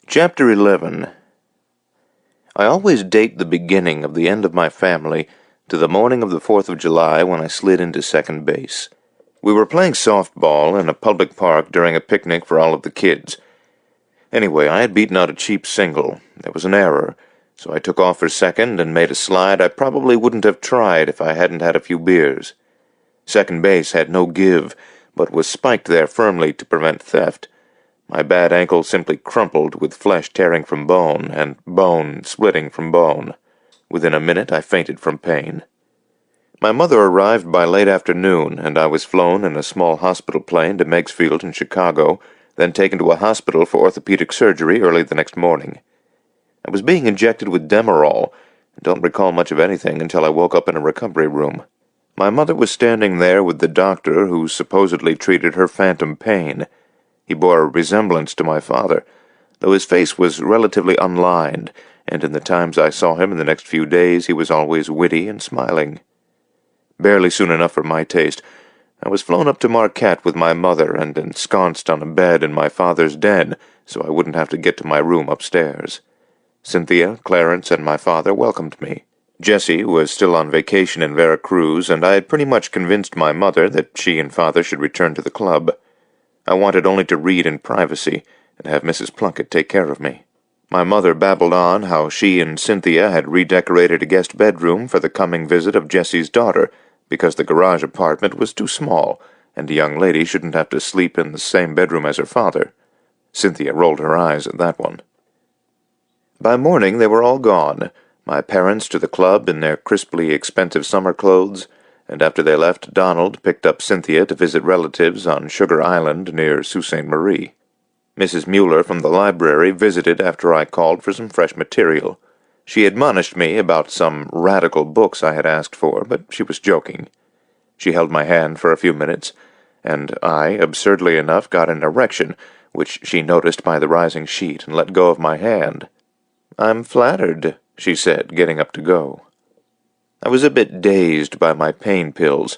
Chapter 11. I always date the beginning of the end of my family to the morning of the 4th of July when I slid into second base. We were playing softball in a public park during a picnic for all of the kids. Anyway, I had beaten out a cheap single. There was an error, so I took off for second and made a slide I probably wouldn't have tried if I hadn't had a few beers. Second base had no give, but was spiked there firmly to prevent theft. My bad ankle simply crumpled, with flesh tearing from bone, and bone splitting from bone. Within a minute I fainted from pain. My mother arrived by late afternoon, and I was flown in a small hospital plane to Meigsfield in Chicago, then taken to a hospital for orthopedic surgery early the next morning. I was being injected with Demerol, and don't recall much of anything until I woke up in a recovery room. My mother was standing there with the doctor who supposedly treated her phantom pain. He bore a resemblance to my father, though his face was relatively unlined, and in the times I saw him in the next few days he was always witty and smiling. Barely soon enough for my taste, I was flown up to Marquette with my mother and ensconced on a bed in my father's den so I wouldn't have to get to my room upstairs. Cynthia, Clarence, and my father welcomed me. Jessie was still on vacation in Veracruz, and I had pretty much convinced my mother that she and father should return to the club. I wanted only to read in privacy and have Mrs. Plunkett take care of me. My mother babbled on how she and Cynthia had redecorated a guest bedroom for the coming visit of Jessie's daughter because the garage apartment was too small and a young lady shouldn't have to sleep in the same bedroom as her father. Cynthia rolled her eyes at that one. By morning they were all gone, my parents to the club in their crisply expensive summer clothes, and after they left, Donald picked up Cynthia to visit relatives on Sugar Island near Sault Ste. Marie. Mrs. Mueller from the library visited after I called for some fresh material. She admonished me about some radical books I had asked for, but she was joking. She held my hand for a few minutes, and I, absurdly enough, got an erection, which she noticed by the rising sheet, and let go of my hand. "I'm flattered," she said, getting up to go. I was a bit dazed by my pain pills,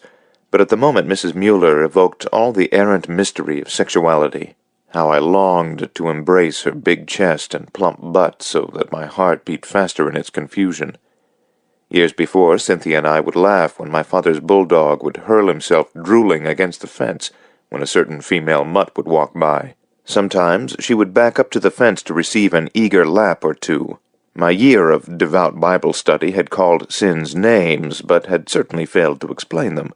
but at the moment Mrs. Mueller evoked all the errant mystery of sexuality. How I longed to embrace her big chest and plump butt so that my heart beat faster in its confusion. Years before, Cynthia and I would laugh when my father's bulldog would hurl himself drooling against the fence when a certain female mutt would walk by. Sometimes she would back up to the fence to receive an eager lap or two. My year of devout Bible study had called sins names, but had certainly failed to explain them.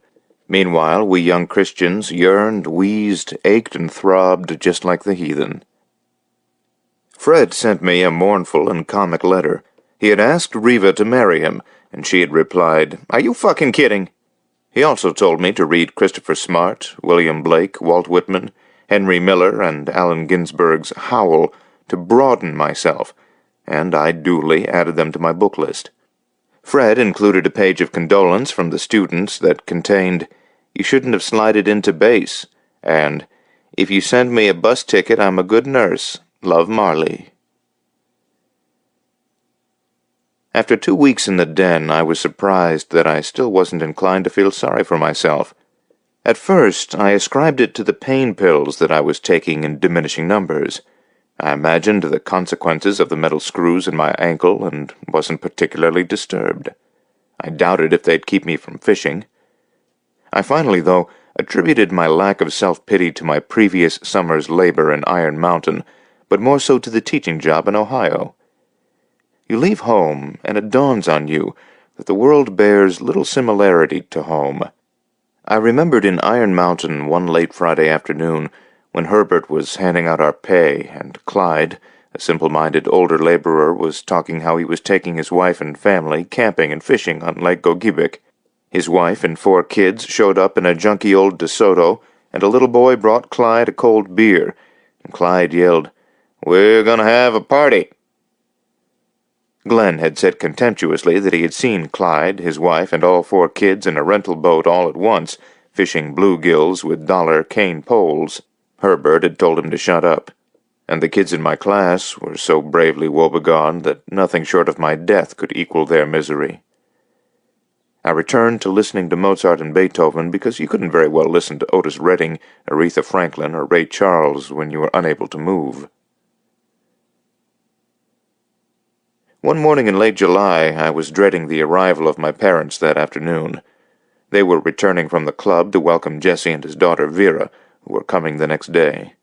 Meanwhile, we young Christians yearned, wheezed, ached, and throbbed just like the heathen. Fred sent me a mournful and comic letter. He had asked Reva to marry him, and she had replied, "Are you fucking kidding?" He also told me to read Christopher Smart, William Blake, Walt Whitman, Henry Miller, and Allen Ginsberg's Howl to broaden myself, and I duly added them to my book list. Fred included a page of condolence from the students that contained, "You shouldn't have slided into base," and, "If you send me a bus ticket, I'm a good nurse. Love, Marley." After 2 weeks in the den, I was surprised that I still wasn't inclined to feel sorry for myself. At first, I ascribed it to the pain pills that I was taking in diminishing numbers. I imagined the consequences of the metal screws in my ankle and wasn't particularly disturbed. I doubted if they'd keep me from fishing. I finally, though, attributed my lack of self-pity to my previous summer's labor in Iron Mountain, but more so to the teaching job in Ohio. You leave home, and it dawns on you that the world bears little similarity to home. I remembered in Iron Mountain one late Friday afternoon when Herbert was handing out our pay, and Clyde, a simple-minded older laborer, was talking how he was taking his wife and family camping and fishing on Lake Gogebic. His wife and 4 kids showed up in a junky old DeSoto, and a little boy brought Clyde a cold beer, and Clyde yelled, "We're gonna have a party." Glenn had said contemptuously that he had seen Clyde, his wife, and all 4 kids in a rental boat all at once, fishing bluegills with dollar cane poles. Herbert had told him to shut up, and the kids in my class were so bravely woebegone that nothing short of my death could equal their misery. I returned to listening to Mozart and Beethoven because you couldn't very well listen to Otis Redding, Aretha Franklin, or Ray Charles when you were unable to move. One morning in late July, I was dreading the arrival of my parents that afternoon. They were returning from the club to welcome Jesse and his daughter Vera, who were coming the next day.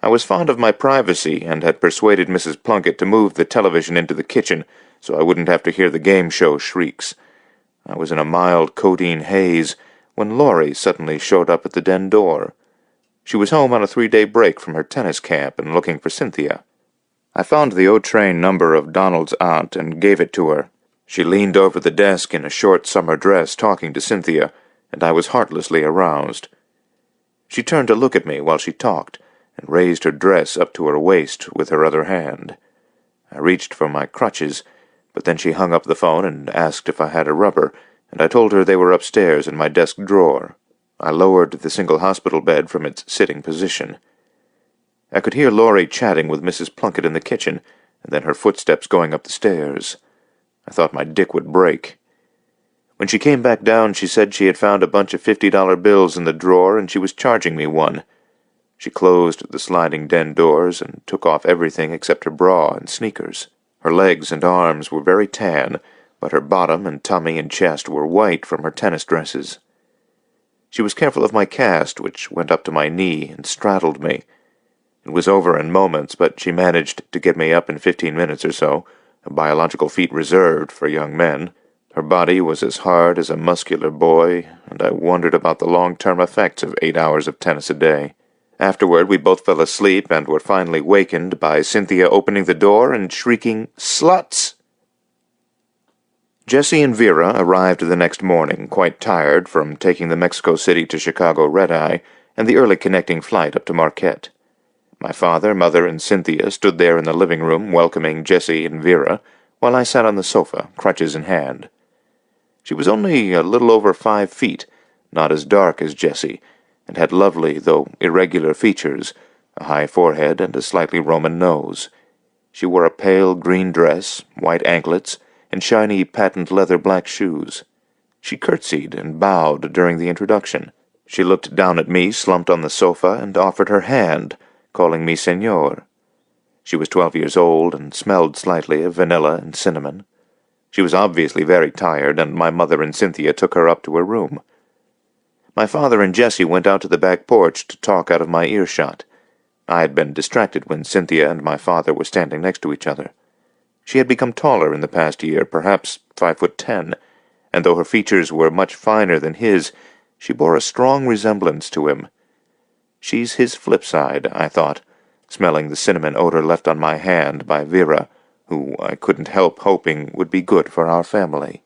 I was fond of my privacy and had persuaded Mrs. Plunkett to move the television into the kitchen so I wouldn't have to hear the game show shrieks. I was in a mild codeine haze when Laurie suddenly showed up at the den door. She was home on a 3-day break from her tennis camp and looking for Cynthia. I found the O-Train number of Donald's aunt and gave it to her. She leaned over the desk in a short summer dress talking to Cynthia, and I was heartlessly aroused. She turned to look at me while she talked, and raised her dress up to her waist with her other hand. I reached for my crutches, but then she hung up the phone and asked if I had a rubber, and I told her they were upstairs in my desk drawer. I lowered the single hospital bed from its sitting position. I could hear Laurie chatting with Mrs. Plunkett in the kitchen, and then her footsteps going up the stairs. I thought my dick would break. When she came back down, she said she had found a bunch of $50 bills in the drawer, and she was charging me one. She closed the sliding den doors and took off everything except her bra and sneakers. Her legs and arms were very tan, but her bottom and tummy and chest were white from her tennis dresses. She was careful of my cast, which went up to my knee and straddled me. It was over in moments, but she managed to get me up in 15 minutes or so, a biological feat reserved for young men. Her body was as hard as a muscular boy, and I wondered about the long-term effects of 8 hours of tennis a day. Afterward, we both fell asleep and were finally wakened by Cynthia opening the door and shrieking, "Sluts!" Jesse and Vera arrived the next morning, quite tired from taking the Mexico City to Chicago red-eye and the early connecting flight up to Marquette. My father, mother, and Cynthia stood there in the living room welcoming Jesse and Vera, while I sat on the sofa, crutches in hand. She was only a little over 5 feet, not as dark as Jesse, and had lovely, though irregular features, a high forehead and a slightly Roman nose. She wore a pale green dress, white anklets, and shiny patent leather black shoes. She curtsied and bowed during the introduction. She looked down at me slumped on the sofa and offered her hand, calling me Señor. She was 12 years old and smelled slightly of vanilla and cinnamon. She was obviously very tired, and my mother and Cynthia took her up to her room. My father and Jesse went out to the back porch to talk out of my earshot. I had been distracted when Cynthia and my father were standing next to each other. She had become taller in the past year, perhaps 5'10", and though her features were much finer than his, she bore a strong resemblance to him. She's his flip side, I thought, smelling the cinnamon odor left on my hand by Vera, who I couldn't help hoping would be good for our family.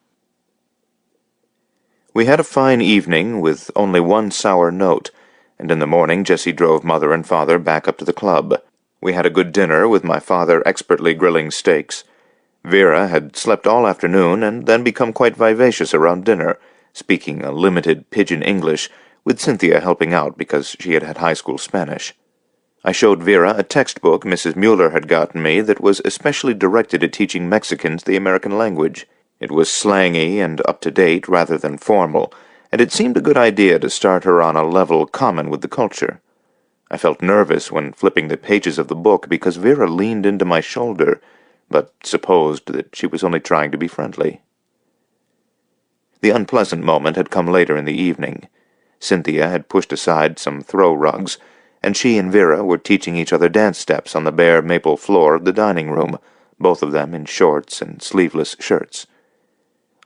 We had a fine evening with only one sour note, and in the morning Jesse drove Mother and Father back up to the club. We had a good dinner with my father expertly grilling steaks. Vera had slept all afternoon and then become quite vivacious around dinner, speaking a limited pidgin English, with Cynthia helping out because she had had high school Spanish. I showed Vera a textbook Mrs. Mueller had gotten me that was especially directed at teaching Mexicans the American language. It was slangy and up-to-date rather than formal, and it seemed a good idea to start her on a level common with the culture. I felt nervous when flipping the pages of the book because Vera leaned into my shoulder, but supposed that she was only trying to be friendly. The unpleasant moment had come later in the evening. Cynthia had pushed aside some throw rugs, and she and Vera were teaching each other dance steps on the bare maple floor of the dining room, both of them in shorts and sleeveless shirts.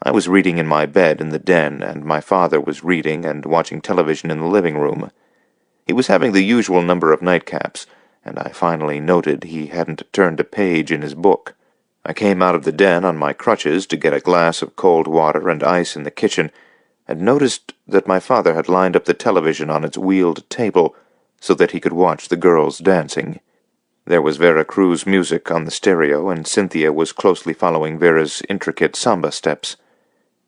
I was reading in my bed in the den, and my father was reading and watching television in the living room. He was having the usual number of nightcaps, and I finally noted he hadn't turned a page in his book. I came out of the den on my crutches to get a glass of cold water and ice in the kitchen, and noticed that my father had lined up the television on its wheeled table so that he could watch the girls dancing. There was Vera Cruz music on the stereo, and Cynthia was closely following Vera's intricate samba steps.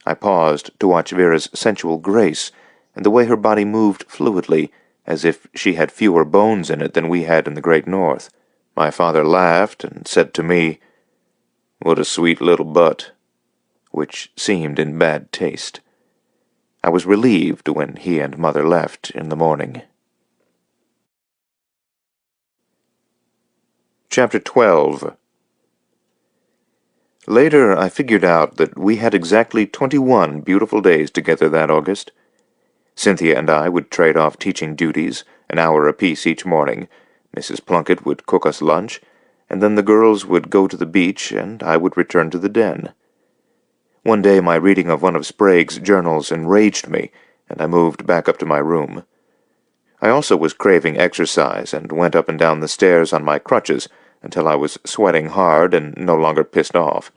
I paused to watch Vera's sensual grace and the way her body moved fluidly, as if she had fewer bones in it than we had in the Great North. My father laughed and said to me, "What a sweet little butt," which seemed in bad taste. I was relieved when he and Mother left in the morning. Chapter 12. Later, I figured out that we had exactly 21 beautiful days together that August. Cynthia and I would trade off teaching duties, an hour apiece each morning. Mrs. Plunkett would cook us lunch, and then the girls would go to the beach, and I would return to the den. One day my reading of one of Sprague's journals enraged me, and I moved back up to my room. I also was craving exercise, and went up and down the stairs on my crutches until I was sweating hard and no longer pissed off.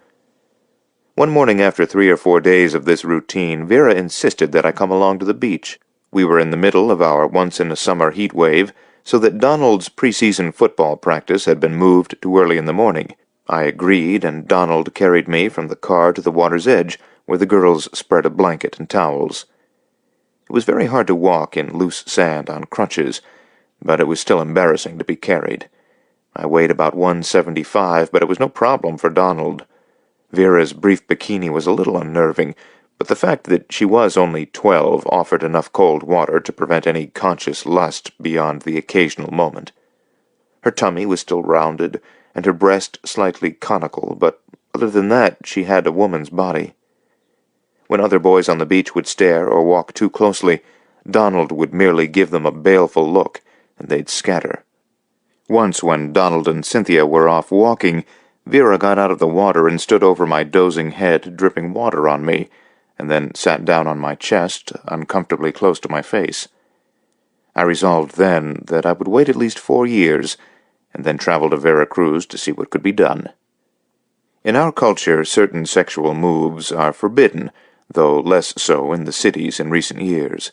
One morning after 3 or 4 days of this routine, Vera insisted that I come along to the beach. We were in the middle of our once-in-a-summer heat wave, so that Donald's preseason football practice had been moved to early in the morning. I agreed, and Donald carried me from the car to the water's edge, where the girls spread a blanket and towels. It was very hard to walk in loose sand on crutches, but it was still embarrassing to be carried. I weighed about 175, but it was no problem for Donald. Vera's brief bikini was a little unnerving, but the fact that she was only 12 offered enough cold water to prevent any conscious lust beyond the occasional moment. Her tummy was still rounded, and her breast slightly conical, but other than that she had a woman's body. When other boys on the beach would stare or walk too closely, Donald would merely give them a baleful look, and they'd scatter. Once, when Donald and Cynthia were off walking, Vera got out of the water and stood over my dozing head, dripping water on me, and then sat down on my chest, uncomfortably close to my face. I resolved then that I would wait at least 4 years, and then travel to Veracruz to see what could be done. In our culture, certain sexual moves are forbidden, though less so in the cities in recent years.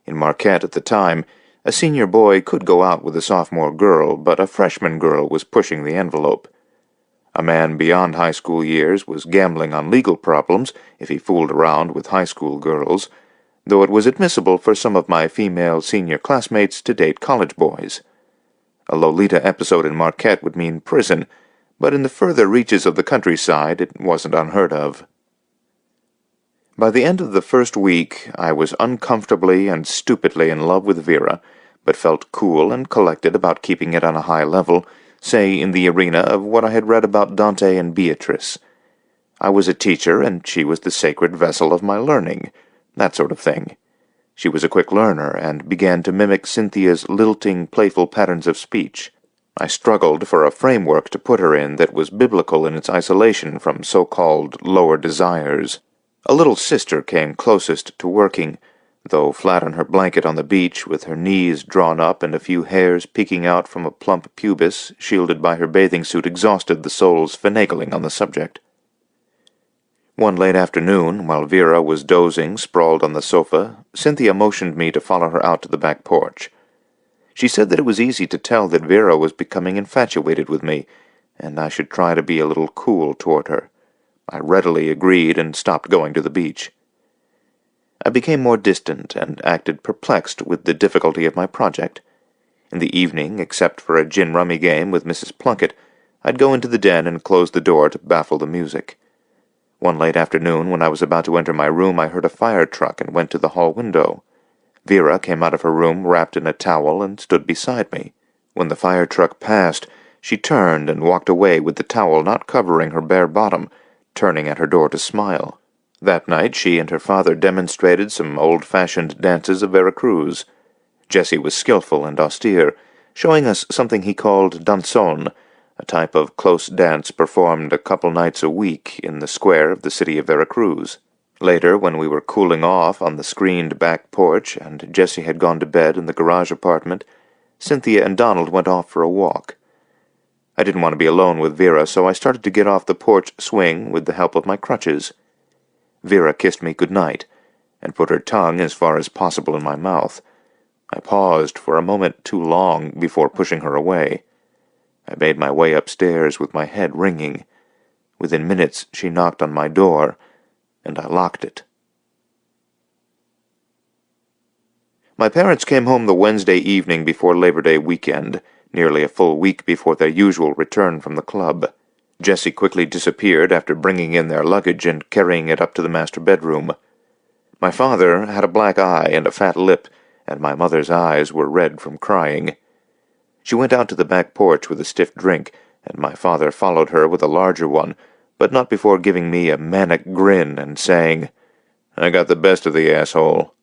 In Marquette at the time, a senior boy could go out with a sophomore girl, but a freshman girl was pushing the envelope. A man beyond high school years was gambling on legal problems if he fooled around with high school girls, though it was admissible for some of my female senior classmates to date college boys. A Lolita episode in Marquette would mean prison, but in the further reaches of the countryside it wasn't unheard of. By the end of the first week, I was uncomfortably and stupidly in love with Vera, but felt cool and collected about keeping it on a high level, say in the arena of what I had read about Dante and Beatrice. I was a teacher, and she was the sacred vessel of my learning, that sort of thing. She was a quick learner, and began to mimic Cynthia's lilting, playful patterns of speech. I struggled for a framework to put her in that was biblical in its isolation from so-called lower desires. A little sister came closest to working, though flat on her blanket on the beach, with her knees drawn up and a few hairs peeking out from a plump pubis, shielded by her bathing suit, exhausted the soul's finagling on the subject. One late afternoon, while Vera was dozing, sprawled on the sofa, Cynthia motioned me to follow her out to the back porch. She said that it was easy to tell that Vera was becoming infatuated with me, and I should try to be a little cool toward her. I readily agreed and stopped going to the beach. I became more distant and acted perplexed with the difficulty of my project. In the evening, except for a gin-rummy game with Mrs. Plunkett, I'd go into the den and close the door to baffle the music. One late afternoon, when I was about to enter my room, I heard a fire truck and went to the hall window. Vera came out of her room wrapped in a towel and stood beside me. When the fire truck passed, she turned and walked away with the towel not covering her bare bottom, turning at her door to smile. That night she and her father demonstrated some old-fashioned dances of Veracruz. Jesse was skillful and austere, showing us something he called danzón, a type of close dance performed a couple nights a week in the square of the city of Veracruz. Later, when we were cooling off on the screened back porch and Jesse had gone to bed in the garage apartment, Cynthia and Donald went off for a walk. I didn't want to be alone with Vera, so I started to get off the porch swing with the help of my crutches. Vera kissed me good night, and put her tongue as far as possible in my mouth. I paused for a moment too long before pushing her away. I made my way upstairs with my head ringing. Within minutes she knocked on my door, and I locked it. My parents came home the Wednesday evening before Labor Day weekend, nearly a full week before their usual return from the club. Jesse quickly disappeared after bringing in their luggage and carrying it up to the master bedroom. My father had a black eye and a fat lip, and my mother's eyes were red from crying. She went out to the back porch with a stiff drink, and my father followed her with a larger one, but not before giving me a manic grin and saying, "I got the best of the asshole."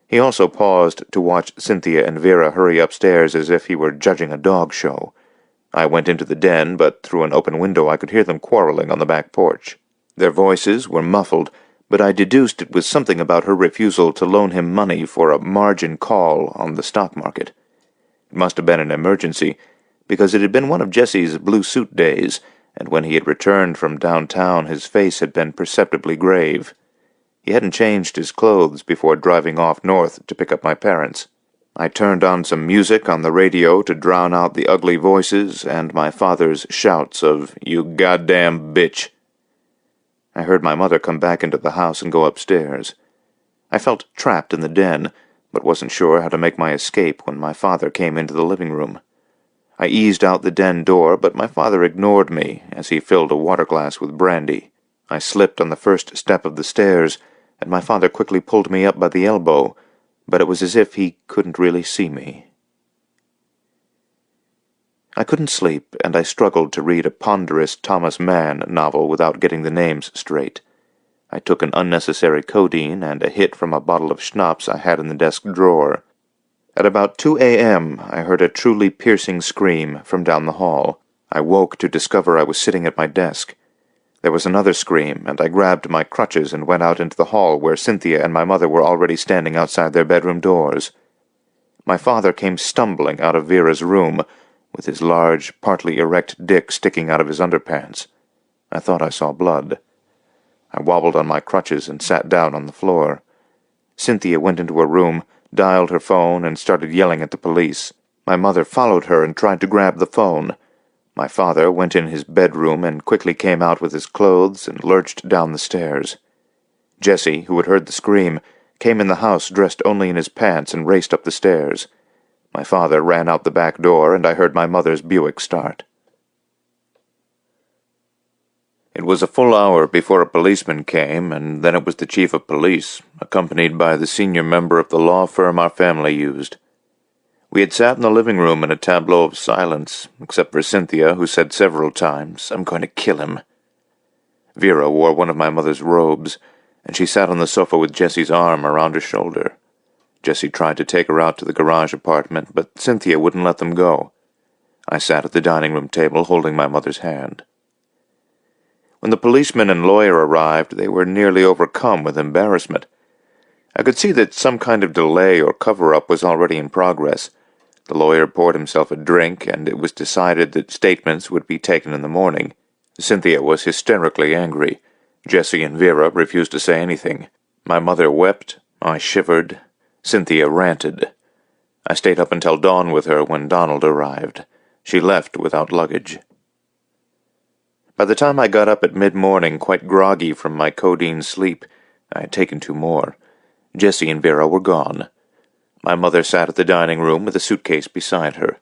He also paused to watch Cynthia and Vera hurry upstairs as if he were judging a dog show. I went into the den, but through an open window I could hear them quarreling on the back porch. Their voices were muffled, but I deduced it was something about her refusal to loan him money for a margin call on the stock market. It must have been an emergency, because it had been one of Jesse's blue suit days, and when he had returned from downtown his face had been perceptibly grave. He hadn't changed his clothes before driving off north to pick up my parents. I turned on some music on the radio to drown out the ugly voices and my father's shouts of, "You goddamn bitch." I heard my mother come back into the house and go upstairs. I felt trapped in the den, but wasn't sure how to make my escape when my father came into the living room. I eased out the den door, but my father ignored me as he filled a water glass with brandy. I slipped on the first step of the stairs, and my father quickly pulled me up by the elbow, but it was as if he couldn't really see me. I couldn't sleep, and I struggled to read a ponderous Thomas Mann novel without getting the names straight. I took an unnecessary codeine and a hit from a bottle of schnapps I had in the desk drawer. At about 2 a.m., I heard a truly piercing scream from down the hall. I woke to discover I was sitting at my desk. There was another scream, and I grabbed my crutches and went out into the hall where Cynthia and my mother were already standing outside their bedroom doors. My father came stumbling out of Vera's room, with his large, partly erect dick sticking out of his underpants. I thought I saw blood. I wobbled on my crutches and sat down on the floor. Cynthia went into her room, dialed her phone, and started yelling at the police. My mother followed her and tried to grab the phone. My father went in his bedroom and quickly came out with his clothes and lurched down the stairs. Jesse, who had heard the scream, came in the house dressed only in his pants and raced up the stairs. My father ran out the back door, and I heard my mother's Buick start. It was a full hour before a policeman came, and then it was the chief of police, accompanied by the senior member of the law firm our family used. We had sat in the living room in a tableau of silence, except for Cynthia, who said several times, "I'm going to kill him." Vera wore one of my mother's robes, and she sat on the sofa with Jesse's arm around her shoulder. Jesse tried to take her out to the garage apartment, but Cynthia wouldn't let them go. I sat at the dining room table holding my mother's hand. When the policeman and lawyer arrived, they were nearly overcome with embarrassment. I could see that some kind of delay or cover-up was already in progress. The lawyer poured himself a drink, and it was decided that statements would be taken in the morning. Cynthia was hysterically angry. Jesse and Vera refused to say anything. My mother wept. I shivered. Cynthia ranted. I stayed up until dawn with her when Donald arrived. She left without luggage. By the time I got up at mid-morning, quite groggy from my codeine sleep, I had taken 2 more. Jesse and Vera were gone. My mother sat at the dining room with a suitcase beside her.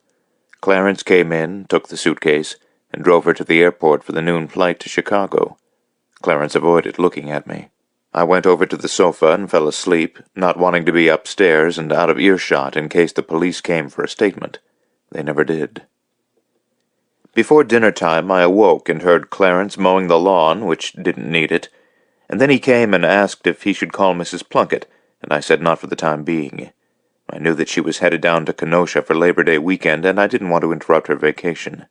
Clarence came in, took the suitcase, and drove her to the airport for the noon flight to Chicago. Clarence avoided looking at me. I went over to the sofa and fell asleep, not wanting to be upstairs and out of earshot in case the police came for a statement. They never did. Before dinner time, I awoke and heard Clarence mowing the lawn, which didn't need it, and then he came and asked if he should call Mrs. Plunkett, and I said not for the time being. I knew that she was headed down to Kenosha for Labor Day weekend, and I didn't want to interrupt her vacation.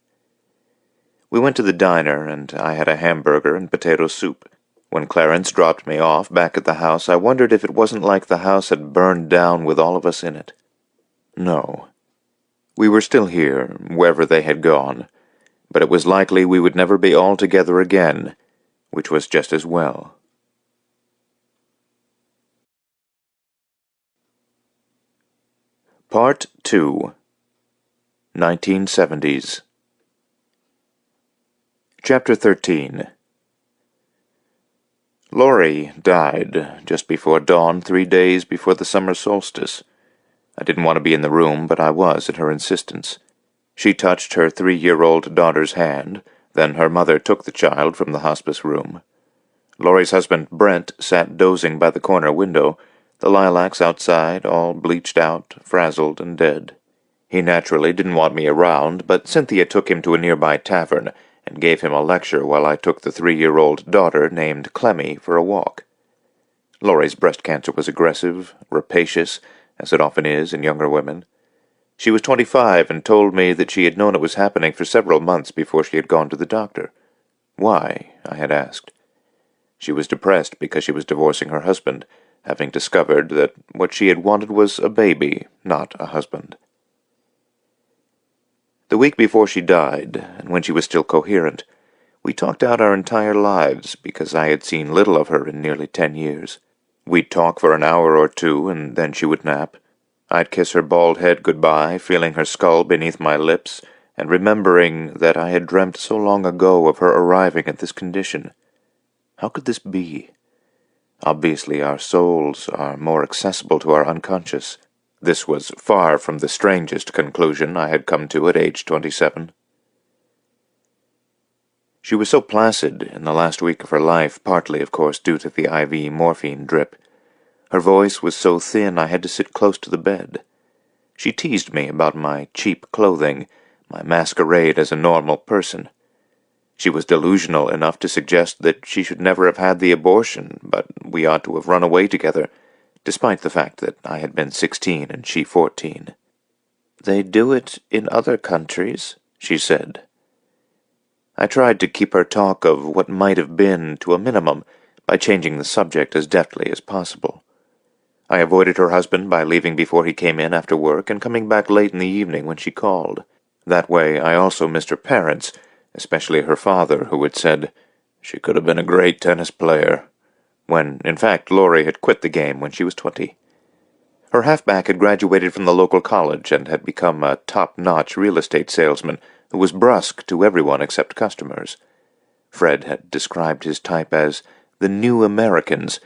We went to the diner, and I had a hamburger and potato soup. When Clarence dropped me off back at the house, I wondered if it wasn't like the house had burned down with all of us in it. No. We were still here, wherever they had gone, but it was likely we would never be all together again, which was just as well. Part 2. 1970s. Chapter 13. Laurie died just before dawn 3 days before the summer solstice. I didn't want to be in the room, but I was at her insistence. She touched her 3-year-old daughter's hand, then her mother took the child from the hospice room. Laurie's husband, Brent, sat dozing by the corner window, the lilacs outside all bleached out, frazzled, and dead. He naturally didn't want me around, but Cynthia took him to a nearby tavern, and gave him a lecture while I took the 3-year-old daughter named Clemmy for a walk. Laurie's breast cancer was aggressive, rapacious, as it often is in younger women. She was 25 and told me that she had known it was happening for several months before she had gone to the doctor. Why? I had asked. She was depressed because she was divorcing her husband, having discovered that what she had wanted was a baby, not a husband. The week before she died, and when she was still coherent, we talked out our entire lives because I had seen little of her in nearly 10 years. We'd talk for an hour or two, and then she would nap. I'd kiss her bald head goodbye, feeling her skull beneath my lips, and remembering that I had dreamt so long ago of her arriving at this condition. How could this be? Obviously, our souls are more accessible to our unconscious. This was far from the strangest conclusion I had come to at age 27. She was so placid in the last week of her life, partly, of course, due to the IV morphine drip. Her voice was so thin I had to sit close to the bed. She teased me about my cheap clothing, my masquerade as a normal person. She was delusional enough to suggest that she should never have had the abortion, but we ought to have run away together, despite the fact that I had been 16 and she 14. "They do it in other countries," she said. I tried to keep her talk of what might have been to a minimum by changing the subject as deftly as possible. I avoided her husband by leaving before he came in after work and coming back late in the evening when she called. That way I also missed her parents, especially her father, who had said, "She could have been a great tennis player," when, in fact, Laurie had quit the game when she was 20. Her halfback had graduated from the local college and had become a top-notch real estate salesman who was brusque to everyone except customers. Fred had described his type as the new Americans,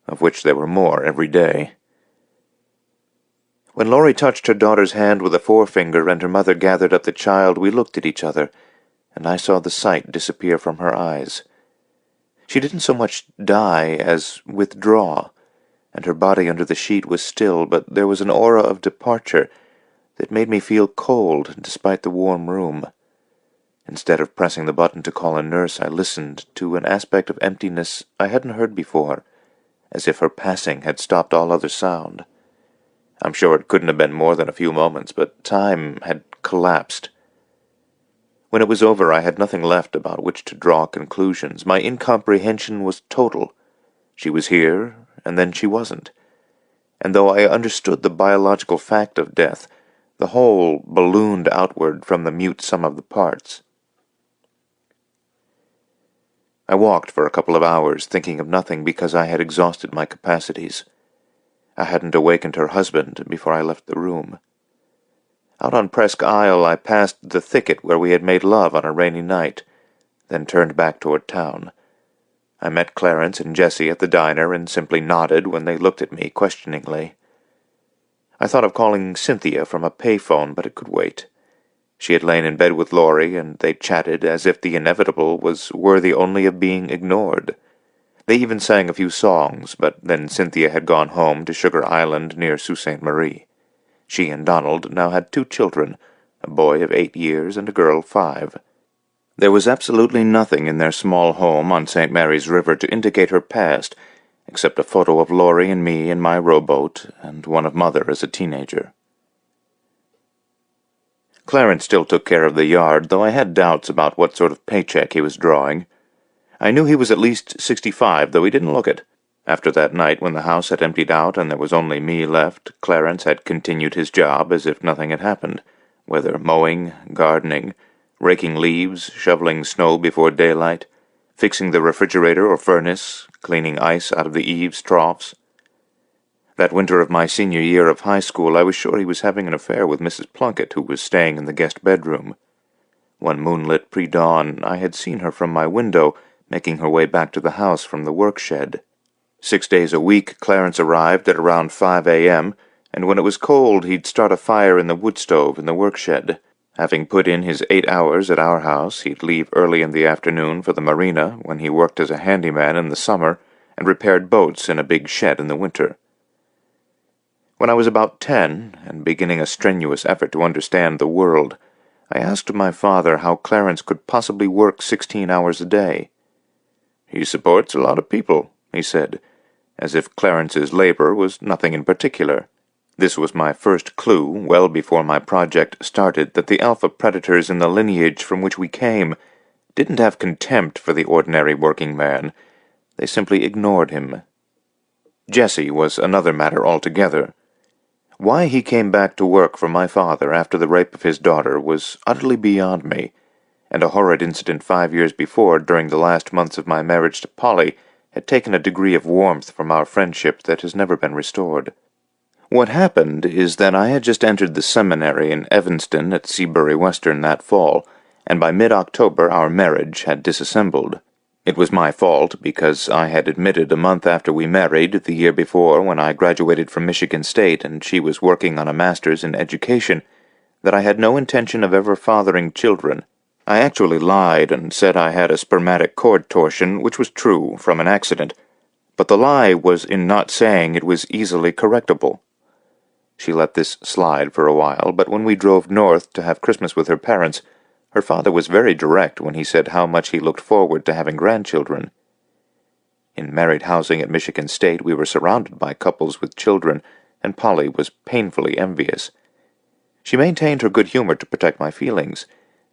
of which there were more every day. When Laurie touched her daughter's hand with a forefinger and her mother gathered up the child, we looked at each other, and I saw the sight disappear from her eyes. She didn't so much die as withdraw, and her body under the sheet was still, but there was an aura of departure that made me feel cold despite the warm room. Instead of pressing the button to call a nurse, I listened to an aspect of emptiness I hadn't heard before, as if her passing had stopped all other sound. I'm sure it couldn't have been more than a few moments, but time had collapsed. When it was over, I had nothing left about which to draw conclusions. My incomprehension was total. She was here, and then she wasn't. And though I understood the biological fact of death, the whole ballooned outward from the mute sum of the parts. I walked for a couple of hours, thinking of nothing because I had exhausted my capacities. I hadn't awakened her husband before I left the room. Out on Presque Isle, I passed the thicket where we had made love on a rainy night, then turned back toward town. I met Clarence and Jessie at the diner and simply nodded when they looked at me questioningly. I thought of calling Cynthia from a payphone, but it could wait. She had lain in bed with Laurie, and they chatted as if the inevitable was worthy only of being ignored. They even sang a few songs, but then Cynthia had gone home to Sugar Island near Sault Ste. Marie. She and Donald now had 2 children, a boy of 8 years and a girl 5. There was absolutely nothing in their small home on St. Mary's River to indicate her past, except a photo of Laurie and me in my rowboat, and one of Mother as a teenager. Clarence still took care of the yard, though I had doubts about what sort of paycheck he was drawing. I knew he was at least 65, though he didn't look it. After that night when the house had emptied out and there was only me left, Clarence had continued his job as if nothing had happened, whether mowing, gardening, raking leaves, shoveling snow before daylight, fixing the refrigerator or furnace, cleaning ice out of the eaves troughs. That winter of my senior year of high school, I was sure he was having an affair with Mrs. Plunkett, who was staying in the guest bedroom. One moonlit pre-dawn, I had seen her from my window, making her way back to the house from the work-shed. 6 days a week, Clarence arrived at around 5 a.m., and when it was cold, he'd start a fire in the wood stove in the work-shed. Having put in his 8 hours at our house, he'd leave early in the afternoon for the marina, when he worked as a handyman in the summer, and repaired boats in a big shed in the winter. When I was about 10, and beginning a strenuous effort to understand the world, I asked my father how Clarence could possibly work 16 hours a day. "He supports a lot of people," he said, as if Clarence's labor was nothing in particular. This was my first clue, well before my project started, that the alpha predators in the lineage from which we came didn't have contempt for the ordinary working man. They simply ignored him. Jesse was another matter altogether. Why he came back to work for my father after the rape of his daughter was utterly beyond me, and a horrid incident 5 years before, during the last months of my marriage to Polly, had taken a degree of warmth from our friendship that has never been restored. What happened is that I had just entered the seminary in Evanston at Seabury Western that fall, and by mid-October our marriage had disassembled. It was my fault, because I had admitted a month after we married, the year before, when I graduated from Michigan State and she was working on a master's in education, that I had no intention of ever fathering children. I actually lied and said I had a spermatic cord torsion, which was true, from an accident, but the lie was in not saying it was easily correctable. She let this slide for a while, but when we drove north to have Christmas with her parents, her father was very direct when he said how much he looked forward to having grandchildren. In married housing at Michigan State, we were surrounded by couples with children, and Polly was painfully envious. She maintained her good humor to protect my feelings,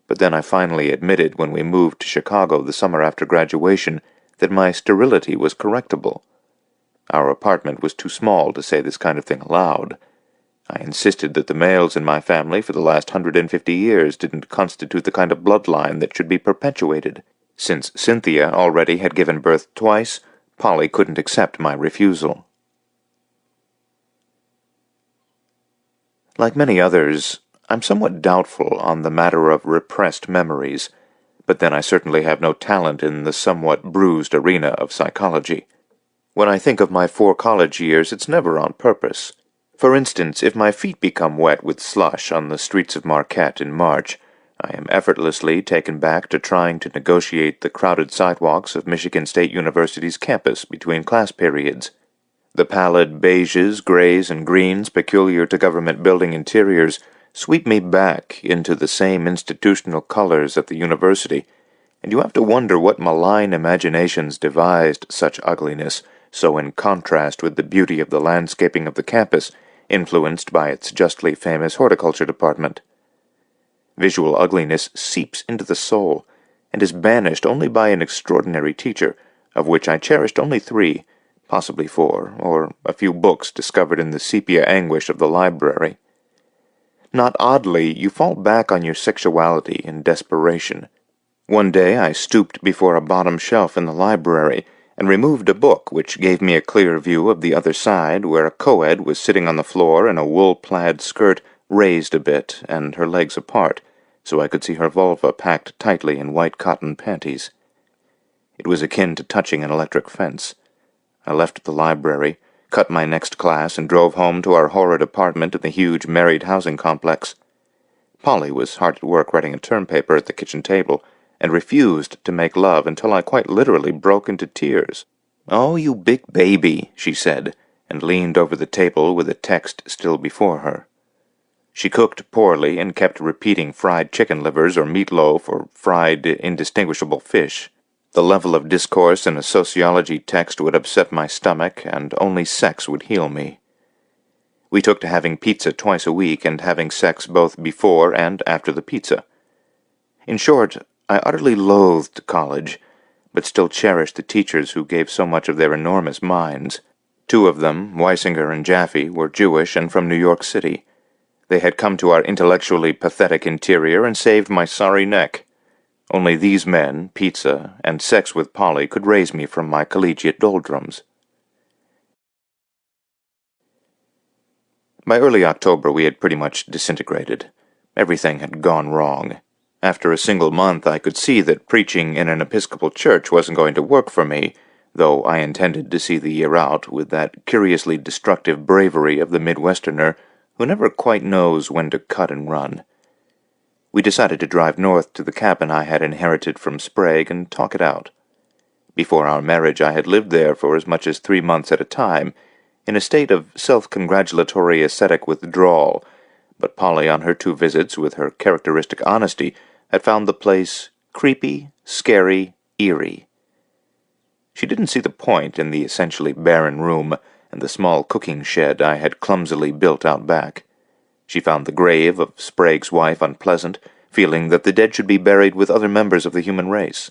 but then I finally admitted when we moved to Chicago the summer after graduation that my sterility was correctable. Our apartment was too small to say this kind of thing aloud. I insisted that the males in my family for the last 150 years didn't constitute the kind of bloodline that should be perpetuated. Since Cynthia already had given birth twice, Polly couldn't accept my refusal. Like many others, I'm somewhat doubtful on the matter of repressed memories, but then I certainly have no talent in the somewhat bruised arena of psychology. When I think of my 4 college years, it's never on purpose. For instance, if my feet become wet with slush on the streets of Marquette in March, I am effortlessly taken back to trying to negotiate the crowded sidewalks of Michigan State University's campus between class periods. The pallid beiges, grays, and greens peculiar to government building interiors sweep me back into the same institutional colors at the university, and you have to wonder what malign imaginations devised such ugliness, so in contrast with the beauty of the landscaping of the campus, influenced by its justly famous horticulture department. Visual ugliness seeps into the soul, and is banished only by an extraordinary teacher, of which I cherished only 3, possibly 4, or a few books discovered in the sepia anguish of the library. Not oddly, you fall back on your sexuality in desperation. One day I stooped before a bottom shelf in the library and removed a book which gave me a clear view of the other side, where a co-ed was sitting on the floor in a wool-plaid skirt raised a bit and her legs apart, so I could see her vulva packed tightly in white cotton panties. It was akin to touching an electric fence. I left the library, cut my next class, and drove home to our horrid apartment in the huge married housing complex. Polly was hard at work writing a term paper at the kitchen table, and refused to make love until I quite literally broke into tears. "Oh, you big baby," she said, and leaned over the table with the text still before her. She cooked poorly and kept repeating fried chicken livers or meatloaf or fried indistinguishable fish. The level of discourse in a sociology text would upset my stomach, and only sex would heal me. We took to having pizza twice a week and having sex both before and after the pizza. In short, I utterly loathed college, but still cherished the teachers who gave so much of their enormous minds. 2 of them, Weisinger and Jaffe, were Jewish and from New York City. They had come to our intellectually pathetic interior and saved my sorry neck. Only these men, pizza, and sex with Polly could raise me from my collegiate doldrums. By early October we had pretty much disintegrated. Everything had gone wrong. After a single month I could see that preaching in an Episcopal church wasn't going to work for me, though I intended to see the year out with that curiously destructive bravery of the Midwesterner who never quite knows when to cut and run. We decided to drive north to the cabin I had inherited from Sprague and talk it out. Before our marriage I had lived there for as much as 3 months at a time, in a state of self-congratulatory ascetic withdrawal, but Polly, on her 2 visits with her characteristic honesty, had found the place creepy, scary, eerie. She didn't see the point in the essentially barren room and the small cooking shed I had clumsily built out back. She found the grave of Sprague's wife unpleasant, feeling that the dead should be buried with other members of the human race.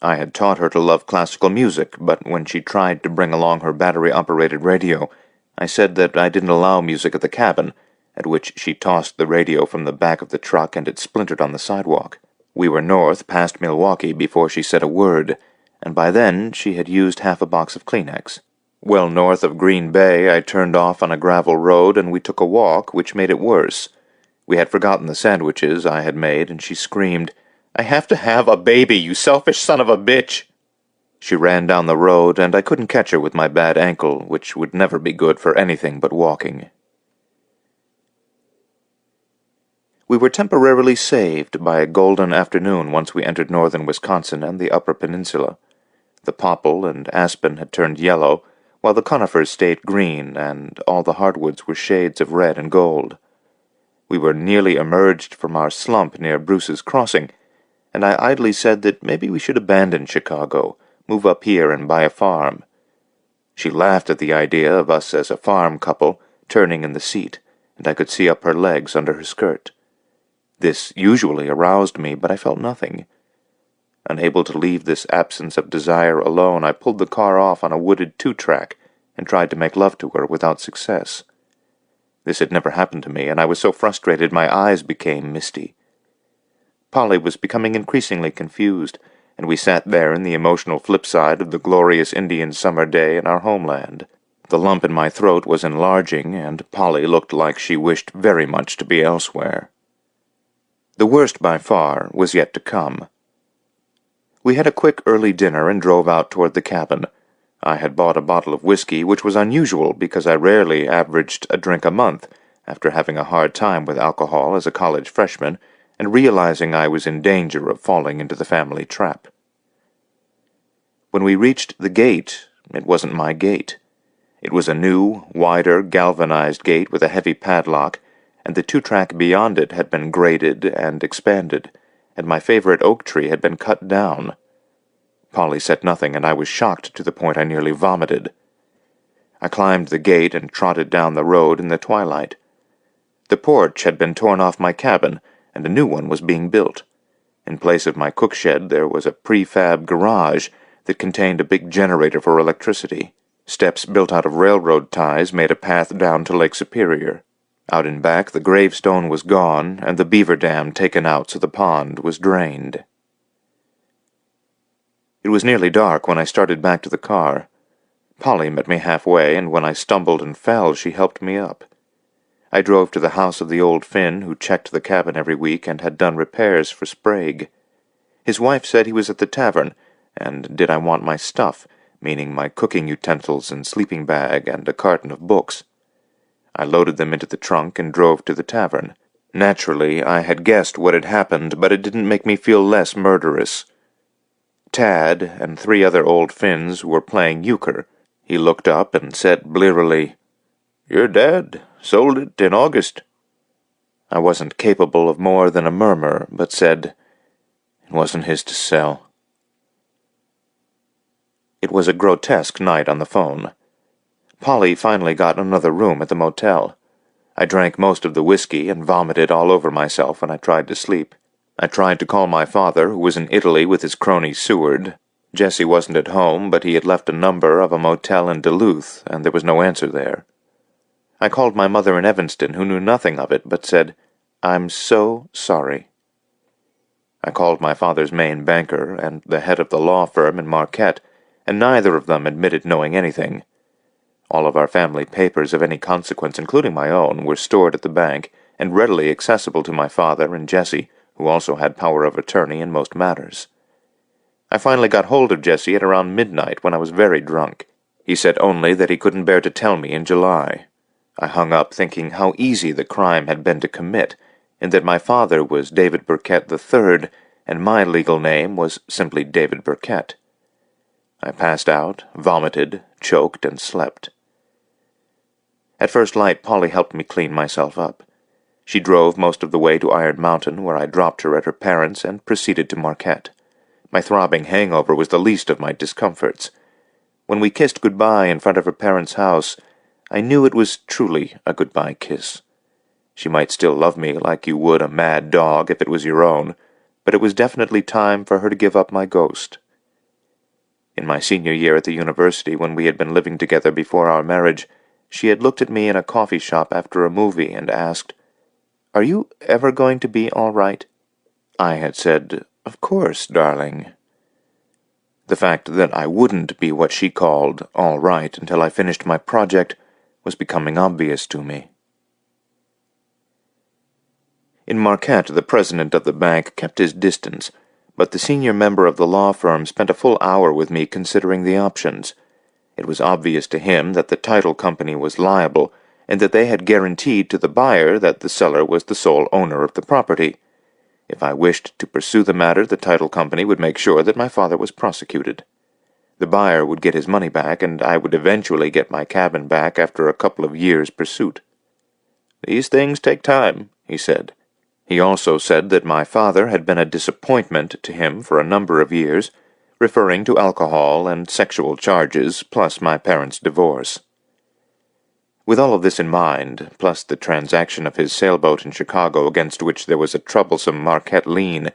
I had taught her to love classical music, but when she tried to bring along her battery-operated radio, I said that I didn't allow music at the cabin, at which she tossed the radio from the back of the truck and it splintered on the sidewalk. We were north past Milwaukee before she said a word, and by then she had used half a box of Kleenex. Well north of Green Bay, I turned off on a gravel road and we took a walk, which made it worse. We had forgotten the sandwiches I had made, and she screamed, "I have to have a baby, you selfish son of a bitch!" She ran down the road, and I couldn't catch her with my bad ankle, which would never be good for anything but walking. We were temporarily saved by a golden afternoon once we entered northern Wisconsin and the upper peninsula. The popple and aspen had turned yellow, while the conifers stayed green, and all the hardwoods were shades of red and gold. We were nearly emerged from our slump near Bruce's Crossing, and I idly said that maybe we should abandon Chicago, move up here and buy a farm. She laughed at the idea of us as a farm couple, turning in the seat, and I could see up her legs under her skirt. This usually aroused me, but I felt nothing. Unable to leave this absence of desire alone, I pulled the car off on a wooded 2-track and tried to make love to her without success. This had never happened to me, and I was so frustrated my eyes became misty. Polly was becoming increasingly confused, and we sat there in the emotional flipside of the glorious Indian summer day in our homeland. The lump in my throat was enlarging, and Polly looked like she wished very much to be elsewhere. The worst by far was yet to come. We had a quick early dinner and drove out toward the cabin. I had bought a bottle of whiskey, which was unusual because I rarely averaged a drink a month, after having a hard time with alcohol as a college freshman, and realizing I was in danger of falling into the family trap. When we reached the gate, it wasn't my gate. It was a new, wider, galvanized gate with a heavy padlock, and the 2-track beyond it had been graded and expanded, and my favorite oak tree had been cut down. Polly said nothing, and I was shocked to the point I nearly vomited. I climbed the gate and trotted down the road in the twilight. The porch had been torn off my cabin, and a new one was being built. In place of my cook shed, there was a prefab garage that contained a big generator for electricity. Steps built out of railroad ties made a path down to Lake Superior. Out in back, the gravestone was gone, and the beaver dam taken out so the pond was drained. It was nearly dark when I started back to the car. Polly met me halfway, and when I stumbled and fell, she helped me up. I drove to the house of the old Finn, who checked the cabin every week and had done repairs for Sprague. His wife said he was at the tavern, and did I want my stuff, meaning my cooking utensils and sleeping bag and a carton of books. I loaded them into the trunk and drove to the tavern. Naturally, I had guessed what had happened, but it didn't make me feel less murderous. Tad and 3 other old Finns were playing euchre. He looked up and said blearily, "Your dad sold it in August." I wasn't capable of more than a murmur, but said, "It wasn't his to sell." It was a grotesque night on the phone. Polly finally got another room at the motel. I drank most of the whiskey and vomited all over myself when I tried to sleep. I tried to call my father, who was in Italy with his crony Seward. Jesse wasn't at home, but he had left a number of a motel in Duluth, and there was no answer there. I called my mother in Evanston, who knew nothing of it, but said, "I'm so sorry." I called my father's main banker and the head of the law firm in Marquette, and neither of them admitted knowing anything. All of our family papers of any consequence, including my own, were stored at the bank and readily accessible to my father and Jesse, who also had power of attorney in most matters. I finally got hold of Jesse at around midnight when I was very drunk. He said only that he couldn't bear to tell me in July. I hung up thinking how easy the crime had been to commit, and that my father was David Burkett III, and my legal name was simply David Burkett. I passed out, vomited, choked, and slept. At first light, Polly helped me clean myself up. She drove most of the way to Iron Mountain, where I dropped her at her parents' and proceeded to Marquette. My throbbing hangover was the least of my discomforts. When we kissed goodbye in front of her parents' house, I knew it was truly a goodbye kiss. She might still love me like you would a mad dog if it was your own, but it was definitely time for her to give up my ghost. In my senior year at the university, when we had been living together before our marriage, she had looked at me in a coffee shop after a movie and asked, "Are you ever going to be all right?" I had said, "Of course, darling." The fact that I wouldn't be what she called all right until I finished my project was becoming obvious to me. In Marquette, the president of the bank kept his distance, but the senior member of the law firm spent a full hour with me considering the options. It was obvious to him that the title company was liable, and that they had guaranteed to the buyer that the seller was the sole owner of the property. If I wished to pursue the matter, the title company would make sure that my father was prosecuted. The buyer would get his money back, and I would eventually get my cabin back after a couple of years' pursuit. "These things take time," he said. He also said that my father had been a disappointment to him for a number of years, referring to alcohol and sexual charges, plus my parents' divorce. With all of this in mind, plus the transaction of his sailboat in Chicago against which there was a troublesome Marquette lien,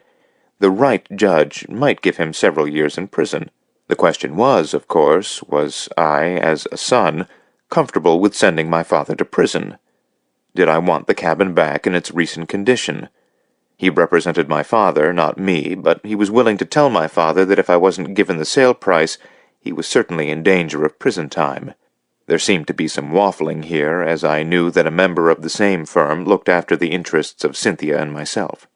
the right judge might give him several years in prison. The question was, of course, was I, as a son, comfortable with sending my father to prison? Did I want the cabin back in its recent condition? He represented my father, not me, but he was willing to tell my father that if I wasn't given the sale price, he was certainly in danger of prison time. There seemed to be some waffling here, as I knew that a member of the same firm looked after the interests of Cynthia and myself.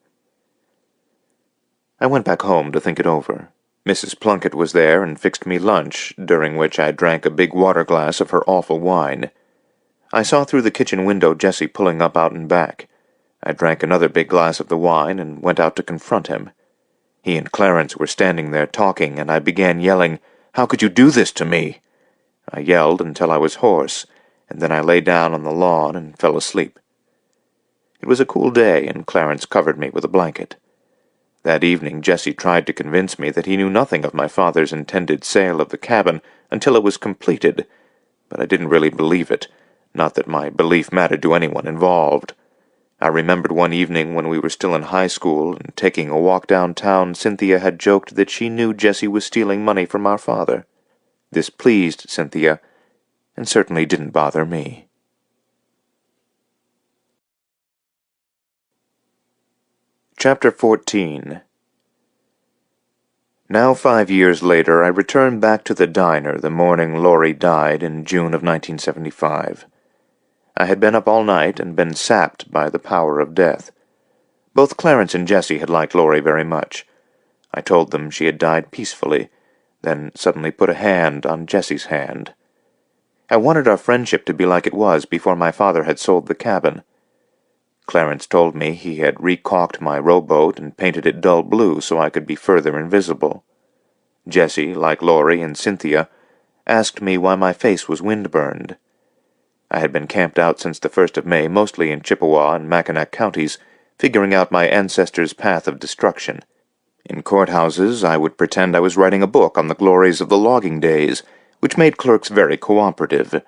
I went back home to think it over. Mrs. Plunkett was there and fixed me lunch, during which I drank a big water glass of her awful wine. I saw through the kitchen window Jesse pulling up out and back. I drank another big glass of the wine and went out to confront him. He and Clarence were standing there talking, and I began yelling, "How could you do this to me?" I yelled until I was hoarse, and then I lay down on the lawn and fell asleep. It was a cool day, and Clarence covered me with a blanket. That evening Jesse tried to convince me that he knew nothing of my father's intended sale of the cabin until it was completed, but I didn't really believe it, not that my belief mattered to anyone involved. I remembered one evening when we were still in high school, and taking a walk downtown, Cynthia had joked that she knew Jesse was stealing money from our father. This pleased Cynthia, and certainly didn't bother me. Chapter 14. Now 5 years later, I returned back to the diner the morning Laurie died in June of 1975. I had been up all night and been sapped by the power of death. Both Clarence and Jesse had liked Laurie very much. I told them she had died peacefully, then suddenly put a hand on Jesse's hand. I wanted our friendship to be like it was before my father had sold the cabin. Clarence told me he had recaulked my rowboat and painted it dull blue so I could be further invisible. Jesse, like Laurie and Cynthia, asked me why my face was windburned. I had been camped out since the 1st of May, mostly in Chippewa and Mackinac counties, figuring out my ancestors' path of destruction. In courthouses, I would pretend I was writing a book on the glories of the logging days, which made clerks very cooperative.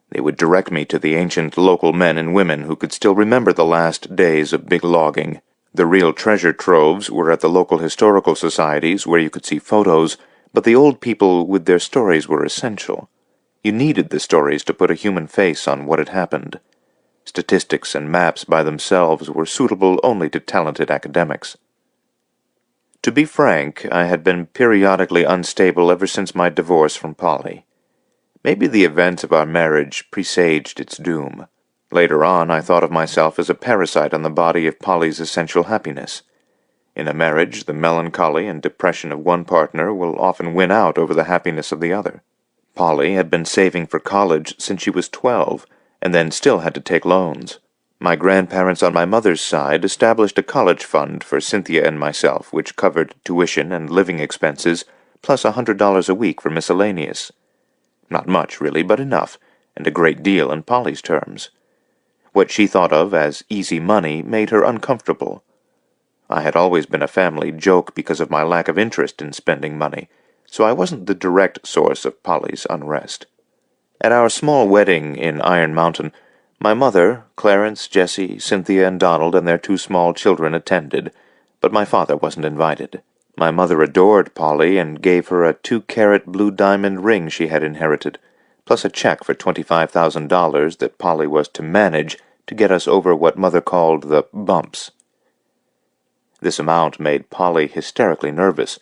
They would direct me to the ancient local men and women who could still remember the last days of big logging. The real treasure troves were at the local historical societies, where you could see photos, but the old people with their stories were essential. You needed the stories to put a human face on what had happened. Statistics and maps by themselves were suitable only to talented academics. To be frank, I had been periodically unstable ever since my divorce from Polly. Maybe the events of our marriage presaged its doom. Later on, I thought of myself as a parasite on the body of Polly's essential happiness. In a marriage, the melancholy and depression of one partner will often win out over the happiness of the other. Polly had been saving for college since she was 12, and then still had to take loans. My grandparents on my mother's side established a college fund for Cynthia and myself, which covered tuition and living expenses, plus $100 a week for miscellaneous. Not much, really, but enough, and a great deal in Polly's terms. What she thought of as easy money made her uncomfortable. I had always been a family joke because of my lack of interest in spending money, so I wasn't the direct source of Polly's unrest. At our small wedding in Iron Mountain, my mother, Clarence, Jessie, Cynthia, and Donald and their 2 small children attended, but my father wasn't invited. My mother adored Polly and gave her a 2-carat blue diamond ring she had inherited, plus a check for $25,000 that Polly was to manage to get us over what Mother called the bumps. This amount made Polly hysterically nervous,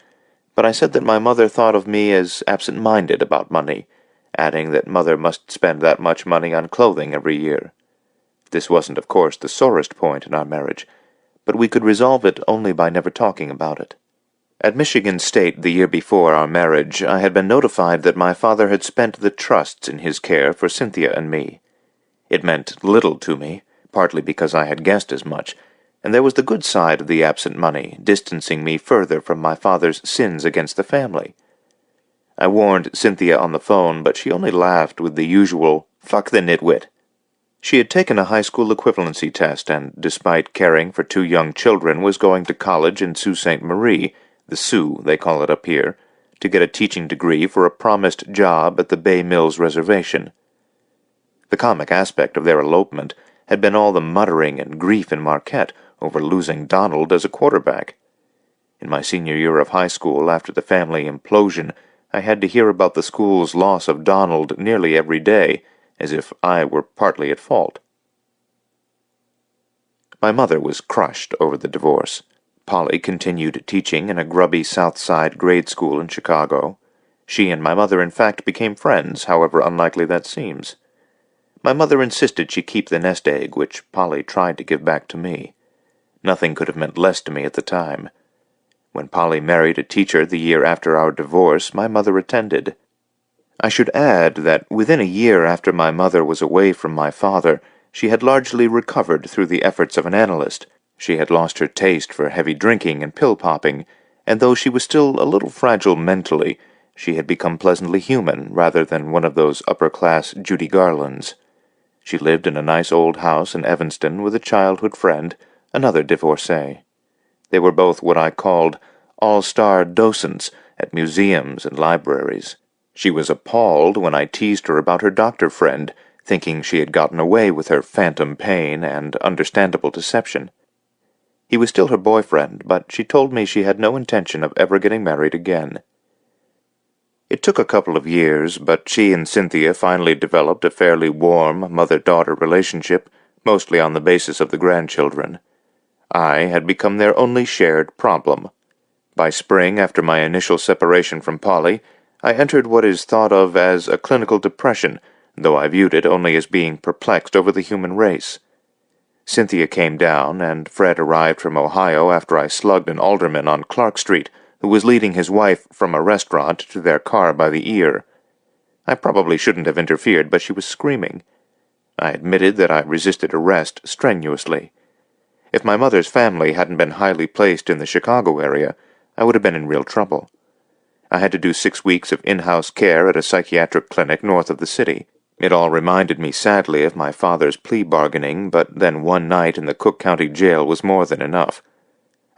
but I said that my mother thought of me as absent-minded about money, adding that Mother must spend that much money on clothing every year. This wasn't, of course, the sorest point in our marriage, but we could resolve it only by never talking about it. At Michigan State the year before our marriage, I had been notified that my father had spent the trusts in his care for Cynthia and me. It meant little to me, partly because I had guessed as much, and there was the good side of the absent money, distancing me further from my father's sins against the family. I warned Cynthia on the phone, but she only laughed with the usual, "Fuck the nitwit." She had taken a high school equivalency test and, despite caring for 2 young children, was going to college in Sault Ste. Marie, the Sioux they call it up here, to get a teaching degree for a promised job at the Bay Mills Reservation. The comic aspect of their elopement had been all the muttering and grief in Marquette over losing Donald as a quarterback. In my senior year of high school, after the family implosion, I had to hear about the school's loss of Donald nearly every day, as if I were partly at fault. My mother was crushed over the divorce. Polly continued teaching in a grubby South Side grade school in Chicago. She and my mother, in fact, became friends, however unlikely that seems. My mother insisted she keep the nest egg, which Polly tried to give back to me. Nothing could have meant less to me at the time. When Polly married a teacher the year after our divorce, my mother attended. I should add that within a year after my mother was away from my father, she had largely recovered through the efforts of an analyst. She had lost her taste for heavy drinking and pill-popping, and though she was still a little fragile mentally, she had become pleasantly human rather than one of those upper-class Judy Garlands. She lived in a nice old house in Evanston with a childhood friend, another divorcee. They were both what I called all-star docents at museums and libraries. She was appalled when I teased her about her doctor friend, thinking she had gotten away with her phantom pain and understandable deception. He was still her boyfriend, but she told me she had no intention of ever getting married again. It took a couple of years, but she and Cynthia finally developed a fairly warm mother-daughter relationship, mostly on the basis of the grandchildren. I had become their only shared problem. By spring, after my initial separation from Polly, I entered what is thought of as a clinical depression, though I viewed it only as being perplexed over the human race. Cynthia came down, and Fred arrived from Ohio after I slugged an alderman on Clark Street, who was leading his wife from a restaurant to their car by the ear. I probably shouldn't have interfered, but she was screaming. I admitted that I resisted arrest strenuously. If my mother's family hadn't been highly placed in the Chicago area, I would have been in real trouble. I had to do 6 weeks of in-house care at a psychiatric clinic north of the city. It all reminded me sadly of my father's plea bargaining, but then one night in the Cook County jail was more than enough.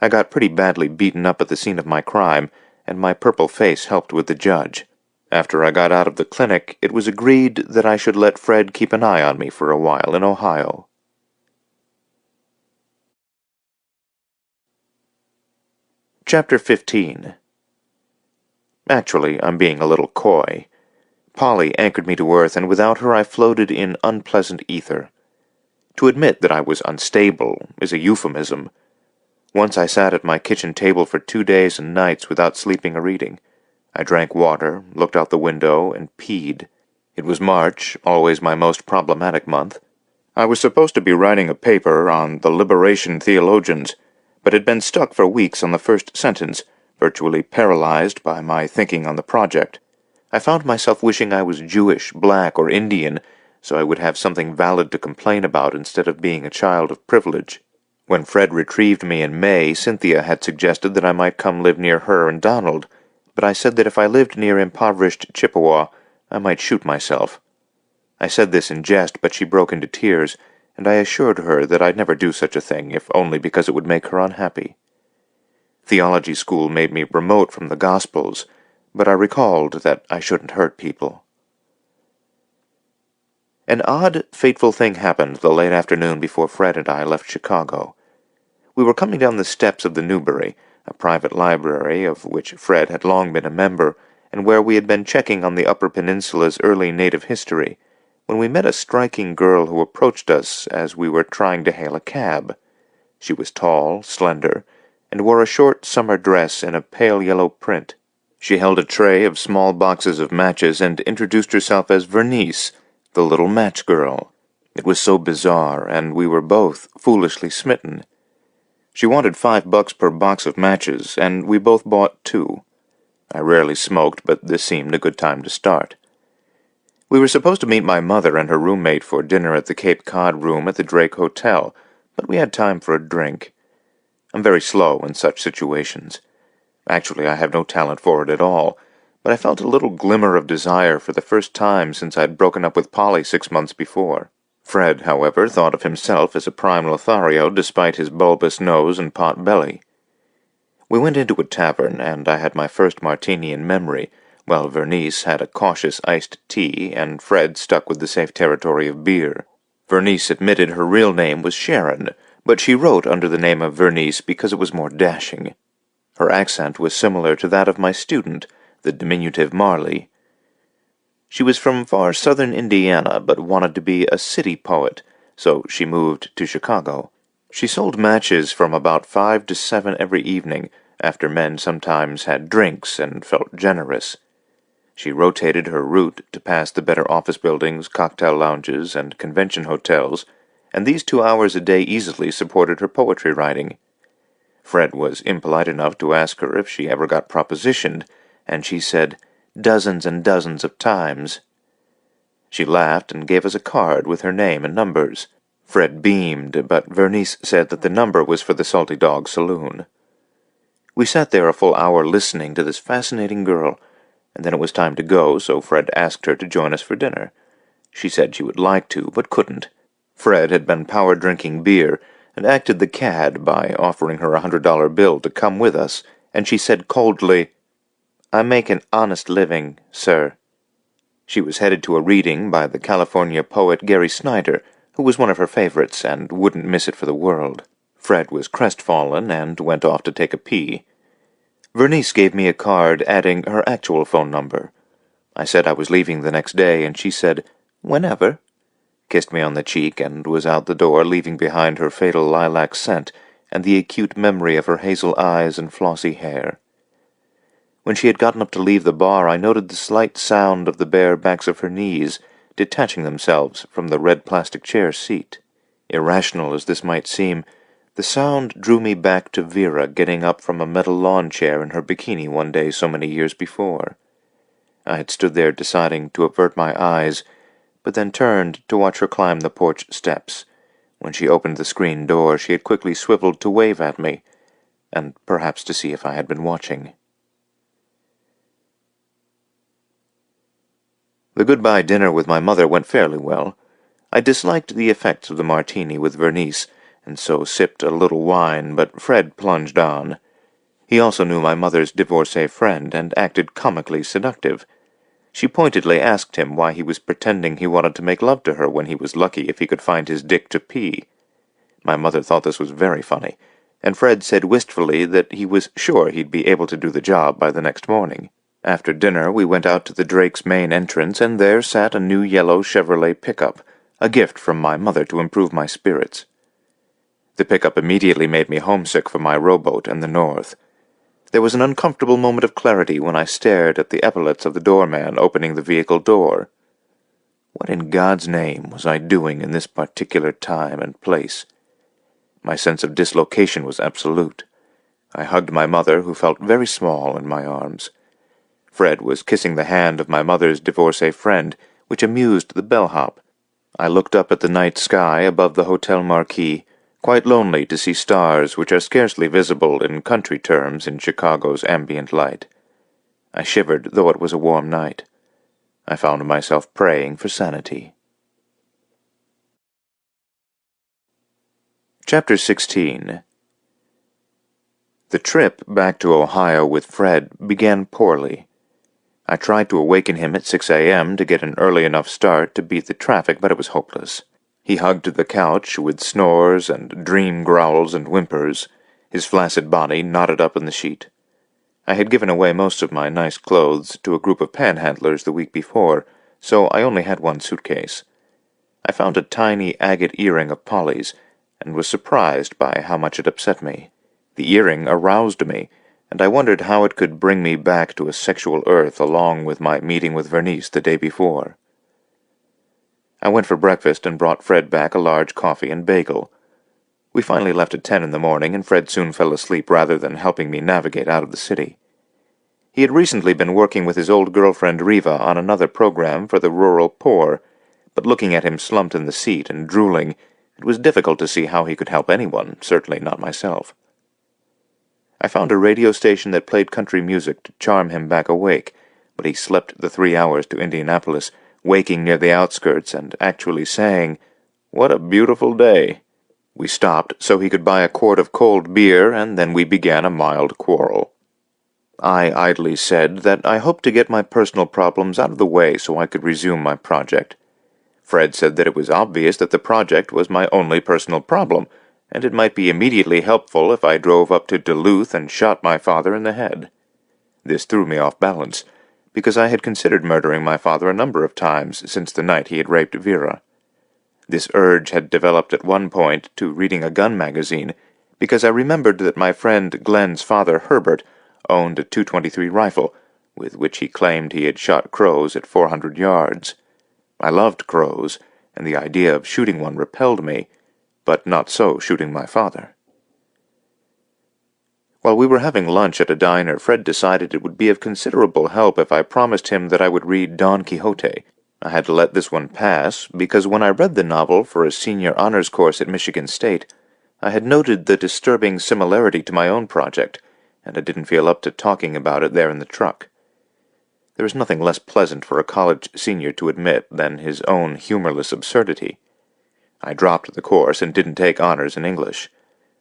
I got pretty badly beaten up at the scene of my crime, and my purple face helped with the judge. After I got out of the clinic, it was agreed that I should let Fred keep an eye on me for a while in Ohio. Chapter 15. Actually, I'm being a little coy. Polly anchored me to earth, and without her I floated in unpleasant ether. To admit that I was unstable is a euphemism. Once I sat at my kitchen table for 2 days and nights without sleeping or eating. I drank water, looked out the window, and peed. It was March, always my most problematic month. I was supposed to be writing a paper on the liberation theologians, but had been stuck for weeks on the first sentence, virtually paralyzed by my thinking on the project. I found myself wishing I was Jewish, black, or Indian, so I would have something valid to complain about instead of being a child of privilege. When Fred retrieved me in May, Cynthia had suggested that I might come live near her and Donald, but I said that if I lived near impoverished Chippewa, I might shoot myself. I said this in jest, but she broke into tears, and I assured her that I'd never do such a thing, if only because it would make her unhappy. Theology school made me remote from the Gospels, but I recalled that I shouldn't hurt people. An odd, fateful thing happened the late afternoon before Fred and I left Chicago. We were coming down the steps of the Newberry, a private library of which Fred had long been a member, and where we had been checking on the Upper Peninsula's early native history, when we met a striking girl who approached us as we were trying to hail a cab. She was tall, slender, and wore a short summer dress in a pale yellow print. She held a tray of small boxes of matches and introduced herself as Vernice, the little match girl. It was so bizarre, and we were both foolishly smitten. She wanted $5 per box of matches, and we both bought 2. I rarely smoked, but this seemed a good time to start. We were supposed to meet my mother and her roommate for dinner at the Cape Cod room at the Drake Hotel, but we had time for a drink. I'm very slow in such situations. Actually, I have no talent for it at all, but I felt a little glimmer of desire for the first time since I'd broken up with Polly 6 months before. Fred, however, thought of himself as a prime Lothario despite his bulbous nose and pot belly. We went into a tavern, and I had my first martini in memory, while Vernice had a cautious iced tea, and Fred stuck with the safe territory of beer. Vernice admitted her real name was Sharon, but she wrote under the name of Vernice because it was more dashing. Her accent was similar to that of my student, the diminutive Marley. She was from far southern Indiana, but wanted to be a city poet, so she moved to Chicago. She sold matches from about 5 to 7 every evening, after men sometimes had drinks and felt generous. She rotated her route to pass the better office buildings, cocktail lounges, and convention hotels, and these 2 hours a day easily supported her poetry writing. Fred was impolite enough to ask her if she ever got propositioned, and she said, "Dozens and dozens of times." She laughed and gave us a card with her name and numbers. Fred beamed, but Vernice said that the number was for the Salty Dog Saloon. We sat there a full hour listening to this fascinating girl, and then it was time to go, so Fred asked her to join us for dinner. She said she would like to, but couldn't. Fred had been power-drinking beer, and acted the cad by offering her $100 bill to come with us, and she said coldly, "I make an honest living, sir." She was headed to a reading by the California poet Gary Snyder, who was one of her favorites and wouldn't miss it for the world. Fred was crestfallen and went off to take a pee. Vernice gave me a card adding her actual phone number. I said I was leaving the next day, and she said, "Whenever," kissed me on the cheek, and was out the door, leaving behind her fatal lilac scent and the acute memory of her hazel eyes and flossy hair. When she had gotten up to leave the bar, I noted the slight sound of the bare backs of her knees detaching themselves from the red plastic chair seat. Irrational as this might seem, the sound drew me back to Vera getting up from a metal lawn chair in her bikini one day so many years before. I had stood there deciding to avert my eyes, but then turned to watch her climb the porch steps. When she opened the screen door, she had quickly swiveled to wave at me, and perhaps to see if I had been watching. The goodbye dinner with my mother went fairly well. I disliked the effects of the martini with Vernice, and so sipped a little wine, but Fred plunged on. He also knew my mother's divorcee friend, and acted comically seductive. She pointedly asked him why he was pretending he wanted to make love to her when he was lucky if he could find his dick to pee. My mother thought this was very funny, and Fred said wistfully that he was sure he'd be able to do the job by the next morning. After dinner, we went out to the Drake's main entrance, and there sat a new yellow Chevrolet pickup, a gift from my mother to improve my spirits. The pickup immediately made me homesick for my rowboat and the North. There was an uncomfortable moment of clarity when I stared at the epaulets of the doorman opening the vehicle door. What in God's name was I doing in this particular time and place? My sense of dislocation was absolute. I hugged my mother, who felt very small in my arms. Fred was kissing the hand of my mother's divorcee friend, which amused the bellhop. I looked up at the night sky above the hotel marquee, quite lonely to see stars which are scarcely visible in country terms in Chicago's ambient light. I shivered, though it was a warm night. I found myself praying for sanity. Chapter 16. The trip back to Ohio with Fred began poorly. I tried to awaken him at 6 a.m. to get an early enough start to beat the traffic, but it was hopeless. He hugged the couch with snores and dream growls and whimpers, his flaccid body knotted up in the sheet. I had given away most of my nice clothes to a group of panhandlers the week before, so I only had one suitcase. I found a tiny agate earring of Polly's, and was surprised by how much it upset me. The earring aroused me, and I wondered how it could bring me back to a sexual earth along with my meeting with Vernice the day before. I went for breakfast and brought Fred back a large coffee and bagel. We finally left at 10 in the morning, and Fred soon fell asleep rather than helping me navigate out of the city. He had recently been working with his old girlfriend Riva on another program for the rural poor, but looking at him slumped in the seat and drooling, it was difficult to see how he could help anyone, certainly not myself. I found a radio station that played country music to charm him back awake, but he slept the 3 hours to Indianapolis, waking near the outskirts and actually saying, "What a beautiful day." We stopped so he could buy a quart of cold beer, and then we began a mild quarrel. I idly said that I hoped to get my personal problems out of the way so I could resume my project. Fred said that it was obvious that the project was my only personal problem, and it might be immediately helpful if I drove up to Duluth and shot my father in the head. This threw me off balance, because I had considered murdering my father a number of times since the night he had raped Vera. This urge had developed at one point to reading a gun magazine, because I remembered that my friend Glenn's father, Herbert, owned a .223 rifle, with which he claimed he had shot crows at 400 yards. I loved crows, and the idea of shooting one repelled me, but not so shooting my father. While we were having lunch at a diner, Fred decided it would be of considerable help if I promised him that I would read Don Quixote. I had to let this one pass, because when I read the novel for a senior honors course at Michigan State, I had noted the disturbing similarity to my own project, and I didn't feel up to talking about it there in the truck. There is nothing less pleasant for a college senior to admit than his own humorless absurdity. I dropped the course and didn't take honors in English.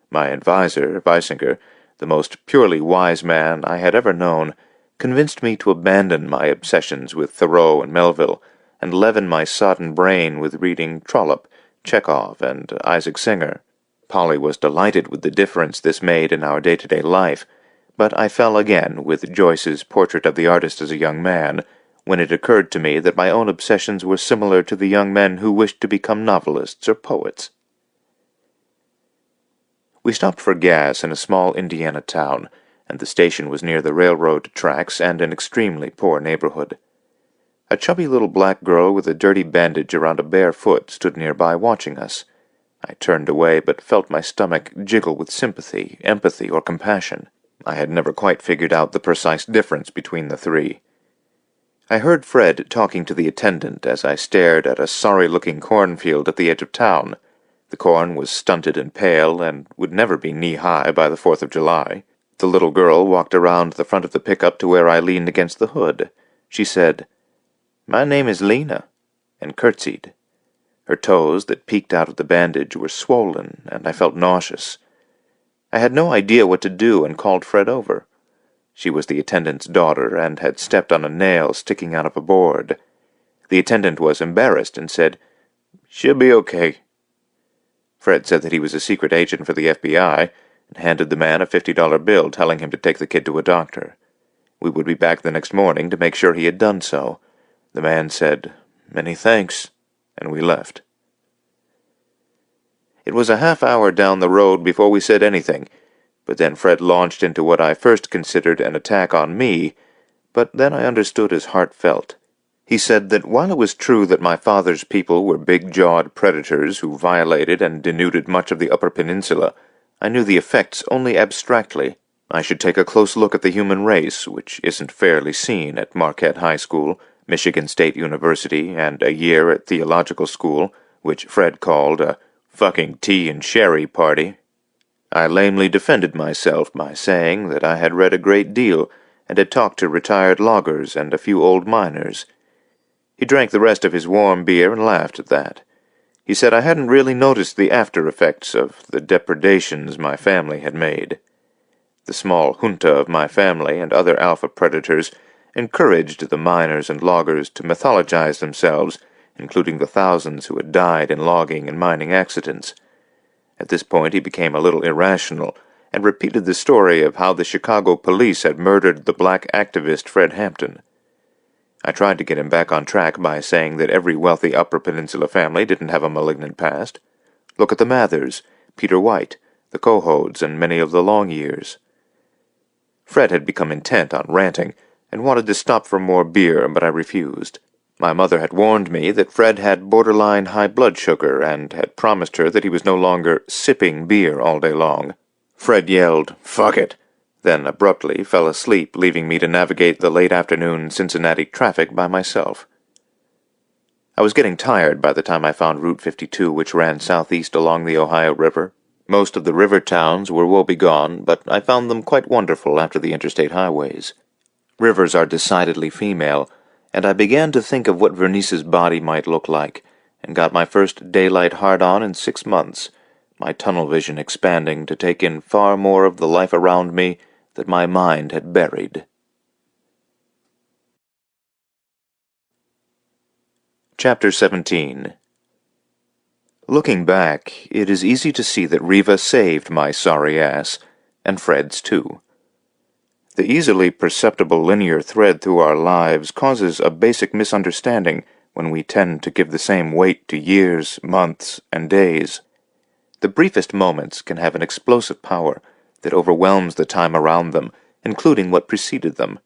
My advisor, Weisinger, the most purely wise man I had ever known, convinced me to abandon my obsessions with Thoreau and Melville, and leaven my sodden brain with reading Trollope, Chekhov, and Isaac Singer. Polly was delighted with the difference this made in our day-to-day life, but I fell again with Joyce's Portrait of the Artist as a Young Man, when it occurred to me that my own obsessions were similar to the young men who wished to become novelists or poets. We stopped for gas in a small Indiana town, and the station was near the railroad tracks and an extremely poor neighborhood. A chubby little black girl with a dirty bandage around a bare foot stood nearby watching us. I turned away, but felt my stomach jiggle with sympathy, empathy, or compassion. I had never quite figured out the precise difference between the three. I heard Fred talking to the attendant as I stared at a sorry-looking cornfield at the edge of town. The corn was stunted and pale, and would never be knee-high by the 4th of July. The little girl walked around the front of the pickup to where I leaned against the hood. She said, "My name is Lena," and curtsied. Her toes that peeked out of the bandage were swollen, and I felt nauseous. I had no idea what to do and called Fred over. She was the attendant's daughter and had stepped on a nail sticking out of a board. The attendant was embarrassed and said, "She'll be okay." Fred said that he was a secret agent for the FBI and handed the man a $50 bill telling him to take the kid to a doctor. We would be back the next morning to make sure he had done so. The man said, "Many thanks," and we left. It was a half-hour down the road before we said anything, but then Fred launched into what I first considered an attack on me, but then I understood his heart felt. He said that while it was true that my father's people were big-jawed predators who violated and denuded much of the Upper Peninsula, I knew the effects only abstractly. I should take a close look at the human race, which isn't fairly seen at Marquette High School, Michigan State University, and a year at theological school, which Fred called a fucking tea and sherry party. I lamely defended myself by saying that I had read a great deal and had talked to retired loggers and a few old miners. He drank the rest of his warm beer and laughed at that. He said I hadn't really noticed the after-effects of the depredations my family had made. The small junta of my family and other alpha predators encouraged the miners and loggers to mythologize themselves, including the thousands who had died in logging and mining accidents. At this point he became a little irrational, and repeated the story of how the Chicago police had murdered the black activist Fred Hampton. I tried to get him back on track by saying that every wealthy Upper Peninsula family didn't have a malignant past. Look at the Mathers, Peter White, the Cohodes, and many of the Long Years. Fred had become intent on ranting, and wanted to stop for more beer, but I refused. My mother had warned me that Fred had borderline high blood sugar, and had promised her that he was no longer sipping beer all day long. Fred yelled, "Fuck it!" then abruptly fell asleep, leaving me to navigate the late-afternoon Cincinnati traffic by myself. I was getting tired by the time I found Route 52, which ran southeast along the Ohio River. Most of the river towns were woebegone, but I found them quite wonderful after the interstate highways. Rivers are decidedly female, and I began to think of what Vernice's body might look like, and got my first daylight hard-on in 6 months, my tunnel vision expanding to take in far more of the life around me that my mind had buried. Chapter 17. Looking back, it is easy to see that Riva saved my sorry ass, and Fred's too. The easily perceptible linear thread through our lives causes a basic misunderstanding when we tend to give the same weight to years, months, and days. The briefest moments can have an explosive power that overwhelms the time around them, including what preceded them.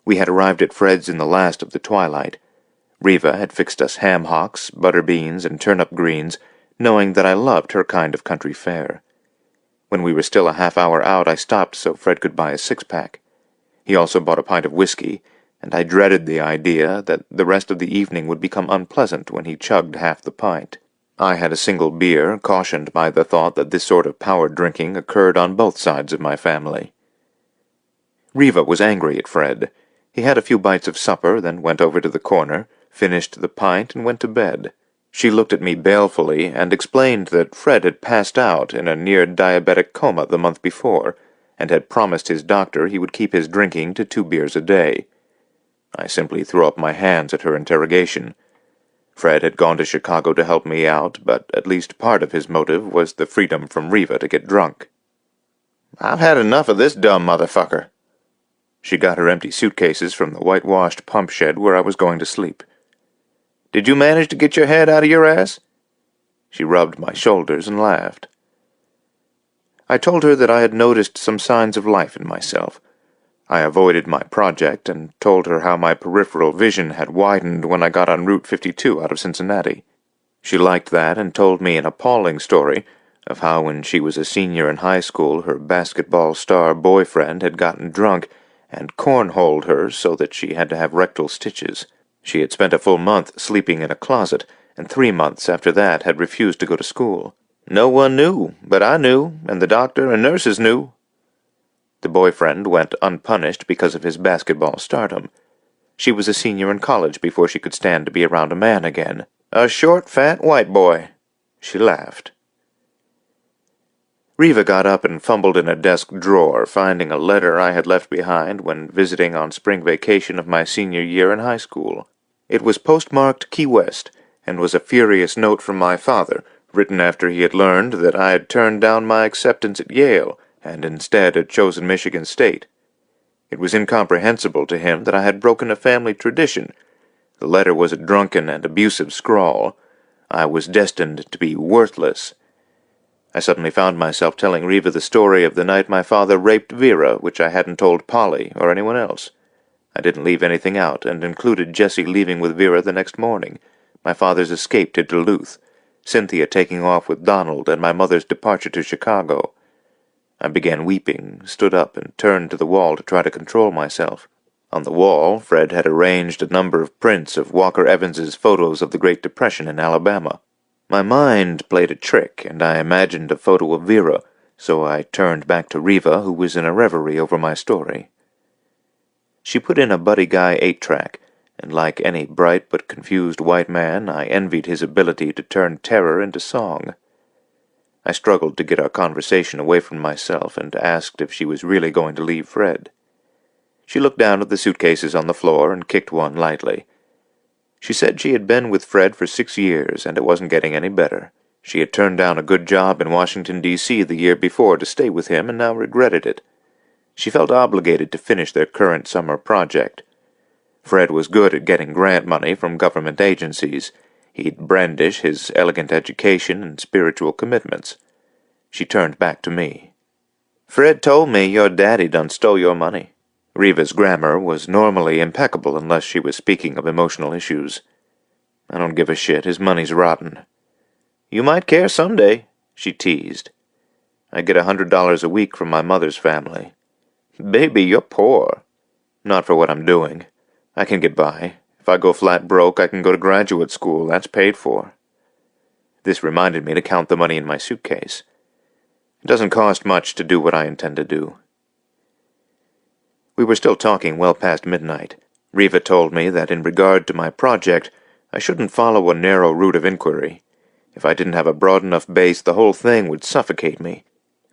We had arrived at Fred's in the last of the twilight. Riva had fixed us ham hocks, butter beans, and turnip greens, knowing that I loved her kind of country fare. When we were still a half-hour out, I stopped so Fred could buy a six-pack. He also bought a pint of whiskey, and I dreaded the idea that the rest of the evening would become unpleasant when he chugged half the pint. I had a single beer, cautioned by the thought that this sort of power drinking occurred on both sides of my family. Riva was angry at Fred. He had a few bites of supper, then went over to the corner, finished the pint, and went to bed. She looked at me balefully and explained that Fred had passed out in a near-diabetic coma the month before, and had promised his doctor he would keep his drinking to 2 beers a day. I simply threw up my hands at her interrogation. Fred had gone to Chicago to help me out, but at least part of his motive was the freedom from Riva to get drunk. "I've had enough of this dumb motherfucker." She got her empty suitcases from the whitewashed pump shed where I was going to sleep. "Did you manage to get your head out of your ass?" She rubbed my shoulders and laughed. I told her that I had noticed some signs of life in myself. I avoided my project and told her how my peripheral vision had widened when I got on Route 52 out of Cincinnati. She liked that and told me an appalling story of how when she was a senior in high school her basketball star boyfriend had gotten drunk and cornholed her so that she had to have rectal stitches. She had spent a full month sleeping in a closet, and 3 months after that had refused to go to school. No one knew, but I knew, and the doctor and nurses knew. The boyfriend went unpunished because of his basketball stardom. She was a senior in college before she could stand to be around a man again. A short, fat white boy. She laughed. Riva got up and fumbled in a desk drawer, finding a letter I had left behind when visiting on spring vacation of my senior year in high school. It was postmarked Key West, and was a furious note from my father, written after he had learned that I had turned down my acceptance at Yale, and instead had chosen Michigan State. It was incomprehensible to him that I had broken a family tradition. The letter was a drunken and abusive scrawl. I was destined to be worthless. I suddenly found myself telling Riva the story of the night my father raped Vera, which I hadn't told Polly or anyone else. I didn't leave anything out, and included Jessie leaving with Vera the next morning, my father's escape to Duluth, Cynthia taking off with Donald, and my mother's departure to Chicago. I began weeping, stood up, and turned to the wall to try to control myself. On the wall, Fred had arranged a number of prints of Walker Evans's photos of the Great Depression in Alabama. My mind played a trick, and I imagined a photo of Vera, so I turned back to Riva, who was in a reverie over my story. She put in a Buddy Guy 8-track, and like any bright but confused white man, I envied his ability to turn terror into song. I struggled to get our conversation away from myself and asked if she was really going to leave Fred. She looked down at the suitcases on the floor and kicked one lightly. She said she had been with Fred for 6 years, and it wasn't getting any better. She had turned down a good job in Washington, D.C. the year before to stay with him and now regretted it. She felt obligated to finish their current summer project. Fred was good at getting grant money from government agencies. He'd brandish his elegant education and spiritual commitments. She turned back to me. "Fred told me your daddy done stole your money." Reva's grammar was normally impeccable unless she was speaking of emotional issues. "I don't give a shit. His money's rotten." "You might care someday," she teased. "I get $100 a week from my mother's family." "Baby, you're poor." "Not for what I'm doing. I can get by. If I go flat broke, I can go to graduate school. That's paid for." This reminded me to count the money in my suitcase. It doesn't cost much to do what I intend to do. We were still talking well past midnight. Riva told me that in regard to my project, I shouldn't follow a narrow route of inquiry. If I didn't have a broad enough base, the whole thing would suffocate me.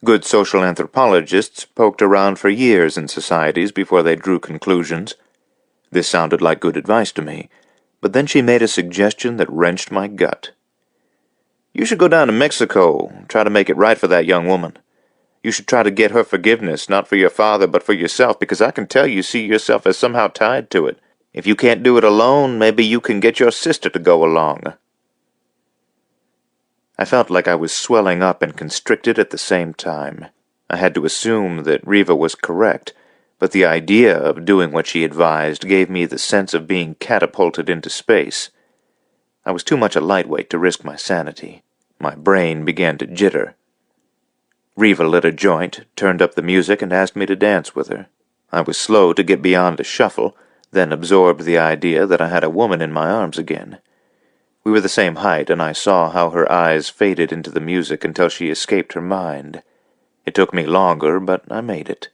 Good social anthropologists poked around for years in societies before they drew conclusions. This sounded like good advice to me, but then she made a suggestion that wrenched my gut. "You should go down to Mexico, try to make it right for that young woman. You should try to get her forgiveness, not for your father, but for yourself, because I can tell you see yourself as somehow tied to it. If you can't do it alone, maybe you can get your sister to go along." I felt like I was swelling up and constricted at the same time. I had to assume that Riva was correct, but the idea of doing what she advised gave me the sense of being catapulted into space. I was too much a lightweight to risk my sanity. My brain began to jitter. Riva lit a joint, turned up the music, and asked me to dance with her. I was slow to get beyond a shuffle, then absorbed the idea that I had a woman in my arms again. We were the same height, and I saw how her eyes faded into the music until she escaped her mind. It took me longer, but I made it.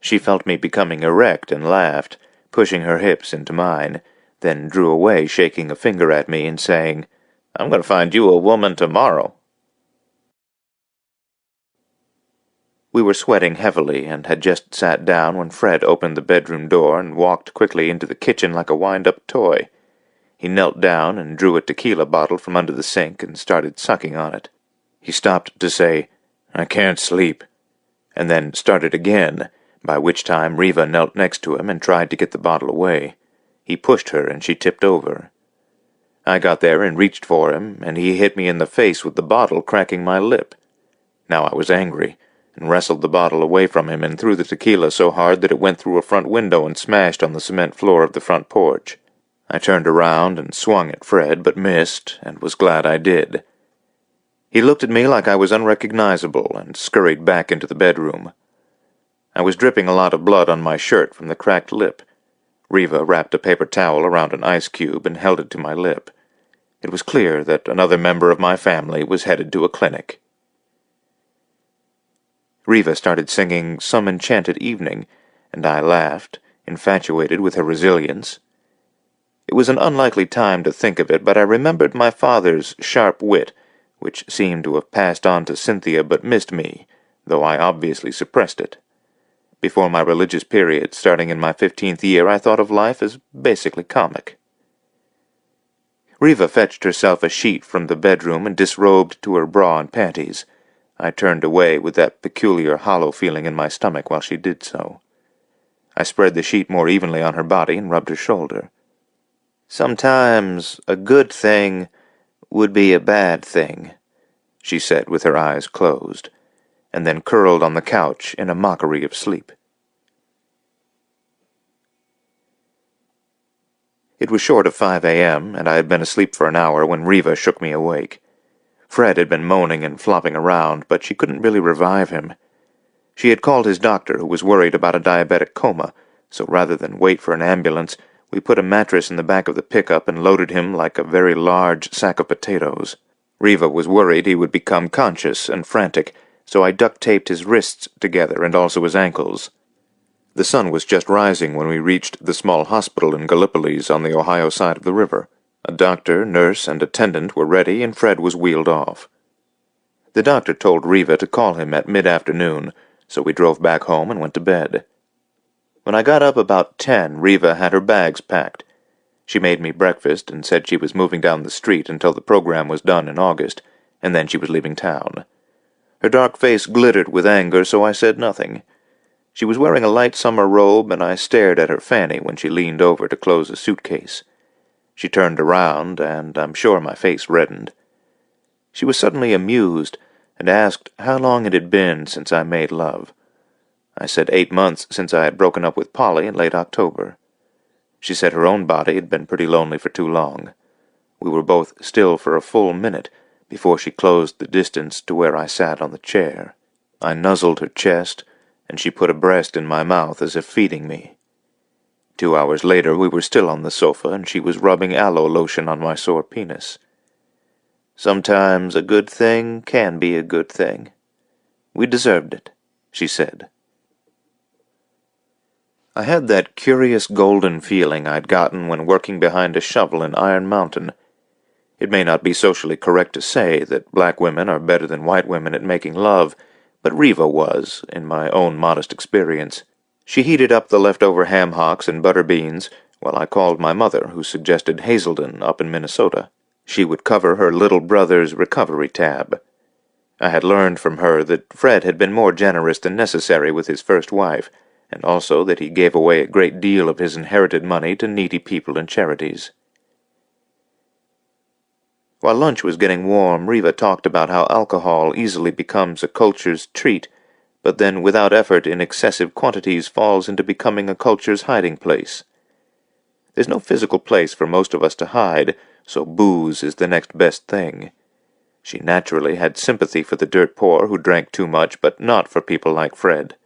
She felt me becoming erect and laughed, pushing her hips into mine, then drew away, shaking a finger at me and saying, "I'm going to find you a woman tomorrow." We were sweating heavily and had just sat down when Fred opened the bedroom door and walked quickly into the kitchen like a wind-up toy. He knelt down and drew a tequila bottle from under the sink and started sucking on it. He stopped to say, "I can't sleep," and then started again, by which time Riva knelt next to him and tried to get the bottle away. He pushed her and she tipped over. I got there and reached for him, and he hit me in the face with the bottle, cracking my lip. Now I was angry, and wrestled the bottle away from him and threw the tequila so hard that it went through a front window and smashed on the cement floor of the front porch. I turned around and swung at Fred, but missed, and was glad I did. He looked at me like I was unrecognizable and scurried back into the bedroom. I was dripping a lot of blood on my shirt from the cracked lip. Riva wrapped a paper towel around an ice cube and held it to my lip. It was clear that another member of my family was headed to a clinic. Riva started singing Some Enchanted Evening, and I laughed, infatuated with her resilience. It was an unlikely time to think of it, but I remembered my father's sharp wit, which seemed to have passed on to Cynthia but missed me, though I obviously suppressed it. Before my religious period, starting in my 15th year, I thought of life as basically comic. Riva fetched herself a sheet from the bedroom and disrobed to her bra and panties. I turned away with that peculiar hollow feeling in my stomach while she did so. I spread the sheet more evenly on her body and rubbed her shoulder. "Sometimes a good thing would be a bad thing," she said with her eyes closed, and then curled on the couch in a mockery of sleep. It was short of 5 a.m., and I had been asleep for an hour when Riva shook me awake. Fred had been moaning and flopping around, but she couldn't really revive him. She had called his doctor, who was worried about a diabetic coma, so rather than wait for an ambulance, we put a mattress in the back of the pickup and loaded him like a very large sack of potatoes. Riva was worried he would become conscious and frantic, so I duct-taped his wrists together and also his ankles. The sun was just rising when we reached the small hospital in Gallipolis on the Ohio side of the river. A doctor, nurse, and attendant were ready, and Fred was wheeled off. The doctor told Riva to call him at mid-afternoon, so we drove back home and went to bed. When I got up about 10, Riva had her bags packed. She made me breakfast and said she was moving down the street until the program was done in August, and then she was leaving town. Her dark face glittered with anger, so I said nothing. She was wearing a light summer robe, and I stared at her fanny when she leaned over to close a suitcase. She turned around, and I'm sure my face reddened. She was suddenly amused, and asked how long it had been since I made love. I said 8 months since I had broken up with Polly in late October. She said her own body had been pretty lonely for too long. We were both still for a full minute before she closed the distance to where I sat on the chair. I nuzzled her chest, and she put a breast in my mouth as if feeding me. 2 hours later we were still on the sofa, and she was rubbing aloe lotion on my sore penis. Sometimes a good thing can be a good thing. We deserved it, she said. I had that curious golden feeling I'd gotten when working behind a shovel in Iron Mountain. It may not be socially correct to say that black women are better than white women at making love, but Riva was, in my own modest experience. She heated up the leftover ham hocks and butter beans, while I called my mother, who suggested Hazelden up in Minnesota. She would cover her little brother's recovery tab. I had learned from her that Fred had been more generous than necessary with his first wife, and also that he gave away a great deal of his inherited money to needy people and charities. While lunch was getting warm, Riva talked about how alcohol easily becomes a culture's treat, but then without effort in excessive quantities falls into becoming a culture's hiding place. There's no physical place for most of us to hide, so booze is the next best thing. She naturally had sympathy for the dirt poor who drank too much, but not for people like Fred.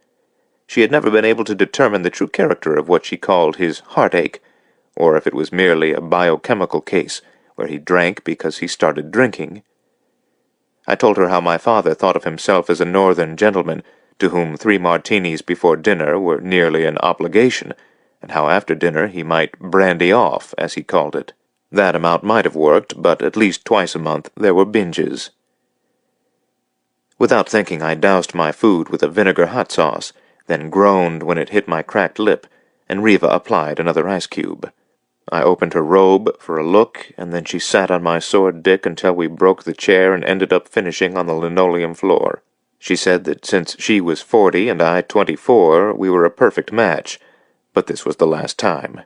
She had never been able to determine the true character of what she called his heartache, or if it was merely a biochemical case, where he drank because he started drinking. I told her how my father thought of himself as a northern gentleman, to whom 3 martinis before dinner were nearly an obligation, and how after dinner he might brandy off, as he called it. That amount might have worked, but at least twice a month there were binges. Without thinking, I doused my food with a vinegar hot sauce, then groaned when it hit my cracked lip, and Riva applied another ice cube. I opened her robe for a look, and then she sat on my sore dick until we broke the chair and ended up finishing on the linoleum floor. She said that since she was 40 and I 24, we were a perfect match, but this was the last time.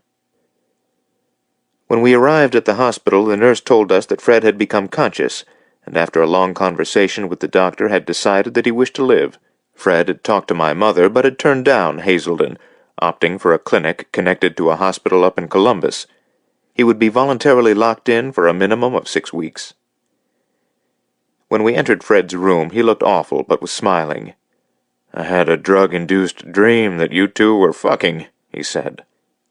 When we arrived at the hospital, the nurse told us that Fred had become conscious, and after a long conversation with the doctor had decided that he wished to live. Fred had talked to my mother, but had turned down Hazelden, opting for a clinic connected to a hospital up in Columbus. He would be voluntarily locked in for a minimum of 6 weeks. When we entered Fred's room, he looked awful, but was smiling. "I had a drug-induced dream that you two were fucking," he said.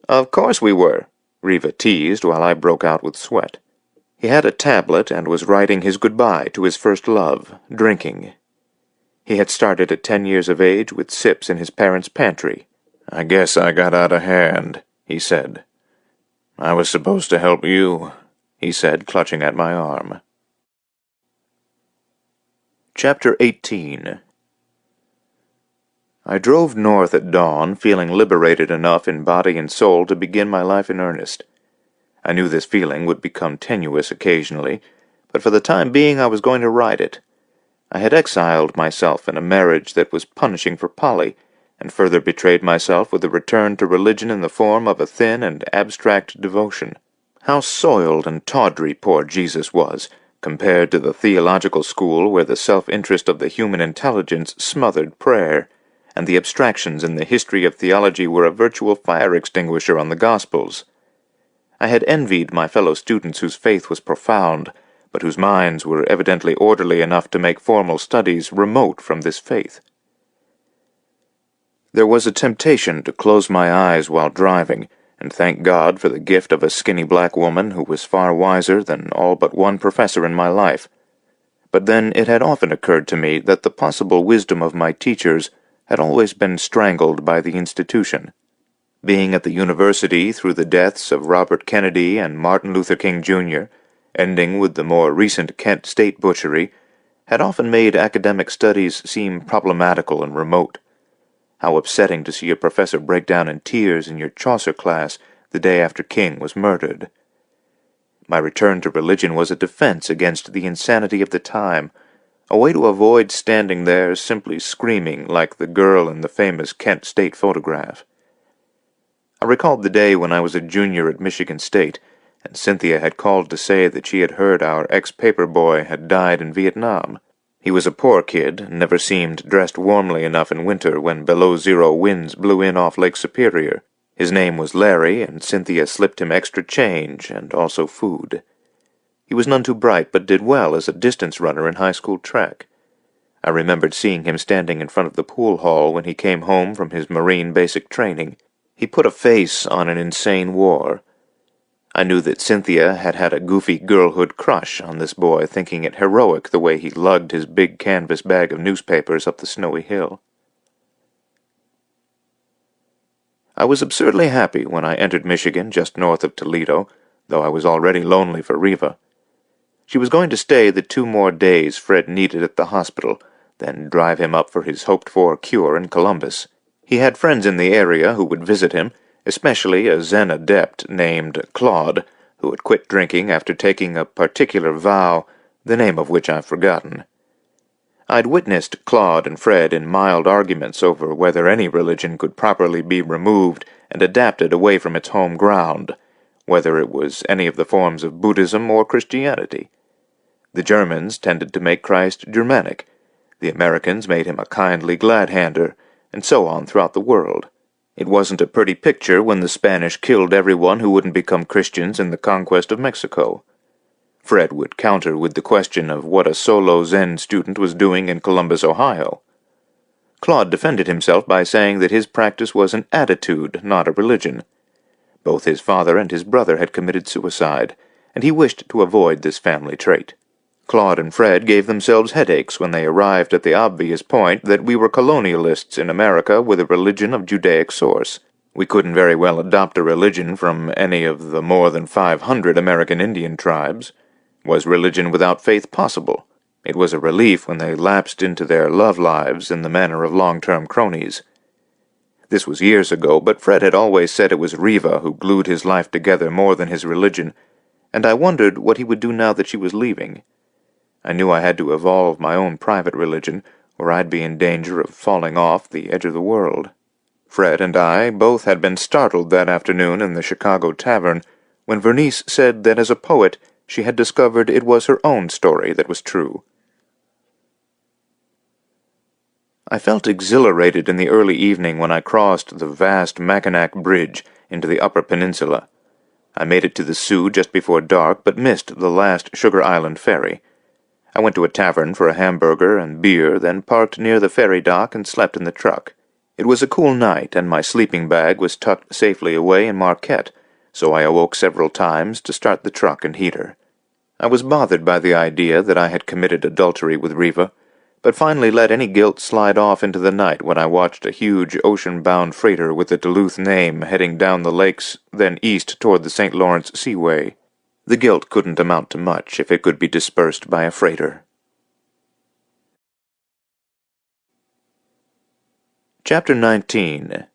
"Of course we were," Riva teased while I broke out with sweat. He had a tablet and was writing his goodbye to his first love, drinking. He had started at 10 years of age with sips in his parents' pantry. "I guess I got out of hand," he said. "I was supposed to help you," he said, clutching at my arm. Chapter 18. I drove north at dawn, feeling liberated enough in body and soul to begin my life in earnest. I knew this feeling would become tenuous occasionally, but for the time being I was going to ride it. I had exiled myself in a marriage that was punishing for Polly, and further betrayed myself with a return to religion in the form of a thin and abstract devotion. How soiled and tawdry poor Jesus was, compared to the theological school where the self-interest of the human intelligence smothered prayer, and the abstractions in the history of theology were a virtual fire extinguisher on the Gospels. I had envied my fellow students whose faith was profound, but whose minds were evidently orderly enough to make formal studies remote from this faith. There was a temptation to close my eyes while driving, and thank God for the gift of a skinny black woman who was far wiser than all but one professor in my life. But then it had often occurred to me that the possible wisdom of my teachers had always been strangled by the institution. Being at the university through the deaths of Robert Kennedy and Martin Luther King Jr., ending with the more recent Kent State butchery, had often made academic studies seem problematical and remote. How upsetting to see a professor break down in tears in your Chaucer class the day after King was murdered. My return to religion was a defense against the insanity of the time, a way to avoid standing there simply screaming like the girl in the famous Kent State photograph. I recalled the day when I was a junior at Michigan State, and Cynthia had called to say that she had heard our ex-paper boy had died in Vietnam. He was a poor kid, and never seemed dressed warmly enough in winter when below-zero winds blew in off Lake Superior. His name was Larry, and Cynthia slipped him extra change and also food. He was none too bright, but did well as a distance runner in high school track. I remembered seeing him standing in front of the pool hall when he came home from his Marine basic training. He put a face on an insane war. I knew that Cynthia had had a goofy girlhood crush on this boy, thinking it heroic the way he lugged his big canvas bag of newspapers up the snowy hill. I was absurdly happy when I entered Michigan just north of Toledo, though I was already lonely for Riva. She was going to stay the 2 more days Fred needed at the hospital, then drive him up for his hoped-for cure in Columbus. He had friends in the area who would visit him, especially a Zen adept named Claude, who had quit drinking after taking a particular vow, the name of which I've forgotten. I'd witnessed Claude and Fred in mild arguments over whether any religion could properly be removed and adapted away from its home ground, whether it was any of the forms of Buddhism or Christianity. The Germans tended to make Christ Germanic, the Americans made him a kindly glad-hander, and so on throughout the world. It wasn't a pretty picture when the Spanish killed everyone who wouldn't become Christians in the conquest of Mexico. Fred would counter with the question of what a solo Zen student was doing in Columbus, Ohio. Claude defended himself by saying that his practice was an attitude, not a religion. Both his father and his brother had committed suicide, and he wished to avoid this family trait. Claude and Fred gave themselves headaches when they arrived at the obvious point that we were colonialists in America with a religion of Judaic source. We couldn't very well adopt a religion from any of the more than 500 American Indian tribes. Was religion without faith possible? It was a relief when they lapsed into their love lives in the manner of long-term cronies. This was years ago, but Fred had always said it was Riva who glued his life together more than his religion, and I wondered what he would do now that she was leaving. I knew I had to evolve my own private religion, or I'd be in danger of falling off the edge of the world. Fred and I both had been startled that afternoon in the Chicago tavern when Vernice said that as a poet she had discovered it was her own story that was true. I felt exhilarated in the early evening when I crossed the vast Mackinac Bridge into the Upper Peninsula. I made it to the Sioux just before dark, but missed the last Sugar Island ferry. I went to a tavern for a hamburger and beer, then parked near the ferry dock and slept in the truck. It was a cool night, and my sleeping bag was tucked safely away in Marquette, so I awoke several times to start the truck and heater. I was bothered by the idea that I had committed adultery with Riva, but finally let any guilt slide off into the night when I watched a huge ocean-bound freighter with a Duluth name heading down the lakes, then east toward the St. Lawrence Seaway. The guilt couldn't amount to much if it could be dispersed by a freighter. Chapter 19.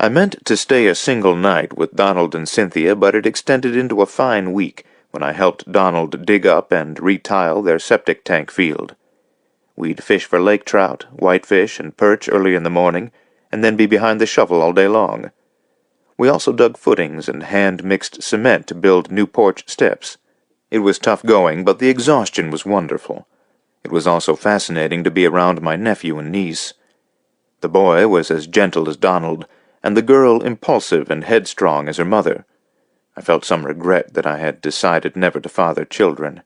I meant to stay a single night with Donald and Cynthia, but it extended into a fine week when I helped Donald dig up and retile their septic tank field. We'd fish for lake trout, whitefish, and perch early in the morning, and then be behind the shovel all day long. We also dug footings and hand-mixed cement to build new porch steps. It was tough going, but the exhaustion was wonderful. It was also fascinating to be around my nephew and niece. The boy was as gentle as Donald, and the girl impulsive and headstrong as her mother. I felt some regret that I had decided never to father children.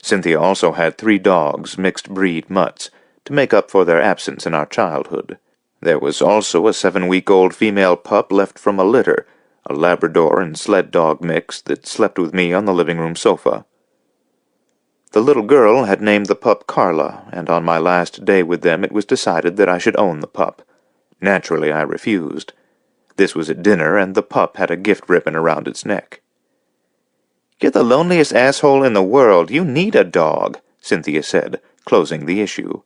Cynthia also had 3 dogs, mixed-breed mutts, to make up for their absence in our childhood. There was also a 7-week-old female pup left from a litter, a Labrador and sled dog mix that slept with me on the living room sofa. The little girl had named the pup Carla, and on my last day with them it was decided that I should own the pup. Naturally, I refused. This was at dinner, and the pup had a gift ribbon around its neck. "You're the loneliest asshole in the world. You need a dog," Cynthia said, closing the issue.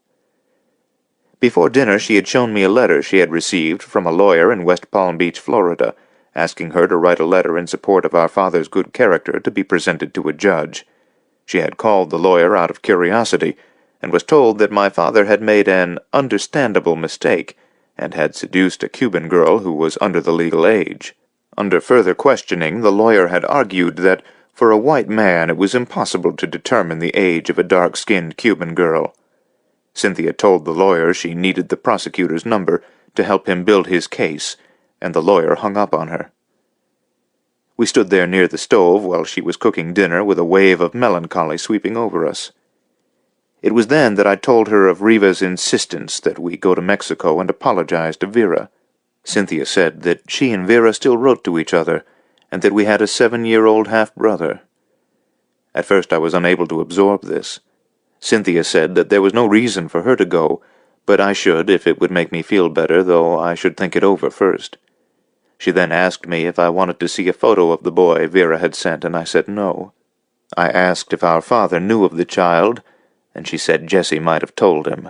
Before dinner she had shown me a letter she had received from a lawyer in West Palm Beach, Florida, asking her to write a letter in support of our father's good character to be presented to a judge. She had called the lawyer out of curiosity, and was told that my father had made an understandable mistake, and had seduced a Cuban girl who was under the legal age. Under further questioning, the lawyer had argued that for a white man it was impossible to determine the age of a dark-skinned Cuban girl. Cynthia told the lawyer she needed the prosecutor's number to help him build his case, and the lawyer hung up on her. We stood there near the stove while she was cooking dinner with a wave of melancholy sweeping over us. It was then that I told her of Riva's insistence that we go to Mexico and apologize to Vera. Cynthia said that she and Vera still wrote to each other, and that we had a 7-year-old half-brother. At first I was unable to absorb this. Cynthia said that there was no reason for her to go, but I should if it would make me feel better, though I should think it over first. She then asked me if I wanted to see a photo of the boy Vera had sent, and I said no. I asked if our father knew of the child, and she said Jessie might have told him.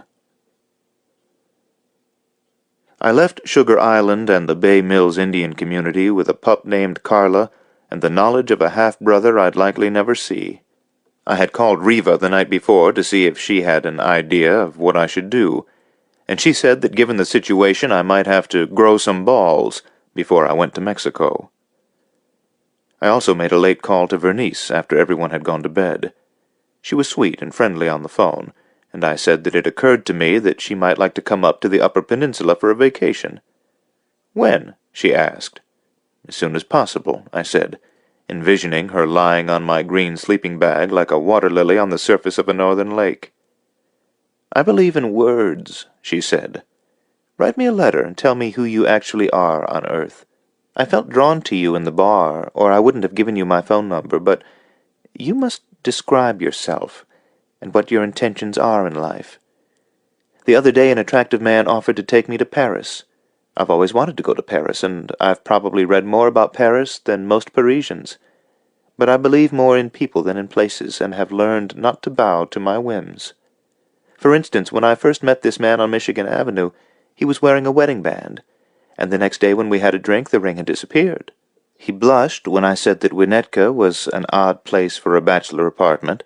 I left Sugar Island and the Bay Mills Indian community with a pup named Carla and the knowledge of a half-brother I'd likely never see. I had called Riva the night before to see if she had an idea of what I should do, and she said that given the situation I might have to grow some balls before I went to Mexico. I also made a late call to Vernice after everyone had gone to bed. She was sweet and friendly on the phone, and I said that it occurred to me that she might like to come up to the Upper Peninsula for a vacation. "When?" she asked. "As soon as possible," I said, envisioning her lying on my green sleeping bag like a water lily on the surface of a northern lake. "I believe in words," she said. "Write me a letter and tell me who you actually are on Earth. I felt drawn to you in the bar, or I wouldn't have given you my phone number, but you must describe yourself and what your intentions are in life. The other day an attractive man offered to take me to Paris. I've always wanted to go to Paris, and I've probably read more about Paris than most Parisians. But I believe more in people than in places, and have learned not to bow to my whims. For instance, when I first met this man on Michigan Avenue, he was wearing a wedding band, and the next day when we had a drink the ring had disappeared. He blushed when I said that Winnetka was an odd place for a bachelor apartment.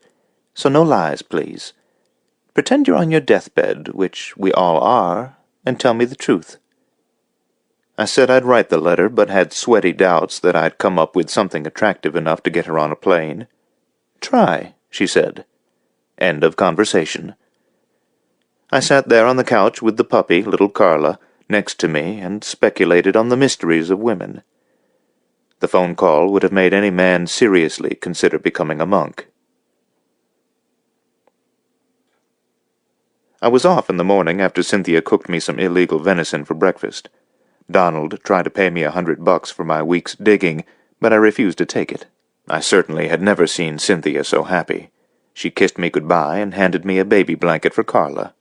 So no lies, please. Pretend you're on your deathbed, which we all are, and tell me the truth." I said I'd write the letter, but had sweaty doubts that I'd come up with something attractive enough to get her on a plane. "Try," she said. End of conversation. I sat there on the couch with the puppy, little Carla, next to me, and speculated on the mysteries of women. The phone call would have made any man seriously consider becoming a monk. I was off in the morning after Cynthia cooked me some illegal venison for breakfast. Donald tried to pay me $100 for my week's digging, but I refused to take it. I certainly had never seen Cynthia so happy. She kissed me goodbye and handed me a baby blanket for Carla.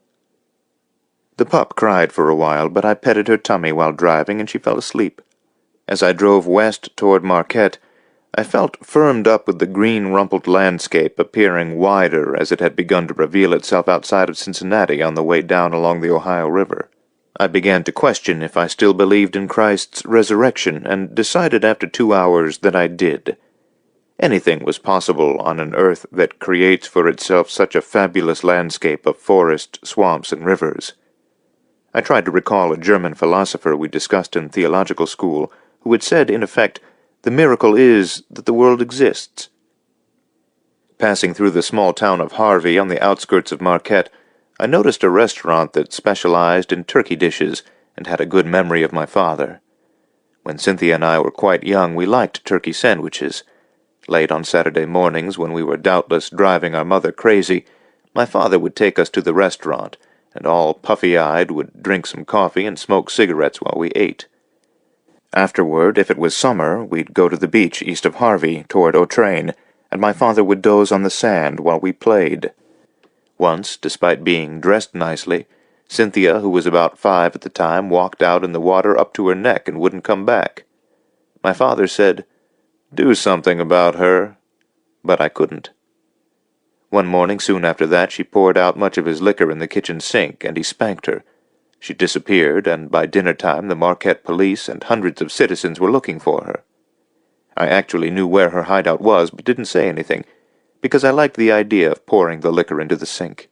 The pup cried for a while, but I petted her tummy while driving, and she fell asleep. As I drove west toward Marquette, I felt firmed up with the green rumpled landscape appearing wider as it had begun to reveal itself outside of Cincinnati on the way down along the Ohio River. I began to question if I still believed in Christ's resurrection, and decided after 2 hours that I did. Anything was possible on an earth that creates for itself such a fabulous landscape of forest, swamps, and rivers. I tried to recall a German philosopher we discussed in theological school, who had said, in effect, "The miracle is that the world exists." Passing through the small town of Harvey on the outskirts of Marquette, I noticed a restaurant that specialized in turkey dishes and had a good memory of my father. When Cynthia and I were quite young, we liked turkey sandwiches. Late on Saturday mornings, when we were doubtless driving our mother crazy, my father would take us to the restaurant, and all puffy-eyed would drink some coffee and smoke cigarettes while we ate. Afterward, if it was summer, we'd go to the beach east of Harvey, toward O'Train, and my father would doze on the sand while we played. Once, despite being dressed nicely, Cynthia, who was about 5 at the time, walked out in the water up to her neck and wouldn't come back. My father said, "Do something about her," but I couldn't. One morning soon after that she poured out much of his liquor in the kitchen sink, and he spanked her. She disappeared, and by dinner-time the Marquette police and hundreds of citizens were looking for her. I actually knew where her hideout was, but didn't say anything, because I liked the idea of pouring the liquor into the sink.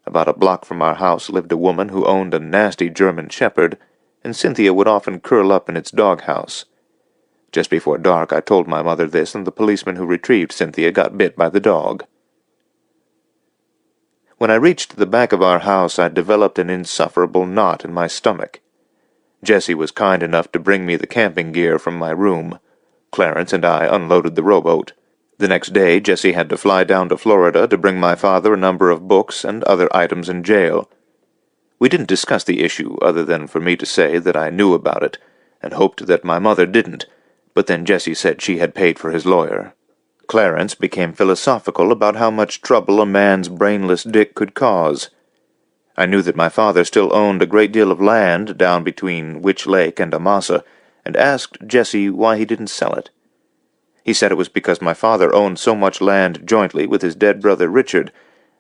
About a block from our house lived a woman who owned a nasty German shepherd, and Cynthia would often curl up in its doghouse. Just before dark I told my mother this, and the policeman who retrieved Cynthia got bit by the dog. When I reached the back of our house I developed an insufferable knot in my stomach. Jessie was kind enough to bring me the camping gear from my room. Clarence and I unloaded the rowboat. The next day Jessie had to fly down to Florida to bring my father a number of books and other items in jail. We didn't discuss the issue other than for me to say that I knew about it, and hoped that my mother didn't, but then Jessie said she had paid for his lawyer. Clarence became philosophical about how much trouble a man's brainless dick could cause. I knew that my father still owned a great deal of land down between Witch Lake and Amasa, and asked Jessie why he didn't sell it. He said it was because my father owned so much land jointly with his dead brother Richard,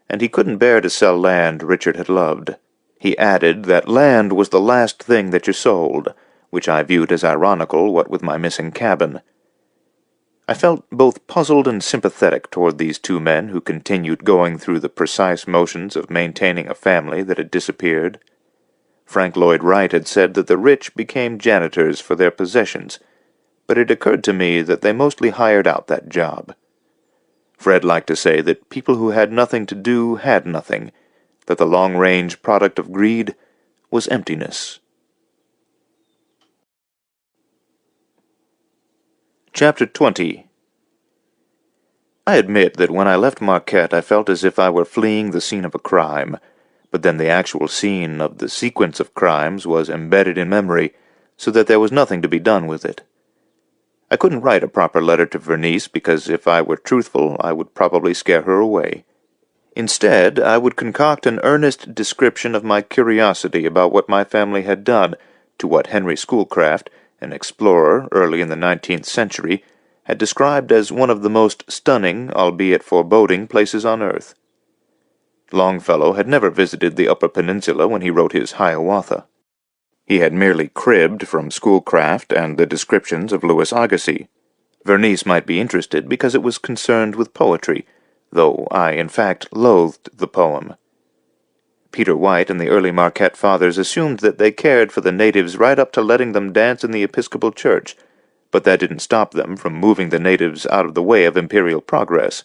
and he couldn't bear to sell land Richard had loved. He added that land was the last thing that you sold, which I viewed as ironical, what with my missing cabin. I felt both puzzled and sympathetic toward these two men who continued going through the precise motions of maintaining a family that had disappeared. Frank Lloyd Wright had said that the rich became janitors for their possessions, but it occurred to me that they mostly hired out that job. Fred liked to say that people who had nothing to do had nothing, that the long-range product of greed was emptiness. Chapter 20. I admit that when I left Marquette I felt as if I were fleeing the scene of a crime, but then the actual scene of the sequence of crimes was embedded in memory, so that there was nothing to be done with it. I couldn't write a proper letter to Vernice because if I were truthful I would probably scare her away. Instead, I would concoct an earnest description of my curiosity about what my family had done to what Henry Schoolcraft, an explorer early in the 19th century, had described as one of the most stunning, albeit foreboding, places on earth. Longfellow had never visited the Upper Peninsula when he wrote his Hiawatha. He had merely cribbed from Schoolcraft and the descriptions of Louis Agassiz. Vernice might be interested because it was concerned with poetry, though I, in fact, loathed the poem. Peter White and the early Marquette fathers assumed that they cared for the natives right up to letting them dance in the Episcopal Church, but that didn't stop them from moving the natives out of the way of imperial progress.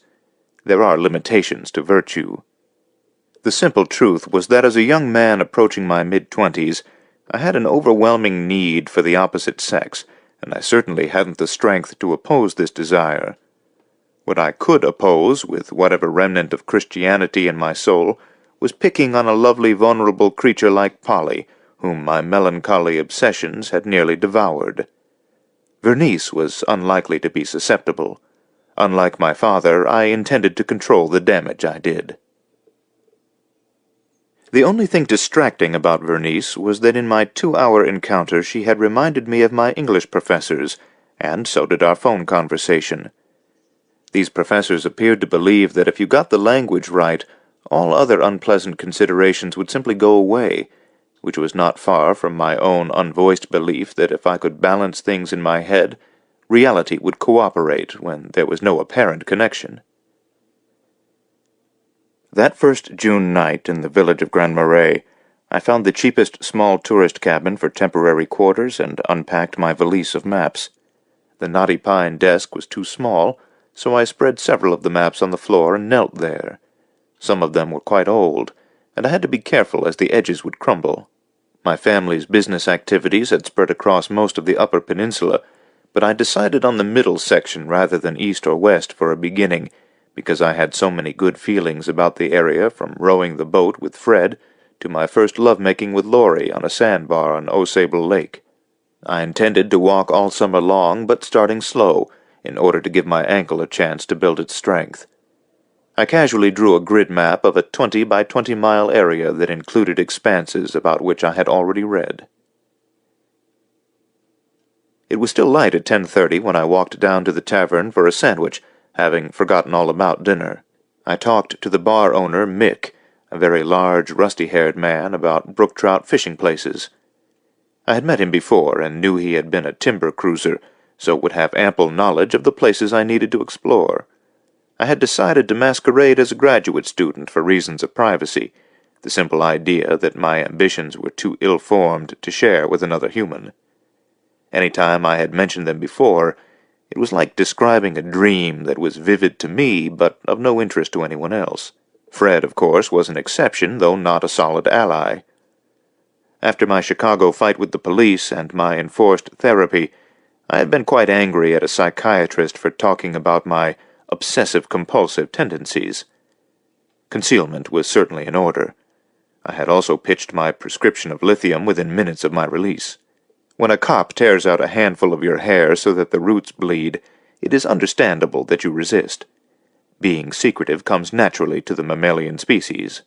There are limitations to virtue. The simple truth was that as a young man approaching my mid-20s, I had an overwhelming need for the opposite sex, and I certainly hadn't the strength to oppose this desire. What I could oppose, with whatever remnant of Christianity in my soul, was picking on a lovely vulnerable creature like Polly, whom my melancholy obsessions had nearly devoured. Vernice was unlikely to be susceptible. Unlike my father, I intended to control the damage I did. The only thing distracting about Vernice was that in my 2-hour encounter she had reminded me of my English professors, and so did our phone conversation. These professors appeared to believe that if you got the language right, all other unpleasant considerations would simply go away, which was not far from my own unvoiced belief that if I could balance things in my head, reality would cooperate when there was no apparent connection. That first June night in the village of Grand Marais, I found the cheapest small tourist cabin for temporary quarters and unpacked my valise of maps. The knotty pine desk was too small, so I spread several of the maps on the floor and knelt there. Some of them were quite old, and I had to be careful as the edges would crumble. My family's business activities had spread across most of the Upper Peninsula, but I decided on the middle section rather than east or west for a beginning, because I had so many good feelings about the area from rowing the boat with Fred to my first lovemaking with Laurie on a sandbar on Osable Lake. I intended to walk all summer long, but starting slow, in order to give my ankle a chance to build its strength. I casually drew a grid map of a 20 by 20 mile area that included expanses about which I had already read. It was still light at 10:30 when I walked down to the tavern for a sandwich, having forgotten all about dinner. I talked to the bar owner, Mick, a very large, rusty-haired man, about brook trout fishing places. I had met him before and knew he had been a timber cruiser, so would have ample knowledge of the places I needed to explore. I had decided to masquerade as a graduate student for reasons of privacy, the simple idea that my ambitions were too ill-formed to share with another human. Any time I had mentioned them before, it was like describing a dream that was vivid to me but of no interest to anyone else. Fred, of course, was an exception, though not a solid ally. After my Chicago fight with the police and my enforced therapy, I had been quite angry at a psychiatrist for talking about my obsessive-compulsive tendencies. Concealment was certainly in order. I had also pitched my prescription of lithium within minutes of my release. When a cop tears out a handful of your hair so that the roots bleed, it is understandable that you resist. Being secretive comes naturally to the mammalian species.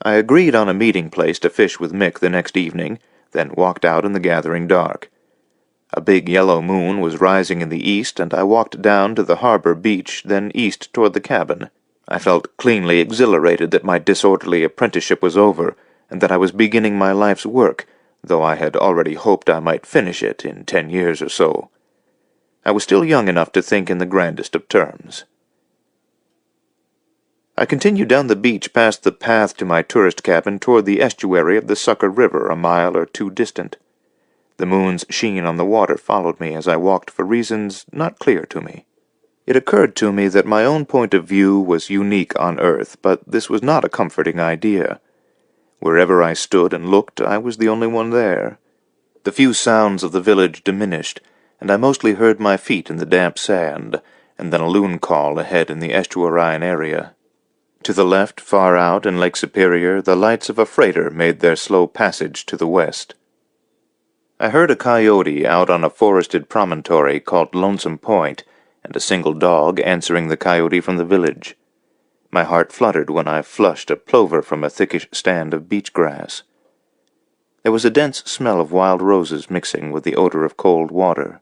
I agreed on a meeting place to fish with Mick the next evening, then walked out in the gathering dark. A big yellow moon was rising in the east, and I walked down to the harbor beach, then east toward the cabin. I felt cleanly exhilarated that my disorderly apprenticeship was over, and that I was beginning my life's work, though I had already hoped I might finish it in 10 years or so. I was still young enough to think in the grandest of terms. I continued down the beach past the path to my tourist cabin toward the estuary of the Sucker River, a mile or two distant. The moon's sheen on the water followed me as I walked for reasons not clear to me. It occurred to me that my own point of view was unique on Earth, but this was not a comforting idea. Wherever I stood and looked, I was the only one there. The few sounds of the village diminished, and I mostly heard my feet in the damp sand, and then a loon call ahead in the estuarine area. To the left, far out in Lake Superior, the lights of a freighter made their slow passage to the west. I heard a coyote out on a forested promontory called Lonesome Point, and a single dog answering the coyote from the village. My heart fluttered when I flushed a plover from a thickish stand of beach grass. There was a dense smell of wild roses mixing with the odor of cold water.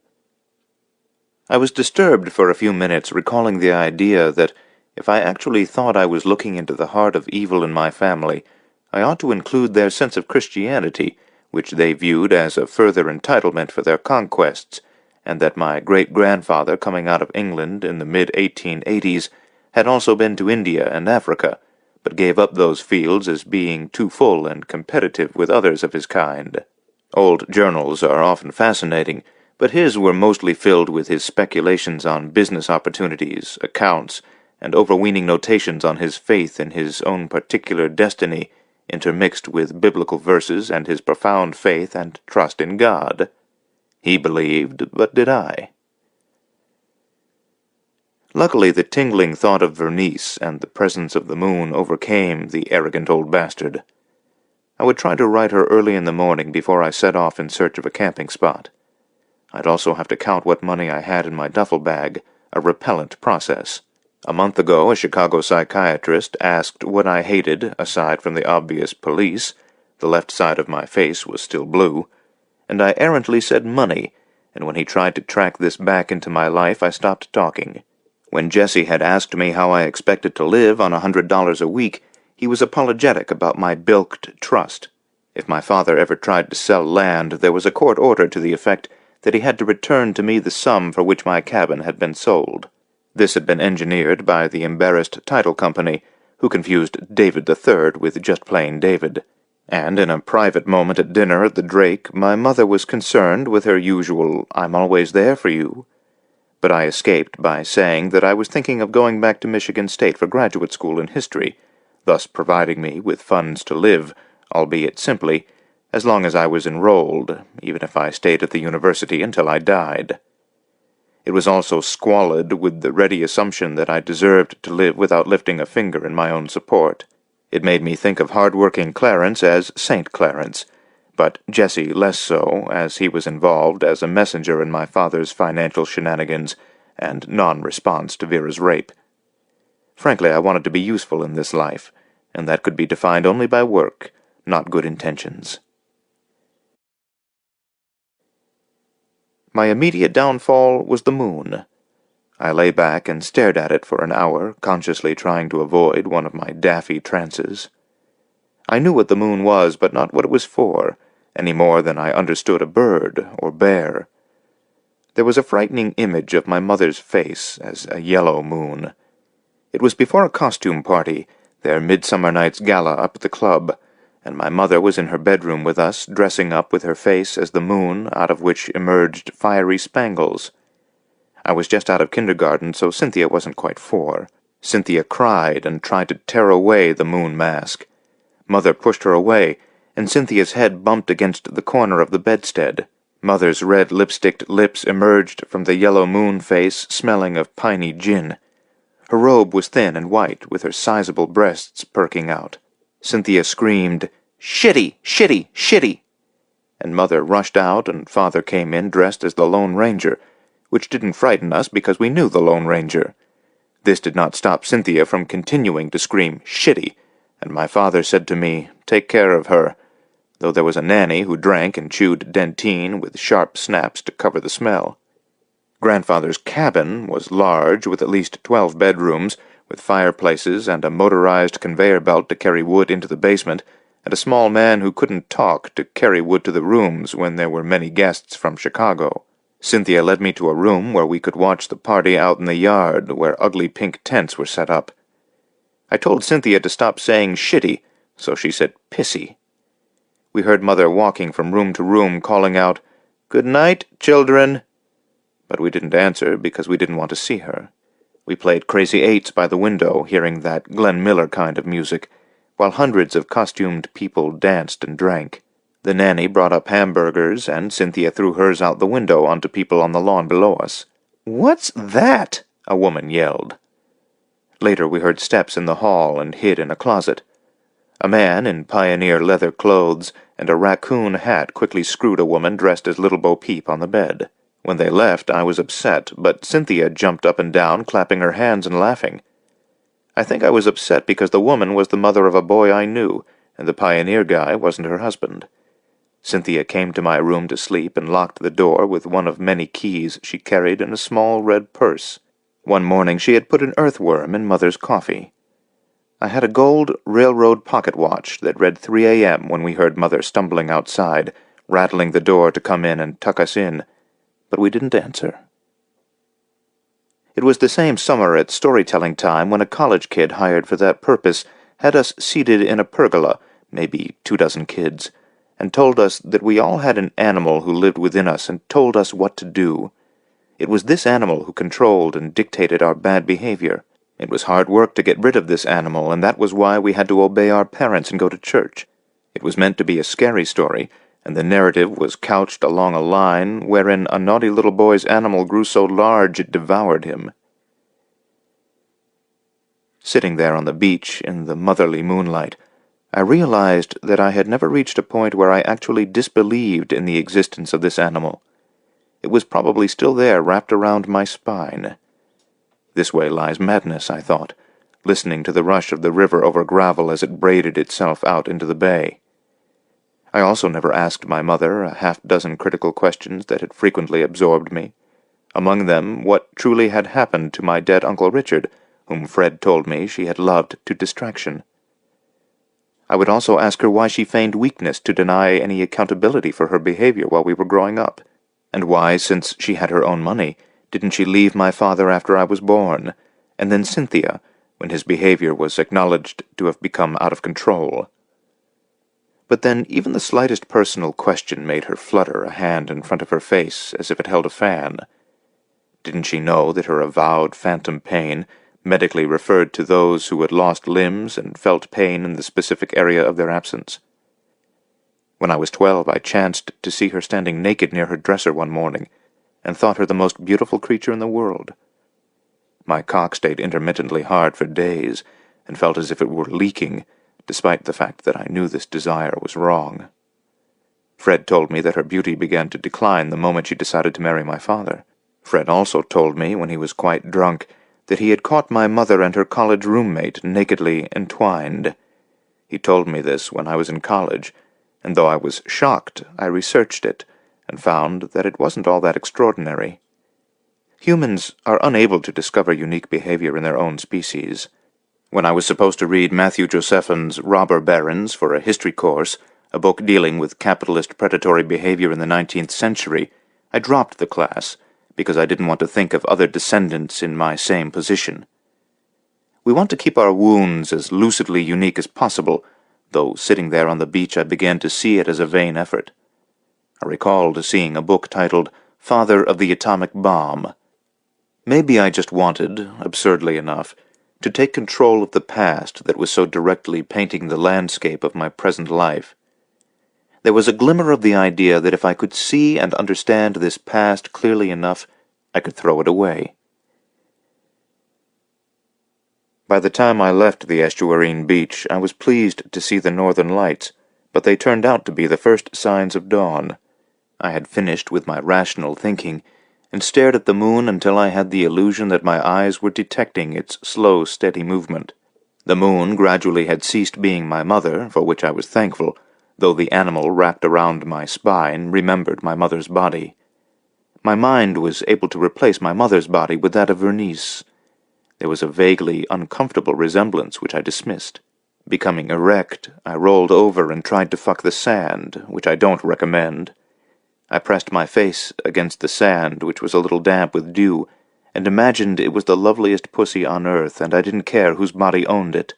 I was disturbed for a few minutes, recalling the idea that if I actually thought I was looking into the heart of evil in my family, I ought to include their sense of Christianity, which they viewed as a further entitlement for their conquests, and that my great-grandfather, coming out of England in the mid-1880s, had also been to India and Africa, but gave up those fields as being too full and competitive with others of his kind. Old journals are often fascinating, but his were mostly filled with his speculations on business opportunities, accounts, and overweening notations on his faith in his own particular destiny, intermixed with biblical verses and his profound faith and trust in God. He believed, but did I? Luckily, the tingling thought of Vernice and the presence of the moon overcame the arrogant old bastard. I would try to write her early in the morning before I set off in search of a camping spot. I'd also have to count what money I had in my duffel bag, a repellent process. A month ago, a Chicago psychiatrist asked what I hated, aside from the obvious police. The left side of my face was still blue, and I errantly said money, and when he tried to track this back into my life, I stopped talking. When Jesse had asked me how I expected to live on $100 a week, he was apologetic about my bilked trust. If my father ever tried to sell land, there was a court order to the effect that he had to return to me the sum for which my cabin had been sold. This had been engineered by the embarrassed title company, who confused David III with just plain David. And in a private moment at dinner at the Drake, my mother was concerned with her usual, "I'm always there for you." But I escaped by saying that I was thinking of going back to Michigan State for graduate school in history, thus providing me with funds to live, albeit simply, as long as I was enrolled, even if I stayed at the university until I died. It was also squalid with the ready assumption that I deserved to live without lifting a finger in my own support. It made me think of hard-working Clarence as St. Clarence, but Jesse less so, as he was involved as a messenger in my father's financial shenanigans and non-response to Vera's rape. Frankly, I wanted to be useful in this life, and that could be defined only by work, not good intentions. My immediate downfall was the moon. I lay back and stared at it for an hour, consciously trying to avoid one of my daffy trances. I knew what the moon was, but not what it was for, any more than I understood a bird or bear. There was a frightening image of my mother's face as a yellow moon. It was before a costume party, their Midsummer Night's Gala up at the club, and my mother was in her bedroom with us, dressing up with her face as the moon, out of which emerged fiery spangles. I was just out of kindergarten, so Cynthia wasn't quite 4. Cynthia cried and tried to tear away the moon mask. Mother pushed her away, and Cynthia's head bumped against the corner of the bedstead. Mother's red lipsticked lips emerged from the yellow moon face, smelling of piney gin. Her robe was thin and white, with her sizable breasts perking out. Cynthia screamed, "Shitty! Shitty! Shitty!" And Mother rushed out, and Father came in dressed as the Lone Ranger, which didn't frighten us because we knew the Lone Ranger. This did not stop Cynthia from continuing to scream, "Shitty!" and my father said to me, "Take care of her," though there was a nanny who drank and chewed dentine with sharp snaps to cover the smell. Grandfather's cabin was large, with at least 12 bedrooms, with fireplaces and a motorized conveyor belt to carry wood into the basement, and a small man who couldn't talk to carry wood to the rooms when there were many guests from Chicago. Cynthia led me to a room where we could watch the party out in the yard, where ugly pink tents were set up. I told Cynthia to stop saying shitty, so she said pissy. We heard Mother walking from room to room, calling out, "Good night, children," but we didn't answer because we didn't want to see her. We played Crazy Eights by the window, hearing that Glenn Miller kind of music, while hundreds of costumed people danced and drank. The nanny brought up hamburgers, and Cynthia threw hers out the window onto people on the lawn below us. "What's that?" a woman yelled. Later we heard steps in the hall and hid in a closet. A man in pioneer leather clothes and a raccoon hat quickly screwed a woman dressed as Little Bo Peep on the bed. When they left, I was upset, but Cynthia jumped up and down, clapping her hands and laughing. I think I was upset because the woman was the mother of a boy I knew, and the pioneer guy wasn't her husband. Cynthia came to my room to sleep and locked the door with one of many keys she carried in a small red purse. One morning she had put an earthworm in Mother's coffee. I had a gold railroad pocket watch that read 3 a.m. when we heard Mother stumbling outside, rattling the door to come in and tuck us in, but we didn't answer. It was the same summer at storytelling time when a college kid hired for that purpose had us seated in a pergola, maybe 24 kids, and told us that we all had an animal who lived within us and told us what to do. It was this animal who controlled and dictated our bad behavior. It was hard work to get rid of this animal, and that was why we had to obey our parents and go to church. It was meant to be a scary story, and the narrative was couched along a line wherein a naughty little boy's animal grew so large it devoured him. Sitting there on the beach in the motherly moonlight, I realized that I had never reached a point where I actually disbelieved in the existence of this animal. It was probably still there, wrapped around my spine. This way lies madness, I thought, listening to the rush of the river over gravel as it braided itself out into the bay. I also never asked my mother a half-dozen critical questions that had frequently absorbed me. Among them, what truly had happened to my dead Uncle Richard, whom Fred told me she had loved to distraction. I would also ask her why she feigned weakness to deny any accountability for her behavior while we were growing up, and why, since she had her own money, didn't she leave my father after I was born, and then Cynthia, when his behavior was acknowledged to have become out of control. But then even the slightest personal question made her flutter a hand in front of her face as if it held a fan. Didn't she know that her avowed phantom pain medically referred to those who had lost limbs and felt pain in the specific area of their absence? When I was 12, I chanced to see her standing naked near her dresser one morning, and thought her the most beautiful creature in the world. My cock stayed intermittently hard for days, and felt as if it were leaking, despite the fact that I knew this desire was wrong. Fred told me that her beauty began to decline the moment she decided to marry my father. Fred also told me, when he was quite drunk, that he had caught my mother and her college roommate nakedly entwined. He told me this when I was in college, and though I was shocked, I researched it, and found that it wasn't all that extraordinary. Humans are unable to discover unique behavior in their own species. When I was supposed to read Matthew Josephin's Robber Barons for a history course, a book dealing with capitalist predatory behavior in the 19th century, I dropped the class because I didn't want to think of other descendants in my same position. We want to keep our wounds as lucidly unique as possible, though sitting there on the beach I began to see it as a vain effort. I recalled seeing a book titled Father of the Atomic Bomb. Maybe I just wanted, absurdly enough, to take control of the past that was so directly painting the landscape of my present life. There was a glimmer of the idea that if I could see and understand this past clearly enough, I could throw it away. By the time I left the estuarine beach, I was pleased to see the northern lights, but they turned out to be the first signs of dawn. I had finished with my rational thinking, and stared at the moon until I had the illusion that my eyes were detecting its slow, steady movement. The moon gradually had ceased being my mother, for which I was thankful, though the animal wrapped around my spine remembered my mother's body. My mind was able to replace my mother's body with that of Vernice. There was a vaguely uncomfortable resemblance which I dismissed. Becoming erect, I rolled over and tried to fuck the sand, which I don't recommend. I pressed my face against the sand, which was a little damp with dew, and imagined it was the loveliest pussy on earth, and I didn't care whose body owned it.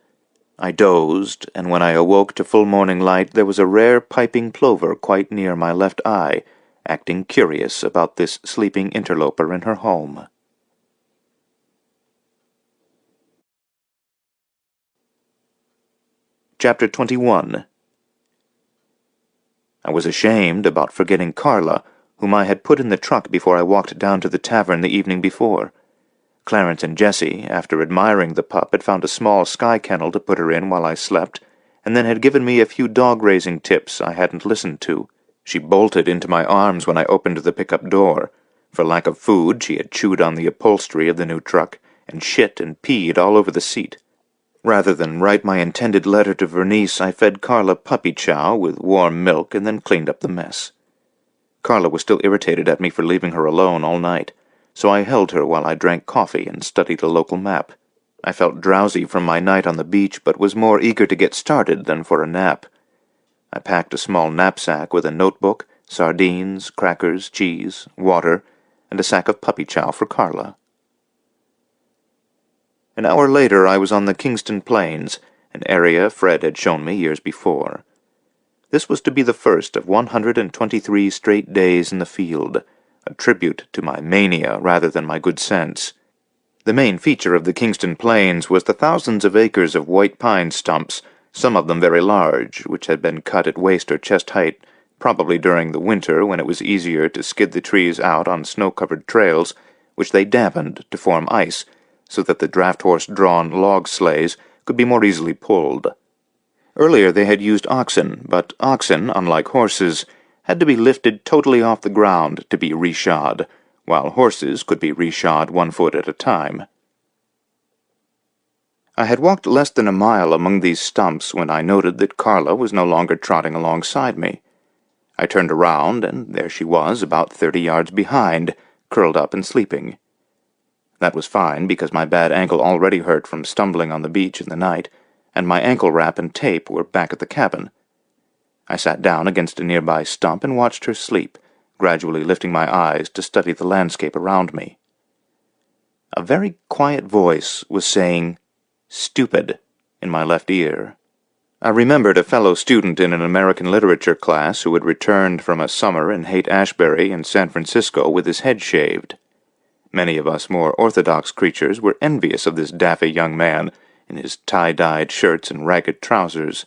I dozed, and when I awoke to full morning light there was a rare piping plover quite near my left eye, acting curious about this sleeping interloper in her home. Chapter 21. I was ashamed about forgetting Carla, whom I had put in the truck before I walked down to the tavern the evening before. Clarence and Jessie, after admiring the pup, had found a small sky kennel to put her in while I slept, and then had given me a few dog-raising tips I hadn't listened to. She bolted into my arms when I opened the pickup door. For lack of food, she had chewed on the upholstery of the new truck, and shit and peed all over the seat. Rather than write my intended letter to Vernice, I fed Carla puppy chow with warm milk and then cleaned up the mess. Carla was still irritated at me for leaving her alone all night, so I held her while I drank coffee and studied a local map. I felt drowsy from my night on the beach, but was more eager to get started than for a nap. I packed a small knapsack with a notebook, sardines, crackers, cheese, water, and a sack of puppy chow for Carla. An hour later I was on the Kingston Plains, an area Fred had shown me years before. This was to be the first of 123 straight days in the field, a tribute to my mania rather than my good sense. The main feature of the Kingston Plains was the thousands of acres of white pine stumps, some of them very large, which had been cut at waist or chest height, probably during the winter when it was easier to skid the trees out on snow-covered trails, which they dampened to form ice, so that the draft-horse-drawn log sleighs could be more easily pulled. Earlier they had used oxen, but oxen, unlike horses, had to be lifted totally off the ground to be reshod, while horses could be reshod 1 foot at a time. I had walked less than a mile among these stumps when I noted that Carla was no longer trotting alongside me. I turned around, and there she was, about 30 yards behind, curled up and sleeping. That was fine, because my bad ankle already hurt from stumbling on the beach in the night, and my ankle wrap and tape were back at the cabin. I sat down against a nearby stump and watched her sleep, gradually lifting my eyes to study the landscape around me. A very quiet voice was saying, "Stupid," in my left ear. I remembered a fellow student in an American literature class who had returned from a summer in Haight-Ashbury in San Francisco with his head shaved. Many of us more orthodox creatures were envious of this daffy young man in his tie-dyed shirts and ragged trousers.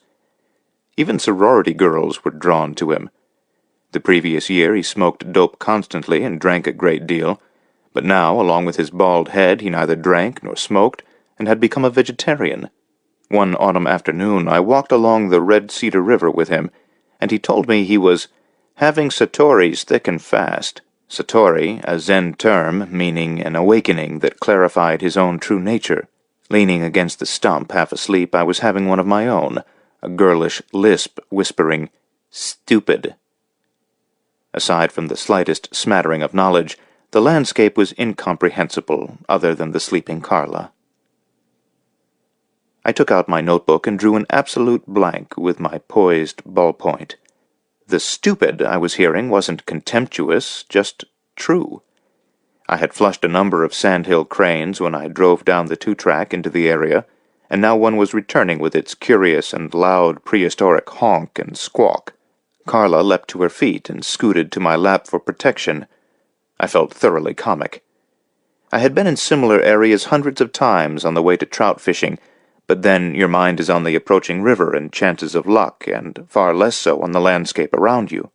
Even sorority girls were drawn to him. The previous year he smoked dope constantly and drank a great deal, but now, along with his bald head, he neither drank nor smoked and had become a vegetarian. One autumn afternoon I walked along the Red Cedar River with him, and he told me he was having satori's thick and fast. Satori, a Zen term meaning an awakening that clarified his own true nature. Leaning against the stump, half asleep, I was having one of my own, a girlish lisp whispering, "Stupid." Aside from the slightest smattering of knowledge, the landscape was incomprehensible, other than the sleeping Carla. I took out my notebook and drew an absolute blank with my poised ballpoint. The "stupid" I was hearing wasn't contemptuous, just true. I had flushed a number of sandhill cranes when I drove down the 2-track into the area, and now one was returning with its curious and loud prehistoric honk and squawk. Carla leapt to her feet and scooted to my lap for protection. I felt thoroughly comic. I had been in similar areas hundreds of times on the way to trout fishing, but then your mind is on the approaching river and chances of luck, and far less so on the landscape around you.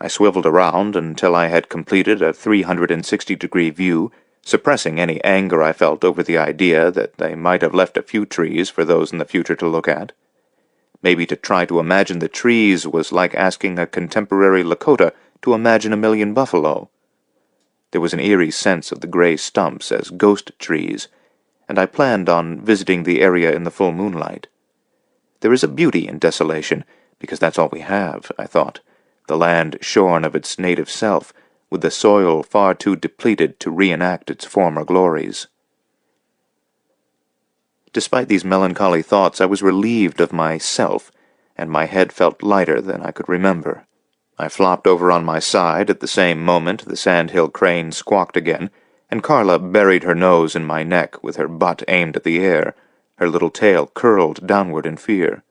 I swiveled around until I had completed a 360-degree view, suppressing any anger I felt over the idea that they might have left a few trees for those in the future to look at. Maybe to try to imagine the trees was like asking a contemporary Lakota to imagine a million buffalo. There was an eerie sense of the gray stumps as ghost trees, and I planned on visiting the area in the full moonlight. There is a beauty in desolation, because that's all we have, I thought, the land shorn of its native self, with the soil far too depleted to reenact its former glories. Despite these melancholy thoughts, I was relieved of myself, and my head felt lighter than I could remember. I flopped over on my side at the same moment the sandhill crane squawked again, and Carla buried her nose in my neck with her butt aimed at the air, her little tail curled downward in fear.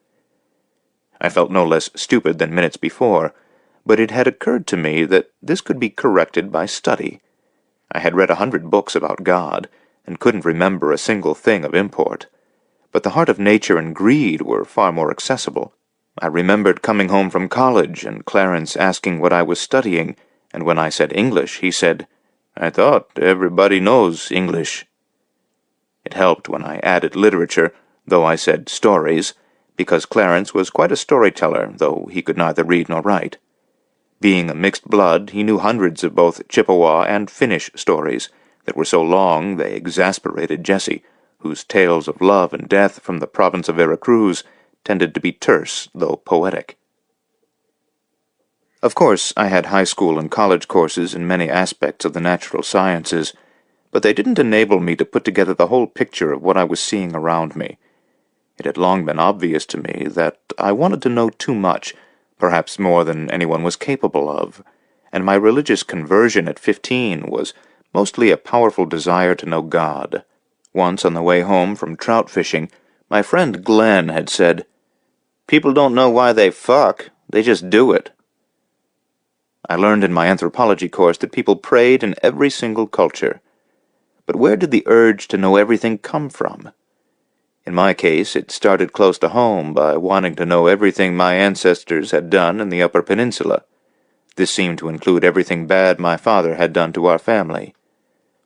I felt no less stupid than minutes before, but it had occurred to me that this could be corrected by study. I had read 100 books about God, and couldn't remember a single thing of import. But the heart of nature and greed were far more accessible. I remembered coming home from college and Clarence asking what I was studying, and when I said English, he said, "I thought everybody knows English." It helped when I added literature, though I said stories, because Clarence was quite a storyteller, though he could neither read nor write. Being a mixed blood, he knew hundreds of both Chippewa and Finnish stories that were so long they exasperated Jessie, whose tales of love and death from the province of Veracruz tended to be terse, though poetic. Of course, I had high school and college courses in many aspects of the natural sciences, but they didn't enable me to put together the whole picture of what I was seeing around me. It had long been obvious to me that I wanted to know too much, perhaps more than anyone was capable of, and my religious conversion at 15 was mostly a powerful desire to know God. Once on the way home from trout fishing, my friend Glenn had said, "People don't know why they fuck, they just do it." I learned in my anthropology course that people prayed in every single culture. But where did the urge to know everything come from? In my case, it started close to home by wanting to know everything my ancestors had done in the Upper Peninsula. This seemed to include everything bad my father had done to our family.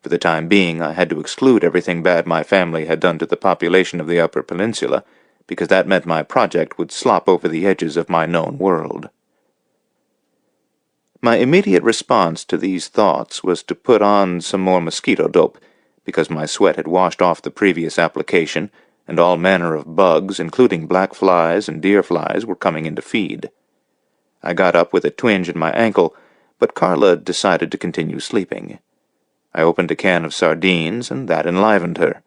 For the time being, I had to exclude everything bad my family had done to the population of the Upper Peninsula, because that meant my project would slop over the edges of my known world. My immediate response to these thoughts was to put on some more mosquito dope, because my sweat had washed off the previous application, and all manner of bugs, including black flies and deer flies, were coming in to feed. I got up with a twinge in my ankle, but Carla decided to continue sleeping. I opened a can of sardines, and that enlivened her.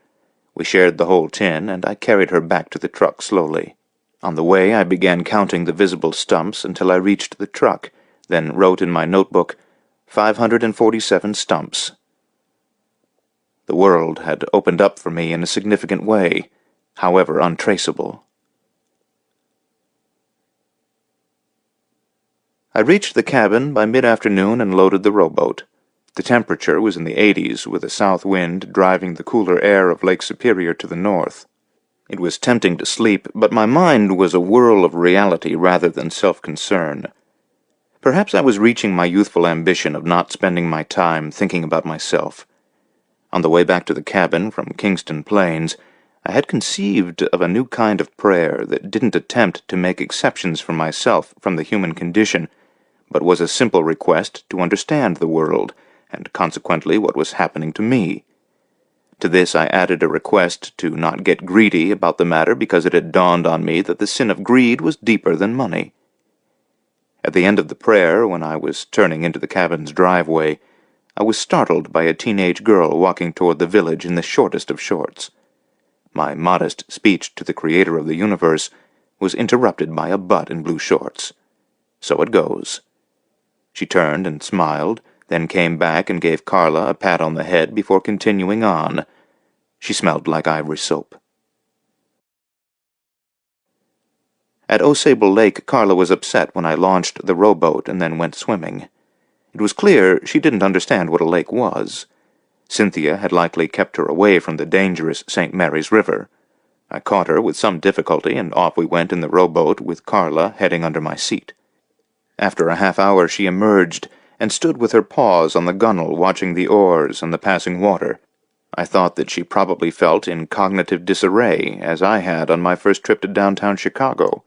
We shared the whole tin, and I carried her back to the truck slowly. On the way, I began counting the visible stumps until I reached the truck, then wrote in my notebook, 547 stumps. The world had opened up for me in a significant way, however untraceable. I reached the cabin by mid-afternoon and loaded the rowboat. The temperature was in the 80s, with a south wind driving the cooler air of Lake Superior to the north. It was tempting to sleep, but my mind was a whirl of reality rather than self-concern. Perhaps I was reaching my youthful ambition of not spending my time thinking about myself. On the way back to the cabin from Kingston Plains, I had conceived of a new kind of prayer that didn't attempt to make exceptions for myself from the human condition, but was a simple request to understand the world, and consequently what was happening to me. To this I added a request to not get greedy about the matter because it had dawned on me that the sin of greed was deeper than money. At the end of the prayer, when I was turning into the cabin's driveway, I was startled by a teenage girl walking toward the village in the shortest of shorts. My modest speech to the creator of the universe was interrupted by a butt in blue shorts. So it goes. She turned and smiled, then came back and gave Carla a pat on the head before continuing on. She smelled like ivory soap. At Osable Lake, Carla was upset when I launched the rowboat and then went swimming. It was clear she didn't understand what a lake was. Cynthia had likely kept her away from the dangerous St. Mary's River. I caught her with some difficulty, and off we went in the rowboat with Carla heading under my seat. After a half-hour she emerged and stood with her paws on the gunwale watching the oars and the passing water. I thought that she probably felt in cognitive disarray, as I had on my first trip to downtown Chicago.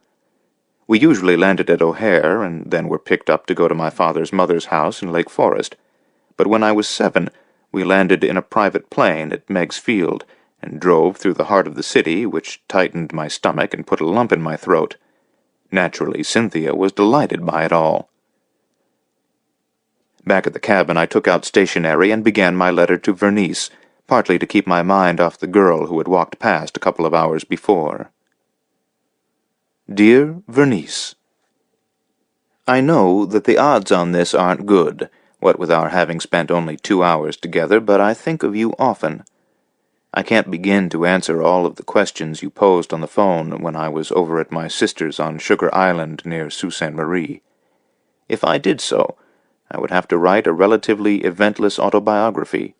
We usually landed at O'Hare, and then were picked up to go to my father's mother's house in Lake Forest. But when I was 7, we landed in a private plane at Meigs Field, and drove through the heart of the city, which tightened my stomach and put a lump in my throat. Naturally, Cynthia was delighted by it all. Back at the cabin, I took out stationery and began my letter to Vernice, partly to keep my mind off the girl who had walked past a couple of hours before. Dear Vernice, I know that the odds on this aren't good, what with our having spent only 2 hours together, but I think of you often. I can't begin to answer all of the questions you posed on the phone when I was over at my sister's on Sugar Island near Sault Ste. Marie. If I did so, I would have to write a relatively eventless autobiography.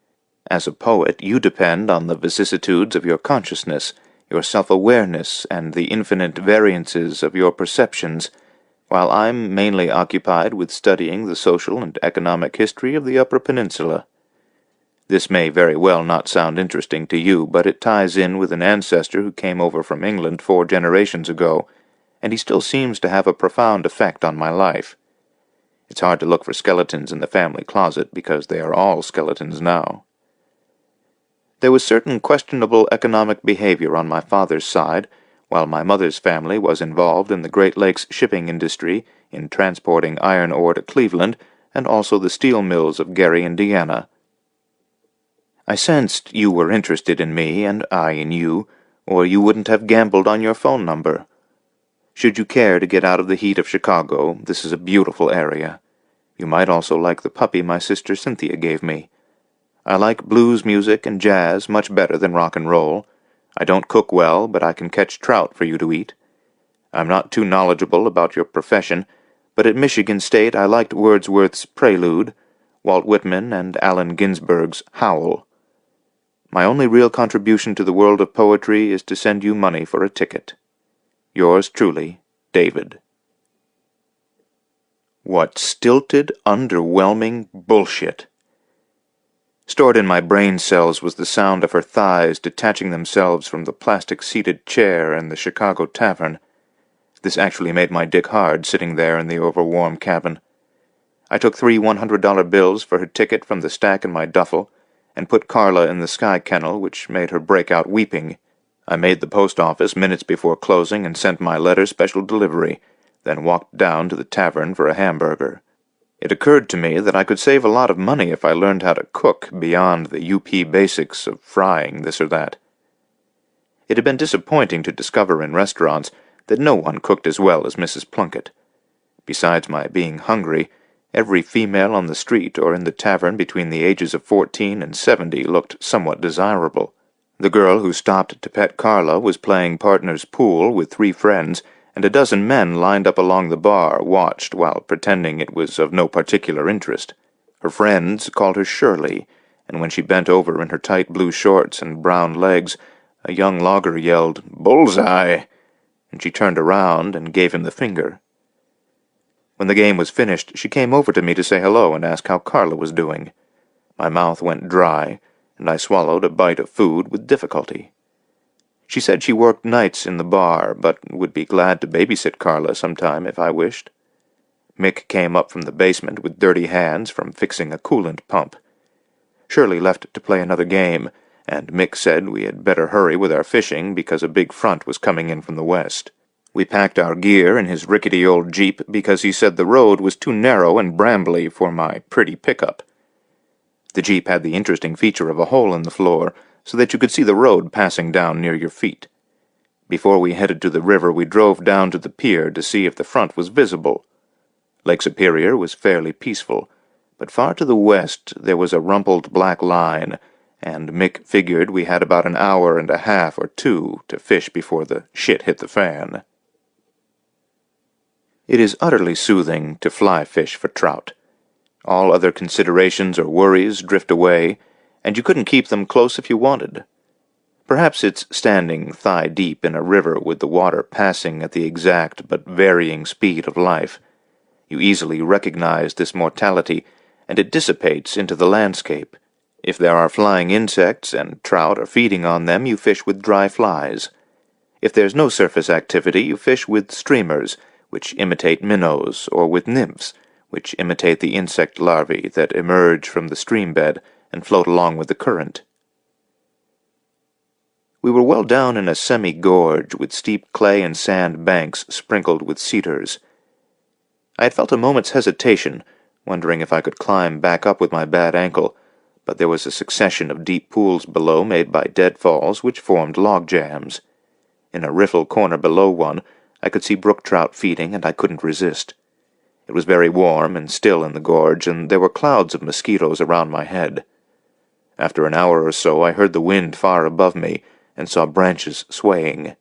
As a poet, you depend on the vicissitudes of your consciousness, your self-awareness, and the infinite variances of your perceptions, while I'm mainly occupied with studying the social and economic history of the Upper Peninsula. This may very well not sound interesting to you, but it ties in with an ancestor who came over from England 4 generations ago, and he still seems to have a profound effect on my life. It's hard to look for skeletons in the family closet, because they are all skeletons now. There was certain questionable economic behavior on my father's side, while my mother's family was involved in the Great Lakes shipping industry, in transporting iron ore to Cleveland, and also the steel mills of Gary, Indiana. I sensed you were interested in me, and I in you, or you wouldn't have gambled on your phone number. Should you care to get out of the heat of Chicago, this is a beautiful area. You might also like the puppy my sister Cynthia gave me. I like blues music and jazz much better than rock and roll. I don't cook well, but I can catch trout for you to eat. I'm not too knowledgeable about your profession, but at Michigan State I liked Wordsworth's Prelude, Walt Whitman, and Allen Ginsberg's Howl. My only real contribution to the world of poetry is to send you money for a ticket. Yours truly, David. What stilted, underwhelming bullshit! Stored in my brain cells was the sound of her thighs detaching themselves from the plastic-seated chair in the Chicago tavern. This actually made my dick hard, sitting there in the overwarm cabin. I took 3 $100 bills for her ticket from the stack in my duffel, and put Carla in the sky kennel, which made her break out weeping. I made the post office minutes before closing and sent my letter special delivery, then walked down to the tavern for a hamburger. It occurred to me that I could save a lot of money if I learned how to cook beyond the UP basics of frying this or that. It had been disappointing to discover in restaurants that no one cooked as well as Mrs. Plunkett. Besides my being hungry, every female on the street or in the tavern between the ages of 14 and 70 looked somewhat desirable. The girl who stopped to pet Carla was playing partner's pool with 3 friends, and a dozen men lined up along the bar watched while pretending it was of no particular interest. Her friends called her Shirley, and when she bent over in her tight blue shorts and brown legs, a young logger yelled, "Bullseye!" and she turned around and gave him the finger. When the game was finished, she came over to me to say hello and ask how Carla was doing. My mouth went dry, and I swallowed a bite of food with difficulty. She said she worked nights in the bar, but would be glad to babysit Carla sometime if I wished. Mick came up from the basement with dirty hands from fixing a coolant pump. Shirley left to play another game, and Mick said we had better hurry with our fishing because a big front was coming in from the west. We packed our gear in his rickety old Jeep because he said the road was too narrow and brambly for my pretty pickup. The Jeep had the interesting feature of a hole in the floor, so that you could see the road passing down near your feet. Before we headed to the river, we drove down to the pier to see if the front was visible. Lake Superior was fairly peaceful, but far to the west there was a rumpled black line, and Mick figured we had about an hour and a half or two to fish before the shit hit the fan. It is utterly soothing to fly fish for trout. All other considerations or worries drift away, and you couldn't keep them close if you wanted. Perhaps it's standing thigh-deep in a river with the water passing at the exact but varying speed of life. You easily recognize this mortality, and it dissipates into the landscape. If there are flying insects and trout are feeding on them, you fish with dry flies. If there's no surface activity, you fish with streamers, which imitate minnows, or with nymphs, which imitate the insect larvae that emerge from the stream bed and float along with the current. We were well down in a semi-gorge with steep clay and sand banks sprinkled with cedars. I had felt a moment's hesitation, wondering if I could climb back up with my bad ankle, but there was a succession of deep pools below made by deadfalls which formed log jams. In a riffle corner below one, I could see brook trout feeding, and I couldn't resist. It was very warm and still in the gorge, and there were clouds of mosquitoes around my head. After an hour or so, I heard the wind far above me, and saw branches swaying.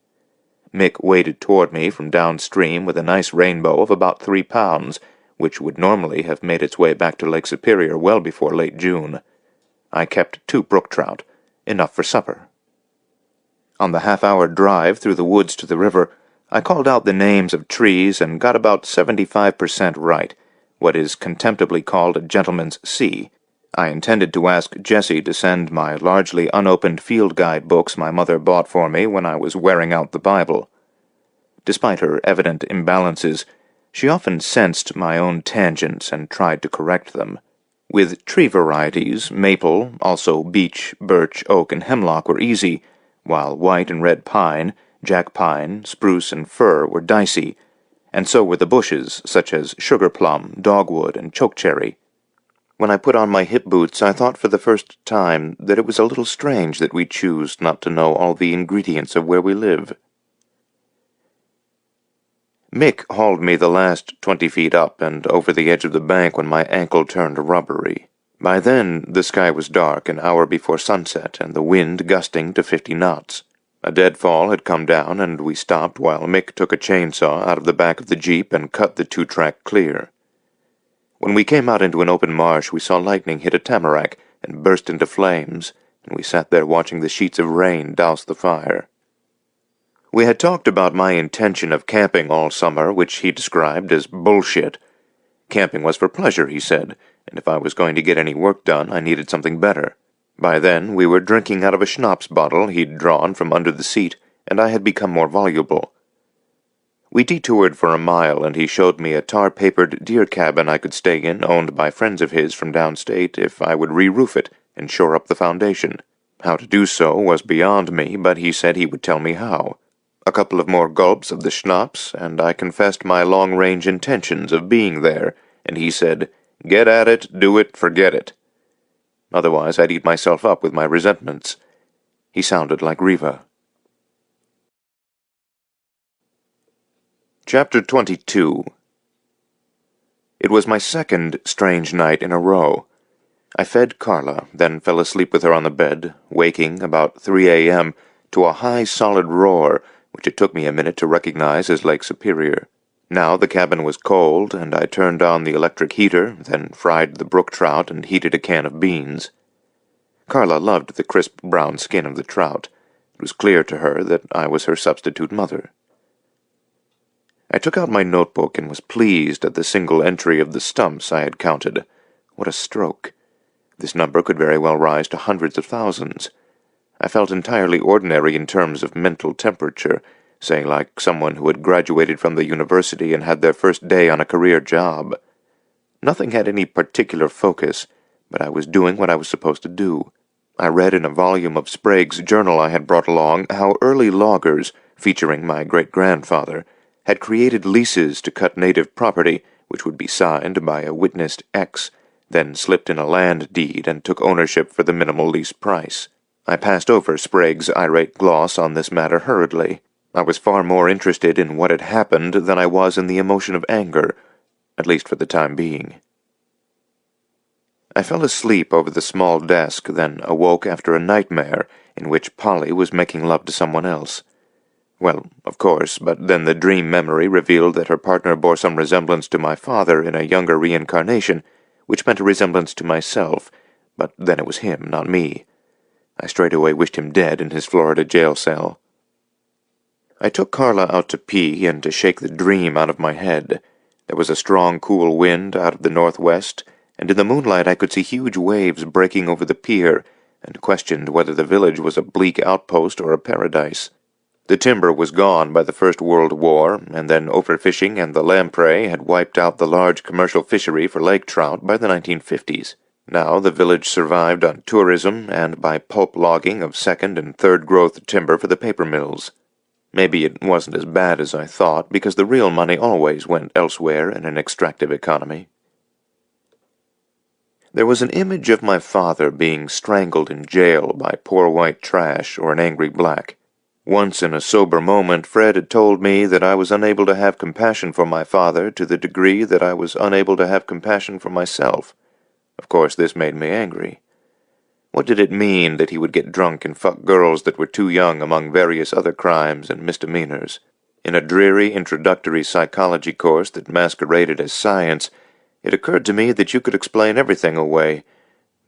Mick waded toward me from downstream with a nice rainbow of about 3 pounds, which would normally have made its way back to Lake Superior well before late June. I kept 2 brook trout, enough for supper. On the half-hour drive through the woods to the river, I called out the names of trees and got about 75% right, what is contemptibly called a gentleman's C. I intended to ask Jessie to send my largely unopened field guide books my mother bought for me when I was wearing out the Bible. Despite her evident imbalances, she often sensed my own tangents and tried to correct them. With tree varieties, maple, also beech, birch, oak, and hemlock were easy, while white and red pine, jack pine, spruce, and fir were dicey, and so were the bushes, such as sugar plum, dogwood, and chokecherry. When I put on my hip boots, I thought for the first time that it was a little strange that we choose not to know all the ingredients of where we live. Mick hauled me the last 20 feet up and over the edge of the bank when my ankle turned rubbery. By then, the sky was dark, an hour before sunset, and the wind gusting to 50 knots. A deadfall had come down, and we stopped while Mick took a chainsaw out of the back of the Jeep and cut the 2-track clear. When we came out into an open marsh, we saw lightning hit a tamarack and burst into flames, and we sat there watching the sheets of rain douse the fire. We had talked about my intention of camping all summer, which he described as bullshit. Camping was for pleasure, he said, and if I was going to get any work done, I needed something better. By then, we were drinking out of a schnapps bottle he'd drawn from under the seat, and I had become more voluble. We detoured for a mile, and he showed me a tar-papered deer cabin I could stay in, owned by friends of his from downstate, if I would re-roof it and shore up the foundation. How to do so was beyond me, but he said he would tell me how. A couple of more gulps of the schnapps, and I confessed my long-range intentions of being there, and he said, "Get at it, do it, forget it." Otherwise I'd eat myself up with my resentments. He sounded like Riva. Chapter 22. It was my second strange night in a row. I fed Carla, then fell asleep with her on the bed, waking about 3 a.m. to a high, solid roar, which it took me a minute to recognize as Lake Superior. Now the cabin was cold, and I turned on the electric heater, then fried the brook trout and heated a can of beans. Carla loved the crisp brown skin of the trout. It was clear to her that I was her substitute mother. I took out my notebook and was pleased at the single entry of the stumps I had counted. What a stroke! This number could very well rise to hundreds of thousands. I felt entirely ordinary in terms of mental temperature, say like someone who had graduated from the university and had their first day on a career job. Nothing had any particular focus, but I was doing what I was supposed to do. I read in a volume of Sprague's journal I had brought along how early loggers, featuring my great-grandfather, had created leases to cut native property, which would be signed by a witnessed X, then slipped in a land deed and took ownership for the minimal lease price. I passed over Sprague's irate gloss on this matter hurriedly. I was far more interested in what had happened than I was in the emotion of anger, at least for the time being. I fell asleep over the small desk, then awoke after a nightmare in which Polly was making love to someone else. Well, of course, but then the dream memory revealed that her partner bore some resemblance to my father in a younger reincarnation, which meant a resemblance to myself, but then it was him, not me. I straightway wished him dead in his Florida jail cell. I took Carla out to pee and to shake the dream out of my head. There was a strong, cool wind out of the northwest, and in the moonlight I could see huge waves breaking over the pier, and questioned whether the village was a bleak outpost or a paradise. The timber was gone by the First World War, and then overfishing and the lamprey had wiped out the large commercial fishery for lake trout by the 1950s. Now the village survived on tourism and by pulp logging of second and third growth timber for the paper mills. Maybe it wasn't as bad as I thought, because the real money always went elsewhere in an extractive economy. There was an image of my father being strangled in jail by poor white trash or an angry black. Once in a sober moment, Fred had told me that I was unable to have compassion for my father to the degree that I was unable to have compassion for myself. Of course, this made me angry. What did it mean that he would get drunk and fuck girls that were too young among various other crimes and misdemeanors? In a dreary introductory psychology course that masqueraded as science, it occurred to me that you could explain everything away,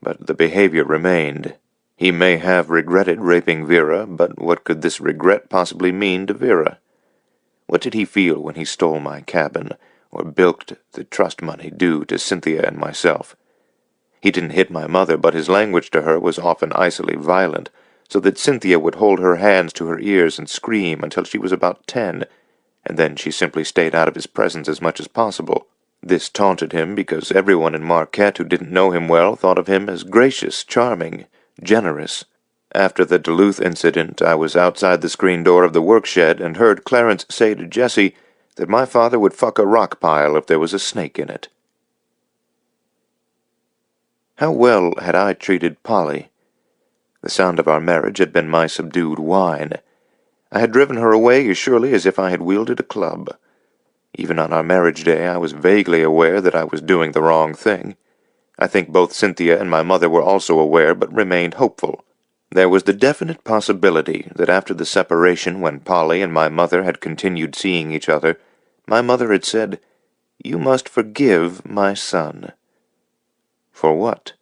but the behavior remained. He may have regretted raping Vera, but what could this regret possibly mean to Vera? What did he feel when he stole my cabin, or bilked the trust money due to Cynthia and myself? He didn't hit my mother, but his language to her was often icily violent, so that Cynthia would hold her hands to her ears and scream until she was about 10, and then she simply stayed out of his presence as much as possible. This taunted him because everyone in Marquette who didn't know him well thought of him as gracious, charming, generous. After the Duluth incident, I was outside the screen door of the workshed and heard Clarence say to Jessie that my father would fuck a rock pile if there was a snake in it. How well had I treated Polly? The sound of our marriage had been my subdued whine. I had driven her away as surely as if I had wielded a club. Even on our marriage day I was vaguely aware that I was doing the wrong thing. I think both Cynthia and my mother were also aware, but remained hopeful. There was the definite possibility that after the separation, when Polly and my mother had continued seeing each other, my mother had said, "You must forgive my son." For what?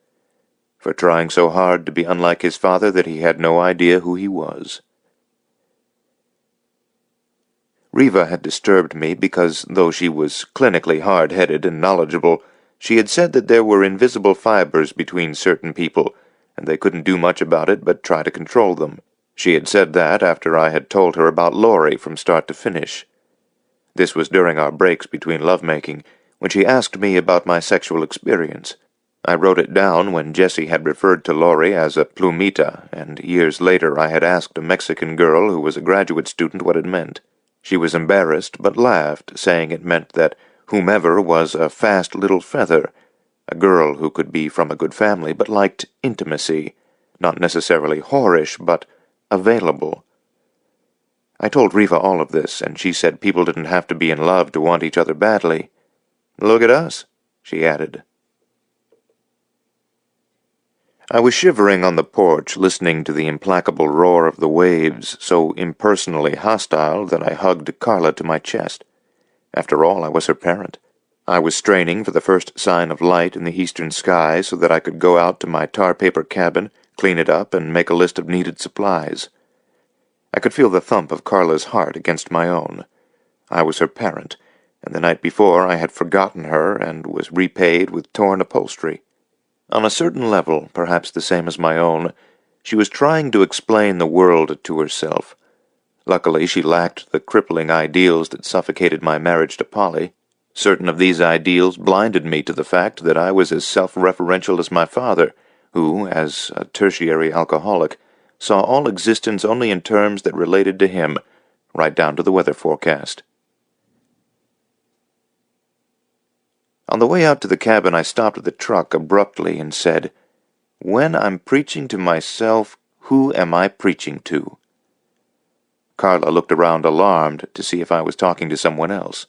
For trying so hard to be unlike his father that he had no idea who he was. Riva had disturbed me because, though she was clinically hard-headed and knowledgeable, she had said that there were invisible fibers between certain people, and they couldn't do much about it but try to control them. She had said that after I had told her about Laurie from start to finish. This was during our breaks between lovemaking, when she asked me about my sexual experience. I wrote it down when Jessie had referred to Laurie as a plumita, and years later I had asked a Mexican girl who was a graduate student what it meant. She was embarrassed, but laughed, saying it meant that whomever was a fast little feather, a girl who could be from a good family but liked intimacy, not necessarily whorish, but available. I told Riva all of this, and she said people didn't have to be in love to want each other badly. "Look at us," she added. I was shivering on the porch, listening to the implacable roar of the waves, so impersonally hostile that I hugged Carla to my chest. After all, I was her parent. I was straining for the first sign of light in the eastern sky so that I could go out to my tar-paper cabin, clean it up, and make a list of needed supplies. I could feel the thump of Carla's heart against my own. I was her parent, and the night before I had forgotten her and was repaid with torn upholstery. On a certain level, perhaps the same as my own, She was trying to explain the world to herself. Luckily, she lacked the crippling ideals that suffocated my marriage to Polly. Certain of these ideals blinded me to the fact that I was as self-referential as my father, who, as a tertiary alcoholic, saw all existence only in terms that related to him, right down to the weather forecast. On the way out to the cabin, I stopped the truck abruptly and said, "When I'm preaching to myself, who am I preaching to?" Carla looked around alarmed to see if I was talking to someone else.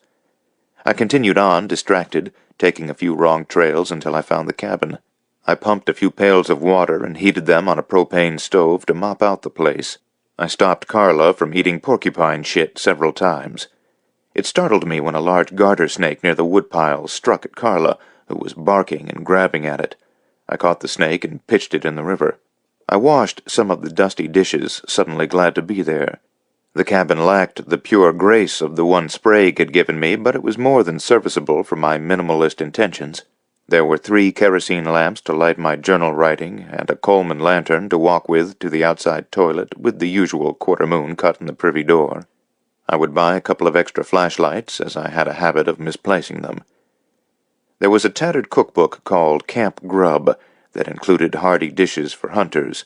I continued on, distracted, taking a few wrong trails until I found the cabin. I pumped a few pails of water and heated them on a propane stove to mop out the place. I stopped Carla from eating porcupine shit several times. It startled me when a large garter snake near the woodpile struck at Carla, who was barking and grabbing at it. I caught the snake and pitched it in the river. I washed some of the dusty dishes, suddenly glad to be there. The cabin lacked the pure grace of the one Sprague had given me, but it was more than serviceable for my minimalist intentions. There were 3 kerosene lamps to light my journal writing, and a Coleman lantern to walk with to the outside toilet, with the usual quarter moon cut in the privy door. I would buy a couple of extra flashlights, as I had a habit of misplacing them. There was a tattered cookbook called Camp Grub that included hearty dishes for hunters,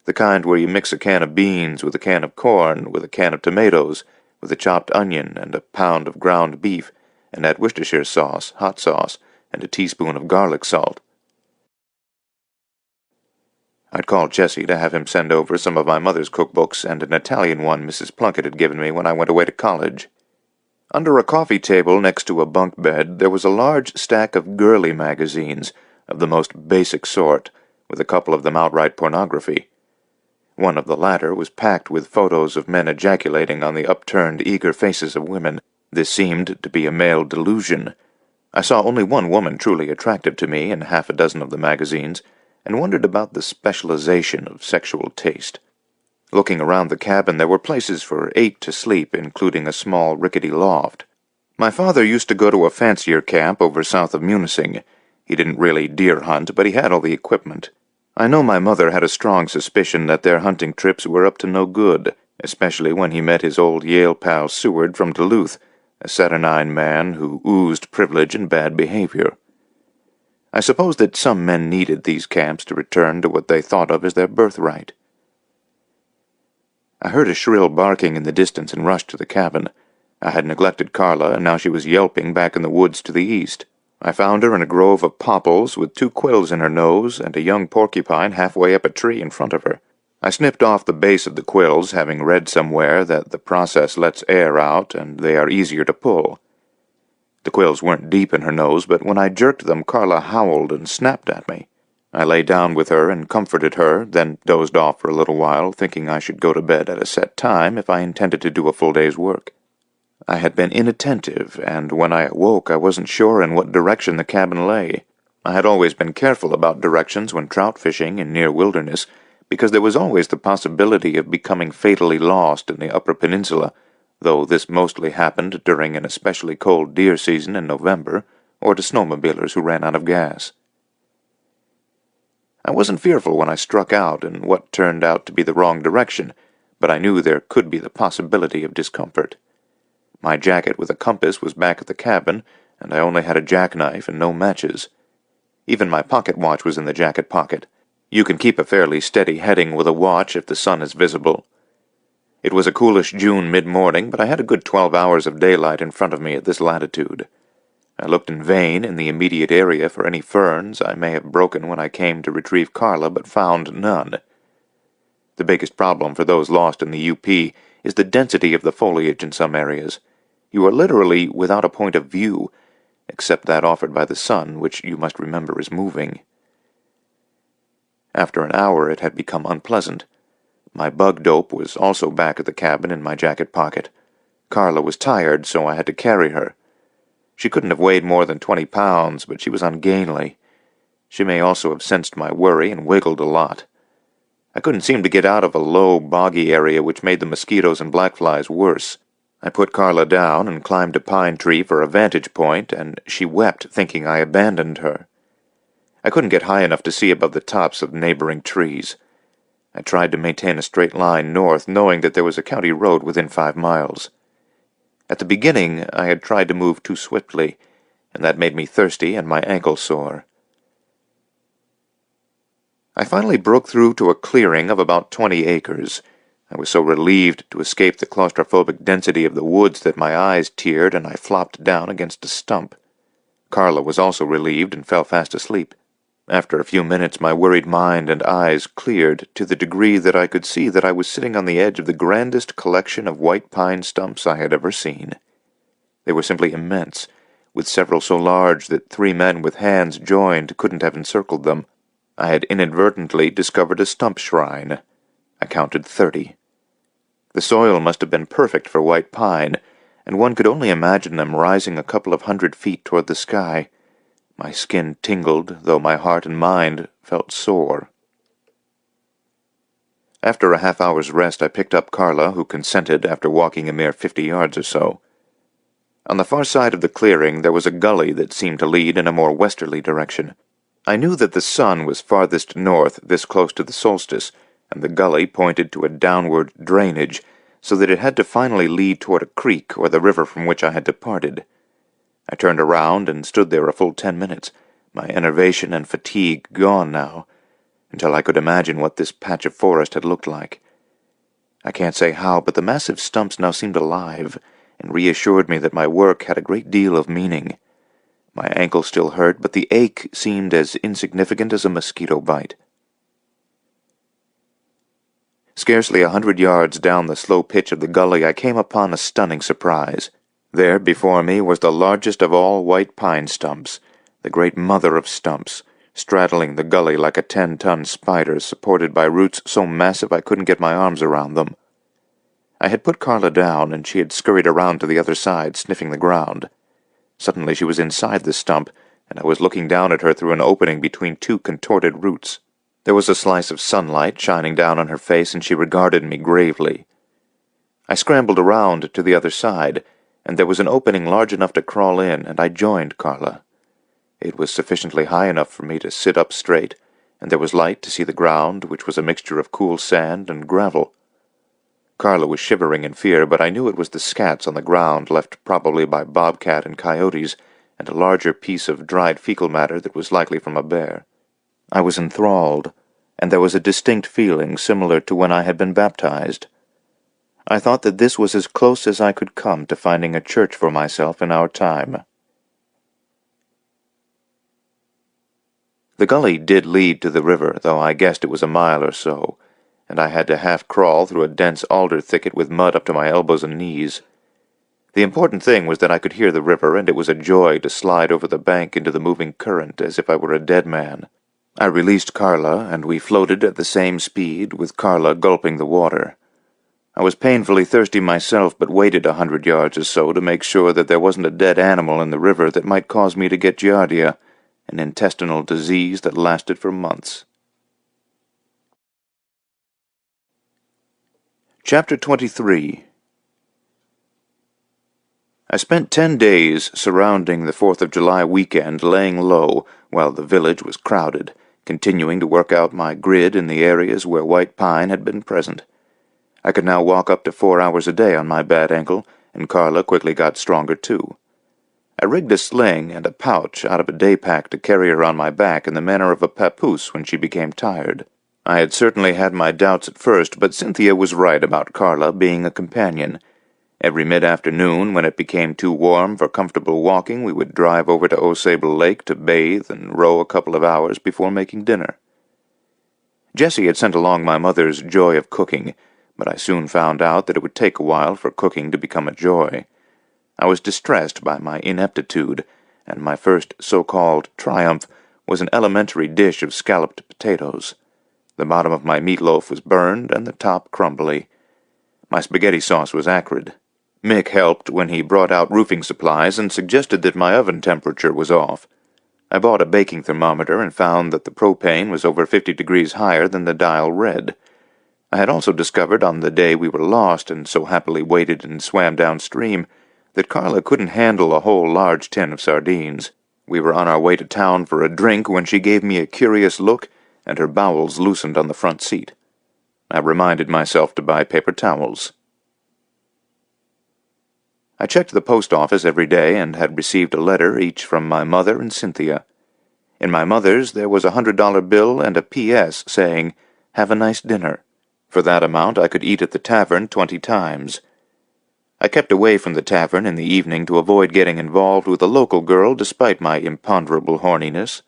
the kind where you mix a can of beans with a can of corn, with a can of tomatoes, with a chopped onion and a pound of ground beef, and add Worcestershire sauce, hot sauce, and a teaspoon of garlic salt. I'd called Jessie to have him send over some of my mother's cookbooks and an Italian one Mrs. Plunkett had given me when I went away to college. Under a coffee table next to a bunk bed there was a large stack of girly magazines, of the most basic sort, with a couple of them outright pornography. One of the latter was packed with photos of men ejaculating on the upturned, eager faces of women. This seemed to be a male delusion. I saw only one woman truly attractive to me in half a dozen of the magazines, and wondered about the specialization of sexual taste. Looking around the cabin, there were places for 8 to sleep, including a small, rickety loft. My father used to go to a fancier camp over south of Munising. He didn't really deer hunt, but he had all the equipment. I know my mother had a strong suspicion that their hunting trips were up to no good, especially when he met his old Yale pal Seward from Duluth, a saturnine man who oozed privilege and bad behavior. I suppose that some men needed these camps to return to what they thought of as their birthright. I heard a shrill barking in the distance and rushed to the cabin. I had neglected Carla, and now she was yelping back in the woods to the east. I found her in a grove of popples with 2 quills in her nose and a young porcupine halfway up a tree in front of her. I snipped off the base of the quills, having read somewhere that the process lets air out and they are easier to pull. The quills weren't deep in her nose, but when I jerked them, Carla howled and snapped at me. I lay down with her and comforted her, then dozed off for a little while, thinking I should go to bed at a set time if I intended to do a full day's work. I had been inattentive, and when I awoke I wasn't sure in what direction the cabin lay. I had always been careful about directions when trout fishing in near wilderness, because there was always the possibility of becoming fatally lost in the upper peninsula, though this mostly happened during an especially cold deer season in November, or to snowmobilers who ran out of gas. I wasn't fearful when I struck out in what turned out to be the wrong direction, but I knew there could be the possibility of discomfort. My jacket with a compass was back at the cabin, and I only had a jackknife and no matches. Even my pocket watch was in the jacket pocket. You can keep a fairly steady heading with a watch if the sun is visible. It was a coolish June mid-morning, but I had a good 12 hours of daylight in front of me at this latitude. I looked in vain in the immediate area for any ferns I may have broken when I came to retrieve Carla, but found none. The biggest problem for those lost in the UP is the density of the foliage in some areas. You are literally without a point of view, except that offered by the sun, which you must remember is moving. After an hour it had become unpleasant. My bug dope was also back at the cabin in my jacket pocket. Carla was tired, so I had to carry her. She couldn't have weighed more than 20 pounds, but she was ungainly. She may also have sensed my worry and wiggled a lot. I couldn't seem to get out of a low, boggy area which made the mosquitoes and blackflies worse. I put Carla down and climbed a pine tree for a vantage point, and she wept, thinking I abandoned her. I couldn't get high enough to see above the tops of neighboring trees. I tried to maintain a straight line north, knowing that there was a county road within 5 miles. At the beginning, I had tried to move too swiftly, and that made me thirsty and my ankle sore. I finally broke through to a clearing of about 20 acres. I was so relieved to escape the claustrophobic density of the woods that my eyes teared and I flopped down against a stump. Carla was also relieved and fell fast asleep. After a few minutes, my worried mind and eyes cleared to the degree that I could see that I was sitting on the edge of the grandest collection of white pine stumps I had ever seen. They were simply immense, with several so large that 3 men with hands joined couldn't have encircled them. I had inadvertently discovered a stump shrine. I counted 30. The soil must have been perfect for white pine, and one could only imagine them rising a couple of 100 feet toward the sky. My skin tingled, though my heart and mind felt sore. After a half-hour's rest, I picked up Carla, who consented after walking a mere 50 yards or so. On the far side of the clearing there was a gully that seemed to lead in a more westerly direction. I knew that the sun was farthest north, this close to the solstice, and the gully pointed to a downward drainage, so that it had to finally lead toward a creek or the river from which I had departed. I turned around and stood there a full 10 minutes, my enervation and fatigue gone now, until I could imagine what this patch of forest had looked like. I can't say how, but the massive stumps now seemed alive, and reassured me that my work had a great deal of meaning. My ankle still hurt, but the ache seemed as insignificant as a mosquito bite. Scarcely 100 yards down the slow pitch of the gully, I came upon a stunning surprise. There before me was the largest of all white pine stumps, the great mother of stumps, straddling the gully like a 10-ton spider, supported by roots so massive I couldn't get my arms around them. I had put Carla down, and she had scurried around to the other side, sniffing the ground. Suddenly she was inside the stump, and I was looking down at her through an opening between 2 contorted roots. There was a slice of sunlight shining down on her face, and she regarded me gravely. I scrambled around to the other side, and there was an opening large enough to crawl in, and I joined Carla. It was sufficiently high enough for me to sit up straight, and there was light to see the ground, which was a mixture of cool sand and gravel. Carla was shivering in fear, but I knew it was the scats on the ground left probably by bobcat and coyotes, and a larger piece of dried fecal matter that was likely from a bear. I was enthralled, and there was a distinct feeling similar to when I had been baptized. I thought that this was as close as I could come to finding a church for myself in our time. The gully did lead to the river, though I guessed it was a mile or so, and I had to half-crawl through a dense alder thicket with mud up to my elbows and knees. The important thing was that I could hear the river, and it was a joy to slide over the bank into the moving current as if I were a dead man. I released Carla, and we floated at the same speed, with Carla gulping the water. I was painfully thirsty myself, but waited 100 yards or so to make sure that there wasn't a dead animal in the river that might cause me to get giardia, an intestinal disease that lasted for months. Chapter 23. I spent 10 days surrounding the 4th of July weekend laying low while the village was crowded, continuing to work out my grid in the areas where white pine had been present. I could now walk up to 4 hours a day on my bad ankle, and Carla quickly got stronger too. I rigged a sling and a pouch out of a day pack to carry her on my back in the manner of a papoose when she became tired. I had certainly had my doubts at first, but Cynthia was right about Carla being a companion. Every mid-afternoon, when it became too warm for comfortable walking, we would drive over to Osable Lake to bathe and row a couple of hours before making dinner. Jessie had sent along my mother's joy of cooking, but I soon found out that it would take a while for cooking to become a joy. I was distressed by my ineptitude, and my first so-called triumph was an elementary dish of scalloped potatoes. The bottom of my meatloaf was burned, and the top crumbly. My spaghetti sauce was acrid. Mick helped when he brought out roofing supplies and suggested that my oven temperature was off. I bought a baking thermometer and found that the propane was over 50 degrees higher than the dial read. I had also discovered on the day we were lost and so happily waded and swam downstream that Carla couldn't handle a whole large tin of sardines. We were on our way to town for a drink when she gave me a curious look, and her bowels loosened on the front seat. I reminded myself to buy paper towels. I checked the post office every day and had received a letter each from my mother and Cynthia. In my mother's there was a $100 bill and a P.S. saying, "Have a nice dinner." For that amount I could eat at the tavern 20 times. I kept away from the tavern in the evening to avoid getting involved with a local girl despite my imponderable horniness.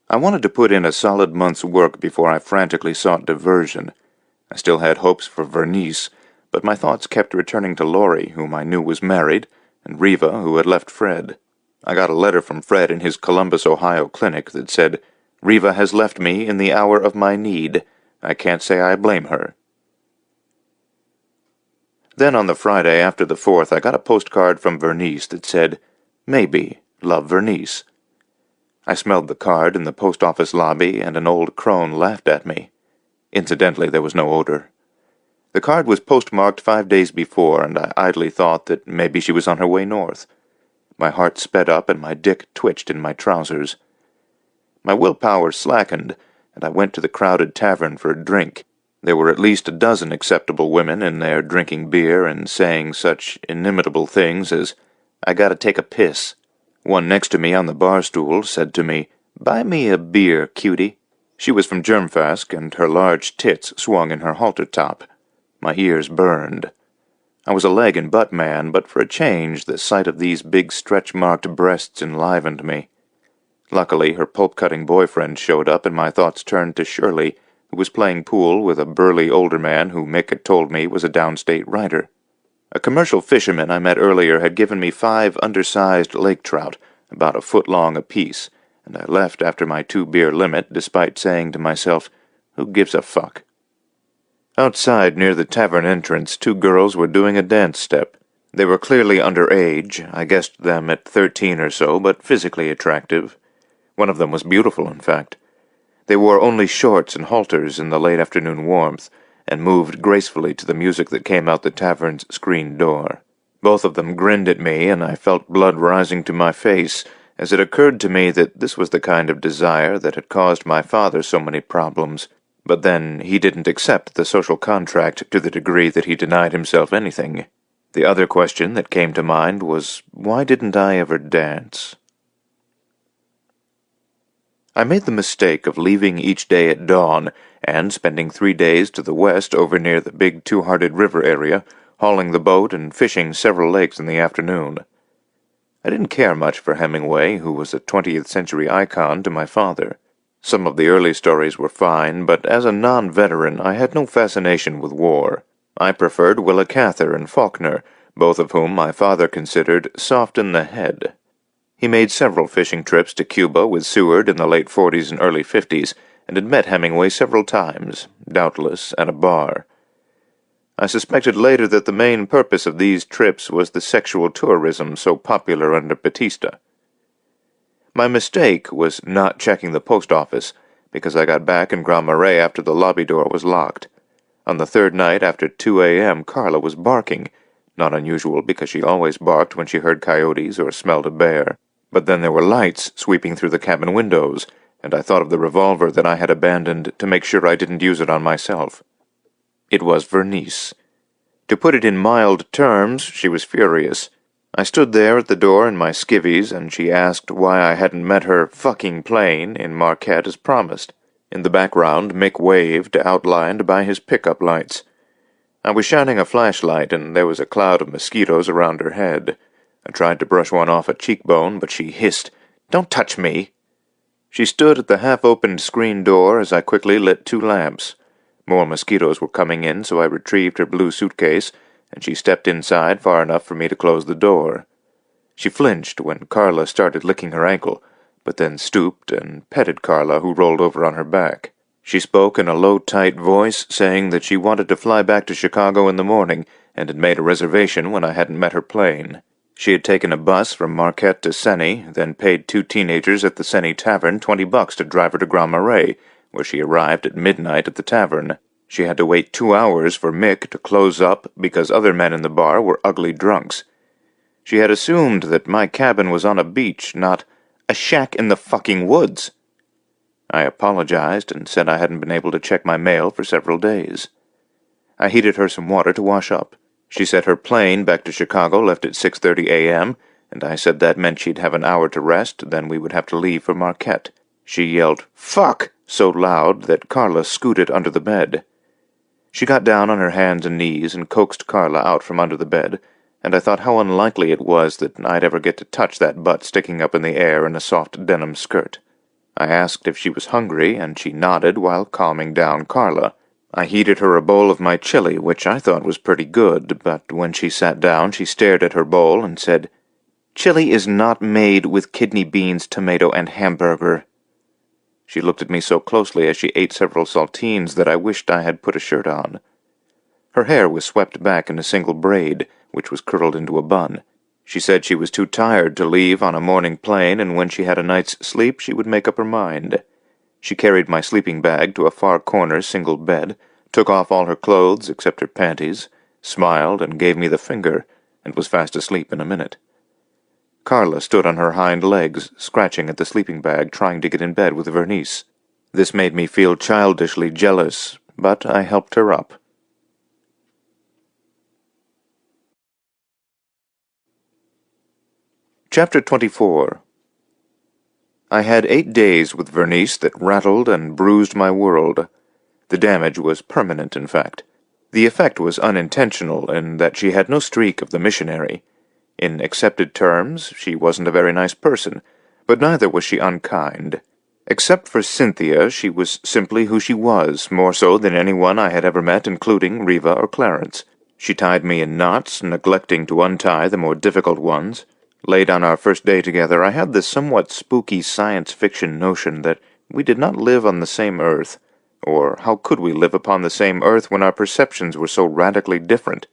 I wanted to put in a solid month's work before I frantically sought diversion. I still had hopes for Vernice, but my thoughts kept returning to Laurie, whom I knew was married, and Riva, who had left Fred. I got a letter from Fred in his Columbus, Ohio clinic that said, "Riva has left me in the hour of my need. I can't say I blame her." Then on the Friday after the 4th, I got a postcard from Vernice that said, "Maybe, love Vernice." I smelled the card in the post office lobby, and an old crone laughed at me. Incidentally, there was no odor. The card was postmarked 5 days before, and I idly thought that maybe she was on her way north. My heart sped up, and my dick twitched in my trousers. My willpower slackened, and I went to the crowded tavern for a drink. There were at least a dozen acceptable women in there drinking beer and saying such inimitable things as, "I gotta take a piss." One next to me on the bar stool said to me, "Buy me a beer, cutie." She was from Germfast, and her large tits swung in her halter top. My ears burned. I was a leg and butt man, but for a change the sight of these big stretch-marked breasts enlivened me. Luckily, her pulp-cutting boyfriend showed up, and my thoughts turned to Shirley, who was playing pool with a burly older man who Mick had told me was a downstate writer. A commercial fisherman I met earlier had given me 5 undersized lake trout, about a foot long apiece, and I left after my 2-beer limit, despite saying to myself, "Who gives a fuck?" Outside, near the tavern entrance, 2 girls were doing a dance step. They were clearly underage. I guessed them at 13 or so, but physically attractive. One of them was beautiful, in fact. They wore only shorts and halters in the late afternoon warmth, and moved gracefully to the music that came out the tavern's screen door. Both of them grinned at me, and I felt blood rising to my face, as it occurred to me that this was the kind of desire that had caused my father so many problems. But then he didn't accept the social contract to the degree that he denied himself anything. The other question that came to mind was, why didn't I ever dance? I made the mistake of leaving each day at dawn and spending 3 days to the west over near the big Two-Hearted River area, hauling the boat and fishing several lakes in the afternoon. I didn't care much for Hemingway, who was a 20th century icon to my father. Some of the early stories were fine, but as a non-veteran I had no fascination with war. I preferred Willa Cather and Faulkner, both of whom my father considered soft in the head. He made several fishing trips to Cuba with Seward in the late 40s and early 50s, and had met Hemingway several times, doubtless at a bar. I suspected later that the main purpose of these trips was the sexual tourism so popular under Batista. My mistake was not checking the post office, because I got back in Grand Marais after the lobby door was locked. On the 3rd night after 2 a.m., Carla was barking, not unusual because she always barked when she heard coyotes or smelled a bear. But then there were lights sweeping through the cabin windows, and I thought of the revolver that I had abandoned to make sure I didn't use it on myself. It was Vernice. To put it in mild terms, she was furious. I stood there at the door in my skivvies, and she asked why I hadn't met her fucking plane in Marquette as promised. In the background, Mick waved, outlined by his pickup lights. I was shining a flashlight, and there was a cloud of mosquitoes around her head. I tried to brush one off a cheekbone, but she hissed, "Don't touch me!" She stood at the half-opened screen door as I quickly lit 2 lamps. More mosquitoes were coming in, so I retrieved her blue suitcase, and she stepped inside far enough for me to close the door. She flinched when Carla started licking her ankle, but then stooped and petted Carla, who rolled over on her back. She spoke in a low, tight voice, saying that she wanted to fly back to Chicago in the morning, and had made a reservation when I hadn't met her plane. She had taken a bus from Marquette to Seney, then paid 2 teenagers at the Seney Tavern $20 to drive her to Grand Marais, where she arrived at midnight at the tavern. She had to wait 2 hours for Mick to close up because other men in the bar were ugly drunks. She had assumed that my cabin was on a beach, not a shack in the fucking woods. I apologized and said I hadn't been able to check my mail for several days. I heated her some water to wash up. She said her plane back to Chicago left at 6:30 a.m., and I said that meant she'd have an hour to rest, then we would have to leave for Marquette. She yelled, "Fuck!" so loud that Carla scooted under the bed. She got down on her hands and knees and coaxed Carla out from under the bed, and I thought how unlikely it was that I'd ever get to touch that butt sticking up in the air in a soft denim skirt. I asked if she was hungry, and she nodded while calming down Carla. I heated her a bowl of my chili, which I thought was pretty good, but when she sat down she stared at her bowl and said, "Chili is not made with kidney beans, tomato, and hamburger." She looked at me so closely as she ate several saltines that I wished I had put a shirt on. Her hair was swept back in a single braid, which was curled into a bun. She said she was too tired to leave on a morning plane, and when she had a night's sleep she would make up her mind. She carried my sleeping bag to a far corner single bed, took off all her clothes except her panties, smiled and gave me the finger, and was fast asleep in a minute. Carla stood on her hind legs, scratching at the sleeping bag, trying to get in bed with Vernice. This made me feel childishly jealous, but I helped her up. Chapter 24. I had 8 days with Vernice that rattled and bruised my world. The damage was permanent, in fact. The effect was unintentional in that she had no streak of the missionary. In accepted terms, she wasn't a very nice person, but neither was she unkind. Except for Cynthia, she was simply who she was, more so than anyone I had ever met, including Riva or Clarence. She tied me in knots, neglecting to untie the more difficult ones. Late on our first day together, I had this somewhat spooky science fiction notion that we did not live on the same Earth, or how could we live upon the same Earth when our perceptions were so radically different?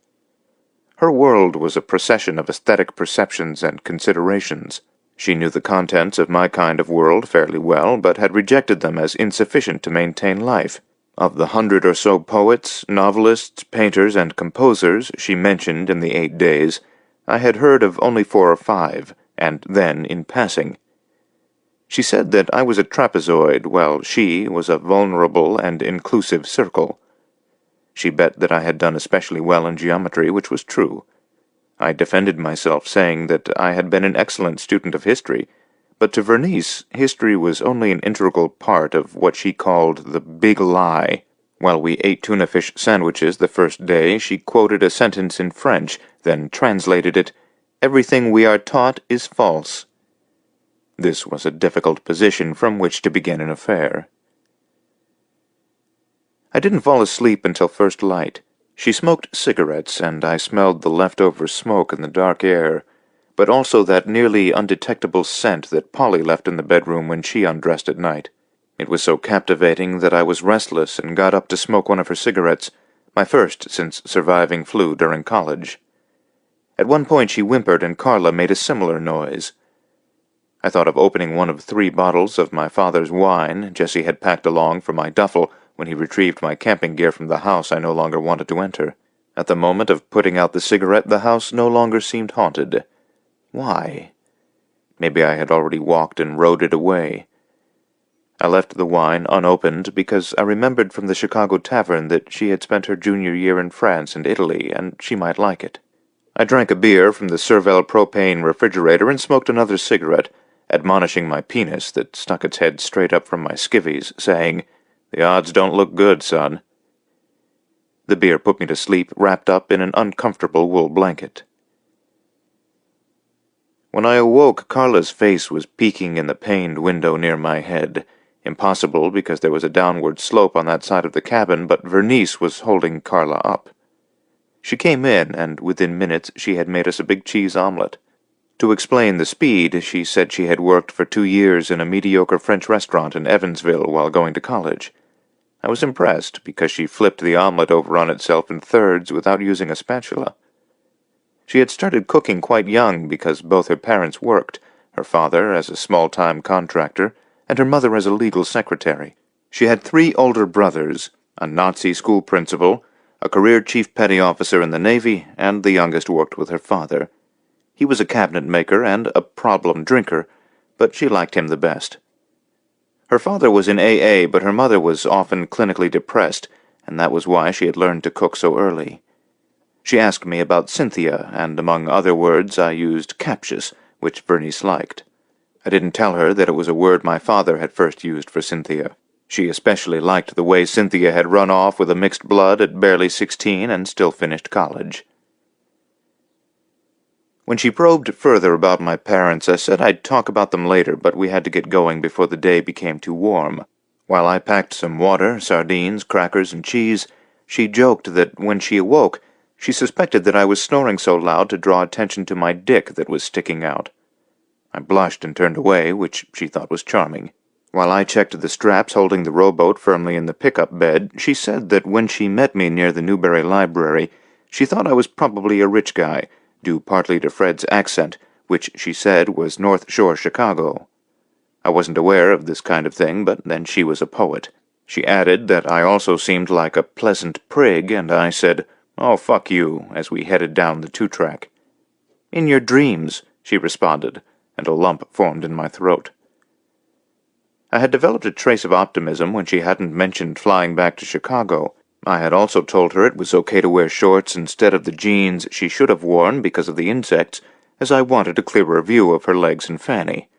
Her world was a procession of aesthetic perceptions and considerations. She knew the contents of my kind of world fairly well, but had rejected them as insufficient to maintain life. Of the 100 or so poets, novelists, painters, and composers she mentioned in the 8 days, I had heard of only 4 or 5, and then in passing. She said that I was a trapezoid, while she was a vulnerable and inclusive circle. She bet that I had done especially well in geometry, which was true. I defended myself, saying that I had been an excellent student of history, but to Vernice, history was only an integral part of what she called the big lie. While we ate tuna fish sandwiches the first day, she quoted a sentence in French, then translated it, "Everything we are taught is false." This was a difficult position from which to begin an affair. I didn't fall asleep until first light. She smoked cigarettes, and I smelled the leftover smoke in the dark air, but also that nearly undetectable scent that Polly left in the bedroom when she undressed at night. It was so captivating that I was restless and got up to smoke one of her cigarettes, my first since surviving flu during college. At one point she whimpered, and Carla made a similar noise. I thought of opening one of 3 bottles of my father's wine Jesse had packed along for my duffel when he retrieved my camping gear from the house I no longer wanted to enter. At the moment of putting out the cigarette, the house no longer seemed haunted. Why? Maybe I had already walked and rode it away. I left the wine unopened because I remembered from the Chicago tavern that she had spent her junior year in France and Italy, and she might like it. I drank a beer from the Cervelle propane refrigerator and smoked another cigarette, admonishing my penis that stuck its head straight up from my skivvies, saying, "The odds don't look good, son." The beer put me to sleep, wrapped up in an uncomfortable wool blanket. When I awoke, Carla's face was peeking in the paned window near my head. Impossible because there was a downward slope on that side of the cabin, but Vernice was holding Carla up. She came in, and within minutes she had made us a big cheese omelet. To explain the speed, she said she had worked for 2 years in a mediocre French restaurant in Evansville while going to college. I was impressed because she flipped the omelet over on itself in thirds without using a spatula. She had started cooking quite young because both her parents worked, her father as a small-time contractor, and her mother as a legal secretary. She had 3 older brothers, a Nazi school principal, a career chief petty officer in the Navy, and the youngest worked with her father. He was a cabinet maker and a problem drinker, but she liked him the best. Her father was in AA, but her mother was often clinically depressed, and that was why she had learned to cook so early. She asked me about Cynthia, and among other words I used captious, which Bernice liked. I didn't tell her that it was a word my father had first used for Cynthia. She especially liked the way Cynthia had run off with a mixed blood at barely 16 and still finished college. When she probed further about my parents, I said I'd talk about them later, but we had to get going before the day became too warm. While I packed some water, sardines, crackers, and cheese, she joked that when she awoke, she suspected that I was snoring so loud to draw attention to my dick that was sticking out. I blushed and turned away, which she thought was charming. While I checked the straps holding the rowboat firmly in the pickup bed, she said that when she met me near the Newberry Library, she thought I was probably a rich guy, due partly to Fred's accent, which she said was North Shore Chicago. I wasn't aware of this kind of thing, but then she was a poet. She added that I also seemed like a pleasant prig, and I said, "Oh, fuck you," as we headed down the 2-track. "In your dreams," she responded, and a lump formed in my throat. I had developed a trace of optimism when she hadn't mentioned flying back to Chicago. I had also told her it was okay to wear shorts instead of the jeans she should have worn because of the insects, as I wanted a clearer view of her legs and fanny.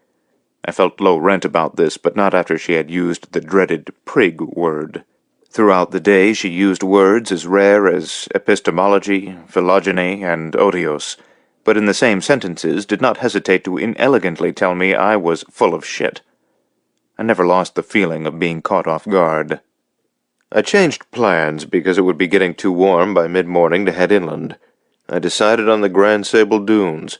I felt low rent about this, but not after she had used the dreaded prig word. Throughout the day she used words as rare as epistemology, phylogeny, and odios, but in the same sentences did not hesitate to inelegantly tell me I was full of shit. I never lost the feeling of being caught off guard. I changed plans because it would be getting too warm by mid-morning to head inland. I decided on the Grand Sable Dunes.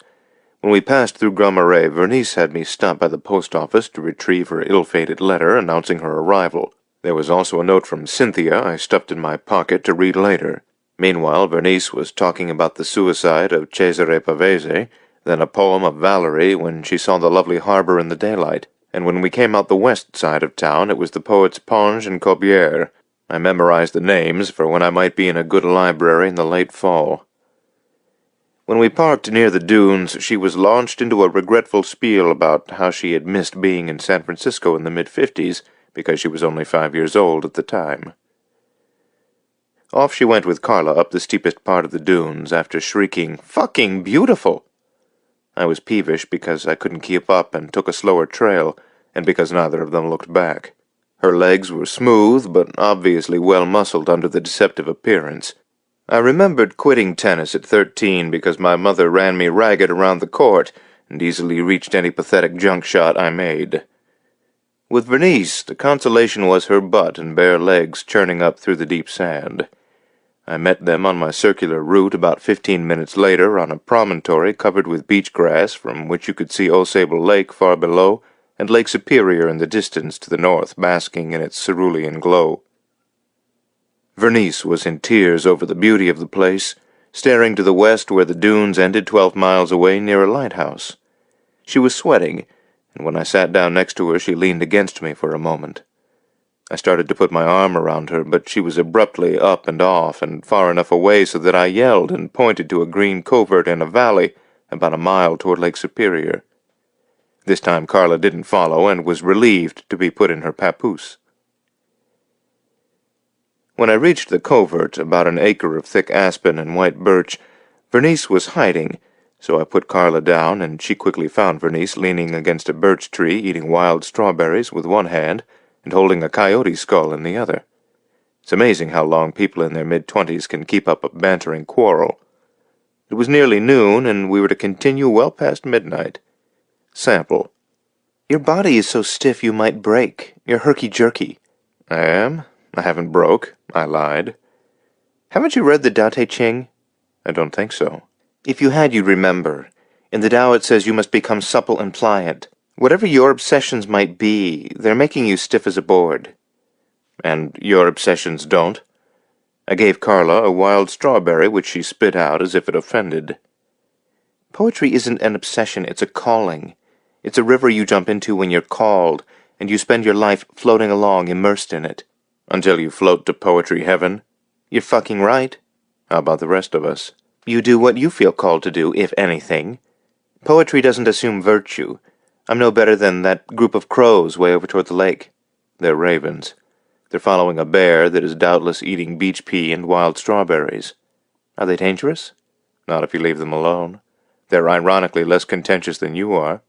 When we passed through Grand Marais, Bernice had me stop by the post office to retrieve her ill-fated letter announcing her arrival. There was also a note from Cynthia I stuffed in my pocket to read later. Meanwhile, Bernice was talking about the suicide of Cesare Pavese, then a poem of Valerie when she saw the lovely harbor in the daylight, and when we came out the west side of town it was the poets Ponge and Corbière. I memorized the names for when I might be in a good library in the late fall. When we parked near the dunes, she was launched into a regretful spiel about how she had missed being in San Francisco in the mid-50s, because she was only 5 years old at the time. Off she went with Carla up the steepest part of the dunes, after shrieking, "Fucking beautiful!" I was peevish because I couldn't keep up and took a slower trail, and because neither of them looked back. Her legs were smooth, but obviously well-muscled under the deceptive appearance. I remembered quitting tennis at 13 because my mother ran me ragged around the court and easily reached any pathetic junk shot I made. With Bernice, the consolation was her butt and bare legs churning up through the deep sand. I met them on my circular route about 15 minutes later on a promontory covered with beach grass from which you could see Osable Lake far below and Lake Superior in the distance to the north basking in its cerulean glow. Bernice was in tears over the beauty of the place, staring to the west where the dunes ended 12 miles away near a lighthouse. She was sweating, and when I sat down next to her she leaned against me for a moment. I started to put my arm around her, but she was abruptly up and off and far enough away so that I yelled and pointed to a green covert in a valley about a mile toward Lake Superior. This time Carla didn't follow and was relieved to be put in her papoose. When I reached the covert, about an acre of thick aspen and white birch, Bernice was hiding, so I put Carla down, and she quickly found Bernice leaning against a birch tree eating wild strawberries with one hand and holding a coyote skull in the other. It's amazing how long people in their mid-20s can keep up a bantering quarrel. It was nearly noon, and we were to continue well past midnight. Sample. "Your body is so stiff you might break. You're herky-jerky." "I am? I haven't broke," I lied. "Haven't you read the Tao Te Ching?" "I don't think so." "If you had, you'd remember. In the Tao it says you must become supple and pliant. Whatever your obsessions might be, they're making you stiff as a board." "And your obsessions don't?" I gave Carla a wild strawberry, which she spit out as if it offended. "Poetry isn't an obsession, it's a calling. It's a river you jump into when you're called, and you spend your life floating along immersed in it." "Until you float to poetry heaven?" "You're fucking right." "How about the rest of us?" "You do what you feel called to do, if anything. Poetry doesn't assume virtue. I'm no better than that group of crows way over toward the lake." "They're ravens." They're following a bear that is doubtless eating beach pea and wild strawberries. Are they dangerous? Not if you leave them alone. They're ironically less contentious than you are.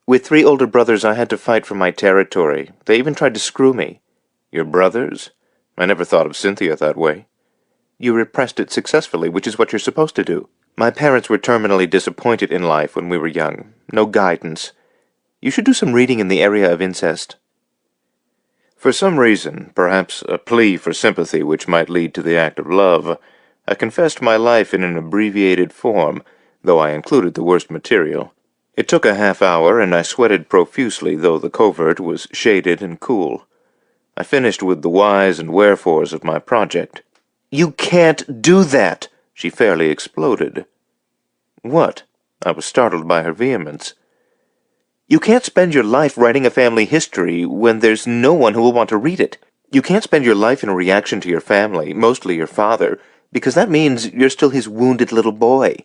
With 3 older brothers, I had to fight for my territory. They even tried to screw me. Your brothers? I never thought of Cynthia that way. You repressed it successfully, which is what you're supposed to do. My parents were terminally disappointed in life when we were young. No guidance. You should do some reading in the area of incest. For some reason, perhaps a plea for sympathy which might lead to the act of love, I confessed my life in an abbreviated form, though I included the worst material. It took a half-hour, and I sweated profusely, though the covert was shaded and cool. I finished with the whys and wherefores of my project. "You can't do that!" she fairly exploded. "What?" I was startled by her vehemence. "You can't spend your life writing a family history when there's no one who will want to read it. You can't spend your life in a reaction to your family, mostly your father, because that means you're still his wounded little boy.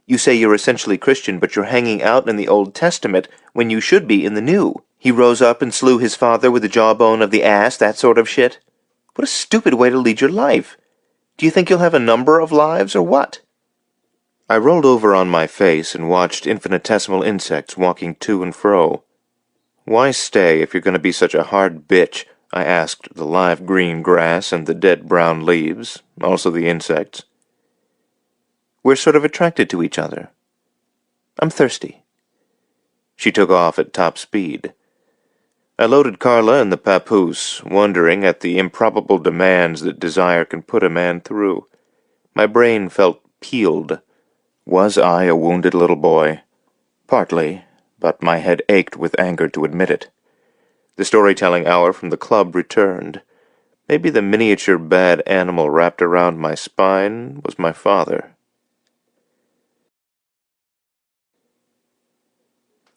You say you're essentially Christian, but you're hanging out in the Old Testament when you should be in the New. He rose up and slew his father with the jawbone of the ass, that sort of shit. What a stupid way to lead your life. Do you think you'll have a number of lives, or what?" I rolled over on my face and watched infinitesimal insects walking to and fro. "Why stay if you're going to be such a hard bitch?" I asked the live green grass and the dead brown leaves, also the insects. "We're sort of attracted to each other. I'm thirsty." She took off at top speed. I loaded Carla in the papoose, wondering at the improbable demands that desire can put a man through. My brain felt peeled. Was I a wounded little boy? Partly, but my head ached with anger to admit it. The storytelling hour from the club returned. Maybe the miniature bad animal wrapped around my spine was my father.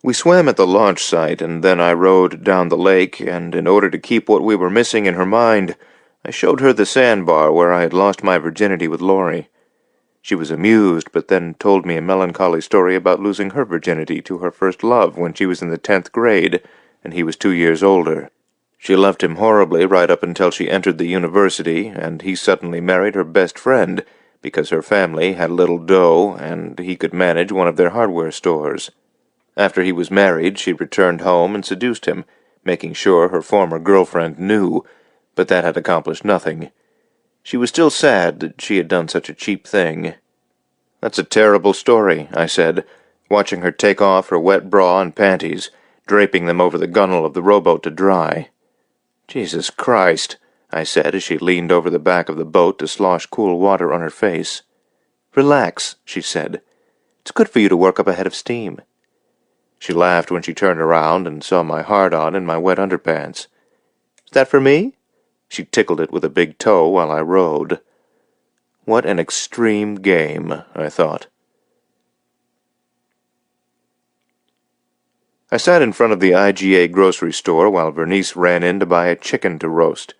We swam at the launch site, and then I rowed down the lake, and in order to keep what we were missing in her mind, I showed her the sandbar where I had lost my virginity with Laurie. She was amused, but then told me a melancholy story about losing her virginity to her first love when she was in the 10th grade, and he was 2 years older. She loved him horribly right up until she entered the university, and he suddenly married her best friend, because her family had little dough, and he could manage one of their hardware stores. After he was married, she returned home and seduced him, making sure her former girlfriend knew, but that had accomplished nothing. She was still sad that she had done such a cheap thing. "That's a terrible story," I said, watching her take off her wet bra and panties, draping them over the gunwale of the rowboat to dry. "Jesus Christ," I said as she leaned over the back of the boat to slosh cool water on her face. "Relax," she said. "It's good for you to work up a head of steam." She laughed when she turned around and saw my hard-on in my wet underpants. "Is that for me?" She tickled it with a big toe while I rowed. What an extreme game, I thought. I sat in front of the IGA grocery store while Vernice ran in to buy a chicken to roast.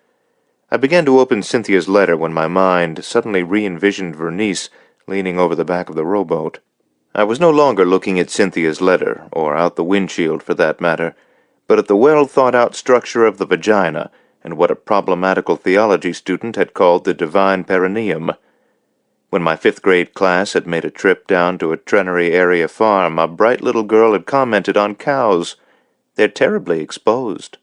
I began to open Cynthia's letter when my mind suddenly re-envisioned Vernice leaning over the back of the rowboat. I was no longer looking at Cynthia's letter, or out the windshield for that matter, but at the well-thought-out structure of the vagina and what a problematical theology student had called the divine perineum. When my 5th-grade class had made a trip down to a Trenery area farm, a bright little girl had commented on cows. They're terribly exposed.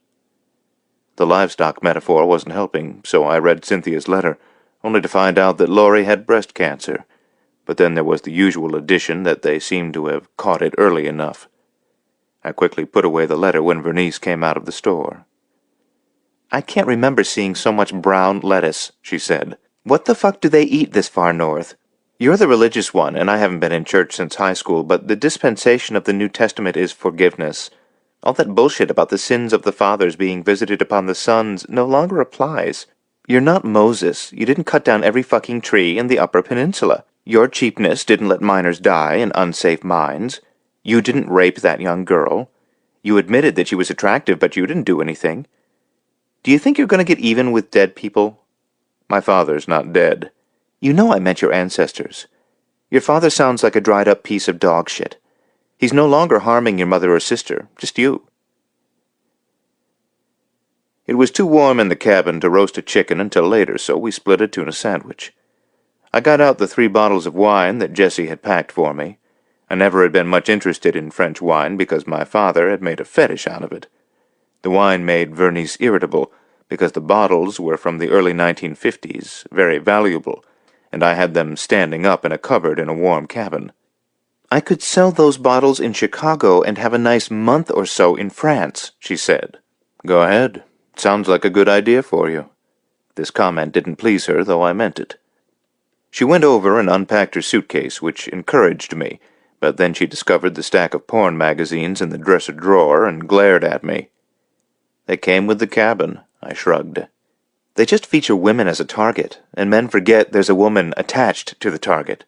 The livestock metaphor wasn't helping, so I read Cynthia's letter, only to find out that Laurie had breast cancer. But then there was the usual addition that they seemed to have caught it early enough. I quickly put away the letter when Vernice came out of the store. "I can't remember seeing so much brown lettuce," she said. "What the fuck do they eat this far north? You're the religious one, and I haven't been in church since high school, but the dispensation of the New Testament is forgiveness. All that bullshit about the sins of the fathers being visited upon the sons no longer applies. You're not Moses. You didn't cut down every fucking tree in the Upper Peninsula. Your cheapness didn't let miners die in unsafe mines. You didn't rape that young girl. You admitted that she was attractive, but you didn't do anything. Do you think you're going to get even with dead people? My father's not dead. You know I meant your ancestors. Your father sounds like a dried-up piece of dog shit. He's no longer harming your mother or sister, just you." It was too warm in the cabin to roast a chicken until later, so we split a tuna sandwich. I got out the 3 bottles of wine that Jessie had packed for me. I never had been much interested in French wine because my father had made a fetish out of it. The wine made Vernice irritable because the bottles were from the early 1950s, very valuable, and I had them standing up in a cupboard in a warm cabin. "I could sell those bottles in Chicago and have a nice month or so in France," she said. "Go ahead. Sounds like a good idea for you." This comment didn't please her, though I meant it. She went over and unpacked her suitcase, which encouraged me, but then she discovered the stack of porn magazines in the dresser drawer and glared at me. "They came with the cabin," I shrugged. "They just feature women as a target, and men forget there's a woman attached to the target."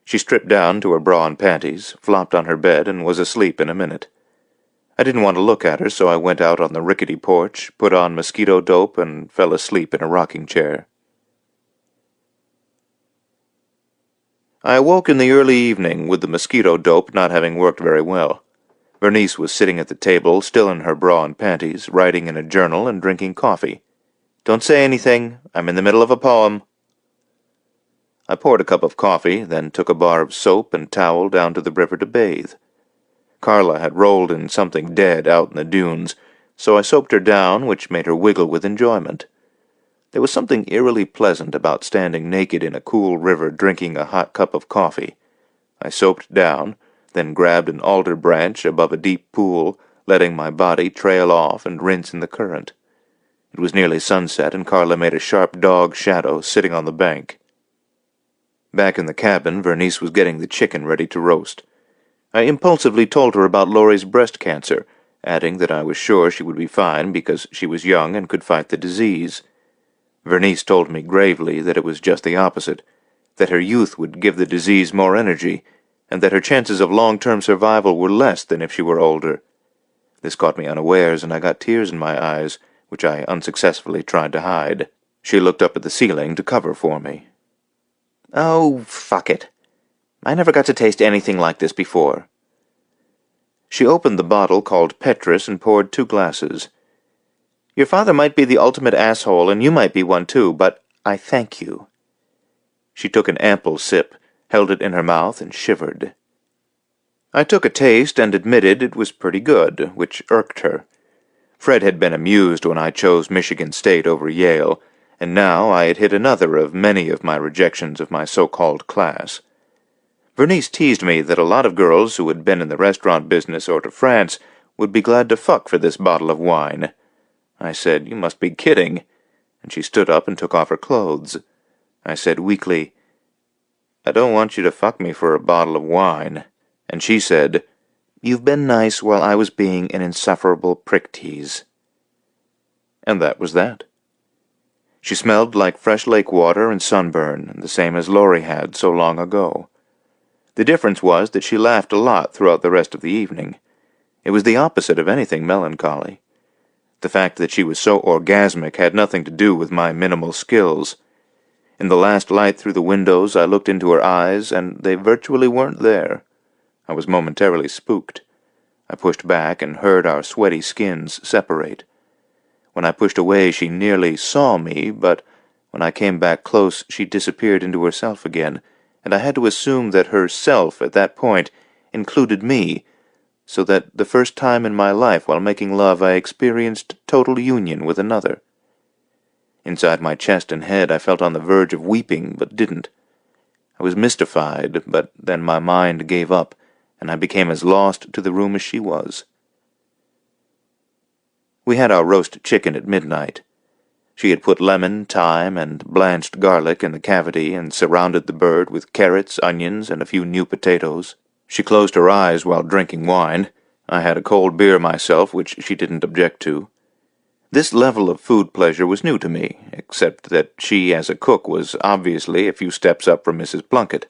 She stripped down to her bra and panties, flopped on her bed, and was asleep in a minute. I didn't want to look at her, so I went out on the rickety porch, put on mosquito dope, and fell asleep in a rocking chair. I awoke in the early evening with the mosquito dope not having worked very well. Vernice was sitting at the table, still in her bra and panties, writing in a journal and drinking coffee. "Don't say anything. I'm in the middle of a poem." I poured a cup of coffee, then took a bar of soap and towel down to the river to bathe. Carla had rolled in something dead out in the dunes, so I soaped her down, which made her wiggle with enjoyment. There was something eerily pleasant about standing naked in a cool river drinking a hot cup of coffee. I soaped down, then grabbed an alder branch above a deep pool, letting my body trail off and rinse in the current. It was nearly sunset, and Carla made a sharp dog shadow sitting on the bank. Back in the cabin, Vernice was getting the chicken ready to roast. I impulsively told her about Laurie's breast cancer, adding that I was sure she would be fine because she was young and could fight the disease. Vernice told me gravely that it was just the opposite, that her youth would give the disease more energy, and that her chances of long-term survival were less than if she were older. This caught me unawares, and I got tears in my eyes, which I unsuccessfully tried to hide. She looked up at the ceiling to cover for me. "Oh, fuck it. I never got to taste anything like this before." She opened the bottle called Petrus and poured 2 glasses. "Your father might be the ultimate asshole, and you might be one too, but I thank you." She took an ample sip, held it in her mouth, and shivered. I took a taste and admitted it was pretty good, which irked her. Fred had been amused when I chose Michigan State over Yale, and now I had hit another of many of my rejections of my so-called class. Vernice teased me that a lot of girls who had been in the restaurant business or to France would be glad to fuck for this bottle of wine. I said, "You must be kidding," and she stood up and took off her clothes. I said weakly, "I don't want you to fuck me for a bottle of wine," and she said, "You've been nice while I was being an insufferable prick tease." And that was that. She smelled like fresh lake water and sunburn, the same as Laurie had so long ago. The difference was that she laughed a lot throughout the rest of the evening. It was the opposite of anything melancholy. The fact that she was so orgasmic had nothing to do with my minimal skills. In the last light through the windows, I looked into her eyes, and they virtually weren't there. I was momentarily spooked. I pushed back and heard our sweaty skins separate. When I pushed away, she nearly saw me, but when I came back close, she disappeared into herself again, and I had to assume that her self at that point included me, so that the first time in my life while making love I experienced total union with another. Inside my chest and head I felt on the verge of weeping, but didn't. I was mystified, but then my mind gave up, and I became as lost to the room as she was. We had our roast chicken at midnight. She had put lemon, thyme, and blanched garlic in the cavity and surrounded the bird with carrots, onions, and a few new potatoes. She closed her eyes while drinking wine. I had a cold beer myself, which she didn't object to. This level of food pleasure was new to me, except that she as a cook was obviously a few steps up from Mrs. Plunkett.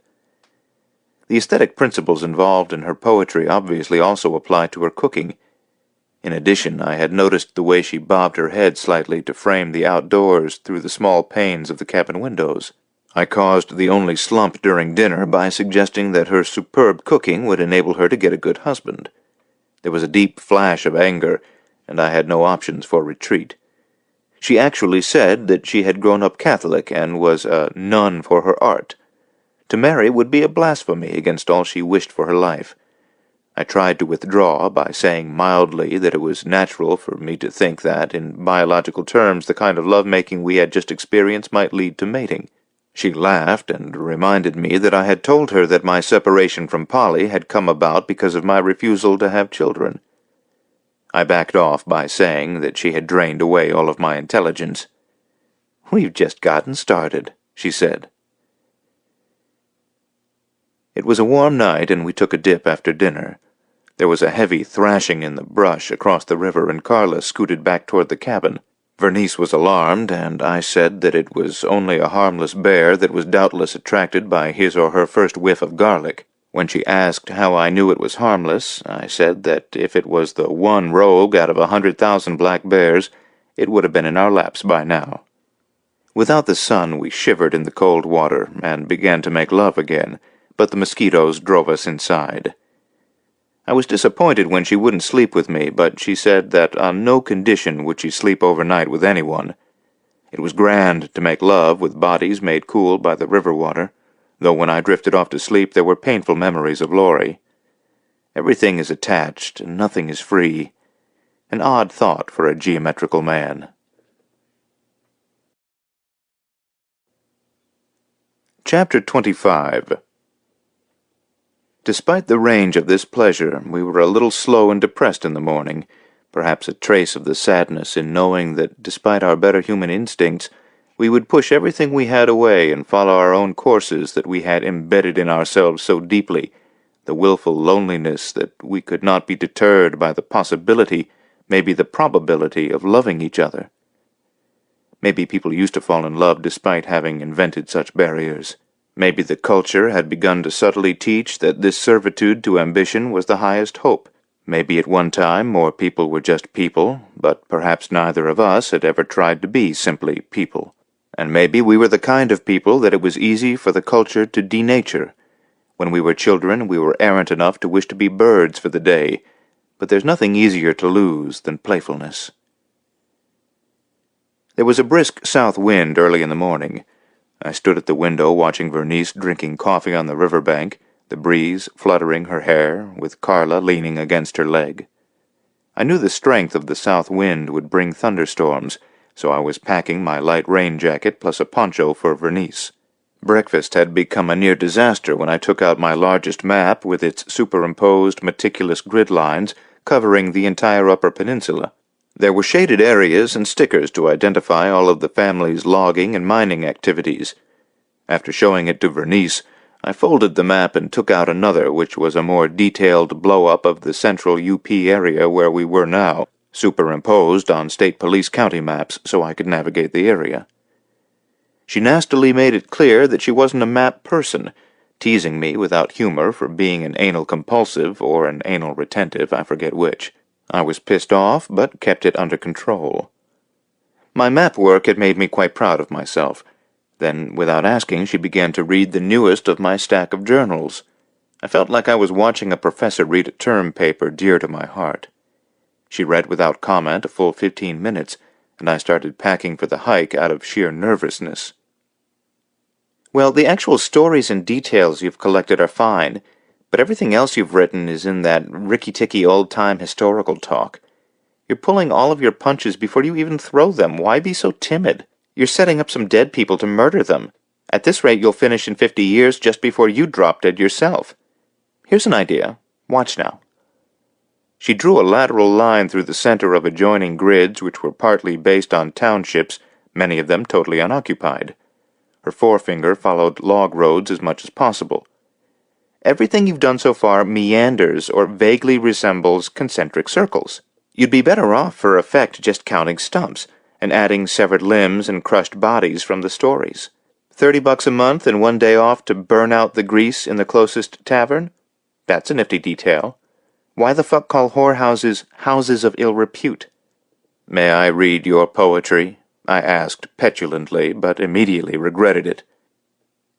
The aesthetic principles involved in her poetry obviously also applied to her cooking. In addition, I had noticed the way she bobbed her head slightly to frame the outdoors through the small panes of the cabin windows. I caused the only slump during dinner by suggesting that her superb cooking would enable her to get a good husband. There was a deep flash of anger, and I had no options for retreat. She actually said that she had grown up Catholic and was a nun for her art. To marry would be a blasphemy against all she wished for her life. I tried to withdraw by saying mildly that it was natural for me to think that, in biological terms, the kind of lovemaking we had just experienced might lead to mating. She laughed and reminded me that I had told her that my separation from Polly had come about because of my refusal to have children. I backed off by saying that she had drained away all of my intelligence. "We've just gotten started," she said. It was a warm night, and we took a dip after dinner. There was a heavy thrashing in the brush across the river, and Carla scooted back toward the cabin. Vernice was alarmed, and I said that it was only a harmless bear that was doubtless attracted by his or her first whiff of garlic. When she asked how I knew it was harmless, I said that if it was the one rogue out of 100,000 black bears, it would have been in our laps by now. Without the sun, we shivered in the cold water and began to make love again, but the mosquitoes drove us inside. I was disappointed when she wouldn't sleep with me, but she said that on no condition would she sleep overnight with anyone. It was grand to make love with bodies made cool by the river water, though when I drifted off to sleep there were painful memories of Laurie. Everything is attached, and nothing is free. An odd thought for a geometrical man. Chapter 25. Despite the range of this pleasure, we were a little slow and depressed in the morning, perhaps a trace of the sadness in knowing that, despite our better human instincts, we would push everything we had away and follow our own courses that we had embedded in ourselves so deeply, the willful loneliness that we could not be deterred by the possibility, maybe the probability, of loving each other. Maybe people used to fall in love despite having invented such barriers. Maybe the culture had begun to subtly teach that this servitude to ambition was the highest hope. Maybe at one time more people were just people, but perhaps neither of us had ever tried to be simply people. And maybe we were the kind of people that it was easy for the culture to denature. When we were children, we were errant enough to wish to be birds for the day, but there's nothing easier to lose than playfulness. There was a brisk south wind early in the morning. I stood at the window watching Vernice drinking coffee on the river bank, the breeze fluttering her hair, with Carla leaning against her leg. I knew the strength of the south wind would bring thunderstorms, so I was packing my light rain jacket plus a poncho for Vernice. Breakfast had become a near disaster when I took out my largest map with its superimposed, meticulous grid lines covering the entire Upper Peninsula. There were shaded areas and stickers to identify all of the family's logging and mining activities. After showing it to Vernice, I folded the map and took out another, which was a more detailed blow-up of the central UP area where we were now, superimposed on state police county maps so I could navigate the area. She nastily made it clear that she wasn't a map person, teasing me without humor for being an anal compulsive or an anal retentive, I forget which. I was pissed off, but kept it under control. My map work had made me quite proud of myself. Then, without asking, she began to read the newest of my stack of journals. I felt like I was watching a professor read a term paper dear to my heart. She read without comment a full 15 minutes, and I started packing for the hike out of sheer nervousness. "Well, the actual stories and details you've collected are fine, but everything else you've written is in that ricky-ticky old-time historical talk. You're pulling all of your punches before you even throw them. Why be so timid? You're setting up some dead people to murder them. At this rate, you'll finish in 50 years just before you drop dead yourself. Here's an idea. Watch now." She drew a lateral line through the center of adjoining grids which were partly based on townships, many of them totally unoccupied. Her forefinger followed log roads as much as possible. "Everything you've done so far meanders or vaguely resembles concentric circles. You'd be better off for effect just counting stumps and adding severed limbs and crushed bodies from the stories. $30 a month and 1 day off to burn out the grease in the closest tavern? That's a nifty detail. Why the fuck call whorehouses houses of ill repute?" "May I read your poetry?" I asked petulantly, but immediately regretted it.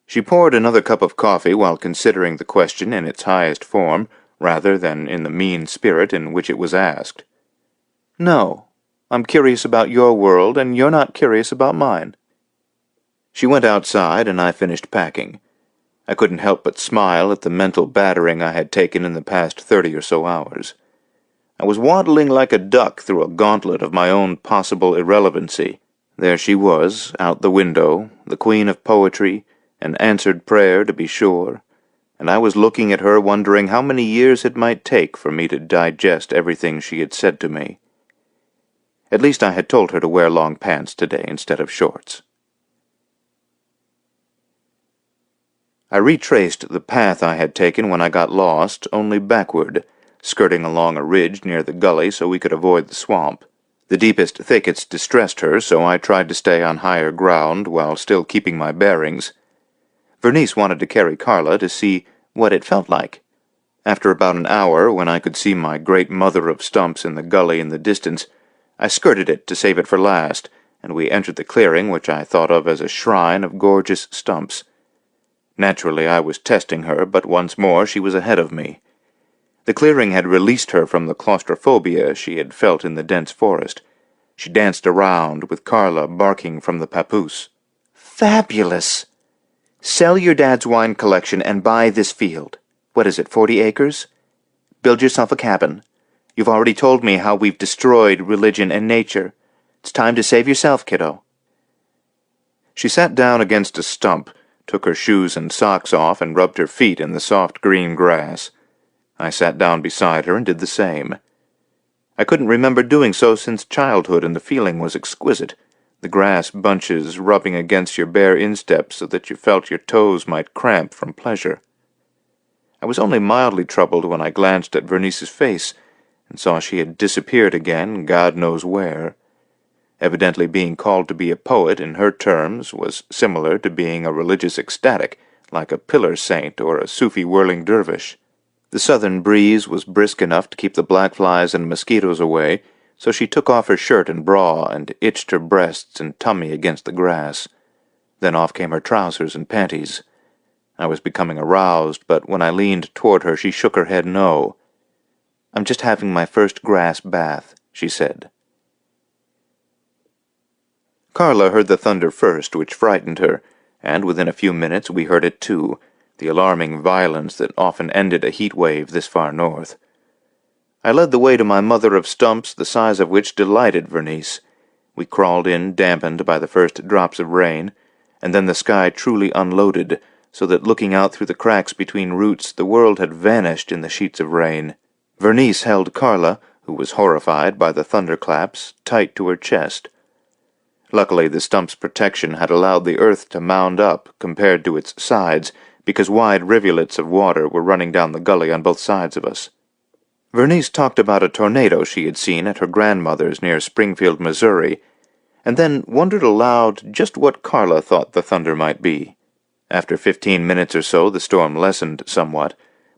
She poured another cup of coffee while considering the question in its highest form, rather than in the mean spirit in which it was asked. No, I'm curious about your world, and you're not curious about mine. She went outside, and I finished packing. I couldn't help but smile at the mental battering I had taken in the past 30 or so hours. I was waddling like a duck through a gauntlet of my own possible irrelevancy. There she was, out the window, the queen of poetry, an answered prayer to be sure, and I was looking at her wondering how many years it might take for me to digest everything she had said to me. At least I had told her to wear long pants today instead of shorts. I retraced the path I had taken when I got lost, only backward, skirting along a ridge near the gully so we could avoid the swamp. The deepest thickets distressed her, so I tried to stay on higher ground while still keeping my bearings. Vernice wanted to carry Carla to see what it felt like. After about an hour, when I could see my great mother of stumps in the gully in the distance, I skirted it to save it for last, and we entered the clearing which I thought of as a shrine of gorgeous stumps. Naturally, I was testing her, but once more she was ahead of me. The clearing had released her from the claustrophobia she had felt in the dense forest. She danced around, with Carla barking from the papoose. "Fabulous! Sell your dad's wine collection and buy this field. What is it, 40 acres? Build yourself a cabin. You've already told me how we've destroyed religion and nature. It's time to save yourself, kiddo." She sat down against a stump, took her shoes and socks off, and rubbed her feet in the soft green grass. I sat down beside her and did the same. I couldn't remember doing so since childhood, and the feeling was exquisite, the grass bunches rubbing against your bare instep so that you felt your toes might cramp from pleasure. I was only mildly troubled when I glanced at Vernice's face and saw she had disappeared again, God knows where. Evidently being called to be a poet in her terms was similar to being a religious ecstatic, like a pillar saint or a Sufi whirling dervish. The southern breeze was brisk enough to keep the black flies and mosquitoes away, so she took off her shirt and bra and itched her breasts and tummy against the grass. Then off came her trousers and panties. I was becoming aroused, but when I leaned toward her she shook her head no. "I'm just having my first grass bath," she said. Carla heard the thunder first, which frightened her, and within a few minutes we heard it too, the alarming violence that often ended a heat wave this far north. I led the way to my mother of stumps, the size of which delighted Vernice. We crawled in, dampened by the first drops of rain, and then the sky truly unloaded, so that looking out through the cracks between roots the world had vanished in the sheets of rain. Vernice held Carla, who was horrified by the thunderclaps, tight to her chest. Luckily the stump's protection had allowed the earth to mound up compared to its sides, because wide rivulets of water were running down the gully on both sides of us. Vernice talked about a tornado she had seen at her grandmother's near Springfield, Missouri, and then wondered aloud just what Carla thought the thunder might be. After 15 minutes or so the storm lessened somewhat,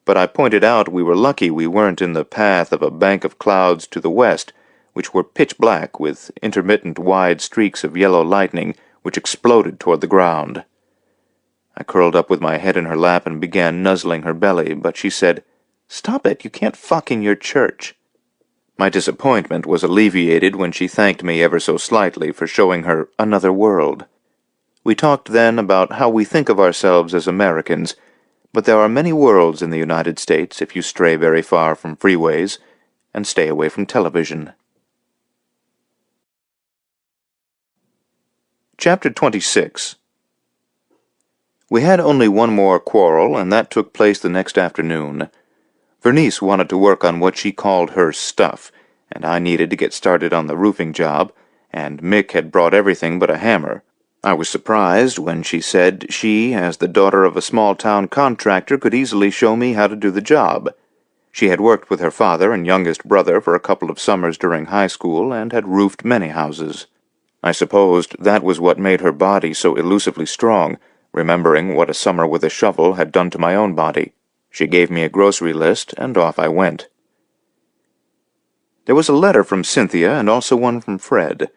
but I pointed out we were lucky we weren't in the path of a bank of clouds to the west, which were pitch black with intermittent wide streaks of yellow lightning which exploded toward the ground. I curled up with my head in her lap and began nuzzling her belly, but she said, "Stop it, you can't fuck in your church." My disappointment was alleviated when she thanked me ever so slightly for showing her another world. We talked then about how we think of ourselves as Americans, but there are many worlds in the United States if you stray very far from freeways and stay away from television. Chapter 26. We had only one more quarrel, and that took place the next afternoon. Vernice wanted to work on what she called her stuff, and I needed to get started on the roofing job, and Mick had brought everything but a hammer. I was surprised when she said she, as the daughter of a small-town contractor, could easily show me how to do the job. She had worked with her father and youngest brother for a couple of summers during high school and had roofed many houses. I supposed that was what made her body so elusively strong, remembering what a summer with a shovel had done to my own body. She gave me a grocery list, and off I went. There was a letter from Cynthia and also one from Fred.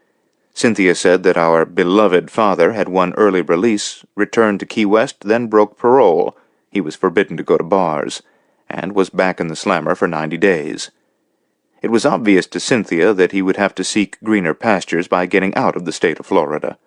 Cynthia said that our beloved father had won early release, returned to Key West, then broke parole. He was forbidden to go to bars, and was back in the slammer for 90 days. It was obvious to Cynthia that he would have to seek greener pastures by getting out of the state of Florida.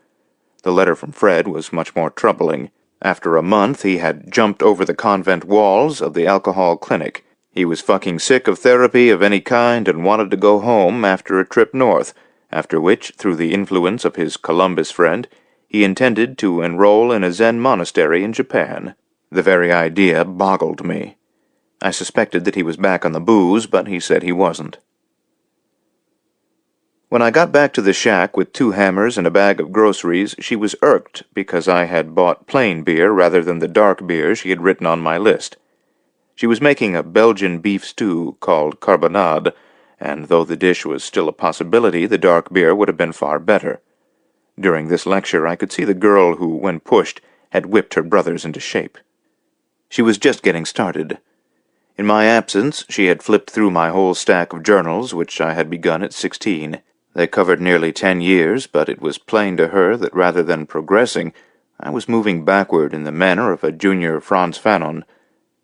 The letter from Fred was much more troubling. After a month, he had jumped over the convent walls of the alcohol clinic. He was fucking sick of therapy of any kind and wanted to go home after a trip north, after which, through the influence of his Columbus friend, he intended to enroll in a Zen monastery in Japan. The very idea boggled me. I suspected that he was back on the booze, but he said he wasn't. When I got back to the shack with 2 hammers and a bag of groceries, she was irked because I had bought plain beer rather than the dark beer she had written on my list. She was making a Belgian beef stew called carbonade, and though the dish was still a possibility, the dark beer would have been far better. During this lecture I could see the girl who, when pushed, had whipped her brothers into shape. She was just getting started. In my absence, she had flipped through my whole stack of journals, which I had begun at 16. They covered nearly 10 years, but it was plain to her that rather than progressing, I was moving backward in the manner of a junior Franz Fanon.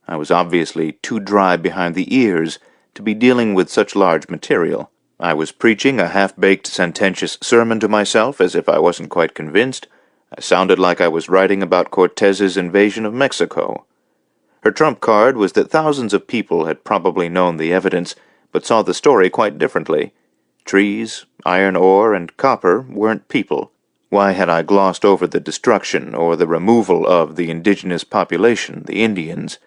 I was obviously too dry behind the ears to be dealing with such large material. I was preaching a half-baked sententious sermon to myself as if I wasn't quite convinced. I sounded like I was writing about Cortez's invasion of Mexico. Her trump card was that thousands of people had probably known the evidence, but saw the story quite differently. Trees, iron ore, and copper weren't people. Why had I glossed over the destruction or the removal of the indigenous population, the Indians?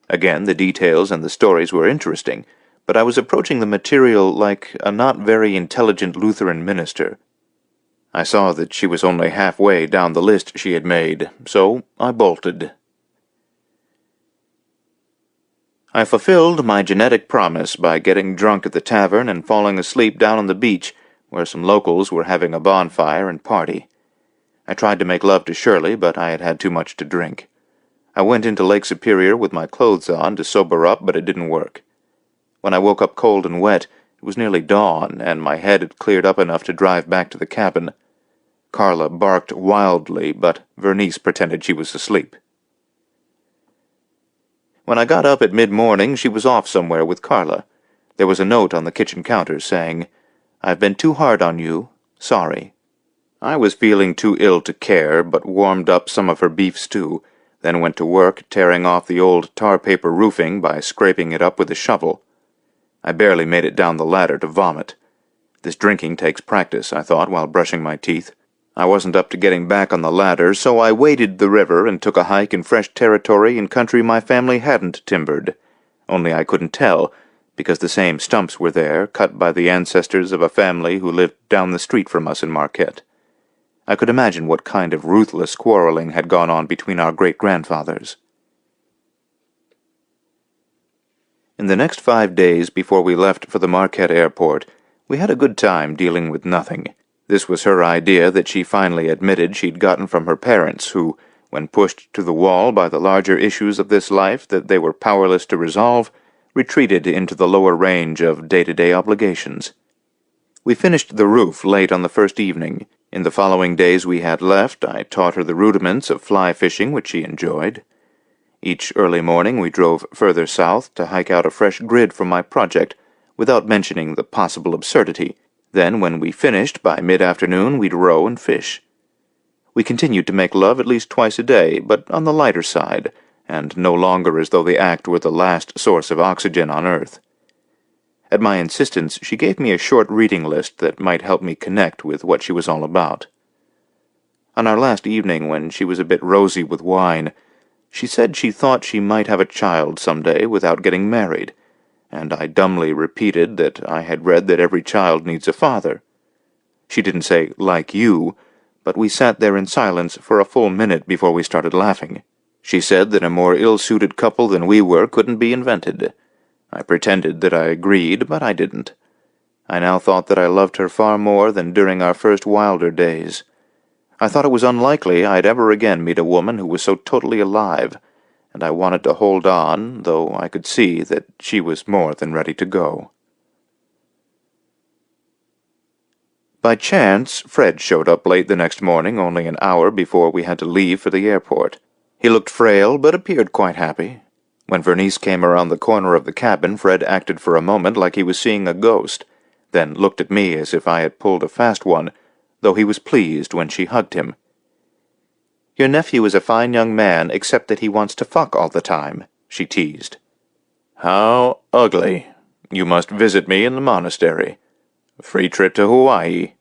Again, the details and the stories were interesting, but I was approaching the material like a not very intelligent Lutheran minister. I saw that she was only halfway down the list she had made, so I bolted. I fulfilled my genetic promise by getting drunk at the tavern and falling asleep down on the beach, where some locals were having a bonfire and party. I tried to make love to Shirley, but I had had too much to drink. I went into Lake Superior with my clothes on to sober up, but it didn't work. When I woke up cold and wet, it was nearly dawn, and my head had cleared up enough to drive back to the cabin. Carla barked wildly, but Vernice pretended she was asleep. When I got up at mid-morning, she was off somewhere with Carla. There was a note on the kitchen counter saying, "I've been too hard on you. Sorry." I was feeling too ill to care, but warmed up some of her beef stew, then went to work tearing off the old tar-paper roofing by scraping it up with a shovel. I barely made it down the ladder to vomit. This drinking takes practice, I thought, while brushing my teeth. I wasn't up to getting back on the ladder, so I waded the river and took a hike in fresh territory in country my family hadn't timbered. Only I couldn't tell, because the same stumps were there, cut by the ancestors of a family who lived down the street from us in Marquette. I could imagine what kind of ruthless quarreling had gone on between our great-grandfathers. In the next 5 days before we left for the Marquette airport, we had a good time dealing with nothing. This was her idea that she finally admitted she'd gotten from her parents, who, when pushed to the wall by the larger issues of this life that they were powerless to resolve, retreated into the lower range of day-to-day obligations. We finished the roof late on the first evening. In the following days we had left, I taught her the rudiments of fly fishing, which she enjoyed. Each early morning we drove further south to hike out a fresh grid from my project, without mentioning the possible absurdity. Then, when we finished, by mid-afternoon we'd row and fish. We continued to make love at least twice a day, but on the lighter side, and no longer as though the act were the last source of oxygen on Earth. At my insistence, she gave me a short reading list that might help me connect with what she was all about. On our last evening, when she was a bit rosy with wine, she said she thought she might have a child some day without getting married, and I dumbly repeated that I had read that every child needs a father. She didn't say, "like you," but we sat there in silence for a full minute before we started laughing. She said that a more ill-suited couple than we were couldn't be invented. I pretended that I agreed, but I didn't. I now thought that I loved her far more than during our first wilder days. I thought it was unlikely I'd ever again meet a woman who was so totally alive, and I wanted to hold on, though I could see that she was more than ready to go. By chance, Fred showed up late the next morning, only an hour before we had to leave for the airport. He looked frail, but appeared quite happy. When Vernice came around the corner of the cabin, Fred acted for a moment like he was seeing a ghost, then looked at me as if I had pulled a fast one, though he was pleased when she hugged him. "Your nephew is a fine young man, except that he wants to fuck all the time," she teased. "How ugly. You must visit me in the monastery. Free trip to Hawaii."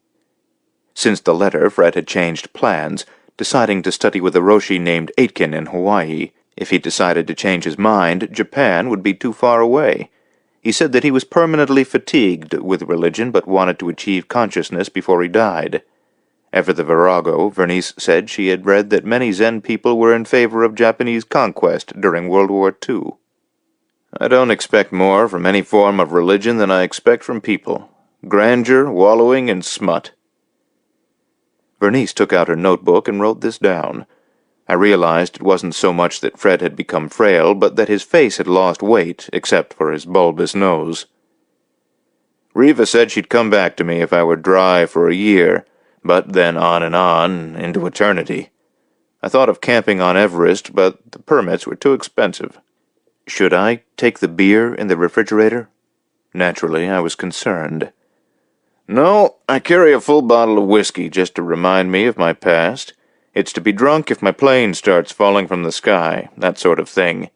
Since the letter, Fred had changed plans, deciding to study with a Roshi named Aitken in Hawaii. If he decided to change his mind, Japan would be too far away. He said that he was permanently fatigued with religion but wanted to achieve consciousness before he died. After the virago, Vernice said she had read that many Zen people were in favor of Japanese conquest during World War II. "I don't expect more from any form of religion than I expect from people. Grandeur, wallowing in smut." Vernice took out her notebook and wrote this down. I realized it wasn't so much that Fred had become frail, but that his face had lost weight, except for his bulbous nose. "Riva said she'd come back to me if I were dry for a year, but then on, into eternity. I thought of camping on Everest, but the permits were too expensive." "Should I take the beer in the refrigerator?" Naturally, I was concerned. "No, I carry a full bottle of whiskey just to remind me of my past. It's to be drunk if my plane starts falling from the sky, that sort of thing.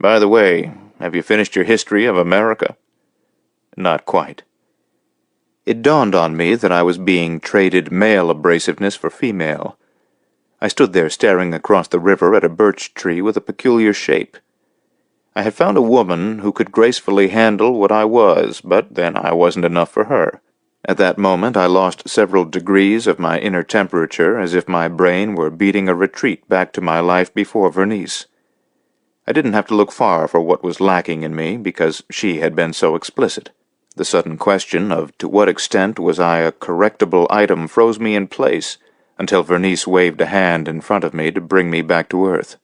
By the way, have you finished your history of America?" Not quite. It dawned on me that I was being traded male abrasiveness for female. I stood there staring across the river at a birch tree with a peculiar shape. I had found a woman who could gracefully handle what I was, but then I wasn't enough for her. At that moment I lost several degrees of my inner temperature, as if my brain were beating a retreat back to my life before Vernice. I didn't have to look far for what was lacking in me, because she had been so explicit. The sudden question of to what extent was I a correctable item froze me in place, until Vernice waved a hand in front of me to bring me back to earth.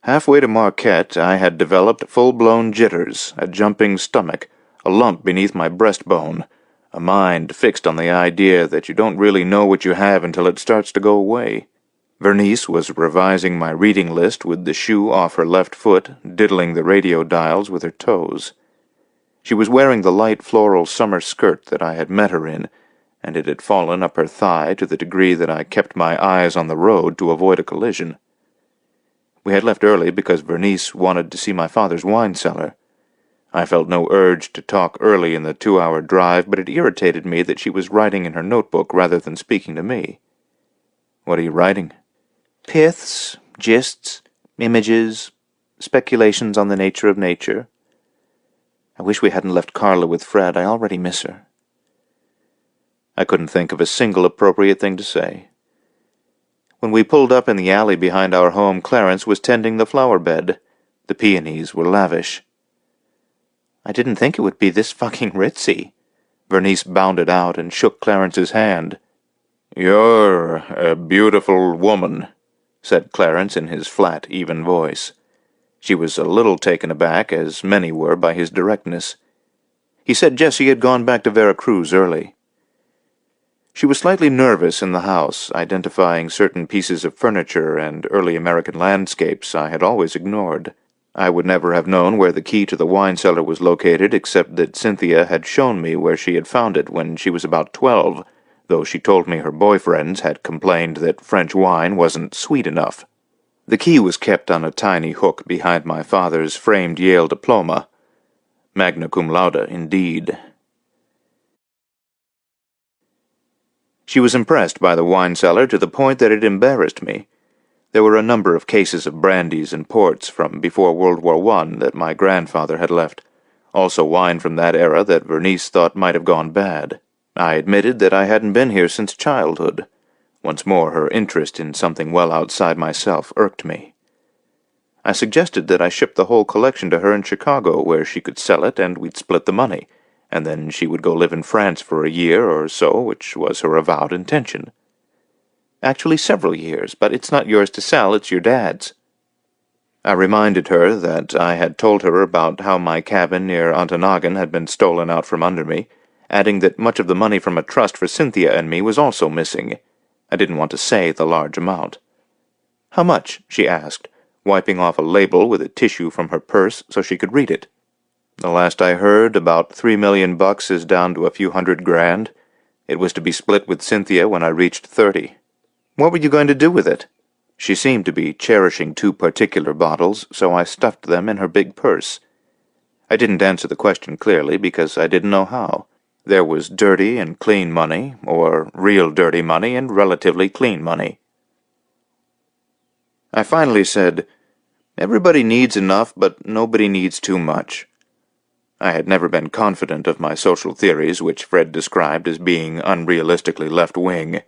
Halfway to Marquette, I had developed full-blown jitters, a jumping stomach, a lump beneath my breastbone, a mind fixed on the idea that you don't really know what you have until it starts to go away. Vernice was revising my reading list with the shoe off her left foot, diddling the radio dials with her toes. She was wearing the light floral summer skirt that I had met her in, and it had fallen up her thigh to the degree that I kept my eyes on the road to avoid a collision. We had left early because Vernice wanted to see my father's wine cellar. I felt no urge to talk early in the 2-hour drive, but it irritated me that she was writing in her notebook rather than speaking to me. "What are you writing?" "Piths, gists, images, speculations on the nature of nature. I wish we hadn't left Carla with Fred. I already miss her." I couldn't think of a single appropriate thing to say. When we pulled up in the alley behind our home, Clarence was tending the flower bed. The peonies were lavish. "I didn't think it would be this fucking ritzy." Vernice bounded out and shook Clarence's hand. "You're a beautiful woman," said Clarence in his flat, even voice. She was a little taken aback, as many were, by his directness. He said Jessie had gone back to Veracruz early. She was slightly nervous in the house, identifying certain pieces of furniture and early American landscapes I had always ignored. I would never have known where the key to the wine cellar was located, except that Cynthia had shown me where she had found it when she was about 12, though she told me her boyfriends had complained that French wine wasn't sweet enough. The key was kept on a tiny hook behind my father's framed Yale diploma. Magna cum laude, indeed. She was impressed by the wine cellar to the point that it embarrassed me. There were a number of cases of brandies and ports from before World War I that my grandfather had left, also wine from that era that Vernice thought might have gone bad. I admitted that I hadn't been here since childhood. Once more, her interest in something well outside myself irked me. I suggested that I ship the whole collection to her in Chicago, where she could sell it and we'd split the money, and then she would go live in France for a year or so, which was her avowed intention. "Actually several years, but it's not yours to sell, it's your dad's." I reminded her that I had told her about how my cabin near Ontonagon had been stolen out from under me, adding that much of the money from a trust for Cynthia and me was also missing. I didn't want to say the large amount. "How much?" she asked, wiping off a label with a tissue from her purse so she could read it. "The last I heard, about $3 million is down to a few $100,000. It was to be split with Cynthia when I reached 30. What were you going to do with it?" She seemed to be cherishing 2 particular bottles, so I stuffed them in her big purse. I didn't answer the question clearly because I didn't know how. There was dirty and clean money, or real dirty money and relatively clean money. I finally said, "Everybody needs enough, but nobody needs too much." I had never been confident of my social theories, which Fred described as being unrealistically left-wing.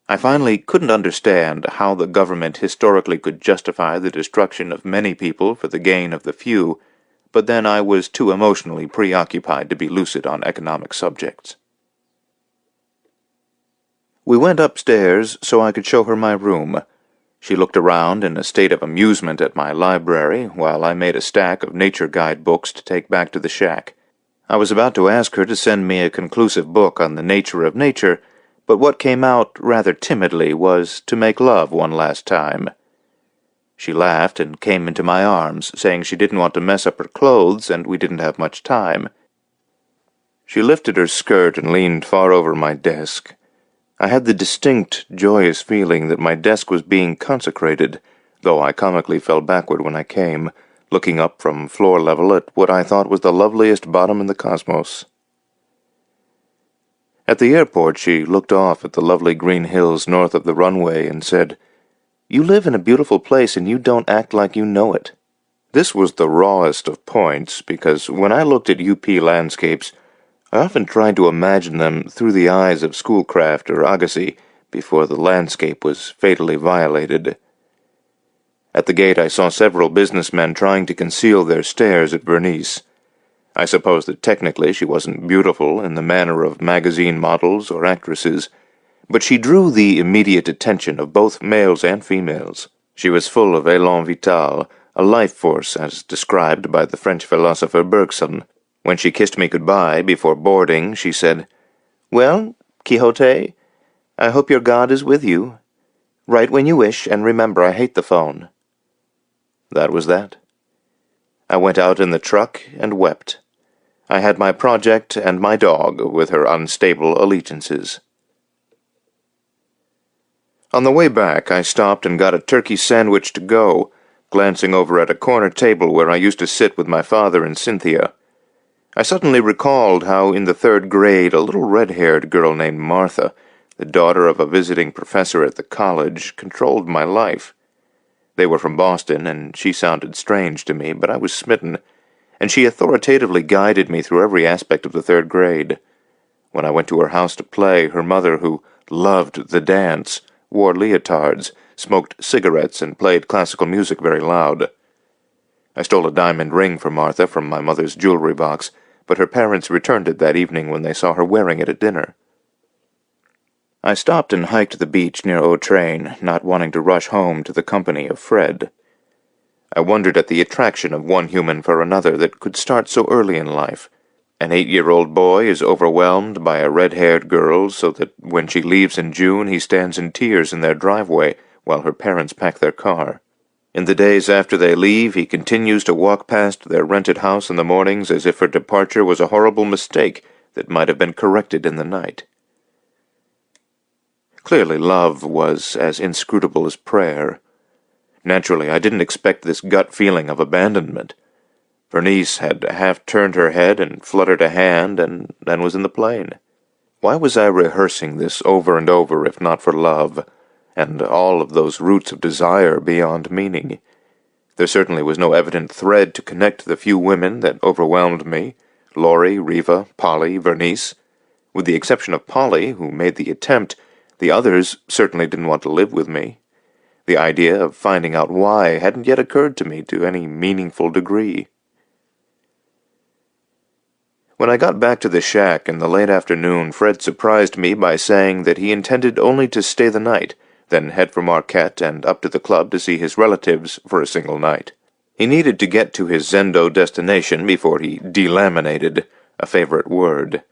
I finally couldn't understand how the government historically could justify the destruction of many people for the gain of the few, but then I was too emotionally preoccupied to be lucid on economic subjects. We went upstairs so I could show her my room. She looked around in a state of amusement at my library while I made a stack of nature guide books to take back to the shack. I was about to ask her to send me a conclusive book on the nature of nature, but what came out rather timidly was to make love one last time. She laughed and came into my arms, saying she didn't want to mess up her clothes and we didn't have much time. She lifted her skirt and leaned far over my desk. I had the distinct, joyous feeling that my desk was being consecrated, though I comically fell backward when I came, looking up from floor level at what I thought was the loveliest bottom in the cosmos. At the airport, she looked off at the lovely green hills north of the runway and said, "You live in a beautiful place and you don't act like you know it." This was the rawest of points, because when I looked at UP landscapes, I often tried to imagine them through the eyes of Schoolcraft or Agassiz before the landscape was fatally violated. At the gate I saw several businessmen trying to conceal their stares at Bernice. I suppose that technically she wasn't beautiful in the manner of magazine models or actresses, but she drew the immediate attention of both males and females. She was full of élan vital, a life force as described by the French philosopher Bergson. When she kissed me goodbye before boarding, she said, "Well, Quixote, I hope your God is with you. Write when you wish, and remember I hate the phone." That was that. I went out in the truck and wept. I had my project and my dog with her unstable allegiances. On the way back, I stopped and got a turkey sandwich to go, glancing over at a corner table where I used to sit with my father and Cynthia. I suddenly recalled how in the 3rd grade a little red-haired girl named Martha, the daughter of a visiting professor at the college, controlled my life. They were from Boston, and she sounded strange to me, but I was smitten, and she authoritatively guided me through every aspect of the 3rd grade. When I went to her house to play, her mother, who loved the dance, wore leotards, smoked cigarettes, and played classical music very loud. I stole a diamond ring for Martha from my mother's jewelry box, but her parents returned it that evening when they saw her wearing it at dinner. I stopped and hiked the beach near O'Train, not wanting to rush home to the company of Fred. I wondered at the attraction of one human for another that could start so early in life. An 8-year-old boy is overwhelmed by a red-haired girl so that when she leaves in June he stands in tears in their driveway while her parents pack their car. In the days after they leave, he continues to walk past their rented house in the mornings as if her departure was a horrible mistake that might have been corrected in the night. Clearly love was as inscrutable as prayer. Naturally, I didn't expect this gut feeling of abandonment. Bernice had half turned her head and fluttered a hand and then was in the plane. Why was I rehearsing this over and over if not for love, and all of those roots of desire beyond meaning? There certainly was no evident thread to connect the few women that overwhelmed me, Laurie, Riva, Polly, Bernice. With the exception of Polly, who made the attempt, the others certainly didn't want to live with me. The idea of finding out why hadn't yet occurred to me to any meaningful degree. When I got back to the shack in the late afternoon, Fred surprised me by saying that he intended only to stay the night, then head for Marquette and up to the club to see his relatives for a single night. He needed to get to his Zendo destination before he delaminated, a favorite word.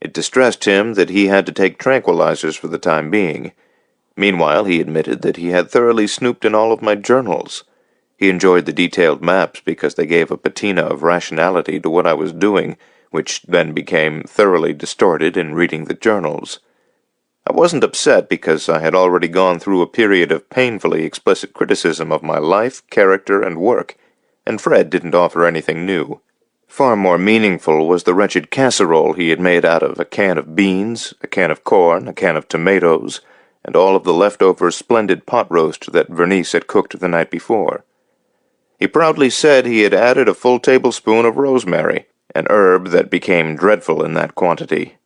It distressed him that he had to take tranquilizers for the time being. Meanwhile, he admitted that he had thoroughly snooped in all of my journals. He enjoyed the detailed maps because they gave a patina of rationality to what I was doing, which then became thoroughly distorted in reading the journals. I wasn't upset because I had already gone through a period of painfully explicit criticism of my life, character, and work, and Fred didn't offer anything new. Far more meaningful was the wretched casserole he had made out of a can of beans, a can of corn, a can of tomatoes, and all of the leftover splendid pot roast that Vernice had cooked the night before. He proudly said he had added a full tablespoon of rosemary, an herb that became dreadful in that quantity.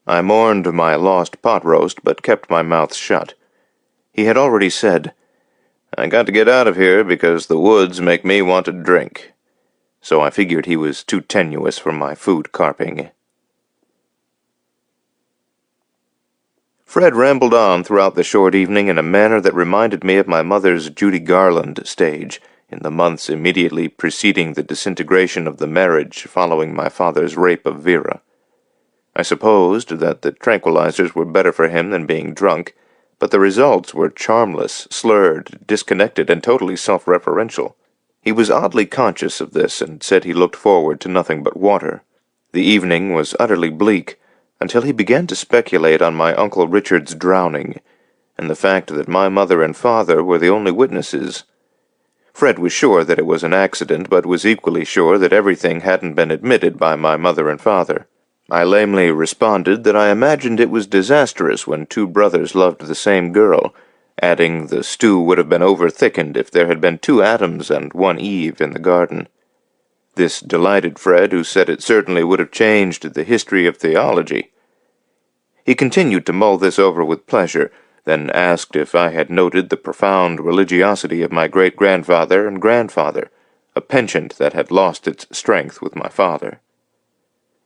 I mourned my lost pot roast, but kept my mouth shut. He had already said, "I got to get out of here because the woods make me want to drink." So I figured he was too tenuous for my food carping. Fred rambled on throughout the short evening in a manner that reminded me of my mother's Judy Garland stage, in the months immediately preceding the disintegration of the marriage following my father's rape of Vera. I supposed that the tranquilizers were better for him than being drunk, but the results were charmless, slurred, disconnected, and totally self-referential. He was oddly conscious of this and said he looked forward to nothing but water. The evening was utterly bleak, until he began to speculate on my Uncle Richard's drowning, and the fact that my mother and father were the only witnesses. Fred was sure that it was an accident, but was equally sure that everything hadn't been admitted by my mother and father. I lamely responded that I imagined it was disastrous when two brothers loved the same girl, adding the stew would have been over-thickened if there had been two Adams and one Eve in the garden. This delighted Fred, who said it certainly would have changed the history of theology. He continued to mull this over with pleasure, then asked if I had noted the profound religiosity of my great-grandfather and grandfather, a penchant that had lost its strength with my father.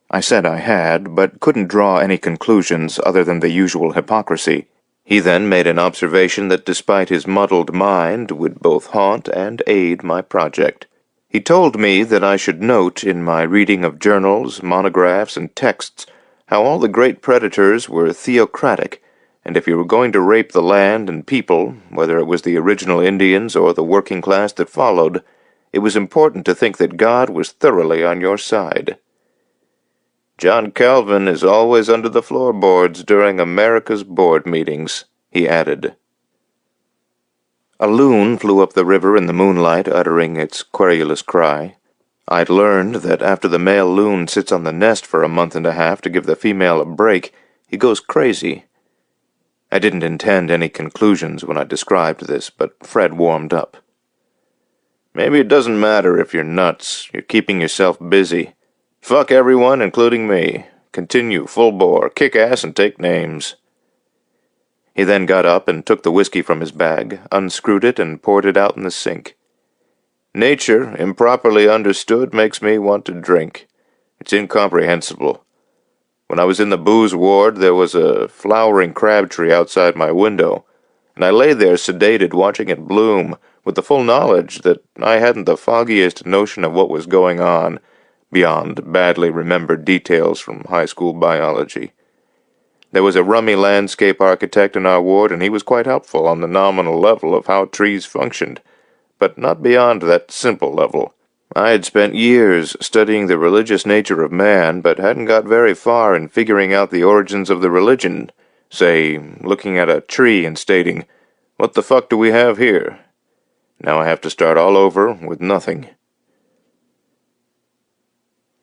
I said I had, but couldn't draw any conclusions other than the usual hypocrisy. He then made an observation that despite his muddled mind would both haunt and aid my project. He told me that I should note in my reading of journals, monographs, and texts how all the great predators were theocratic, and if you were going to rape the land and people, whether it was the original Indians or the working class that followed, it was important to think that God was thoroughly on your side. "John Calvin is always under the floorboards during America's board meetings," he added. A loon flew up the river in the moonlight, uttering its querulous cry. I'd learned that after the male loon sits on the nest for a month and a half to give the female a break, he goes crazy. I didn't intend any conclusions when I described this, but Fred warmed up. "Maybe it doesn't matter if you're nuts. You're keeping yourself busy. Fuck everyone, including me. Continue, full bore, kick ass and take names." He then got up and took the whiskey from his bag, unscrewed it, and poured it out in the sink. "Nature, improperly understood, makes me want to drink. It's incomprehensible. When I was in the booze ward, there was a flowering crab tree outside my window, and I lay there sedated watching it bloom, with the full knowledge that I hadn't the foggiest notion of what was going on, beyond badly remembered details from high school biology. There was a rummy landscape architect in our ward, and he was quite helpful on the nominal level of how trees functioned, but not beyond that simple level. I had spent years studying the religious nature of man, but hadn't got very far in figuring out the origins of the religion, say, looking at a tree and stating, 'What the fuck do we have here?' Now I have to start all over with nothing."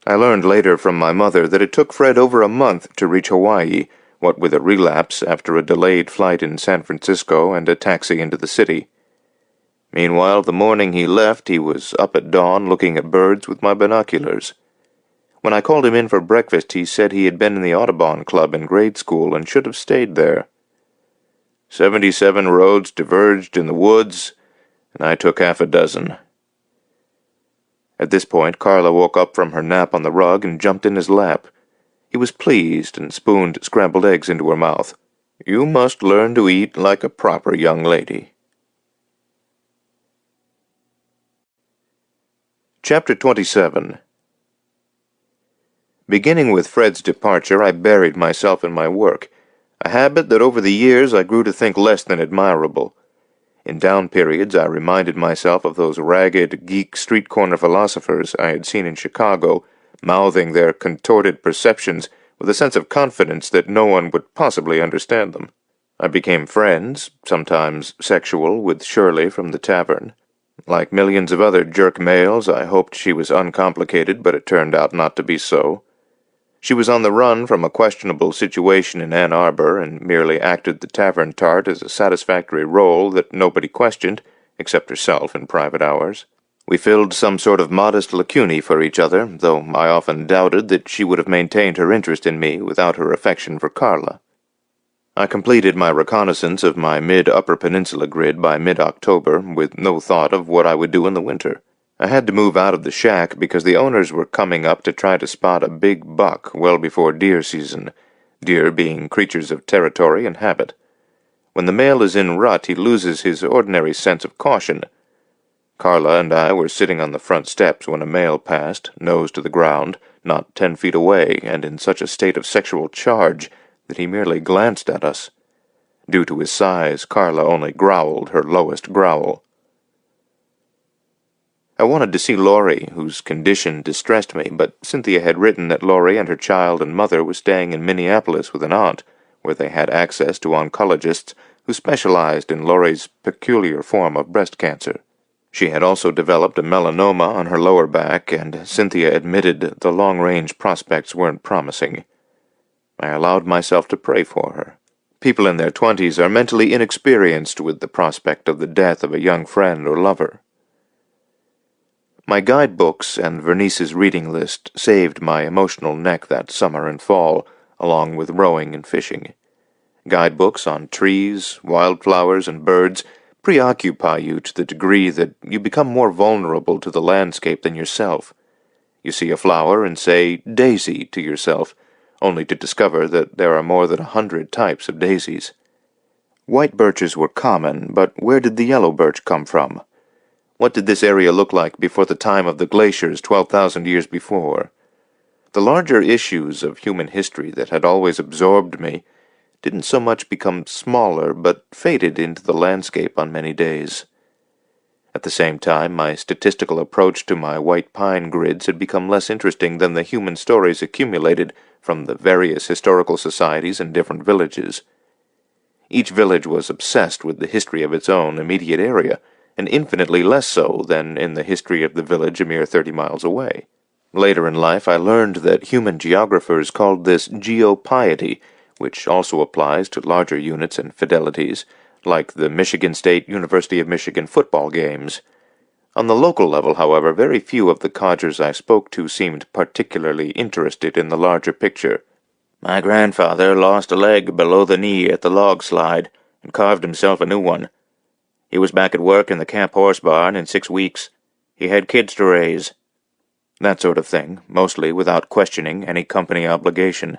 I learned later from my mother that it took Fred over a month to reach Hawaii, what with a relapse after a delayed flight in San Francisco and a taxi into the city. Meanwhile, the morning he left, he was up at dawn looking at birds with my binoculars. When I called him in for breakfast, he said he had been in the Audubon Club in grade school and should have stayed there. 77 roads diverged in the woods, and I took half a dozen. At this point, Carla woke up from her nap on the rug and jumped in his lap. He was pleased and spooned scrambled eggs into her mouth. "You must learn to eat like a proper young lady." Chapter 27. Beginning with Fred's departure, I buried myself in my work. a habit that over the years I grew to think less than admirable. In down periods, I reminded myself of those ragged, geek street-corner philosophers I had seen in Chicago, mouthing their contorted perceptions with a sense of confidence that no one would possibly understand them. I became friends, sometimes sexual, with Shirley from the tavern. Like millions of other jerk males, I hoped she was uncomplicated, but it turned out not to be so. She was on the run from a questionable situation in Ann Arbor and merely acted the tavern tart as a satisfactory role that nobody questioned, except herself in private hours. We filled some sort of modest lacunae for each other, though I often doubted that she would have maintained her interest in me without her affection for Carla. I completed my reconnaissance of my mid-upper peninsula grid by mid-October, with no thought of what I would do in the winter. I had to move out of the shack because the owners were coming up to try to spot a big buck well before deer season, deer being creatures of territory and habit. When the male is in rut, he loses his ordinary sense of caution. Carla and I were sitting on the front steps when a male passed, nose to the ground, not 10 feet away, and in such a state of sexual charge that he merely glanced at us. Due to his size, Carla only growled her lowest growl. I wanted to see Laurie, whose condition distressed me, but Cynthia had written that Laurie and her child and mother were staying in Minneapolis with an aunt, where they had access to oncologists who specialized in Laurie's peculiar form of breast cancer. She had also developed a melanoma on her lower back, and Cynthia admitted the long-range prospects weren't promising. I allowed myself to pray for her. People in their 20s are mentally inexperienced with the prospect of the death of a young friend or lover. My guidebooks and Vernice's reading list saved my emotional neck that summer and fall, along with rowing and fishing. Guidebooks on trees, wildflowers, and birds preoccupy you to the degree that you become more vulnerable to the landscape than yourself. You see a flower and say, "Daisy," to yourself, only to discover that there are more than 100 types of daisies. White birches were common, but where did the yellow birch come from? What did this area look like before the time of the glaciers 12,000 years before? The larger issues of human history that had always absorbed me didn't so much become smaller, but faded into the landscape on many days. At the same time, my statistical approach to my white pine grids had become less interesting than the human stories accumulated from the various historical societies in different villages. Each village was obsessed with the history of its own immediate area, and infinitely less so than in the history of the village a mere 30 miles away. Later in life I learned that human geographers called this geopiety, which also applies to larger units and fidelities, like the Michigan State University of Michigan football games. On the local level, however, very few of the codgers I spoke to seemed particularly interested in the larger picture. "My grandfather lost a leg below the knee at the log slide and carved himself a new one. He was back at work in the camp horse barn in 6 weeks. He had kids to raise." That sort of thing, mostly without questioning any company obligation.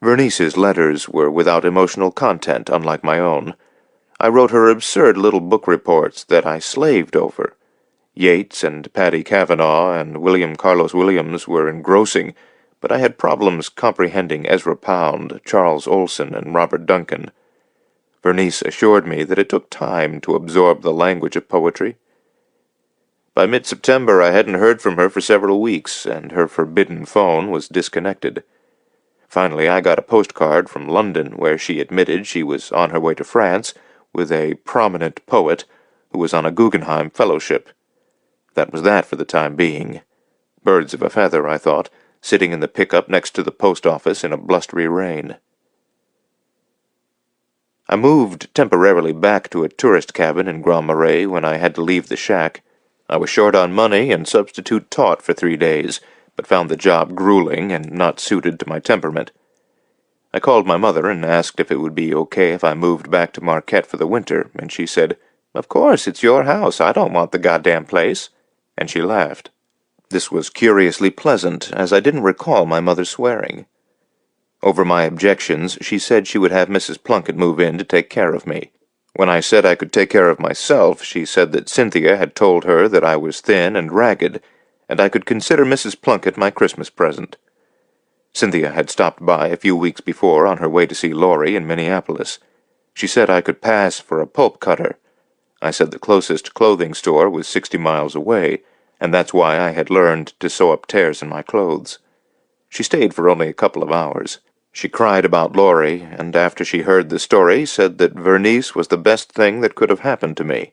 Vernice's letters were without emotional content, unlike my own. I wrote her absurd little book reports that I slaved over. Yeats and Paddy Cavanaugh and William Carlos Williams were engrossing, but I had problems comprehending Ezra Pound, Charles Olson, and Robert Duncan. Vernice assured me that it took time to absorb the language of poetry. By mid-September I hadn't heard from her for several weeks, and her forbidden phone was disconnected. Finally I got a postcard from London where she admitted she was on her way to France with a prominent poet who was on a Guggenheim Fellowship. That was that for the time being. Birds of a feather, I thought, sitting in the pickup next to the post office in a blustery rain. I moved temporarily back to a tourist cabin in Grand Marais when I had to leave the shack. I was short on money and substitute taught for 3 days, but found the job grueling and not suited to my temperament. I called my mother and asked if it would be okay if I moved back to Marquette for the winter, and she said, "Of course, it's your house. I don't want the goddamn place." And she laughed. This was curiously pleasant, as I didn't recall my mother swearing. Over my objections, she said she would have Mrs. Plunkett move in to take care of me. When I said I could take care of myself, she said that Cynthia had told her that I was thin and ragged, and I could consider Mrs. Plunkett my Christmas present. Cynthia had stopped by a few weeks before on her way to see Laurie in Minneapolis. She said I could pass for a pulp cutter. I said the closest clothing store was 60 miles away, and that's why I had learned to sew up tears in my clothes. She stayed for only a couple of hours. She cried about Laurie, and after she heard the story, said that Vernice was the best thing that could have happened to me.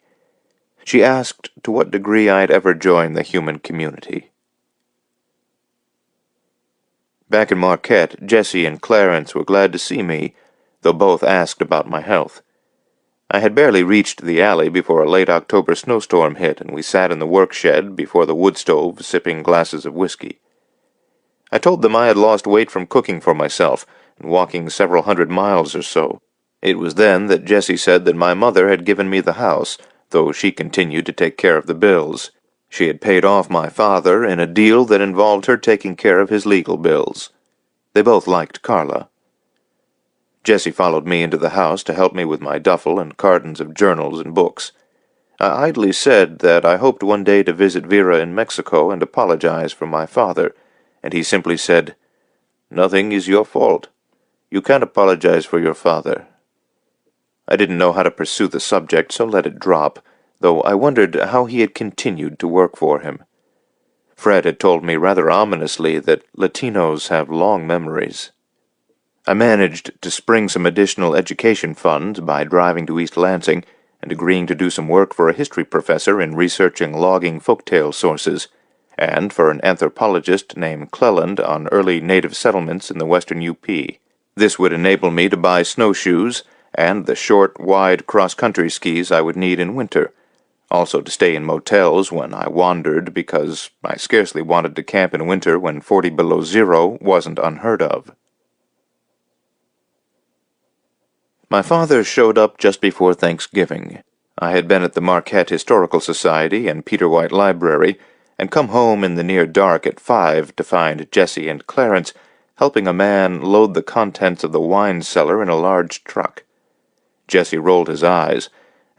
She asked to what degree I'd ever joined the human community. Back in Marquette, Jessie and Clarence were glad to see me, though both asked about my health. I had barely reached the alley before a late October snowstorm hit, and we sat in the work shed before the wood stove, sipping glasses of whiskey. I told them I had lost weight from cooking for myself and walking several hundred miles or so. It was then that Jessie said that my mother had given me the house, though she continued to take care of the bills. She had paid off my father in a deal that involved her taking care of his legal bills. They both liked Carla. Jessie followed me into the house to help me with my duffel and cartons of journals and books. I idly said that I hoped one day to visit Vera in Mexico and apologize for my father, and he simply said, "Nothing is your fault. You can't apologize for your father." I didn't know how to pursue the subject, so let it drop, though I wondered how he had continued to work for him. Fred had told me rather ominously that Latinos have long memories. I managed to spring some additional education funds by driving to East Lansing and agreeing to do some work for a history professor in researching logging folktale sources, and for an anthropologist named Cleland on early native settlements in the western UP. This would enable me to buy snowshoes and the short, wide cross-country skis I would need in winter, also to stay in motels when I wandered, because I scarcely wanted to camp in winter when 40 below zero wasn't unheard of. My father showed up just before Thanksgiving. I had been at the Marquette Historical Society and Peter White Library, and come home in the near dark at 5 to find Jessie and Clarence helping a man load the contents of the wine cellar in a large truck. Jessie rolled his eyes,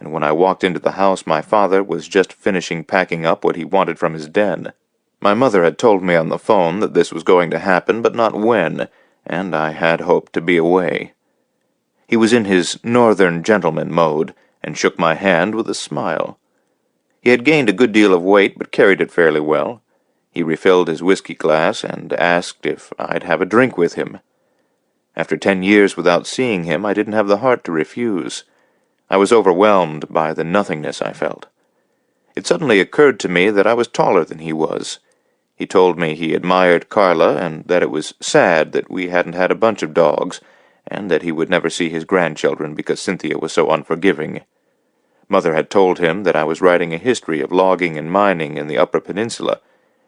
and when I walked into the house my father was just finishing packing up what he wanted from his den. My mother had told me on the phone that this was going to happen, but not when, and I had hoped to be away. He was in his northern gentleman mode, and shook my hand with a smile. He had gained a good deal of weight, but carried it fairly well. He refilled his whiskey glass and asked if I'd have a drink with him. After 10 years without seeing him, I didn't have the heart to refuse. I was overwhelmed by the nothingness I felt. It suddenly occurred to me that I was taller than he was. He told me he admired Carla, and that it was sad that we hadn't had a bunch of dogs, and that he would never see his grandchildren because Cynthia was so unforgiving. Mother had told him that I was writing a history of logging and mining in the Upper Peninsula,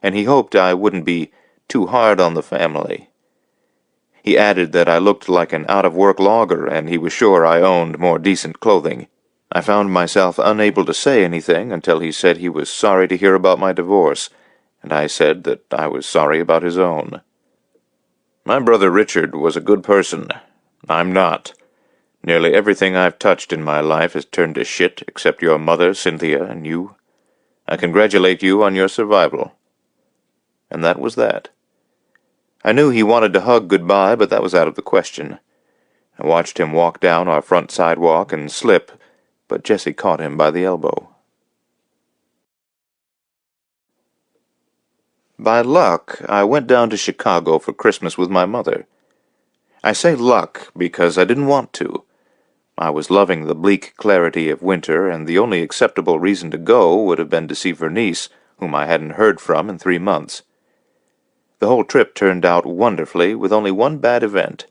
and he hoped I wouldn't be too hard on the family. He added that I looked like an out-of-work logger, and he was sure I owned more decent clothing. I found myself unable to say anything until he said he was sorry to hear about my divorce, and I said that I was sorry about his own. My brother Richard was a good person. I'm not. Nearly everything I've touched in my life has turned to shit except your mother, Cynthia, and you. I congratulate you on your survival. And that was that. I knew he wanted to hug goodbye, but that was out of the question. I watched him walk down our front sidewalk and slip, but Jessie caught him by the elbow. By luck, I went down to Chicago for Christmas with my mother. I say luck because I didn't want to. I was loving the bleak clarity of winter, and the only acceptable reason to go would have been to see Vernice, whom I hadn't heard from in 3 months. The whole trip turned out wonderfully, with only one bad event.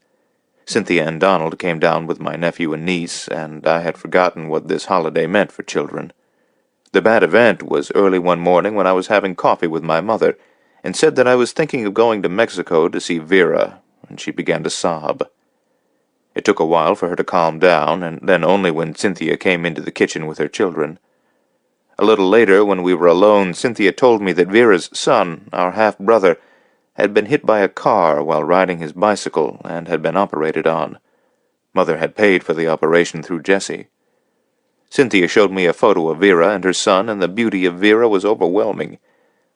Cynthia and Donald came down with my nephew and niece, and I had forgotten what this holiday meant for children. The bad event was early one morning when I was having coffee with my mother, and said that I was thinking of going to Mexico to see Vera, and she began to sob. It took a while for her to calm down, and then only when Cynthia came into the kitchen with her children. A little later, when we were alone, Cynthia told me that Vera's son, our half-brother, had been hit by a car while riding his bicycle and had been operated on. Mother had paid for the operation through Jessie. Cynthia showed me a photo of Vera and her son, and the beauty of Vera was overwhelming.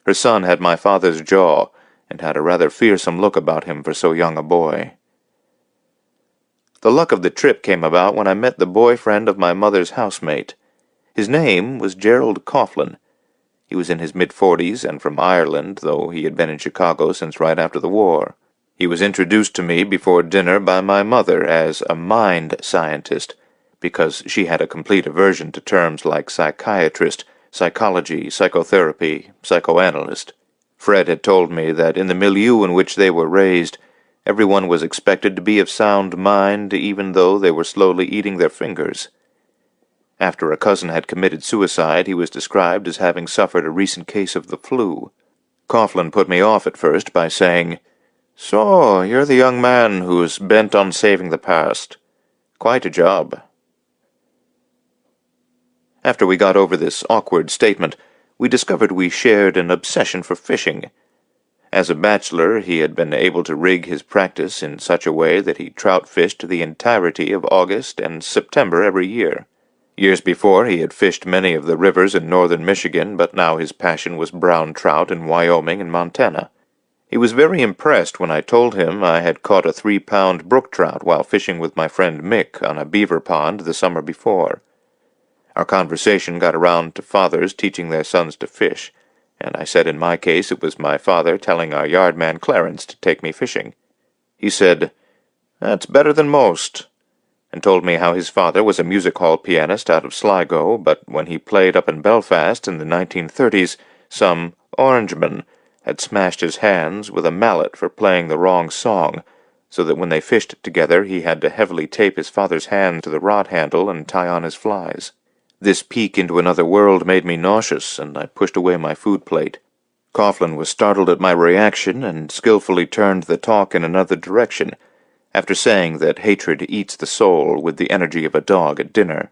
Her son had my father's jaw, and had a rather fearsome look about him for so young a boy. The luck of the trip came about when I met the boyfriend of my mother's housemate. His name was Gerald Coughlin. He was in his mid-40s and from Ireland, though he had been in Chicago since right after the war. He was introduced to me before dinner by my mother as a mind scientist, because she had a complete aversion to terms like psychiatrist, psychology, psychotherapy, psychoanalyst. Fred had told me that in the milieu in which they were raised, everyone was expected to be of sound mind even though they were slowly eating their fingers. After a cousin had committed suicide, he was described as having suffered a recent case of the flu. Coughlin put me off at first by saying, "So, you're the young man who's bent on saving the past. Quite a job." After we got over this awkward statement, we discovered we shared an obsession for fishing. As a bachelor, he had been able to rig his practice in such a way that he trout fished the entirety of August and September every year. Years before, he had fished many of the rivers in northern Michigan, but now his passion was brown trout in Wyoming and Montana. He was very impressed when I told him I had caught a 3-pound brook trout while fishing with my friend Mick on a beaver pond the summer before. Our conversation got around to fathers teaching their sons to fish, and I said in my case it was my father telling our yardman Clarence to take me fishing. He said, "That's better than most," and told me how his father was a music hall pianist out of Sligo, but when he played up in Belfast in the 1930s, some orangeman had smashed his hands with a mallet for playing the wrong song, so that when they fished together he had to heavily tape his father's hand to the rod handle and tie on his flies. This peek into another world made me nauseous, and I pushed away my food plate. Coughlin was startled at my reaction and skillfully turned the talk in another direction, after saying that hatred eats the soul with the energy of a dog at dinner.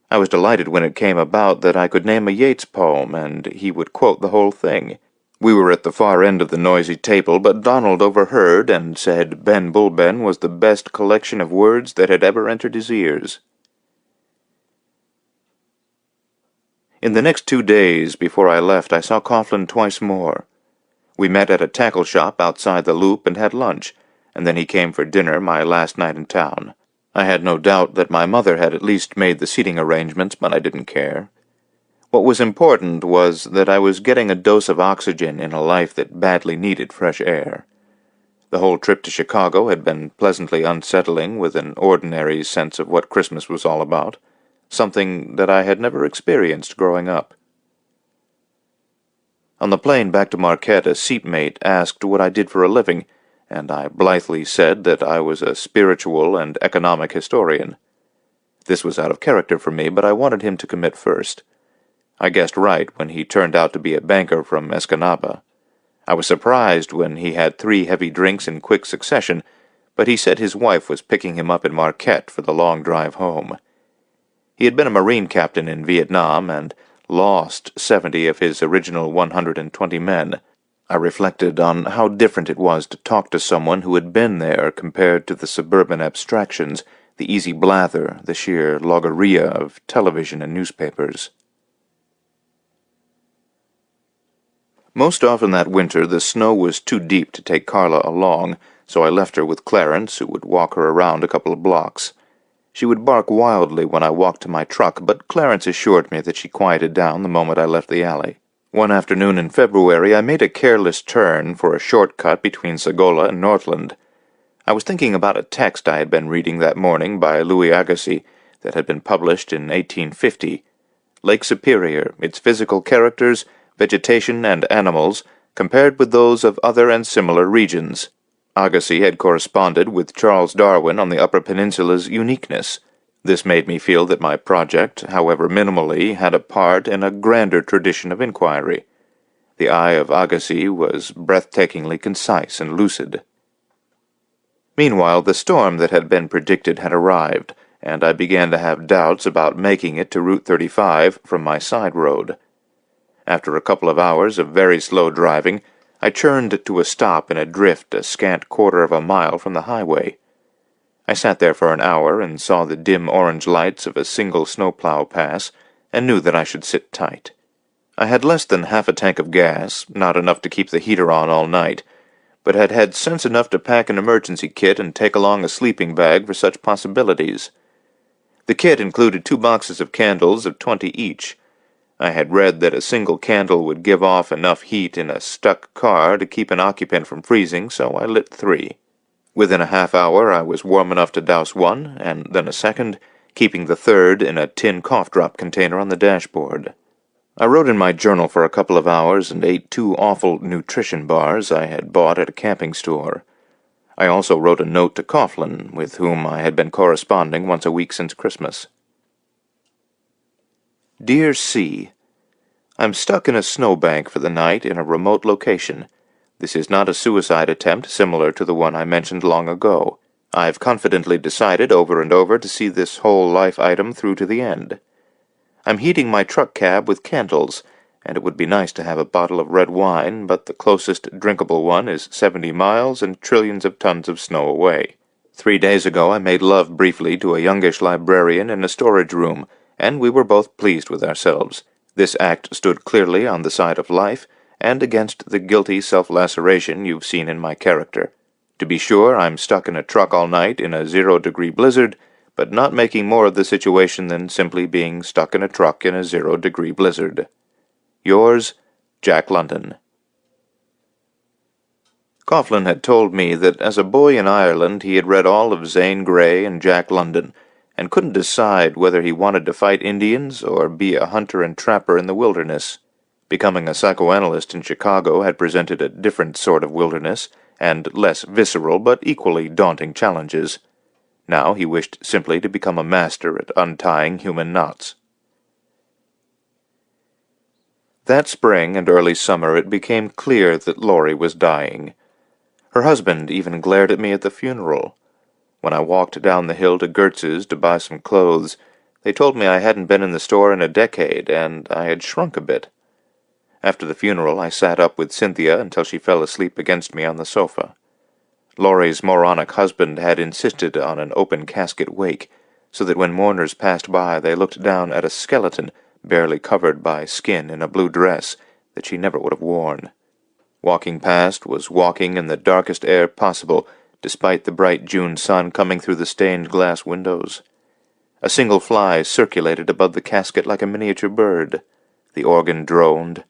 I was delighted when it came about that I could name a Yeats poem, and he would quote the whole thing. We were at the far end of the noisy table, but Donald overheard and said Ben Bulben was the best collection of words that had ever entered his ears. In the next 2 days before I left, I saw Coughlin twice more. We met at a tackle shop outside the Loop and had lunch, and then he came for dinner my last night in town. I had no doubt that my mother had at least made the seating arrangements, but I didn't care. What was important was that I was getting a dose of oxygen in a life that badly needed fresh air. The whole trip to Chicago had been pleasantly unsettling, with an ordinary sense of what Christmas was all about, something that I had never experienced growing up. On the plane back to Marquette, a seatmate asked what I did for a living, and I blithely said that I was a spiritual and economic historian. This was out of character for me, but I wanted him to commit first. I guessed right when he turned out to be a banker from Escanaba. I was surprised when he had 3 heavy drinks in quick succession, but he said his wife was picking him up in Marquette for the long drive home. He had been a Marine captain in Vietnam and lost 70 of his original 120 men. I reflected on how different it was to talk to someone who had been there compared to the suburban abstractions, the easy blather, the sheer logorrhea of television and newspapers. Most often that winter the snow was too deep to take Carla along, so I left her with Clarence, who would walk her around a couple of blocks. She would bark wildly when I walked to my truck, but Clarence assured me that she quieted down the moment I left the alley. One afternoon in February I made a careless turn for a shortcut between Sagola and Northland. I was thinking about a text I had been reading that morning by Louis Agassiz that had been published in 1850. Lake Superior, its physical characters, vegetation, and animals, compared with those of other and similar regions. Agassiz had corresponded with Charles Darwin on the Upper Peninsula's uniqueness. This made me feel that my project, however minimally, had a part in a grander tradition of inquiry. The eye of Agassiz was breathtakingly concise and lucid. Meanwhile, the storm that had been predicted had arrived, and I began to have doubts about making it to Route 35 from my side road. After a couple of hours of very slow driving, I churned to a stop in a drift a scant quarter of a mile from the highway. I sat there for an hour and saw the dim orange lights of a single snowplow pass, and knew that I should sit tight. I had less than half a tank of gas, not enough to keep the heater on all night, but had had sense enough to pack an emergency kit and take along a sleeping bag for such possibilities. The kit included 2 boxes of candles of 20 each. I had read that a single candle would give off enough heat in a stuck car to keep an occupant from freezing, so I lit 3. Within a half hour I was warm enough to douse one, and then a second, keeping the third in a tin cough-drop container on the dashboard. I wrote in my journal for a couple of hours and ate 2 awful nutrition bars I had bought at a camping store. I also wrote a note to Coughlin, with whom I had been corresponding once a week since Christmas. Dear C, I'm stuck in a snowbank for the night in a remote location. This is not a suicide attempt similar to the one I mentioned long ago. I've confidently decided over and over to see this whole life item through to the end. I'm heating my truck cab with candles, and it would be nice to have a bottle of red wine, but the closest drinkable one is 70 miles and trillions of tons of snow away. 3 days ago I made love briefly to a youngish librarian in a storage room, and we were both pleased with ourselves. This act stood clearly on the side of life, and against the guilty self-laceration you've seen in my character. To be sure, I'm stuck in a truck all night in a 0-degree blizzard, but not making more of the situation than simply being stuck in a truck in a 0-degree blizzard. Yours, Jack London. Coughlin had told me that as a boy in Ireland he had read all of Zane Grey and Jack London, and couldn't decide whether he wanted to fight Indians or be a hunter and trapper in the wilderness. Becoming a psychoanalyst in Chicago had presented a different sort of wilderness, and less visceral but equally daunting challenges. Now he wished simply to become a master at untying human knots. That spring and early summer it became clear that Laurie was dying. Her husband even glared at me at the funeral. When I walked down the hill to Gertz's to buy some clothes, they told me I hadn't been in the store in a decade, and I had shrunk a bit. After the funeral I sat up with Cynthia until she fell asleep against me on the sofa. Laurie's moronic husband had insisted on an open casket wake, so that when mourners passed by they looked down at a skeleton barely covered by skin in a blue dress that she never would have worn. Walking past was walking in the darkest air possible, despite the bright June sun coming through the stained glass windows. A single fly circulated above the casket like a miniature bird. The organ droned.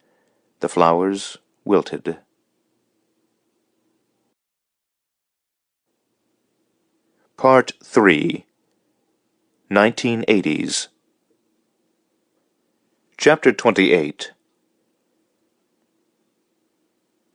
The flowers wilted. Part 3. 1980s. Chapter 28.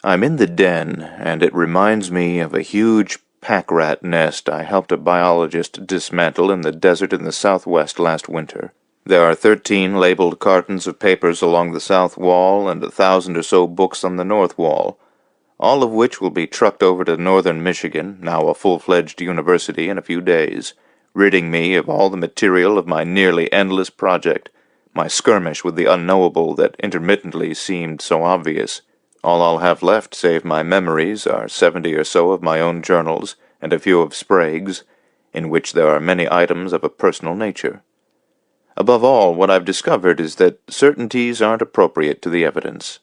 I'm in the den, and it reminds me of a huge pack rat nest I helped a biologist dismantle in the desert in the southwest last winter. There are 13 labeled cartons of papers along the south wall and 1,000 or so books on the north wall, all of which will be trucked over to northern Michigan, now a full-fledged university, in a few days, ridding me of all the material of my nearly endless project, my skirmish with the unknowable that intermittently seemed so obvious. All I'll have left, save my memories, are 70 or so of my own journals, and a few of Sprague's, in which there are many items of a personal nature. Above all, what I've discovered is that certainties aren't appropriate to the evidence.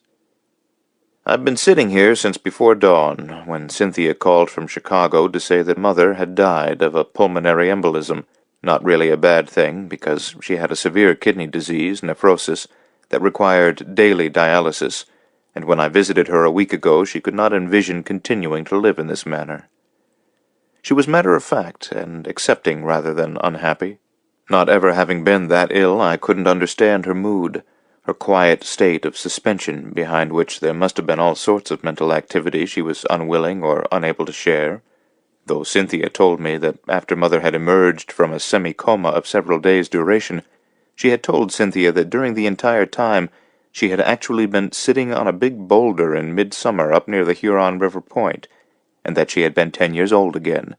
I've been sitting here since before dawn, when Cynthia called from Chicago to say that Mother had died of a pulmonary embolism. Not really a bad thing, because she had a severe kidney disease, nephrosis, that required daily dialysis, and when I visited her a week ago she could not envision continuing to live in this manner. She was matter-of-fact and accepting rather than unhappy. Not ever having been that ill, I couldn't understand her mood, her quiet state of suspension behind which there must have been all sorts of mental activity she was unwilling or unable to share, though Cynthia told me that after Mother had emerged from a semi-coma of several days' duration, she had told Cynthia that during the entire time she had actually been sitting on a big boulder in midsummer up near the Huron River Point, and that she had been 10 years old again.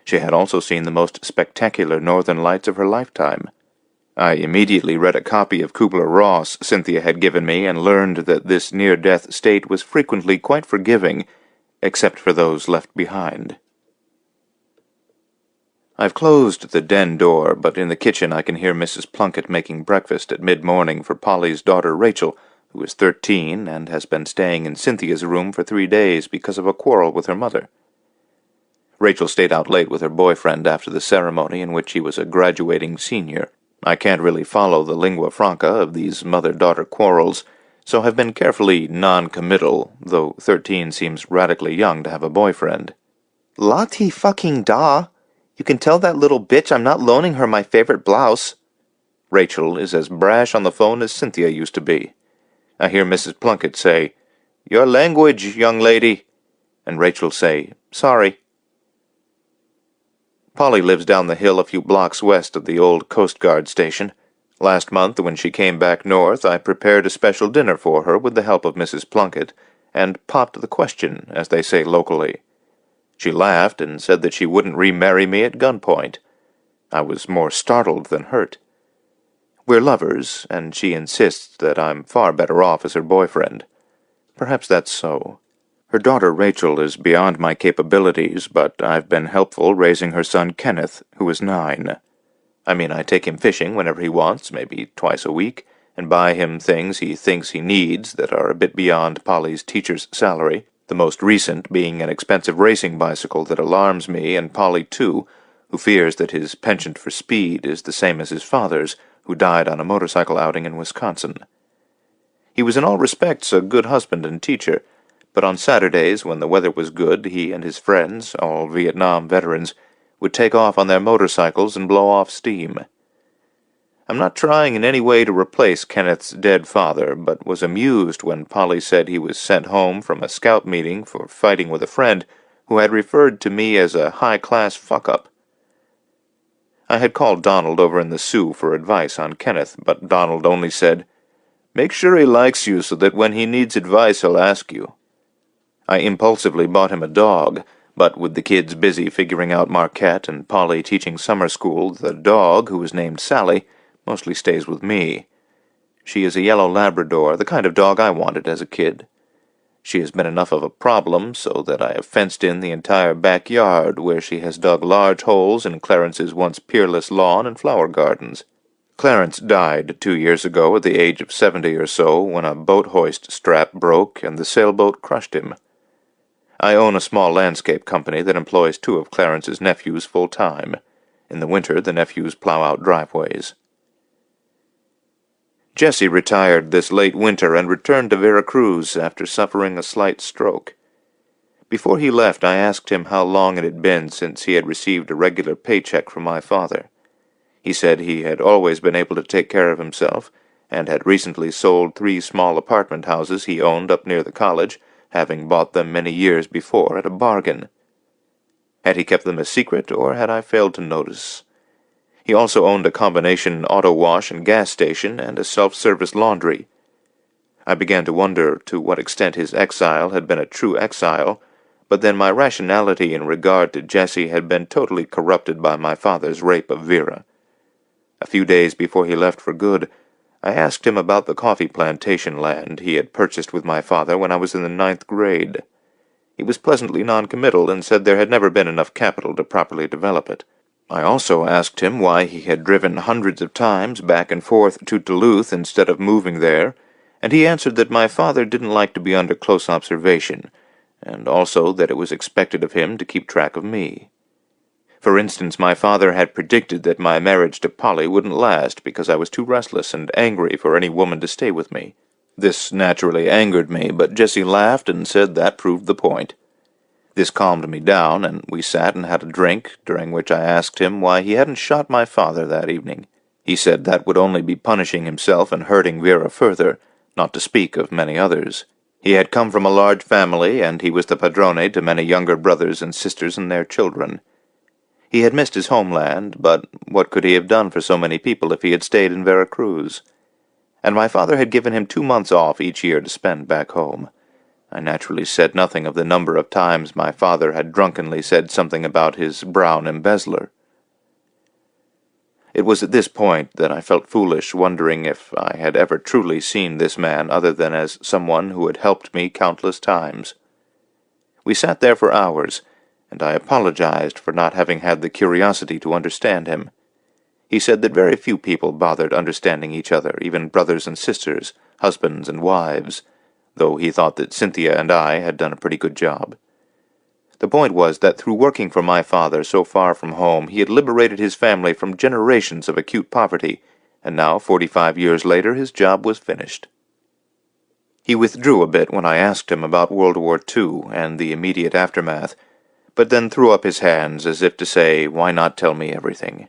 She had also seen the most spectacular northern lights of her lifetime. I immediately read a copy of Kubler-Ross Cynthia had given me and learned that this near-death state was frequently quite forgiving, except for those left behind. I've closed the den door, but in the kitchen I can hear Mrs. Plunkett making breakfast at mid-morning for Polly's daughter Rachel, who is 13 and has been staying in Cynthia's room for 3 days because of a quarrel with her mother. Rachel stayed out late with her boyfriend after the ceremony in which he was a graduating senior. I can't really follow the lingua franca of these mother-daughter quarrels, so have been carefully non-committal, though 13 seems radically young to have a boyfriend. La-ti fucking da. You can tell that little bitch I'm not loaning her my favorite blouse. Rachel is as brash on the phone as Cynthia used to be. I hear Mrs. Plunkett say, "Your language, young lady," and Rachel say, "Sorry." Polly lives down the hill a few blocks west of the old Coast Guard station. Last month, when she came back north, I prepared a special dinner for her with the help of Mrs. Plunkett, and popped the question, as they say locally. She laughed and said that she wouldn't remarry me at gunpoint. I was more startled than hurt. We're lovers, and she insists that I'm far better off as her boyfriend. Perhaps that's so. Her daughter Rachel is beyond my capabilities, but I've been helpful raising her son Kenneth, who is 9. I take him fishing whenever he wants, maybe twice a week, and buy him things he thinks he needs that are a bit beyond Polly's teacher's salary, the most recent being an expensive racing bicycle that alarms me and Polly too, who fears that his penchant for speed is the same as his father's, who died on a motorcycle outing in Wisconsin. He was in all respects a good husband and teacher, but on Saturdays, when the weather was good, he and his friends, all Vietnam veterans, would take off on their motorcycles and blow off steam. I'm not trying in any way to replace Kenneth's dead father, but was amused when Polly said he was sent home from a scout meeting for fighting with a friend who had referred to me as a high-class fuck-up. I had called Donald over in the Sioux for advice on Kenneth, but Donald only said, "Make sure he likes you so that when he needs advice he'll ask you." I impulsively bought him a dog, but with the kids busy figuring out Marquette and Polly teaching summer school, the dog, who was named Sally, mostly stays with me. She is a yellow Labrador, the kind of dog I wanted as a kid. She has been enough of a problem so that I have fenced in the entire backyard, where she has dug large holes in Clarence's once peerless lawn and flower gardens. Clarence died 2 years ago at the age of 70 or so when a boat hoist strap broke and the sailboat crushed him. I own a small landscape company that employs 2 of Clarence's nephews full-time. In the winter, the nephews plow out driveways. Jesse retired this late winter and returned to Veracruz after suffering a slight stroke. Before he left, I asked him how long it had been since he had received a regular paycheck from my father. He said he had always been able to take care of himself, and had recently sold 3 small apartment houses he owned up near the college, having bought them many years before at a bargain. Had he kept them a secret, or had I failed to notice? He also owned a combination auto wash and gas station and a self-service laundry. I began to wonder to what extent his exile had been a true exile, but then my rationality in regard to Jesse had been totally corrupted by my father's rape of Vera. A few days before he left for good, I asked him about the coffee plantation land he had purchased with my father when I was in the 9th grade. He was pleasantly noncommittal and said there had never been enough capital to properly develop it. I also asked him why he had driven hundreds of times back and forth to Duluth instead of moving there, and he answered that my father didn't like to be under close observation, and also that it was expected of him to keep track of me. For instance, my father had predicted that my marriage to Polly wouldn't last because I was too restless and angry for any woman to stay with me. This naturally angered me, but Jesse laughed and said that proved the point. This calmed me down, and we sat and had a drink, during which I asked him why he hadn't shot my father that evening. He said that would only be punishing himself and hurting Vera further, not to speak of many others. He had come from a large family, and he was the padrone to many younger brothers and sisters and their children. He had missed his homeland, but what could he have done for so many people if he had stayed in Veracruz? And my father had given him 2 months off each year to spend back home. I naturally said nothing of the number of times my father had drunkenly said something about his brown embezzler. It was at this point that I felt foolish, wondering if I had ever truly seen this man other than as someone who had helped me countless times. We sat there for hours, and I apologized for not having had the curiosity to understand him. He said that very few people bothered understanding each other, even brothers and sisters, husbands and wives, though he thought that Cynthia and I had done a pretty good job. The point was that through working for my father so far from home, he had liberated his family from generations of acute poverty, and now, 45 years later, his job was finished. He withdrew a bit when I asked him about World War II and the immediate aftermath, but then threw up his hands as if to say, why not tell me everything?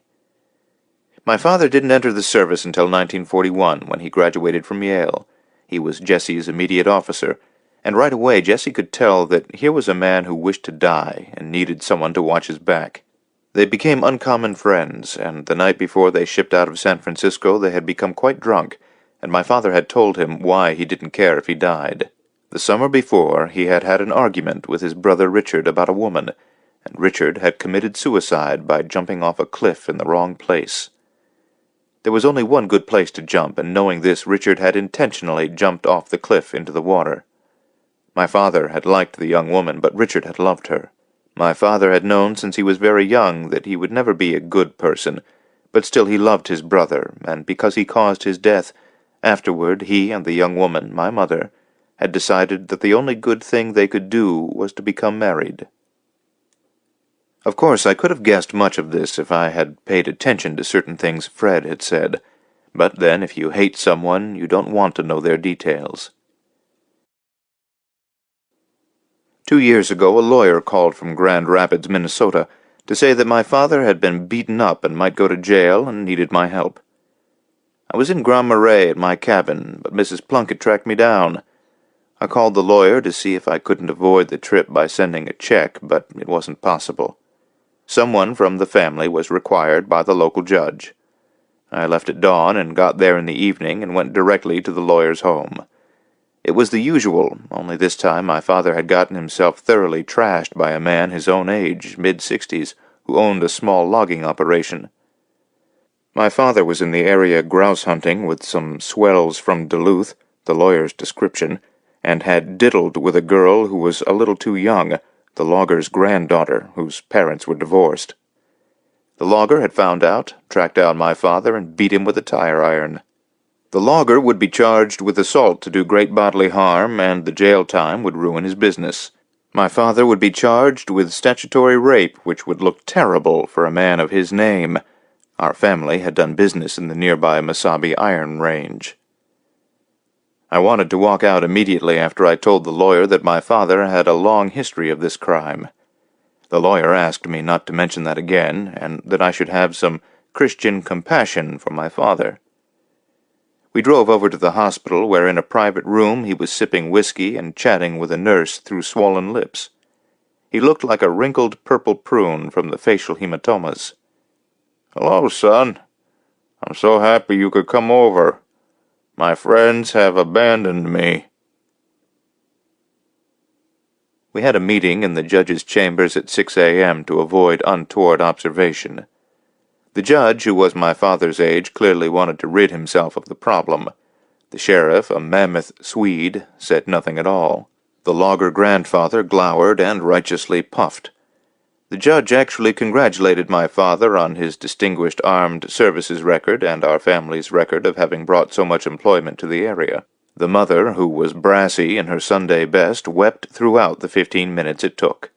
My father didn't enter the service until 1941, when he graduated from Yale. He was Jesse's immediate officer, and right away Jesse could tell that here was a man who wished to die and needed someone to watch his back. They became uncommon friends, and the night before they shipped out of San Francisco they had become quite drunk, and my father had told him why he didn't care if he died. The summer before, he had had an argument with his brother Richard about a woman, and Richard had committed suicide by jumping off a cliff in the wrong place. There was only one good place to jump, and knowing this, Richard had intentionally jumped off the cliff into the water. My father had liked the young woman, but Richard had loved her. My father had known since he was very young that he would never be a good person, but still he loved his brother, and because he caused his death, afterward he and the young woman, my mother, had decided that the only good thing they could do was to become married. Of course, I could have guessed much of this if I had paid attention to certain things Fred had said, but then if you hate someone, you don't want to know their details. 2 years ago, a lawyer called from Grand Rapids, Minnesota, to say that my father had been beaten up and might go to jail and needed my help. I was in Grand Marais at my cabin, but Mrs. Plunkett tracked me down. I called the lawyer to see if I couldn't avoid the trip by sending a check, but it wasn't possible. Someone from the family was required by the local judge. I left at dawn and got there in the evening and went directly to the lawyer's home. It was the usual, only this time my father had gotten himself thoroughly trashed by a man his own age, mid-60s, who owned a small logging operation. My father was in the area grouse hunting with some swells from Duluth, the lawyer's description, and had diddled with a girl who was a little too young, the logger's granddaughter, whose parents were divorced. The logger had found out, tracked down my father, and beat him with a tire iron. The logger would be charged with assault to do great bodily harm, and the jail time would ruin his business. My father would be charged with statutory rape, which would look terrible for a man of his name. Our family had done business in the nearby Mesabi Iron Range. I wanted to walk out immediately after I told the lawyer that my father had a long history of this crime. The lawyer asked me not to mention that again, and that I should have some Christian compassion for my father. We drove over to the hospital, where in a private room he was sipping whiskey and chatting with a nurse through swollen lips. He looked like a wrinkled purple prune from the facial hematomas. "Hello, son. I'm so happy you could come over. My friends have abandoned me." We had a meeting in the judge's chambers at 6 a.m. to avoid untoward observation. The judge, who was my father's age, clearly wanted to rid himself of the problem. The sheriff, a mammoth Swede, said nothing at all. The logger grandfather glowered and righteously puffed. The judge actually congratulated my father on his distinguished armed services record and our family's record of having brought so much employment to the area. The mother, who was brassy in her Sunday best, wept throughout the 15 minutes it took.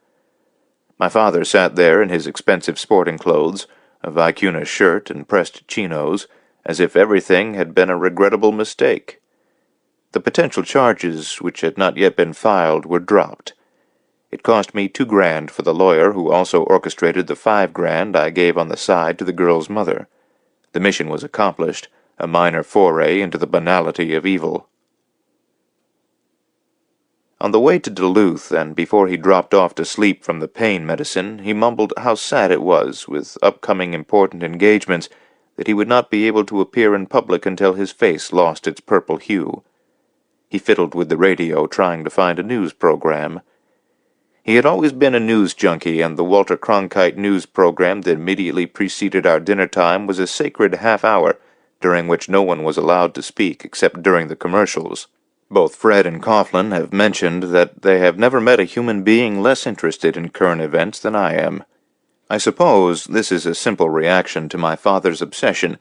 My father sat there in his expensive sporting clothes, a vicuna shirt and pressed chinos, as if everything had been a regrettable mistake. The potential charges, which had not yet been filed, were dropped. It cost me $2,000 for the lawyer, who also orchestrated the $5,000 I gave on the side to the girl's mother. The mission was accomplished, a minor foray into the banality of evil. On the way to Duluth, and before he dropped off to sleep from the pain medicine, he mumbled how sad it was, with upcoming important engagements, that he would not be able to appear in public until his face lost its purple hue. He fiddled with the radio, trying to find a news program. He had always been a news junkie, and the Walter Cronkite news program that immediately preceded our dinner time was a sacred half-hour, during which no one was allowed to speak except during the commercials. Both Fred and Coughlin have mentioned that they have never met a human being less interested in current events than I am. I suppose this is a simple reaction to my father's obsession,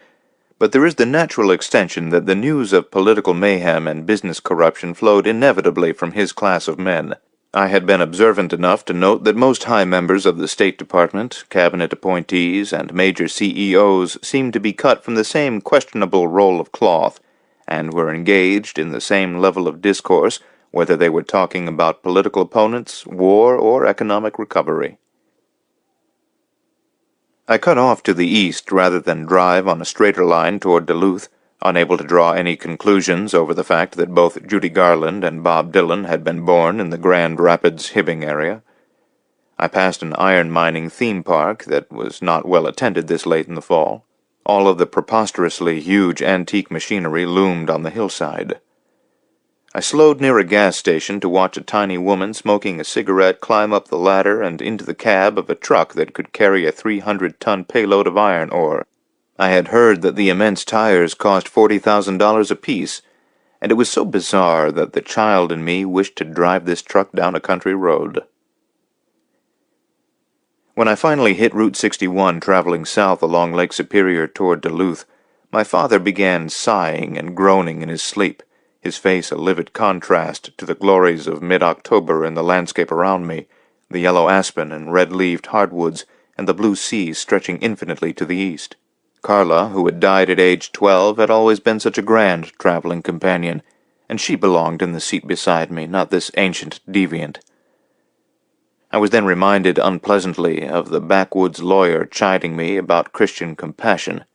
but there is the natural extension that the news of political mayhem and business corruption flowed inevitably from his class of men. I had been observant enough to note that most high members of the State Department, cabinet appointees, and major CEOs seemed to be cut from the same questionable roll of cloth, and were engaged in the same level of discourse, whether they were talking about political opponents, war, or economic recovery. I cut off to the east rather than drive on a straighter line toward Duluth, unable to draw any conclusions over the fact that both Judy Garland and Bob Dylan had been born in the Grand Rapids Hibbing area. I passed an iron mining theme park that was not well attended this late in the fall. All of the preposterously huge antique machinery loomed on the hillside. I slowed near a gas station to watch a tiny woman smoking a cigarette climb up the ladder and into the cab of a truck that could carry a 300-ton payload of iron ore. I had heard that the immense tires cost $40,000 apiece, and it was so bizarre that the child in me wished to drive this truck down a country road. When I finally hit Route 61 traveling south along Lake Superior toward Duluth, my father began sighing and groaning in his sleep, his face a livid contrast to the glories of mid-October in the landscape around me, the yellow aspen and red-leaved hardwoods, and the blue sea stretching infinitely to the east. Carla, who had died at age 12, had always been such a grand traveling companion, and she belonged in the seat beside me, not this ancient deviant. I was then reminded unpleasantly of the backwoods lawyer chiding me about Christian compassion.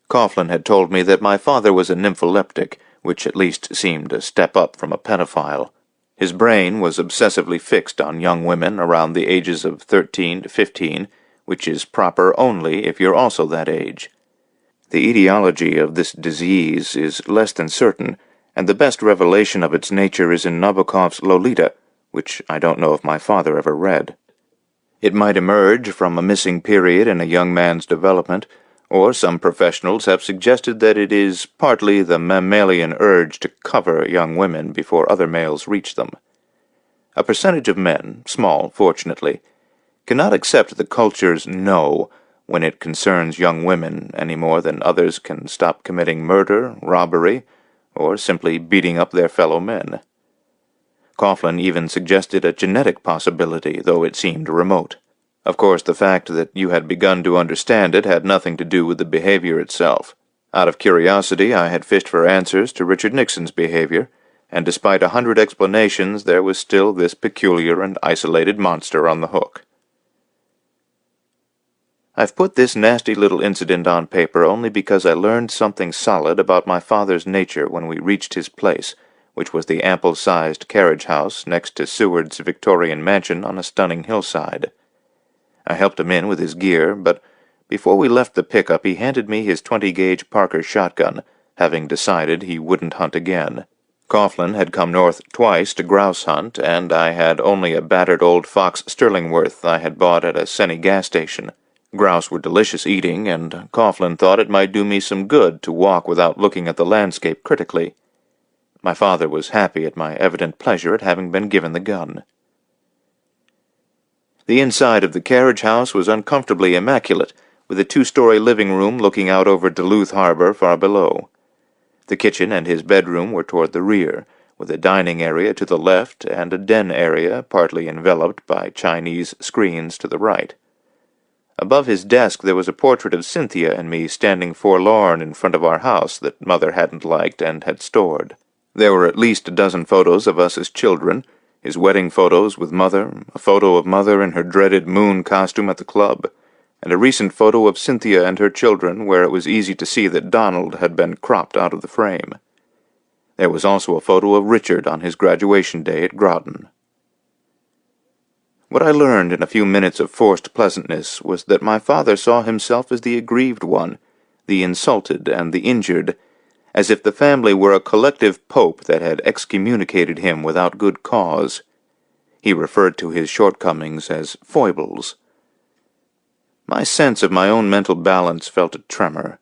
Coughlin had told me that my father was a nympholeptic, which at least seemed a step up from a pedophile. His brain was obsessively fixed on young women around the ages of 13 to 15, which is proper only if you're also that age. The etiology of this disease is less than certain, and the best revelation of its nature is in Nabokov's Lolita, which I don't know if my father ever read. It might emerge from a missing period in a young man's development, or some professionals have suggested that it is partly the mammalian urge to cover young women before other males reach them. A percentage of men, small fortunately, cannot accept the culture's no when it concerns young women any more than others can stop committing murder, robbery, or simply beating up their fellow men. Coughlin even suggested a genetic possibility, though it seemed remote. Of course, the fact that you had begun to understand it had nothing to do with the behavior itself. Out of curiosity, I had fished for answers to Richard Nixon's behavior, and despite 100 explanations, there was still this peculiar and isolated monster on the hook. I've put this nasty little incident on paper only because I learned something solid about my father's nature when we reached his place, which was the ample-sized carriage house next to Seward's Victorian mansion on a stunning hillside. I helped him in with his gear, but before we left the pickup he handed me his 20-gauge Parker shotgun, having decided he wouldn't hunt again. Coughlin had come north twice to grouse hunt, and I had only a battered old Fox Sterlingworth I had bought at a Senny gas station. Grouse were delicious eating, and Coughlin thought it might do me some good to walk without looking at the landscape critically. My father was happy at my evident pleasure at having been given the gun. The inside of the carriage house was uncomfortably immaculate, with a 2-story living room looking out over Duluth Harbor far below. The kitchen and his bedroom were toward the rear, with a dining area to the left and a den area partly enveloped by Chinese screens to the right. Above his desk there was a portrait of Cynthia and me standing forlorn in front of our house that Mother hadn't liked and had stored. There were at least a dozen photos of us as children, his wedding photos with Mother, a photo of Mother in her dreaded moon costume at the club, and a recent photo of Cynthia and her children where it was easy to see that Donald had been cropped out of the frame. There was also a photo of Richard on his graduation day at Groton. What I learned in a few minutes of forced pleasantness was that my father saw himself as the aggrieved one, the insulted and the injured, as if the family were a collective pope that had excommunicated him without good cause. He referred to his shortcomings as foibles. My sense of my own mental balance felt a tremor.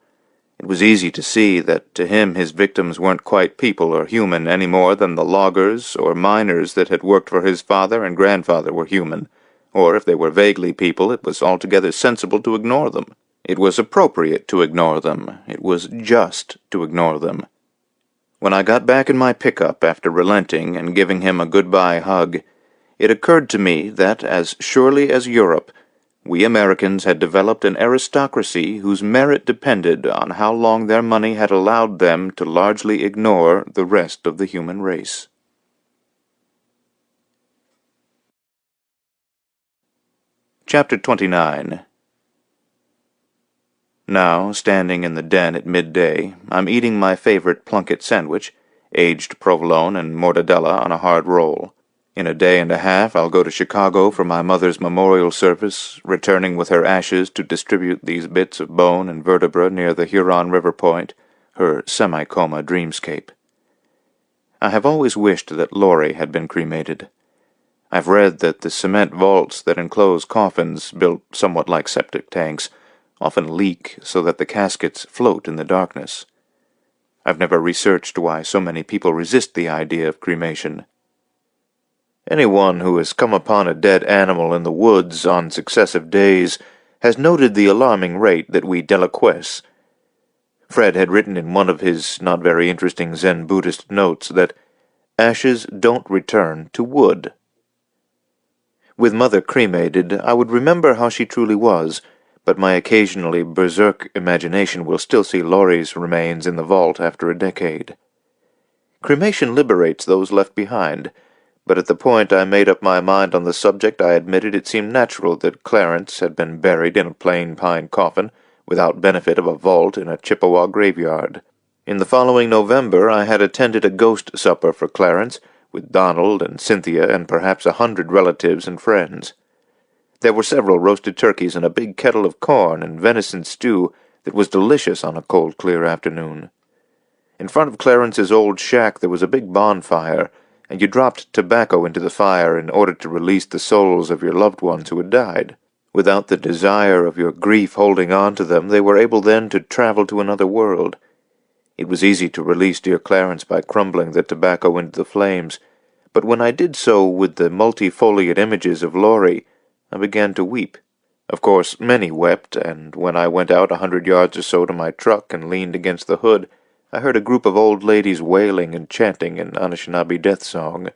It was easy to see that to him his victims weren't quite people or human any more than the loggers or miners that had worked for his father and grandfather were human, Or if they were vaguely people, it was altogether sensible to ignore them. It was appropriate to ignore them. It was just to ignore them. When I got back in my pickup after relenting and giving him a goodbye hug, it occurred to me that, as surely as Europe, we Americans had developed an aristocracy whose merit depended on how long their money had allowed them to largely ignore the rest of the human race. Chapter 29. Now, standing in the den at midday, I'm eating my favorite Plunkett sandwich, aged provolone and mortadella on a hard roll. In a day and a half, I'll go to Chicago for my mother's memorial service, returning with her ashes to distribute these bits of bone and vertebra near the Huron River Point, her semi-coma dreamscape. I have always wished that Laurie had been cremated. I've read that the cement vaults that enclose coffins, built somewhat like septic tanks, often leak so that the caskets float in the darkness. I've never researched why so many people resist the idea of cremation. Anyone who has come upon a dead animal in the woods on successive days has noted the alarming rate that we deliquesce. Fred had written in one of his not very interesting Zen Buddhist notes that ashes don't return to wood. With Mother cremated, I would remember how she truly was, but my occasionally berserk imagination will still see Laurie's remains in the vault after a decade. Cremation liberates those left behind, but at the point I made up my mind on the subject I admitted it seemed natural that Clarence had been buried in a plain pine coffin, without benefit of a vault in a Chippewa graveyard. In the following November I had attended a ghost supper for Clarence, with Donald and Cynthia and perhaps 100 relatives and friends. There were several roasted turkeys and a big kettle of corn and venison stew that was delicious on a cold, clear afternoon. In front of Clarence's old shack there was a big bonfire, and you dropped tobacco into the fire in order to release the souls of your loved ones who had died. Without the desire of your grief holding on to them, they were able then to travel to another world. It was easy to release dear Clarence by crumbling the tobacco into the flames, but when I did so with the multifoliate images of Laurie, I began to weep. Of course, many wept, and when I went out 100 yards or so to my truck and leaned against the hood, I heard a group of old ladies wailing and chanting an Anishinaabe death song.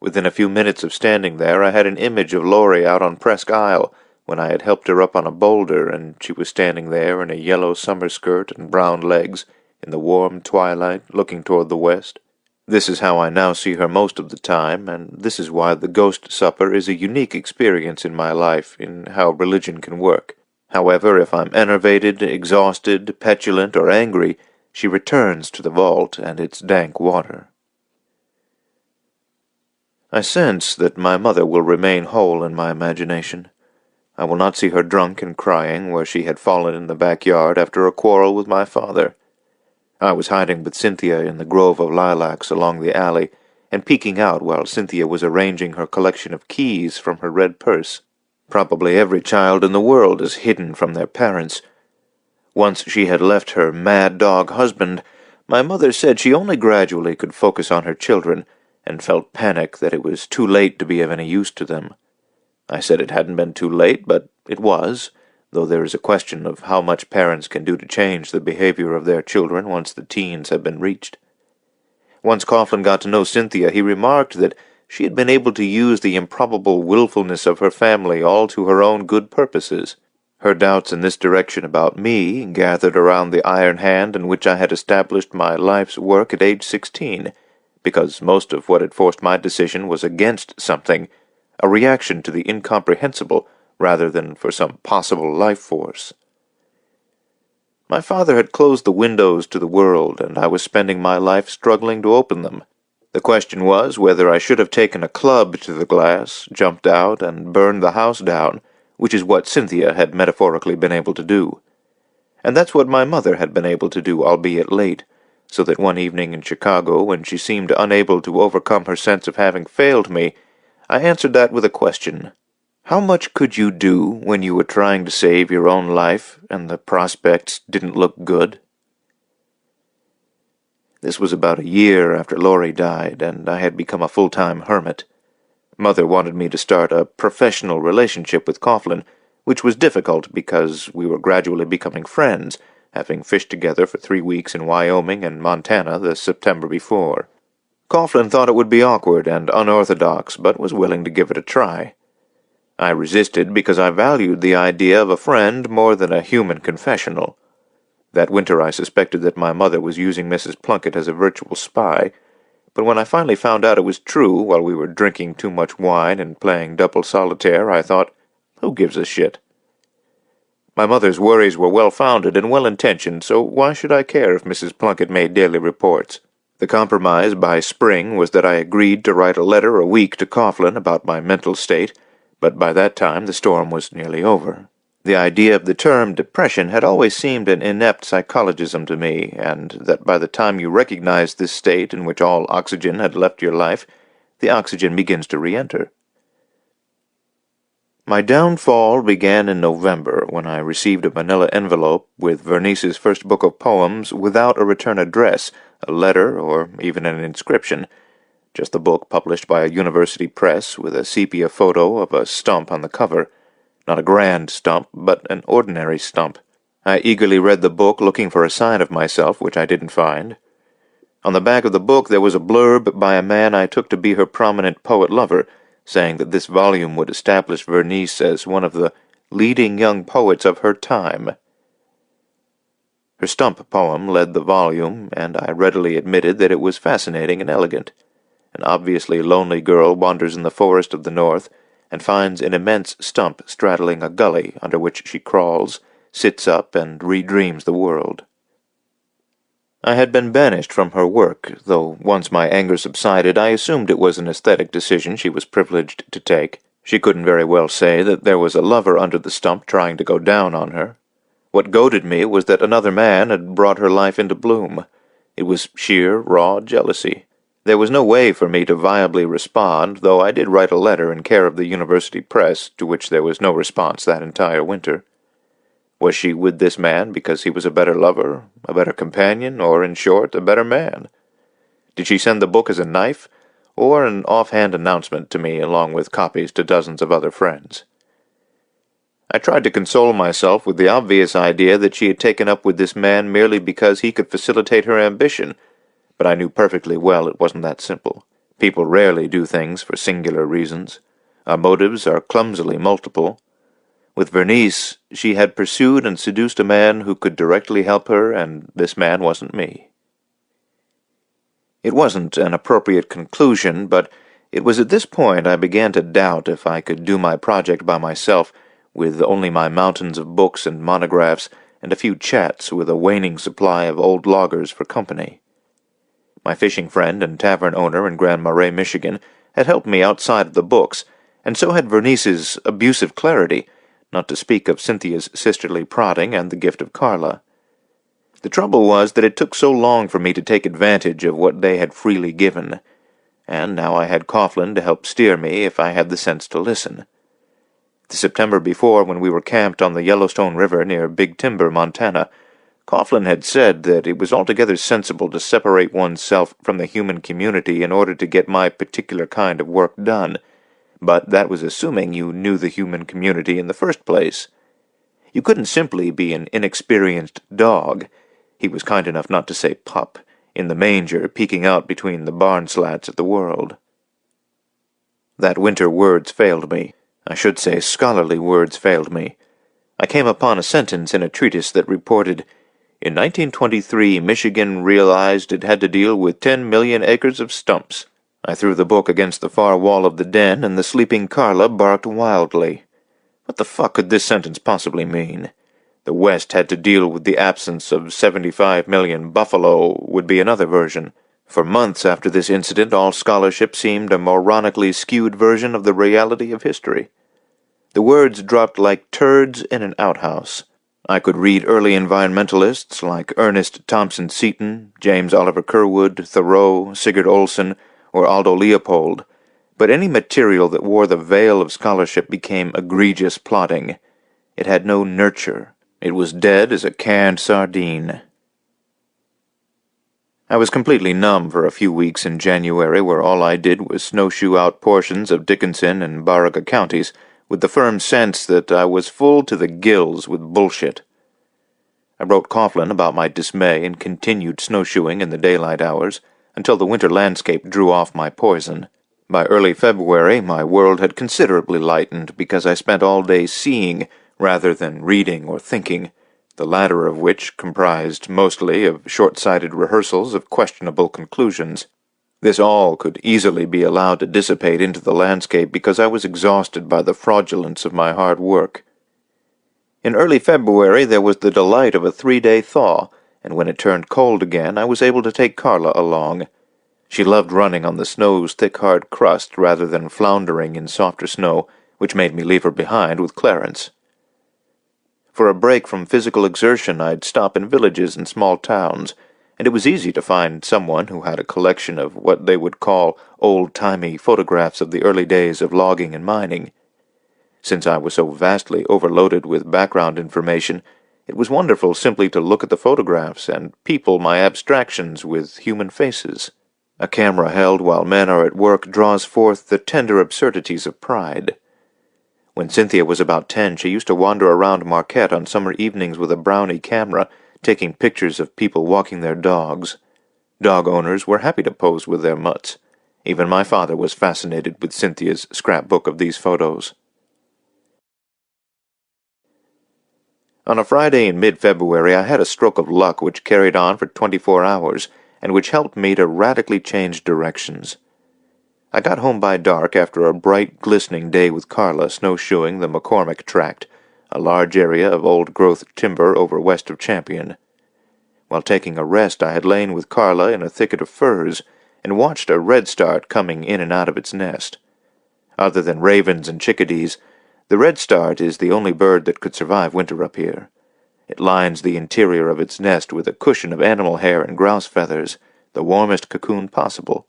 Within a few minutes of standing there, I had an image of Laurie out on Presque Isle, when I had helped her up on a boulder, and she was standing there in a yellow summer skirt and brown legs, in the warm twilight, looking toward the west. This is how I now see her most of the time, and this is why the ghost supper is a unique experience in my life in how religion can work. However, if I'm enervated, exhausted, petulant, or angry, she returns to the vault and its dank water. I sense that my mother will remain whole in my imagination. I will not see her drunk and crying where she had fallen in the backyard after a quarrel with my father. I was hiding with Cynthia in the grove of lilacs along the alley, and peeking out while Cynthia was arranging her collection of keys from her red purse. Probably every child in the world is hidden from their parents. Once she had left her mad-dog husband, my mother said she only gradually could focus on her children, and felt panic that it was too late to be of any use to them. I said it hadn't been too late, but it was, though there is a question of how much parents can do to change the behavior of their children once the teens have been reached. Once Coughlin got to know Cynthia, he remarked that she had been able to use the improbable willfulness of her family all to her own good purposes. Her doubts in this direction about me gathered around the iron hand in which I had established my life's work at age 16, because most of what had forced my decision was against something, a reaction to the incomprehensible, rather than for some possible life force. My father had closed the windows to the world, and I was spending my life struggling to open them. The question was whether I should have taken a club to the glass, jumped out, and burned the house down, which is what Cynthia had metaphorically been able to do. And that's what my mother had been able to do, albeit late, so that one evening in Chicago, when she seemed unable to overcome her sense of having failed me, I answered that with a question. How much could you do when you were trying to save your own life and the prospects didn't look good? This was about a year after Laurie died, and I had become a full-time hermit. Mother wanted me to start a professional relationship with Coughlin, which was difficult because we were gradually becoming friends, having fished together for 3 weeks in Wyoming and Montana the September before. Coughlin thought it would be awkward and unorthodox, but was willing to give it a try. I resisted because I valued the idea of a friend more than a human confessional. That winter I suspected that my mother was using Mrs. Plunkett as a virtual spy, but when I finally found out it was true while we were drinking too much wine and playing double solitaire, I thought, who gives a shit? My mother's worries were well-founded and well-intentioned, so why should I care if Mrs. Plunkett made daily reports? The compromise by spring was that I agreed to write a letter a week to Coughlin about my mental state, but by that time the storm was nearly over. The idea of the term depression had always seemed an inept psychologism to me, and that by the time you recognize this state in which all oxygen had left your life, the oxygen begins to re-enter. My downfall began in November, when I received a manila envelope with Vernice's first book of poems without a return address, a letter, or even an inscription. Just the book published by a university press with a sepia photo of a stump on the cover. Not a grand stump, but an ordinary stump. I eagerly read the book looking for a sign of myself, which I didn't find. On the back of the book there was a blurb by a man I took to be her prominent poet-lover, saying that this volume would establish Vernice as one of the leading young poets of her time. Her stump poem led the volume, and I readily admitted that it was fascinating and elegant. An obviously lonely girl wanders in the forest of the north, and finds an immense stump straddling a gully under which she crawls, sits up, and redreams the world. I had been banished from her work, though once my anger subsided I assumed it was an aesthetic decision she was privileged to take. She couldn't very well say that there was a lover under the stump trying to go down on her. What goaded me was that another man had brought her life into bloom. It was sheer, raw jealousy. There was no way for me to viably respond, though I did write a letter in care of the university press, to which there was no response that entire winter. Was she with this man because he was a better lover, a better companion, or, in short, a better man? Did she send the book as a knife, or an offhand announcement to me along with copies to dozens of other friends? I tried to console myself with the obvious idea that she had taken up with this man merely because he could facilitate her ambition, but I knew perfectly well it wasn't that simple. People rarely do things for singular reasons. Our motives are clumsily multiple. With Vernice, she had pursued and seduced a man who could directly help her, and this man wasn't me. It wasn't an appropriate conclusion, but it was at this point I began to doubt if I could do my project by myself, with only my mountains of books and monographs, and a few chats with a waning supply of old loggers for company. My fishing friend and tavern owner in Grand Marais, Michigan, had helped me outside of the books, and so had Vernice's abusive clarity, not to speak of Cynthia's sisterly prodding and the gift of Carla. The trouble was that it took so long for me to take advantage of what they had freely given, and now I had Coughlin to help steer me if I had the sense to listen. The September before, when we were camped on the Yellowstone River near Big Timber, Montana, Coughlin had said that it was altogether sensible to separate oneself from the human community in order to get my particular kind of work done, but that was assuming you knew the human community in the first place. You couldn't simply be an inexperienced dog, he was kind enough not to say pup, in the manger peeking out between the barn slats of the world. That winter words failed me. I should say scholarly words failed me. I came upon a sentence in a treatise that reported, "In 1923, Michigan realized it had to deal with 10 million acres of stumps." I threw the book against the far wall of the den, and the sleeping Carla barked wildly. What the fuck could this sentence possibly mean? The West had to deal with the absence of 75 million buffalo would be another version. For months after this incident, all scholarship seemed a moronically skewed version of the reality of history. The words dropped like turds in an outhouse. I could read early environmentalists like Ernest Thompson Seton, James Oliver Curwood, Thoreau, Sigurd Olson, or Aldo Leopold, but any material that wore the veil of scholarship became egregious plotting. It had no nurture. It was dead as a canned sardine. I was completely numb for a few weeks in January, where all I did was snowshoe out portions of Dickinson and Baraga counties, with the firm sense that I was full to the gills with bullshit. I wrote Coughlin about my dismay and continued snowshoeing in the daylight hours until the winter landscape drew off my poison. By early February, my world had considerably lightened because I spent all day seeing rather than reading or thinking, the latter of which comprised mostly of short-sighted rehearsals of questionable conclusions. This all could easily be allowed to dissipate into the landscape because I was exhausted by the fraudulence of my hard work. In early February there was the delight of a 3-day thaw, and when it turned cold again I was able to take Carla along. She loved running on the snow's thick hard crust rather than floundering in softer snow, which made me leave her behind with Clarence. For a break from physical exertion I'd stop in villages and small towns, and it was easy to find someone who had a collection of what they would call old-timey photographs of the early days of logging and mining. Since I was so vastly overloaded with background information, it was wonderful simply to look at the photographs and people my abstractions with human faces. A camera held while men are at work draws forth the tender absurdities of pride. When Cynthia was about 10, she used to wander around Marquette on summer evenings with a Brownie camera, taking pictures of people walking their dogs. Dog owners were happy to pose with their mutts. Even my father was fascinated with Cynthia's scrapbook of these photos. On a Friday in mid-February I had a stroke of luck which carried on for 24 hours, and which helped me to radically change directions. I got home by dark after a bright, glistening day with Carla snowshoeing the McCormick Tract, a large area of old-growth timber over west of Champion. While taking a rest I had lain with Carla in a thicket of firs, and watched a redstart coming in and out of its nest. Other than ravens and chickadees, the redstart is the only bird that could survive winter up here. It lines the interior of its nest with a cushion of animal hair and grouse feathers, the warmest cocoon possible.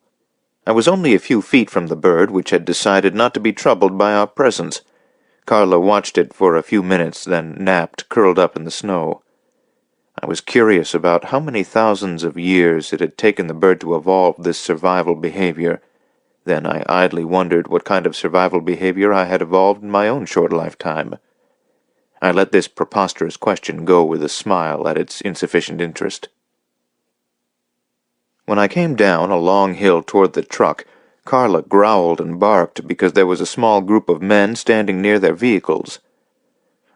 I was only a few feet from the bird, which had decided not to be troubled by our presence. Carla watched it for a few minutes, then napped, curled up in the snow. I was curious about how many thousands of years it had taken the bird to evolve this survival behavior. Then I idly wondered what kind of survival behavior I had evolved in my own short lifetime. I let this preposterous question go with a smile at its insufficient interest. When I came down a long hill toward the truck, Carla growled and barked because there was a small group of men standing near their vehicles.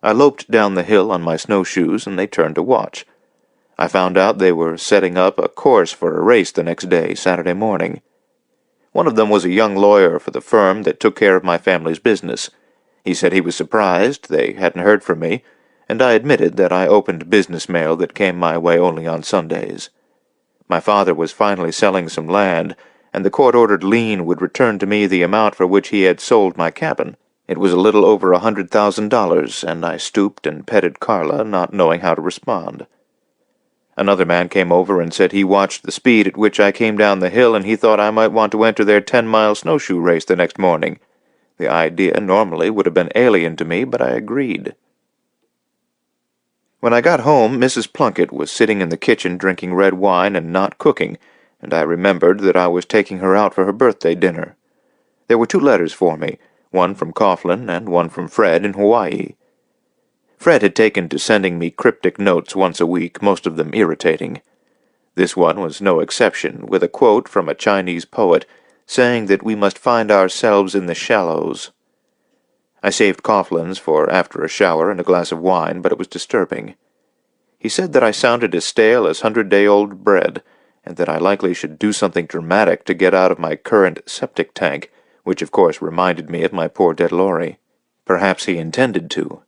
I loped down the hill on my snowshoes, and they turned to watch. I found out they were setting up a course for a race the next day, Saturday morning. One of them was a young lawyer for the firm that took care of my family's business. He said he was surprised they hadn't heard from me, and I admitted that I opened business mail that came my way only on Sundays. My father was finally selling some land, and the court-ordered lien would return to me the amount for which he had sold my cabin. It was a little over $100,000, and I stooped and petted Carla, not knowing how to respond. Another man came over and said he watched the speed at which I came down the hill, and he thought I might want to enter their 10-mile snowshoe race the next morning. The idea normally would have been alien to me, but I agreed. When I got home, Mrs. Plunkett was sitting in the kitchen drinking red wine and not cooking, and I remembered that I was taking her out for her birthday dinner. There were 2 letters for me, one from Coughlin and one from Fred in Hawaii. Fred had taken to sending me cryptic notes once a week, most of them irritating. This one was no exception, with a quote from a Chinese poet saying that we must find ourselves in the shallows. I saved Coughlin's for after a shower and a glass of wine, but it was disturbing. He said that I sounded as stale as 100-day-old bread, and that I likely should do something dramatic to get out of my current septic tank, which of course reminded me of my poor dead Laurie. Perhaps he intended to.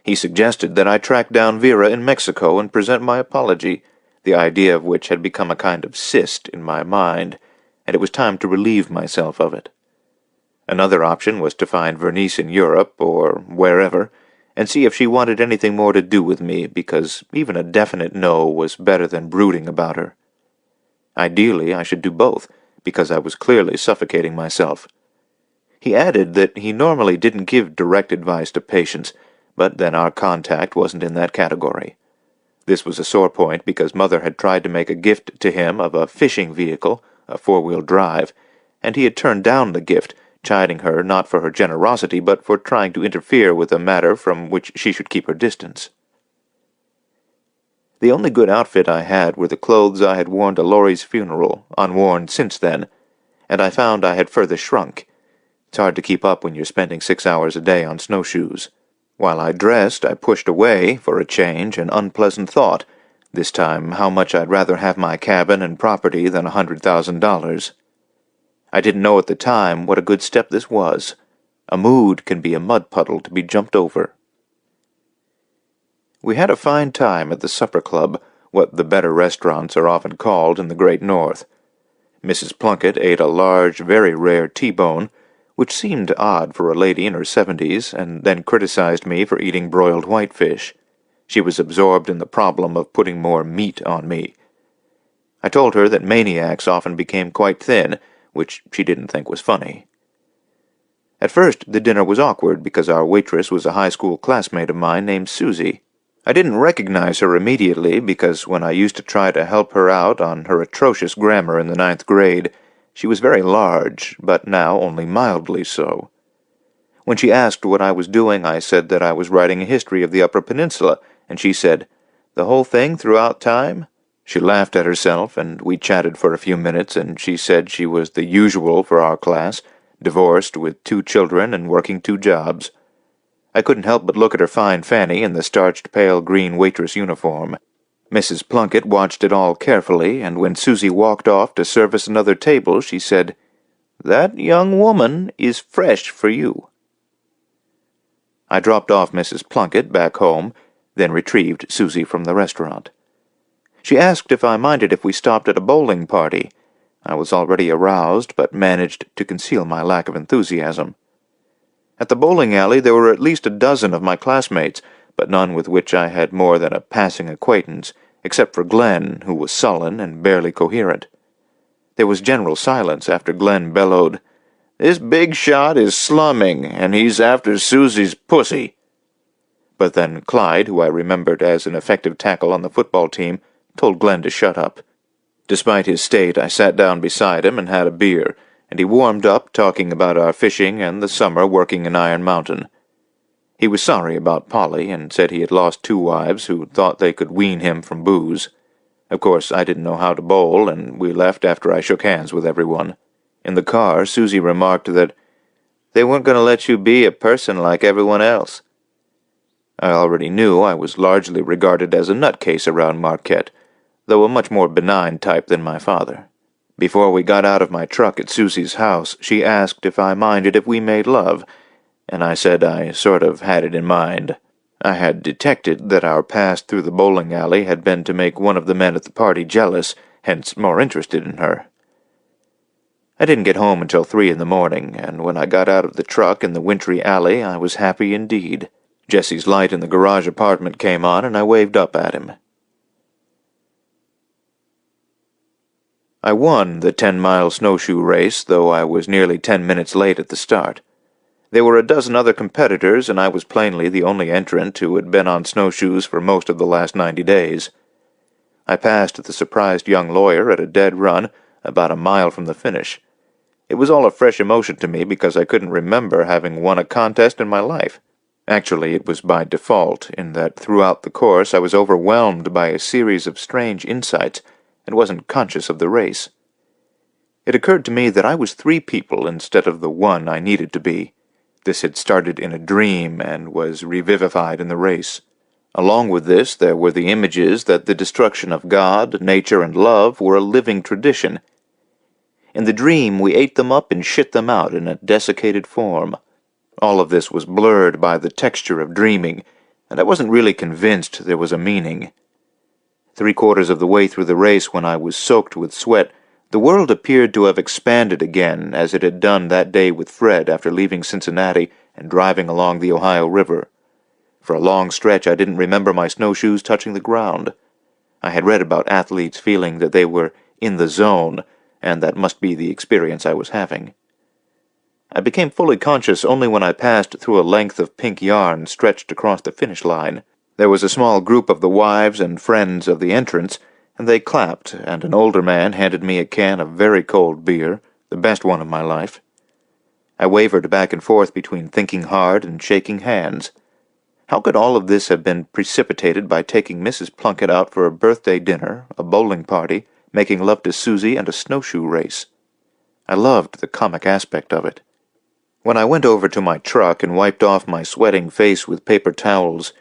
He suggested that I track down Vera in Mexico and present my apology, the idea of which had become a kind of cyst in my mind, and it was time to relieve myself of it. Another option was to find Vernice in Europe, or wherever, and see if she wanted anything more to do with me, because even a definite no was better than brooding about her. Ideally, I should do both, because I was clearly suffocating myself. He added that he normally didn't give direct advice to patients, but then our contact wasn't in that category. This was a sore point because Mother had tried to make a gift to him of a fishing vehicle, a four-wheel drive, and he had turned down the gift, chiding her not for her generosity but for trying to interfere with a matter from which she should keep her distance. The only good outfit I had were the clothes I had worn to Laurie's funeral, unworn since then, and I found I had further shrunk. It's hard to keep up when you're spending 6 hours a day on snowshoes. While I dressed, I pushed away, for a change, an unpleasant thought, this time how much I'd rather have my cabin and property than $100,000. I didn't know at the time what a good step this was. A mood can be a mud puddle to be jumped over. We had a fine time at the supper club, what the better restaurants are often called in the Great North. Mrs. Plunkett ate a large, very rare T-bone, which seemed odd for a lady in her 70s, and then criticized me for eating broiled whitefish. She was absorbed in the problem of putting more meat on me. I told her that maniacs often became quite thin, which she didn't think was funny. At first, the dinner was awkward because our waitress was a high school classmate of mine named Susie. I didn't recognize her immediately because when I used to try to help her out on her atrocious grammar in the 9th grade, she was very large, but now only mildly so. When she asked what I was doing, I said that I was writing a history of the Upper Peninsula, and she said, "The whole thing throughout time?" She laughed at herself, and we chatted for a few minutes, and she said she was the usual for our class, divorced with 2 children and working 2 jobs. I couldn't help but look at her fine fanny in the starched pale green waitress uniform. Mrs. Plunkett watched it all carefully, and when Susie walked off to service another table, she said, "That young woman is fresh for you." I dropped off Mrs. Plunkett back home, then retrieved Susie from the restaurant. She asked if I minded if we stopped at a bowling party. I was already aroused, but managed to conceal my lack of enthusiasm. At the bowling alley there were at least a dozen of my classmates, but none with which I had more than a passing acquaintance, except for Glenn, who was sullen and barely coherent. There was general silence after Glenn bellowed, "This big shot is slumming, and he's after Susie's pussy." But then Clyde, who I remembered as an effective tackle on the football team, told Glenn to shut up. Despite his state, I sat down beside him and had a beer, and he warmed up talking about our fishing and the summer working in Iron Mountain. He was sorry about Polly, and said he had lost 2 wives who thought they could wean him from booze. Of course, I didn't know how to bowl, and we left after I shook hands with everyone. In the car, Susie remarked that they weren't going to let you be a person like everyone else. I already knew I was largely regarded as a nutcase around Marquette, though a much more benign type than my father. Before we got out of my truck at Susie's house, she asked if I minded if we made love, and I said I sort of had it in mind. I had detected that our pass through the bowling alley had been to make one of the men at the party jealous, hence more interested in her. I didn't get home until 3 in the morning, and when I got out of the truck in the wintry alley, I was happy indeed. Jesse's light in the garage apartment came on, and I waved up at him. I won the 10-mile snowshoe race, though I was nearly 10 minutes late at the start. There were a dozen other competitors, and I was plainly the only entrant who had been on snowshoes for most of the last 90 days. I passed the surprised young lawyer at a dead run, about a mile from the finish. It was all a fresh emotion to me because I couldn't remember having won a contest in my life. Actually, it was by default, in that throughout the course I was overwhelmed by a series of strange insights, and wasn't conscious of the race. It occurred to me that I was 3 people instead of the 1 I needed to be. This had started in a dream and was revivified in the race. Along with this, there were the images that the destruction of God, nature, and love were a living tradition. In the dream, we ate them up and shit them out in a desiccated form. All of this was blurred by the texture of dreaming, and I wasn't really convinced there was a meaning. 3/4 of the way through the race, when I was soaked with sweat, the world appeared to have expanded again, as it had done that day with Fred after leaving Cincinnati and driving along the Ohio River. For a long stretch I didn't remember my snowshoes touching the ground. I had read about athletes feeling that they were in the zone, and that must be the experience I was having. I became fully conscious only when I passed through a length of pink yarn stretched across the finish line. There was a small group of the wives and friends of the entrance, and they clapped, and an older man handed me a can of very cold beer, the best one of my life. I wavered back and forth between thinking hard and shaking hands. How could all of this have been precipitated by taking Mrs. Plunkett out for a birthday dinner, a bowling party, making love to Susie, and a snowshoe race? I loved the comic aspect of it. When I went over to my truck and wiped off my sweating face with paper towels,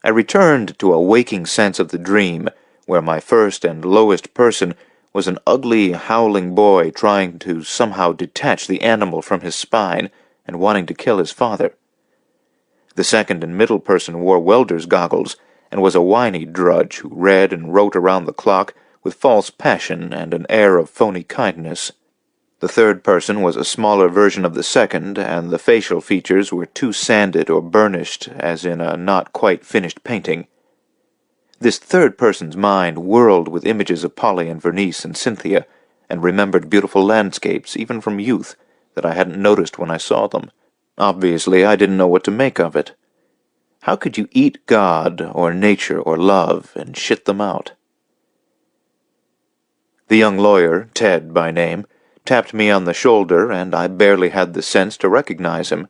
I returned to a waking sense of the dream, where my first and lowest person was an ugly, howling boy trying to somehow detach the animal from his spine and wanting to kill his father. The second and middle person wore welder's goggles and was a whiny drudge who read and wrote around the clock with false passion and an air of phony kindness. The third person was a smaller version of the second, and the facial features were too sanded or burnished, as in a not-quite-finished painting. This third person's mind whirled with images of Polly and Vernice and Cynthia, and remembered beautiful landscapes, even from youth, that I hadn't noticed when I saw them. Obviously, I didn't know what to make of it. How could you eat God, or nature, or love, and shit them out? The young lawyer, Ted by name, tapped me on the shoulder, and I barely had the sense to recognize him.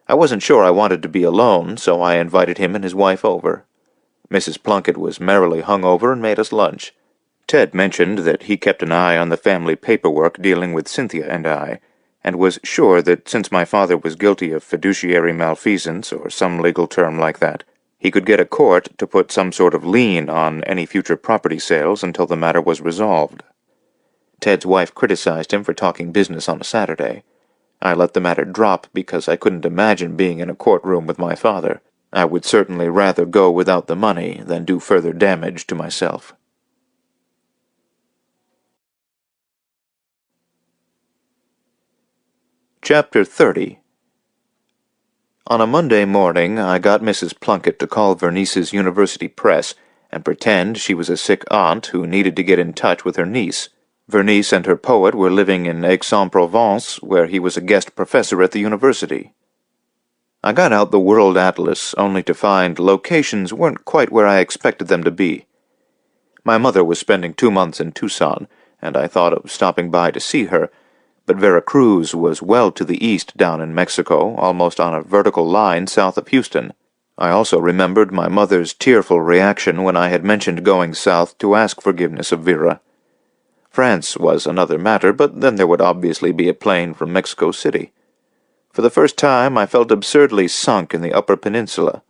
I wasn't sure I wanted to be alone, so I invited him and his wife over. Mrs. Plunkett was merrily hung over and made us lunch. Ted mentioned that he kept an eye on the family paperwork dealing with Cynthia and I, and was sure that since my father was guilty of fiduciary malfeasance, or some legal term like that, he could get a court to put some sort of lien on any future property sales until the matter was resolved. Ted's wife criticized him for talking business on a Saturday. I let the matter drop because I couldn't imagine being in a courtroom with my father. I would certainly rather go without the money than do further damage to myself. Chapter 30. On a Monday morning, I got Mrs. Plunkett to call Vernice's university press and pretend she was a sick aunt who needed to get in touch with her niece. Vernice and her poet were living in Aix-en-Provence, where he was a guest professor at the university. I got out the World Atlas, only to find locations weren't quite where I expected them to be. My mother was spending 2 months in Tucson, and I thought of stopping by to see her, but Veracruz was well to the east down in Mexico, almost on a vertical line south of Houston. I also remembered my mother's tearful reaction when I had mentioned going south to ask forgiveness of Vera. France was another matter, but then there would obviously be a plane from Mexico City. For the first time, I felt absurdly sunk in the Upper Peninsula.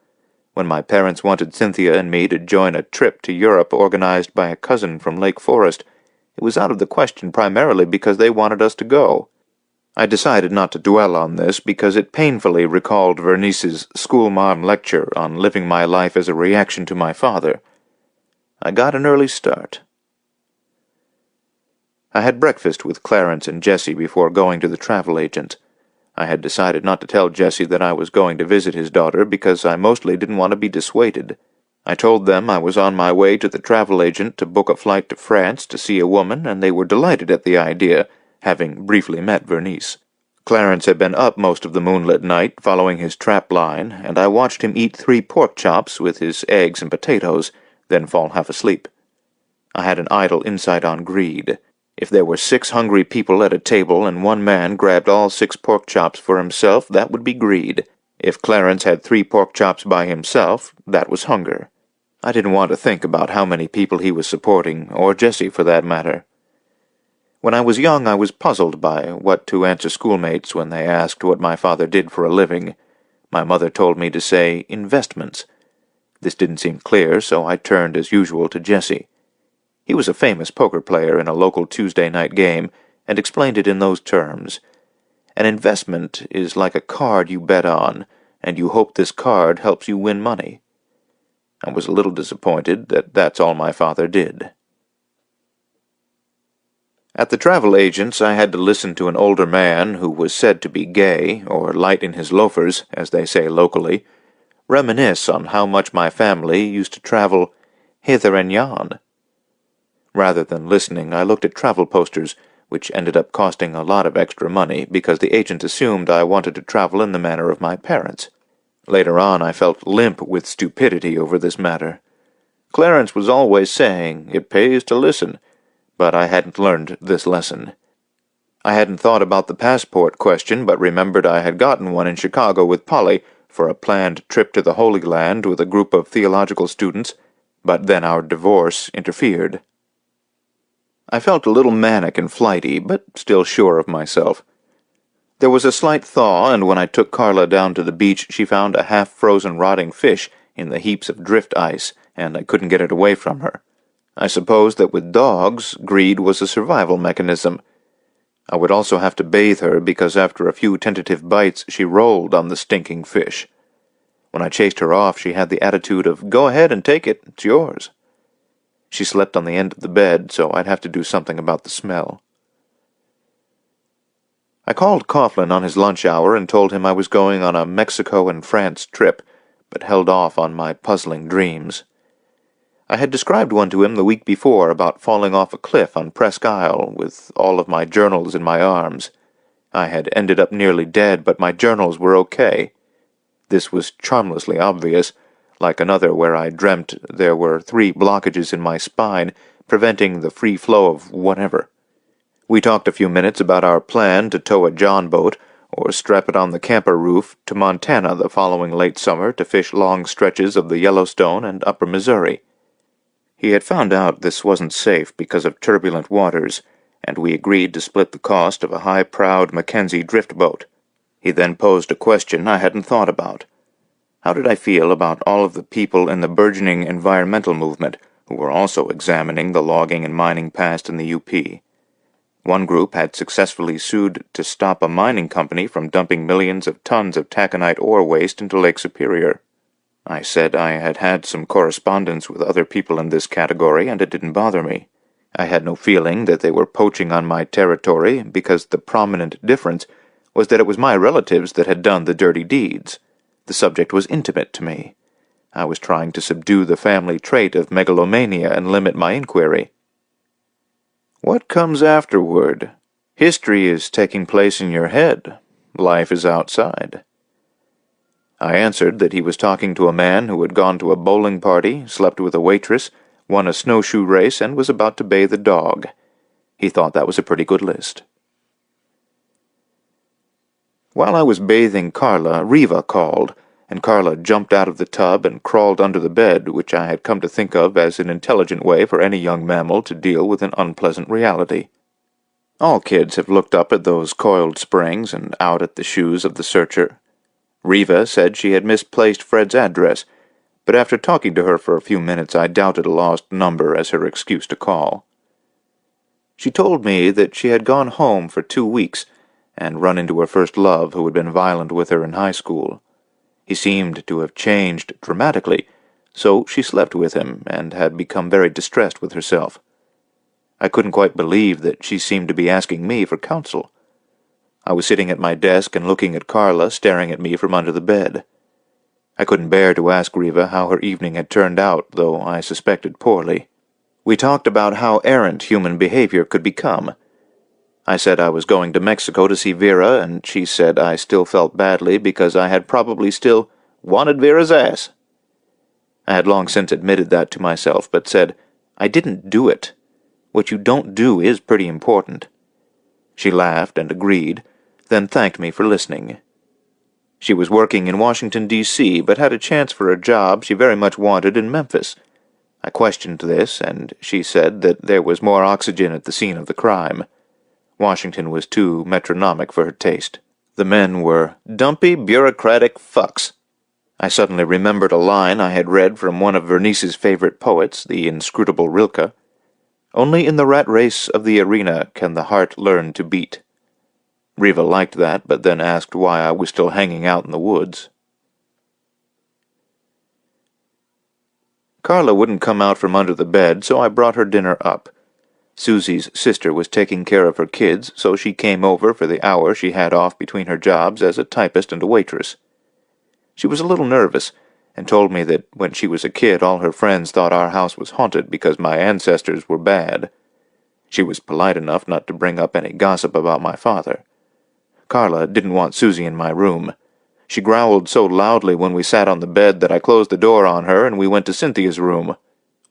When my parents wanted Cynthia and me to join a trip to Europe organized by a cousin from Lake Forest, it was out of the question primarily because they wanted us to go. I decided not to dwell on this because it painfully recalled Vernice's schoolmarm lecture on living my life as a reaction to my father. I got an early start. I had breakfast with Clarence and Jessie before going to the travel agent. I had decided not to tell Jessie that I was going to visit his daughter because I mostly didn't want to be dissuaded. I told them I was on my way to the travel agent to book a flight to France to see a woman, and they were delighted at the idea, having briefly met Vernice. Clarence had been up most of the moonlit night, following his trap line, and I watched him eat 3 pork chops with his eggs and potatoes, then fall half asleep. I had an idle insight on greed. If there were 6 hungry people at a table and one man grabbed all 6 pork chops for himself, that would be greed. If Clarence had 3 pork chops by himself, that was hunger. I didn't want to think about how many people he was supporting, or Jessie for that matter. When I was young, I was puzzled by what to answer schoolmates when they asked what my father did for a living. My mother told me to say, investments. This didn't seem clear, so I turned as usual to Jessie. He was a famous poker player in a local Tuesday night game, and explained it in those terms. An investment is like a card you bet on, and you hope this card helps you win money. I was a little disappointed that that's all my father did. At the travel agent's, I had to listen to an older man who was said to be gay, or light in his loafers, as they say locally, reminisce on how much my family used to travel hither and yon. Rather than listening, I looked at travel posters, which ended up costing a lot of extra money because the agent assumed I wanted to travel in the manner of my parents. Later on, I felt limp with stupidity over this matter. Clarence was always saying, "It pays to listen," but I hadn't learned this lesson. I hadn't thought about the passport question, but remembered I had gotten one in Chicago with Polly for a planned trip to the Holy Land with a group of theological students, but then our divorce interfered. I felt a little manic and flighty, but still sure of myself. There was a slight thaw, and when I took Carla down to the beach, she found a half-frozen rotting fish in the heaps of drift ice, and I couldn't get it away from her. I suppose that with dogs, greed was a survival mechanism. I would also have to bathe her because after a few tentative bites she rolled on the stinking fish. When I chased her off, she had the attitude of, "Go ahead and take it, it's yours." She slept on the end of the bed, so I'd have to do something about the smell. I called Coughlin on his lunch hour and told him I was going on a Mexico and France trip, but held off on my puzzling dreams. I had described one to him the week before about falling off a cliff on Presque Isle with all of my journals in my arms. I had ended up nearly dead, but my journals were okay. This was charmlessly obvious, like another where I dreamt there were 3 blockages in my spine, preventing the free flow of whatever. We talked a few minutes about our plan to tow a John boat, or strap it on the camper roof, to Montana the following late summer to fish long stretches of the Yellowstone and Upper Missouri. He had found out this wasn't safe because of turbulent waters, and we agreed to split the cost of a high-prowed Mackenzie drift boat. He then posed a question I hadn't thought about. How did I feel about all of the people in the burgeoning environmental movement who were also examining the logging and mining past in the UP? One group had successfully sued to stop a mining company from dumping millions of tons of taconite ore waste into Lake Superior. I said I had had some correspondence with other people in this category, and it didn't bother me. I had no feeling that they were poaching on my territory, because the prominent difference was that it was my relatives that had done the dirty deeds. The subject was intimate to me. I was trying to subdue the family trait of megalomania and limit my inquiry. What comes afterward? History is taking place in your head. Life is outside. I answered that he was talking to a man who had gone to a bowling party, slept with a waitress, won a snowshoe race, and was about to bathe a dog. He thought that was a pretty good list. While I was bathing Carla, Riva called, and Carla jumped out of the tub and crawled under the bed, which I had come to think of as an intelligent way for any young mammal to deal with an unpleasant reality. All kids have looked up at those coiled springs and out at the shoes of the searcher. Riva said she had misplaced Fred's address, but after talking to her for a few minutes I doubted a lost number as her excuse to call. She told me that she had gone home for 2 weeks and run into her first love, who had been violent with her in high school. He seemed to have changed dramatically, so she slept with him and had become very distressed with herself. I couldn't quite believe that she seemed to be asking me for counsel. I was sitting at my desk and looking at Carla staring at me from under the bed. I couldn't bear to ask Riva how her evening had turned out, though I suspected poorly. We talked about how errant human behavior could become. I said I was going to Mexico to see Vera, and she said I still felt badly because I had probably still wanted Vera's ass. I had long since admitted that to myself, but said, I didn't do it. What you don't do is pretty important. She laughed and agreed, then thanked me for listening. She was working in Washington, D.C., but had a chance for a job she very much wanted in Memphis. I questioned this, and she said that there was more oxygen at the scene of the crime. Washington was too metronomic for her taste. The men were dumpy, bureaucratic fucks. I suddenly remembered a line I had read from one of Vernice's favorite poets, the inscrutable Rilke. Only in the rat race of the arena can the heart learn to beat. Riva liked that, but then asked why I was still hanging out in the woods. Carla wouldn't come out from under the bed, so I brought her dinner up. Susie's sister was taking care of her kids, so she came over for the hour she had off between her jobs as a typist and a waitress. She was a little nervous, and told me that when she was a kid all her friends thought our house was haunted because my ancestors were bad. She was polite enough not to bring up any gossip about my father. Carla didn't want Susie in my room. She growled so loudly when we sat on the bed that I closed the door on her and we went to Cynthia's room.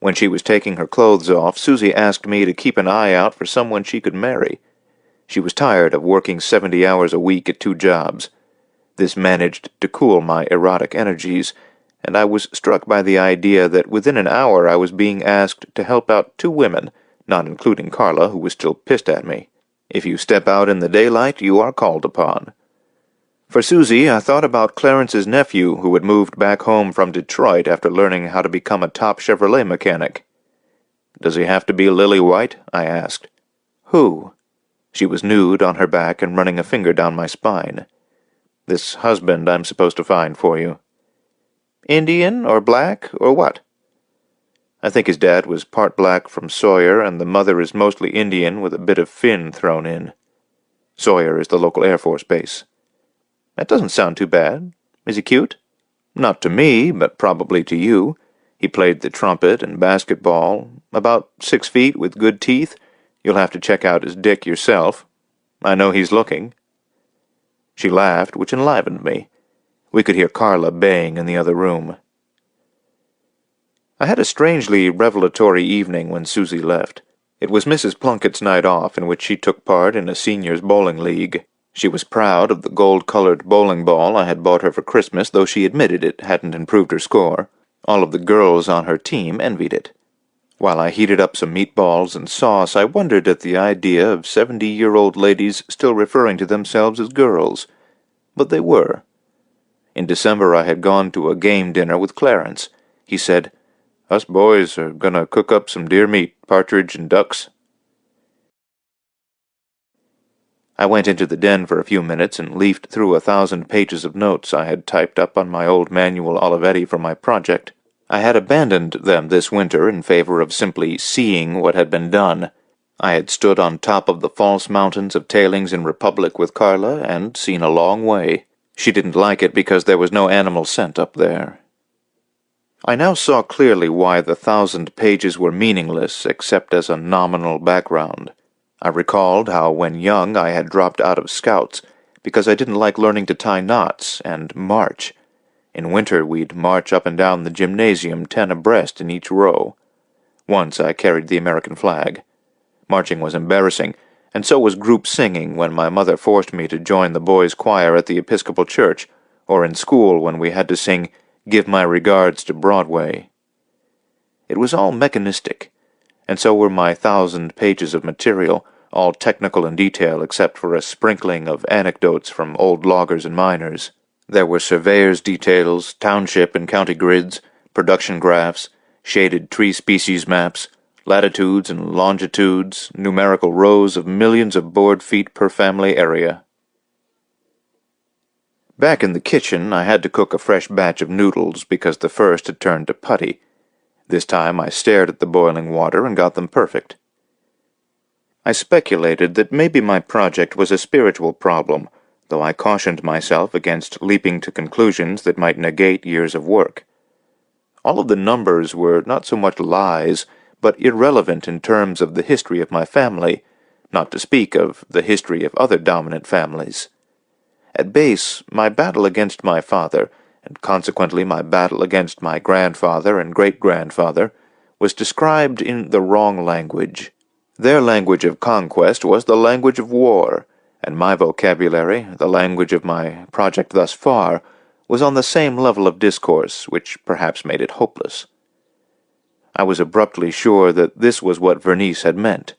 When she was taking her clothes off, Susie asked me to keep an eye out for someone she could marry. She was tired of working 70 hours a week at 2 jobs. This managed to cool my erotic energies, and I was struck by the idea that within an hour I was being asked to help out 2 women, not including Carla, who was still pissed at me. If you step out in the daylight, you are called upon. For Susie, I thought about Clarence's nephew who had moved back home from Detroit after learning how to become a top Chevrolet mechanic. "Does he have to be lily white?" I asked. "Who?" She was nude on her back and running a finger down my spine. "This husband I'm supposed to find for you." "Indian or black or what?" "I think his dad was part black from Sawyer, and the mother is mostly Indian with a bit of Finn thrown in. Sawyer is the local Air Force base." "That doesn't sound too bad. Is he cute?" "Not to me, but probably to you. He played the trumpet and basketball. About 6 feet with good teeth. You'll have to check out his dick yourself. I know he's looking." She laughed, which enlivened me. We could hear Carla baying in the other room. I had a strangely revelatory evening when Susie left. It was Mrs. Plunkett's night off, in which she took part in a seniors' bowling league. She was proud of the gold-colored bowling ball I had bought her for Christmas, though she admitted it hadn't improved her score. All of the girls on her team envied it. While I heated up some meatballs and sauce, I wondered at the idea of 70-year-old ladies still referring to themselves as girls. But they were. In December I had gone to a game dinner with Clarence. He said, "Us boys are gonna cook up some deer meat, partridge, and ducks." I went into the den for a few minutes and leafed through 1,000 pages of notes I had typed up on my old manual Olivetti for my project. I had abandoned them this winter in favor of simply seeing what had been done. I had stood on top of the false mountains of tailings in Republic with Carla and seen a long way. She didn't like it because there was no animal scent up there. I now saw clearly why the 1,000 pages were meaningless except as a nominal background. I recalled how when young I had dropped out of Scouts because I didn't like learning to tie knots and march. In winter we'd march up and down the gymnasium 10 abreast in each row. Once I carried the American flag. Marching was embarrassing, and so was group singing when my mother forced me to join the boys' choir at the Episcopal Church, or in school when we had to sing "Give My Regards to Broadway." It was all mechanistic, and so were my 1,000 pages of material, all technical in detail except for a sprinkling of anecdotes from old loggers and miners. There were surveyors' details, township and county grids, production graphs, shaded tree species maps, latitudes and longitudes, numerical rows of millions of board feet per family area. Back in the kitchen, I had to cook a fresh batch of noodles because the first had turned to putty. This time I stared at the boiling water and got them perfect. I speculated that maybe my project was a spiritual problem, though I cautioned myself against leaping to conclusions that might negate years of work. All of the numbers were not so much lies, but irrelevant in terms of the history of my family, not to speak of the history of other dominant families. At base, my battle against my father, and consequently my battle against my grandfather and great-grandfather, was described in the wrong language. Their language of conquest was the language of war, and my vocabulary, the language of my project thus far, was on the same level of discourse, which perhaps made it hopeless. I was abruptly sure that this was what Vernice had meant.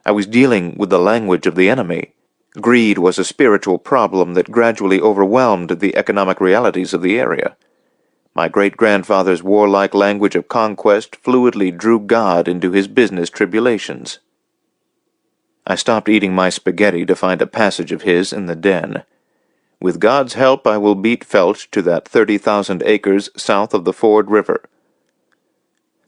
I was dealing with the language of the enemy. Greed was a spiritual problem that gradually overwhelmed the economic realities of the area. My great-grandfather's warlike language of conquest fluidly drew God into his business tribulations. I stopped eating my spaghetti to find a passage of his in the den. "With God's help I will beat Felch to that 30,000 acres south of the Ford River."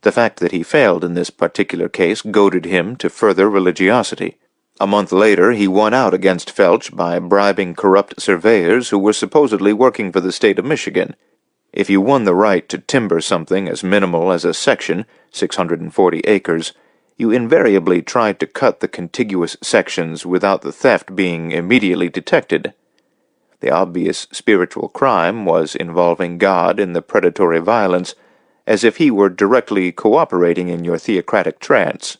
The fact that he failed in this particular case goaded him to further religiosity. A month later he won out against Felch by bribing corrupt surveyors who were supposedly working for the state of Michigan. If you won the right to timber something as minimal as a section, 640 acres, you invariably tried to cut the contiguous sections without the theft being immediately detected. The obvious spiritual crime was involving God in the predatory violence, as if he were directly cooperating in your theocratic trance.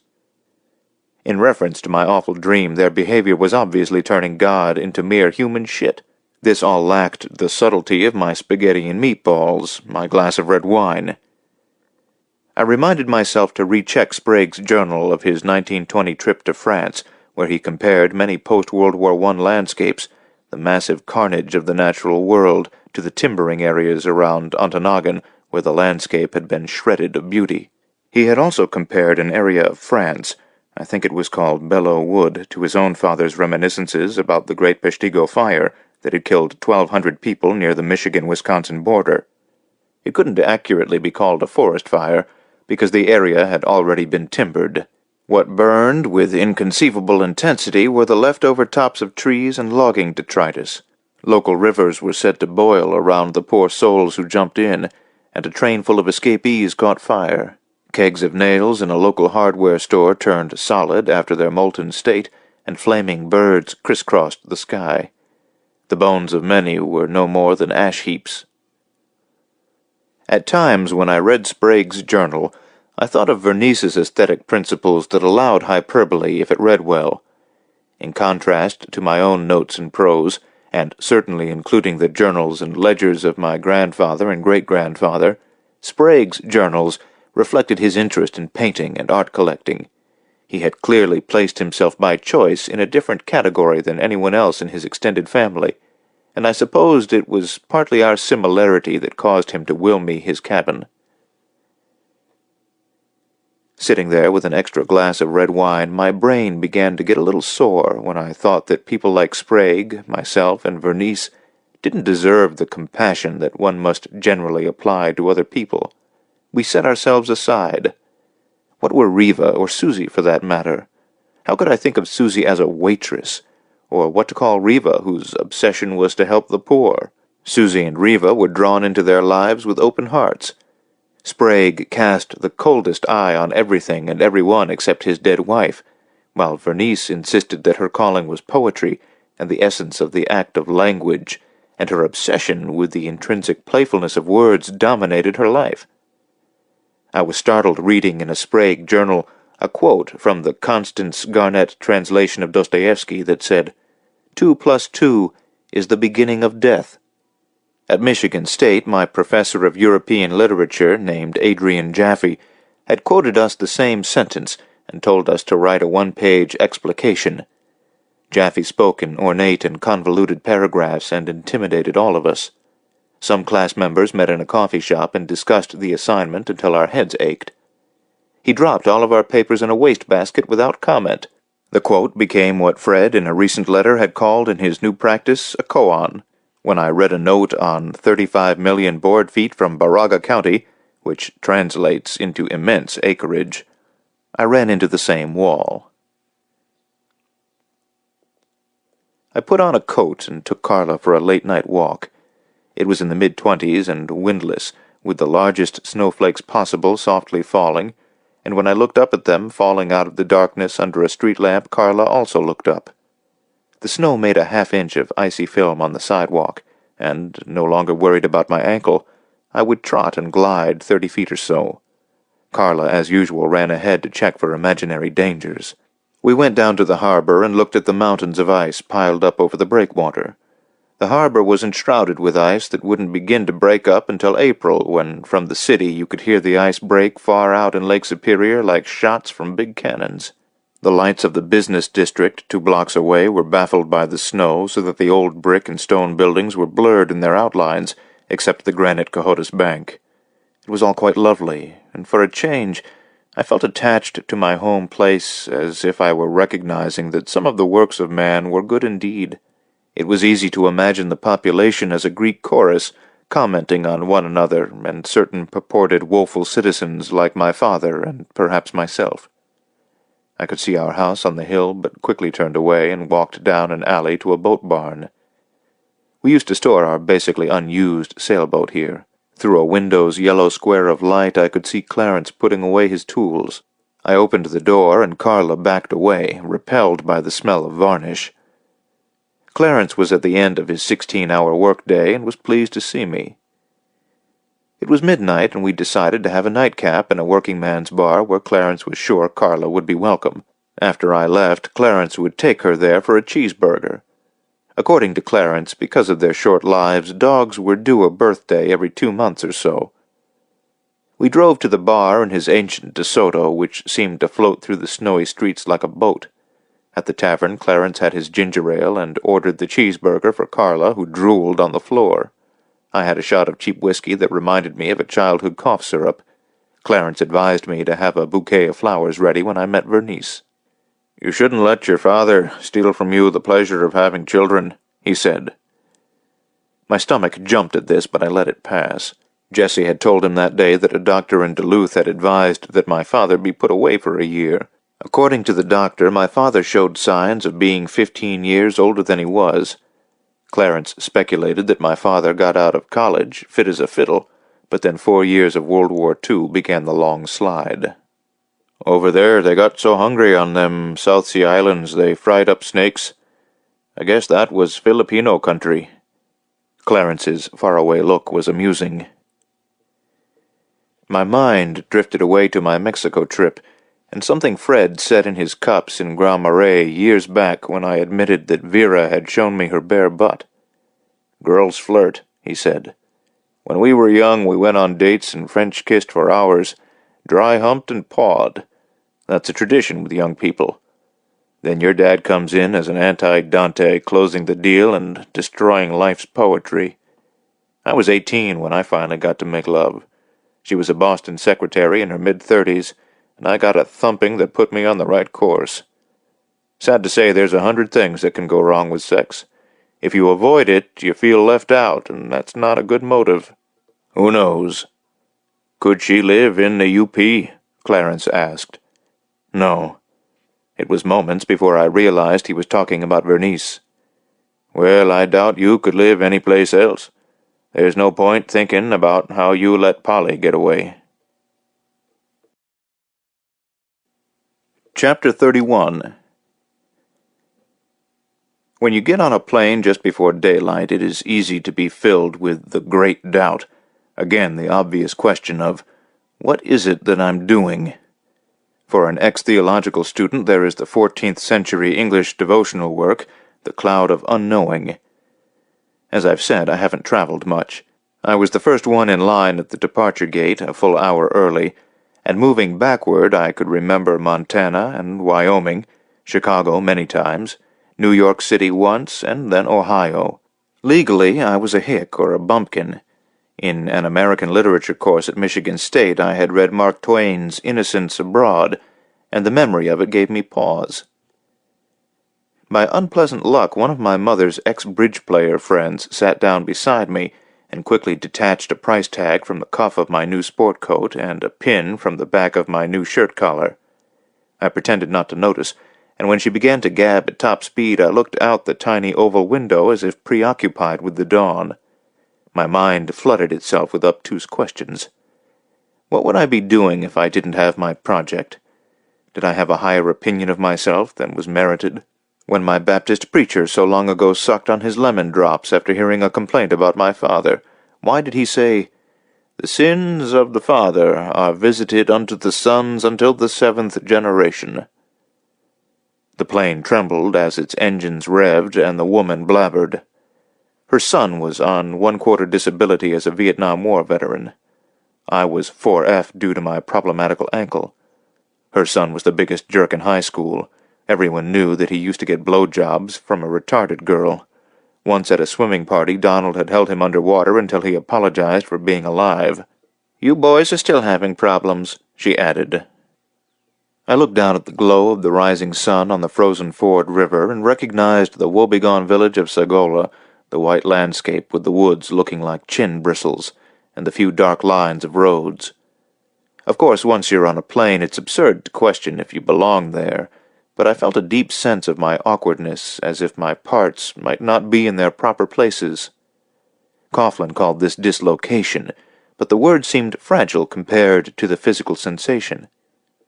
In reference to my awful dream, their behavior was obviously turning God into mere human shit. This all lacked the subtlety of my spaghetti and meatballs, my glass of red wine. I reminded myself to recheck Sprague's journal of his 1920 trip to France, where he compared many post-World War I landscapes, the massive carnage of the natural world, to the timbering areas around Ontonagon, where the landscape had been shredded of beauty. He had also compared an area of France, I think it was called Belleau Wood, to his own father's reminiscences about the Great Peshtigo Fire that had killed 1,200 people near the Michigan-Wisconsin border. It couldn't accurately be called a forest fire, because the area had already been timbered. What burned with inconceivable intensity were the leftover tops of trees and logging detritus. Local rivers were said to boil around the poor souls who jumped in, and a train full of escapees caught fire. Kegs of nails in a local hardware store turned solid after their molten state, and flaming birds crisscrossed the sky. The bones of many were no more than ash heaps. At times, when I read Sprague's journal, I thought of Vernice's aesthetic principles that allowed hyperbole if it read well. In contrast to my own notes and prose, and certainly including the journals and ledgers of my grandfather and great-grandfather, Sprague's journals reflected his interest in painting and art collecting. He had clearly placed himself by choice in a different category than anyone else in his extended family, and I supposed it was partly our similarity that caused him to will me his cabin. Sitting there with an extra glass of red wine, my brain began to get a little sore when I thought that people like Sprague, myself, and Vernice didn't deserve the compassion that one must generally apply to other people. We set ourselves aside. What were Riva, or Susie for that matter? How could I think of Susie as a waitress? Or what to call Riva, whose obsession was to help the poor? Susie and Riva were drawn into their lives with open hearts. Sprague cast the coldest eye on everything and everyone except his dead wife, while Vernice insisted that her calling was poetry and the essence of the act of language, and her obsession with the intrinsic playfulness of words dominated her life. I was startled reading in a Sprague journal a quote from the Constance Garnett translation of Dostoevsky that said, 2 + 2 is the beginning of death. At Michigan State, my professor of European literature, named Adrian Jaffe, had quoted us the same sentence and told us to write a 1-page explication. Jaffe spoke in ornate and convoluted paragraphs and intimidated all of us. Some class members met in a coffee shop and discussed the assignment until our heads ached. He dropped all of our papers in a wastebasket without comment. The quote became what Fred, in a recent letter, had called in his new practice a koan. When I read a note on 35 million board feet from Baraga County, which translates into immense acreage, I ran into the same wall. I put on a coat and took Carla for a late-night walk. It was in the mid-20s and windless, with the largest snowflakes possible softly falling, and when I looked up at them falling out of the darkness under a street lamp, Carla also looked up. The snow made a half-inch of icy film on the sidewalk, and, no longer worried about my ankle, I would trot and glide 30 feet or so. Carla, as usual, ran ahead to check for imaginary dangers. We went down to the harbor and looked at the mountains of ice piled up over the breakwater. The harbor was enshrouded with ice that wouldn't begin to break up until April, when from the city you could hear the ice break far out in Lake Superior like shots from big cannons. The lights of the business district 2 blocks away were baffled by the snow, so that the old brick and stone buildings were blurred in their outlines, except the granite Cohotes Bank. It was all quite lovely, and for a change, I felt attached to my home place, as if I were recognizing that some of the works of man were good indeed. It was easy to imagine the population as a Greek chorus, commenting on one another and certain purported woeful citizens like my father and perhaps myself. I could see our house on the hill, but quickly turned away and walked down an alley to a boat barn. We used to store our basically unused sailboat here. Through a window's yellow square of light I could see Clarence putting away his tools. I opened the door, and Carla backed away, repelled by the smell of varnish. Clarence was at the end of his 16-hour workday and was pleased to see me. It was midnight, and we decided to have a nightcap in a working man's bar where Clarence was sure Carla would be welcome. After I left, Clarence would take her there for a cheeseburger. According to Clarence, because of their short lives, dogs were due a birthday every 2 months or so. We drove to the bar in his ancient DeSoto, which seemed to float through the snowy streets like a boat. At the tavern, Clarence had his ginger ale and ordered the cheeseburger for Carla, who drooled on the floor. I had a shot of cheap whiskey that reminded me of a childhood cough syrup. Clarence advised me to have a bouquet of flowers ready when I met Vernice. "You shouldn't let your father steal from you the pleasure of having children," he said. My stomach jumped at this, but I let it pass. Jessie had told him that day that a doctor in Duluth had advised that my father be put away for a year. According to the doctor, my father showed signs of being 15 years older than he was. Clarence speculated that my father got out of college, fit as a fiddle, but then 4 years of World War II began the long slide. "Over there they got so hungry on them South Sea Islands they fried up snakes. I guess that was Filipino country." Clarence's faraway look was amusing. My mind drifted away to my Mexico trip, and something Fred said in his cups in Grand Marais years back when I admitted that Vera had shown me her bare butt. "Girls flirt," he said. "When we were young we went on dates and French kissed for hours, dry-humped and pawed. That's a tradition with young people. Then your dad comes in as an anti-Dante, closing the deal and destroying life's poetry. I was 18 when I finally got to make love. She was a Boston secretary in her mid-30s, and I got a thumping that put me on the right course. Sad to say, there's 100 things that can go wrong with sex. If you avoid it, you feel left out, and that's not a good motive." "Who knows?" "Could she live in the UP?" Clarence asked. "No." It was moments before I realized he was talking about Vernice. "Well, I doubt you could live any place else. There's no point thinking about how you let Polly get away." Chapter 31. When you get on a plane just before daylight, it is easy to be filled with the great doubt. Again, the obvious question of, what is it that I'm doing? For an ex-theological student, there is the 14th century English devotional work, The Cloud of Unknowing. As I've said, I haven't traveled much. I was the first one in line at the departure gate, a full hour early, and moving backward I could remember Montana and Wyoming, Chicago many times, New York City once, and then Ohio. Legally, I was a hick or a bumpkin. In an American literature course at Michigan State, I had read Mark Twain's Innocents Abroad, and the memory of it gave me pause. By unpleasant luck, one of my mother's ex-bridge player friends sat down beside me and quickly detached a price tag from the cuff of my new sport coat and a pin from the back of my new shirt collar. I pretended not to notice, and when she began to gab at top speed, I looked out the tiny oval window as if preoccupied with the dawn. My mind flooded itself with obtuse questions. What would I be doing if I didn't have my project? Did I have a higher opinion of myself than was merited? When my Baptist preacher so long ago sucked on his lemon drops after hearing a complaint about my father, why did he say, "The sins of the father are visited unto the sons until the 7th generation"? The plane trembled as its engines revved and the woman blabbered. Her son was on 1/4 disability as a Vietnam War veteran. I was 4F due to my problematical ankle. Her son was the biggest jerk in high school. Everyone knew that he used to get blowjobs from a retarded girl. Once at a swimming party, Donald had held him underwater until he apologized for being alive. "You boys are still having problems," she added. I looked down at the glow of the rising sun on the frozen Ford River and recognized the woebegone village of Sagola, the white landscape with the woods looking like chin bristles, and the few dark lines of roads. Of course, once you're on a plane, it's absurd to question if you belong there, but I felt a deep sense of my awkwardness, as if my parts might not be in their proper places. Coughlin called this dislocation, but the word seemed fragile compared to the physical sensation.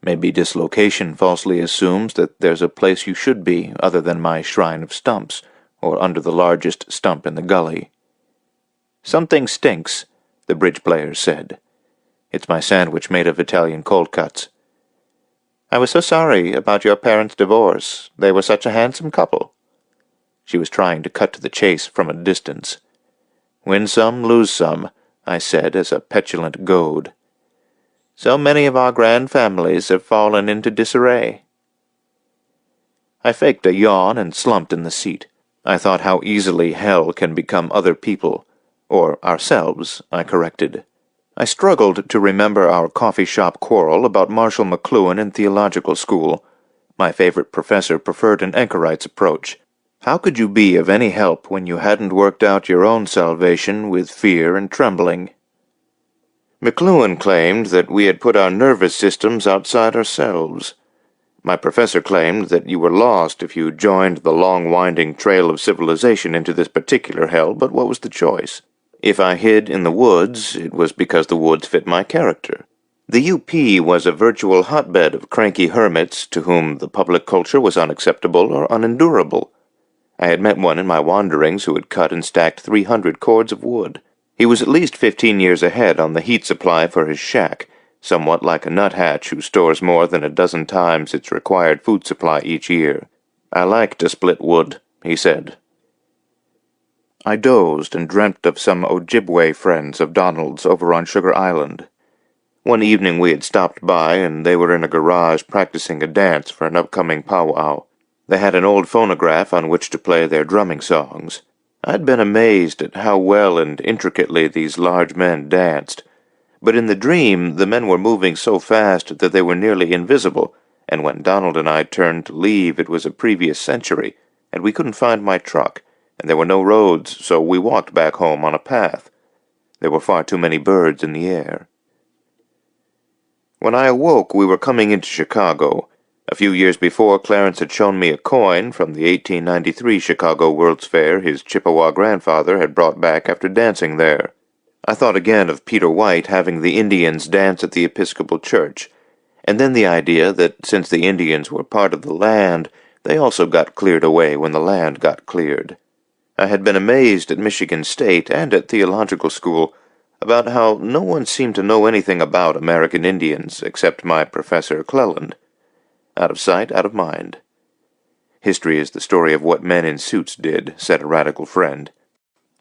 Maybe dislocation falsely assumes that there's a place you should be other than my shrine of stumps, or under the largest stump in the gully. "Something stinks," the bridge player said. "It's my sandwich made of Italian cold cuts." "I was so sorry about your parents' divorce. They were such a handsome couple." She was trying to cut to the chase from a distance. "Win some, lose some," I said as a petulant goad. "So many of our grand families have fallen into disarray." I faked a yawn and slumped in the seat. I thought how easily hell can become other people. Or ourselves, I corrected. I struggled to remember our coffee shop quarrel about Marshall McLuhan in theological school. My favorite professor preferred an anchorite's approach. How could you be of any help when you hadn't worked out your own salvation with fear and trembling? McLuhan claimed that we had put our nervous systems outside ourselves. My professor claimed that you were lost if you joined the long winding trail of civilization into this particular hell, but what was the choice? If I hid in the woods, it was because the woods fit my character. The UP was a virtual hotbed of cranky hermits to whom the public culture was unacceptable or unendurable. I had met one in my wanderings who had cut and stacked 300 cords of wood. He was at least 15 years ahead on the heat supply for his shack, somewhat like a nuthatch who stores more than a dozen times its required food supply each year. "I like to split wood," he said. I dozed and dreamt of some Ojibwe friends of Donald's over on Sugar Island. One evening we had stopped by, and they were in a garage practicing a dance for an upcoming powwow. They had an old phonograph on which to play their drumming songs. I'd been amazed at how well and intricately these large men danced. But in the dream, the men were moving so fast that they were nearly invisible, and when Donald and I turned to leave, it was a previous century, and we couldn't find my truck, and there were no roads, so we walked back home on a path. There were far too many birds in the air. When I awoke, we were coming into Chicago. A few years before, Clarence had shown me a coin from the 1893 Chicago World's Fair his Chippewa grandfather had brought back after dancing there. I thought again of Peter White having the Indians dance at the Episcopal Church, and then the idea that since the Indians were part of the land, they also got cleared away when the land got cleared. I had been amazed at Michigan State and at theological school about how no one seemed to know anything about American Indians except my Professor Cleland. Out of sight, out of mind. "History is the story of what men in suits did," said a radical friend.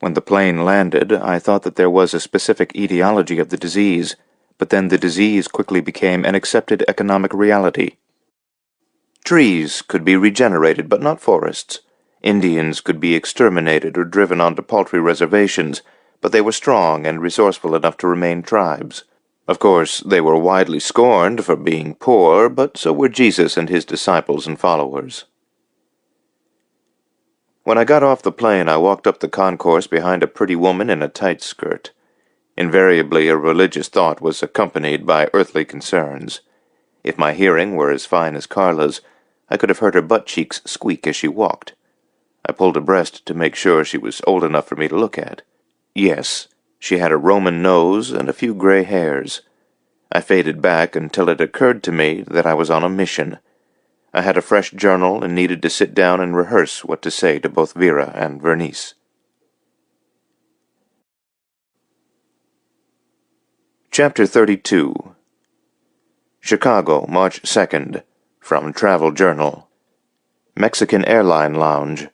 When the plane landed, I thought that there was a specific etiology of the disease, but then the disease quickly became an accepted economic reality. Trees could be regenerated, but not forests. Indians could be exterminated or driven onto paltry reservations, but they were strong and resourceful enough to remain tribes. Of course, they were widely scorned for being poor, but so were Jesus and his disciples and followers. When I got off the plane, I walked up the concourse behind a pretty woman in a tight skirt. Invariably, a religious thought was accompanied by earthly concerns. If my hearing were as fine as Carla's, I could have heard her butt cheeks squeak as she walked. I pulled abreast to make sure she was old enough for me to look at. Yes, she had a Roman nose and a few gray hairs. I faded back until it occurred to me that I was on a mission. I had a fresh journal and needed to sit down and rehearse what to say to both Vera and Vernice. Chapter 32. Chicago, March 2nd. From Travel Journal. Mexican Airline Lounge.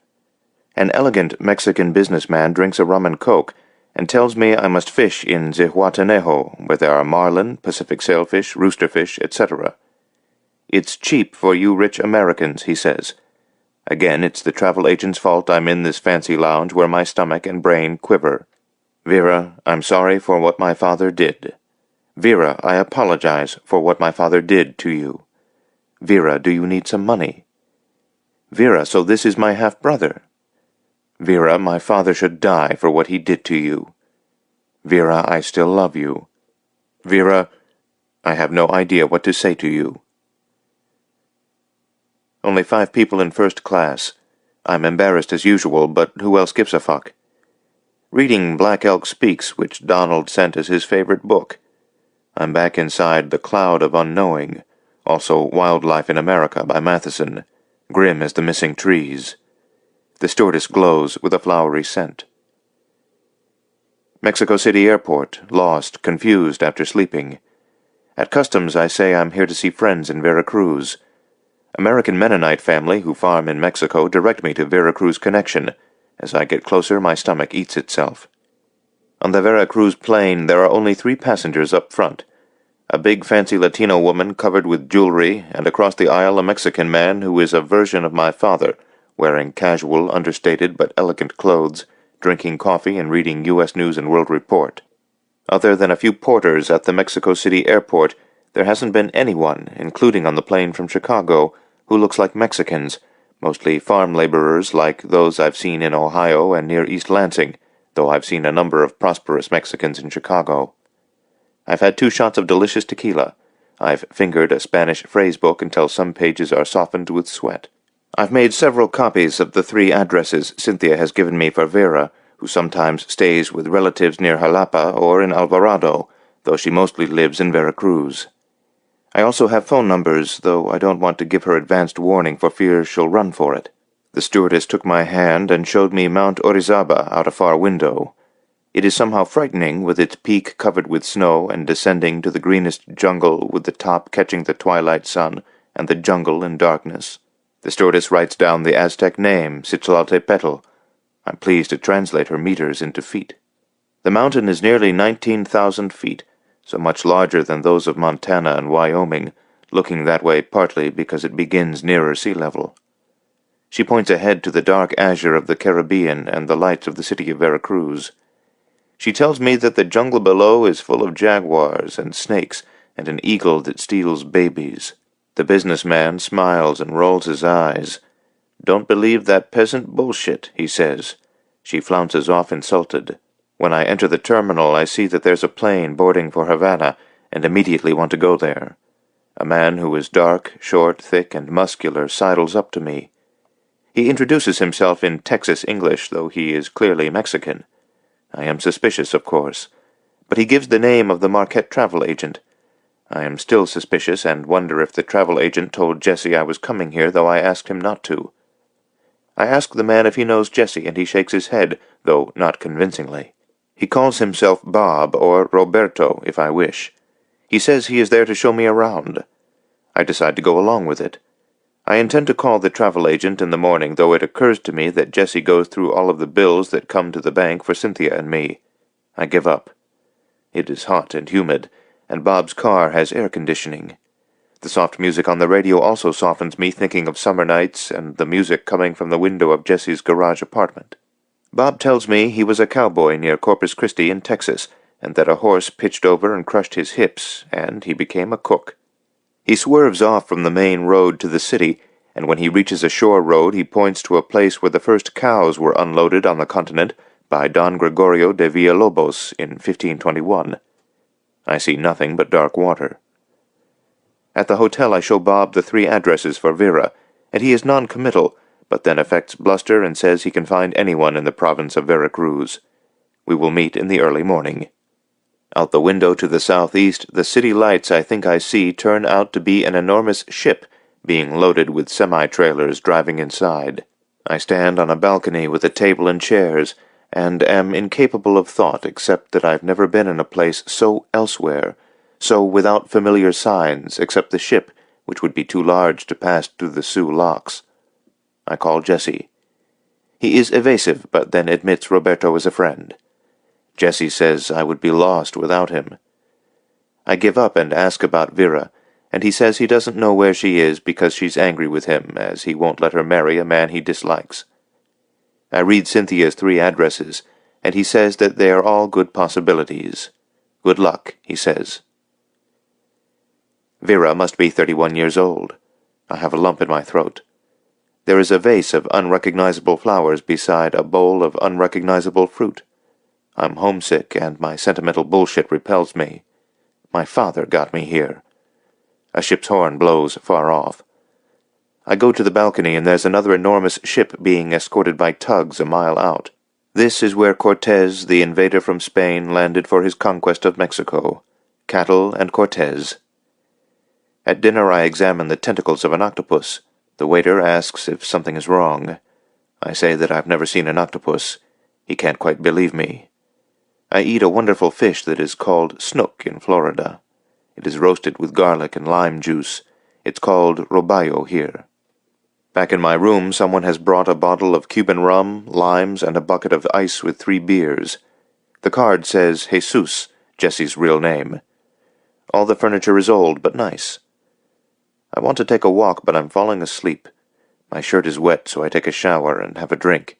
An elegant Mexican businessman drinks a rum and coke and tells me I must fish in Zihuatanejo, where there are marlin, Pacific sailfish, roosterfish, etc. "It's cheap for you rich Americans," he says. Again, it's the travel agent's fault I'm in this fancy lounge where my stomach and brain quiver. "Vera, I'm sorry for what my father did. Vera, I apologize for what my father did to you. Vera, do you need some money? Vera, so this is my half-brother. Vera, my father should die for what he did to you. Vera, I still love you. Vera, I have no idea what to say to you." Only 5 people in first class. I'm embarrassed as usual, but who else gives a fuck? Reading Black Elk Speaks, which Donald sent as his favorite book. I'm back inside The Cloud of Unknowing, also Wildlife in America by Matheson, grim as the missing trees. The stewardess glows with a flowery scent. Mexico City Airport, lost, confused after sleeping. At customs I say I'm here to see friends in Veracruz. American Mennonite family who farm in Mexico direct me to Veracruz connection. As I get closer, my stomach eats itself. On the Veracruz plane, there are only 3 passengers up front. A big fancy Latino woman covered with jewelry, and across the aisle a Mexican man who is a version of my father, wearing casual, understated but elegant clothes, drinking coffee and reading U.S. News and World Report. Other than a few porters at the Mexico City airport, there hasn't been anyone, including on the plane from Chicago, who looks like Mexicans, mostly farm laborers like those I've seen in Ohio and near East Lansing, though I've seen a number of prosperous Mexicans in Chicago. I've had 2 shots of delicious tequila. I've fingered a Spanish phrase book until some pages are softened with sweat. I've made several copies of the 3 addresses Cynthia has given me for Vera, who sometimes stays with relatives near Jalapa or in Alvarado, though she mostly lives in Veracruz. I also have phone numbers, though I don't want to give her advanced warning for fear she'll run for it. The stewardess took my hand and showed me Mount Orizaba out a far window. It is somehow frightening, with its peak covered with snow and descending to the greenest jungle with the top catching the twilight sun and the jungle in darkness. The stewardess writes down the Aztec name, Citlалтepetl. I'm pleased to translate her meters into feet. The mountain is nearly 19,000 feet, so much larger than those of Montana and Wyoming, looking that way partly because it begins nearer sea level. She points ahead to the dark azure of the Caribbean and the lights of the city of Veracruz. She tells me that the jungle below is full of jaguars and snakes and an eagle that steals babies. The businessman smiles and rolls his eyes. "Don't believe that peasant bullshit," he says. She flounces off insulted. When I enter the terminal, I see that there's a plane boarding for Havana and immediately want to go there. A man who is dark, short, thick, and muscular sidles up to me. He introduces himself in Texas English, though he is clearly Mexican. I am suspicious, of course, but he gives the name of the Marquette travel agent. I am still suspicious and wonder if the travel agent told Jesse I was coming here, though I asked him not to. I ask the man if he knows Jesse, and he shakes his head, though not convincingly. He calls himself Bob, or Roberto, if I wish. He says he is there to show me around. I decide to go along with it. I intend to call the travel agent in the morning, though it occurs to me that Jesse goes through all of the bills that come to the bank for Cynthia and me. I give up. It is hot and humid, and Bob's car has air conditioning. The soft music on the radio also softens me, thinking of summer nights and the music coming from the window of Jesse's garage apartment. Bob tells me he was a cowboy near Corpus Christi in Texas, and that a horse pitched over and crushed his hips, and he became a cook. He swerves off from the main road to the city, and when he reaches a shore road he points to a place where the first cows were unloaded on the continent by Don Gregorio de Villalobos in 1521. I see nothing but dark water. At the hotel I show Bob the 3 addresses for Vera, and he is non-committal, but then affects bluster and says he can find anyone in the province of Veracruz. We will meet in the early morning. Out the window to the southeast, the city lights I think I see turn out to be an enormous ship being loaded with semi-trailers driving inside. I stand on a balcony with a table and chairs, and am incapable of thought except that I've never been in a place so elsewhere, so without familiar signs except the ship, which would be too large to pass through the Sioux locks. I call Jesse. He is evasive, but then admits Roberto is a friend. Jesse says I would be lost without him. I give up and ask about Vera, and he says he doesn't know where she is because she's angry with him, as he won't let her marry a man he dislikes. I read Cynthia's 3 addresses, and he says that they are all good possibilities. Good luck, he says. Vera must be 31 years old. I have a lump in my throat. There is a vase of unrecognizable flowers beside a bowl of unrecognizable fruit. I'm homesick, and my sentimental bullshit repels me. My father got me here. A ship's horn blows far off. I go to the balcony, and there's another enormous ship being escorted by tugs a mile out. This is where Cortez, the invader from Spain, landed for his conquest of Mexico. Cattle and Cortez. At dinner I examine the tentacles of an octopus. The waiter asks if something is wrong. I say that I've never seen an octopus. He can't quite believe me. I eat a wonderful fish that is called snook in Florida. It is roasted with garlic and lime juice. It's called robayo here. Back in my room, someone has brought a bottle of Cuban rum, limes, and a bucket of ice with 3 beers. The card says Jesus, Jesse's real name. All the furniture is old, but nice. I want to take a walk, but I'm falling asleep. My shirt is wet, so I take a shower and have a drink.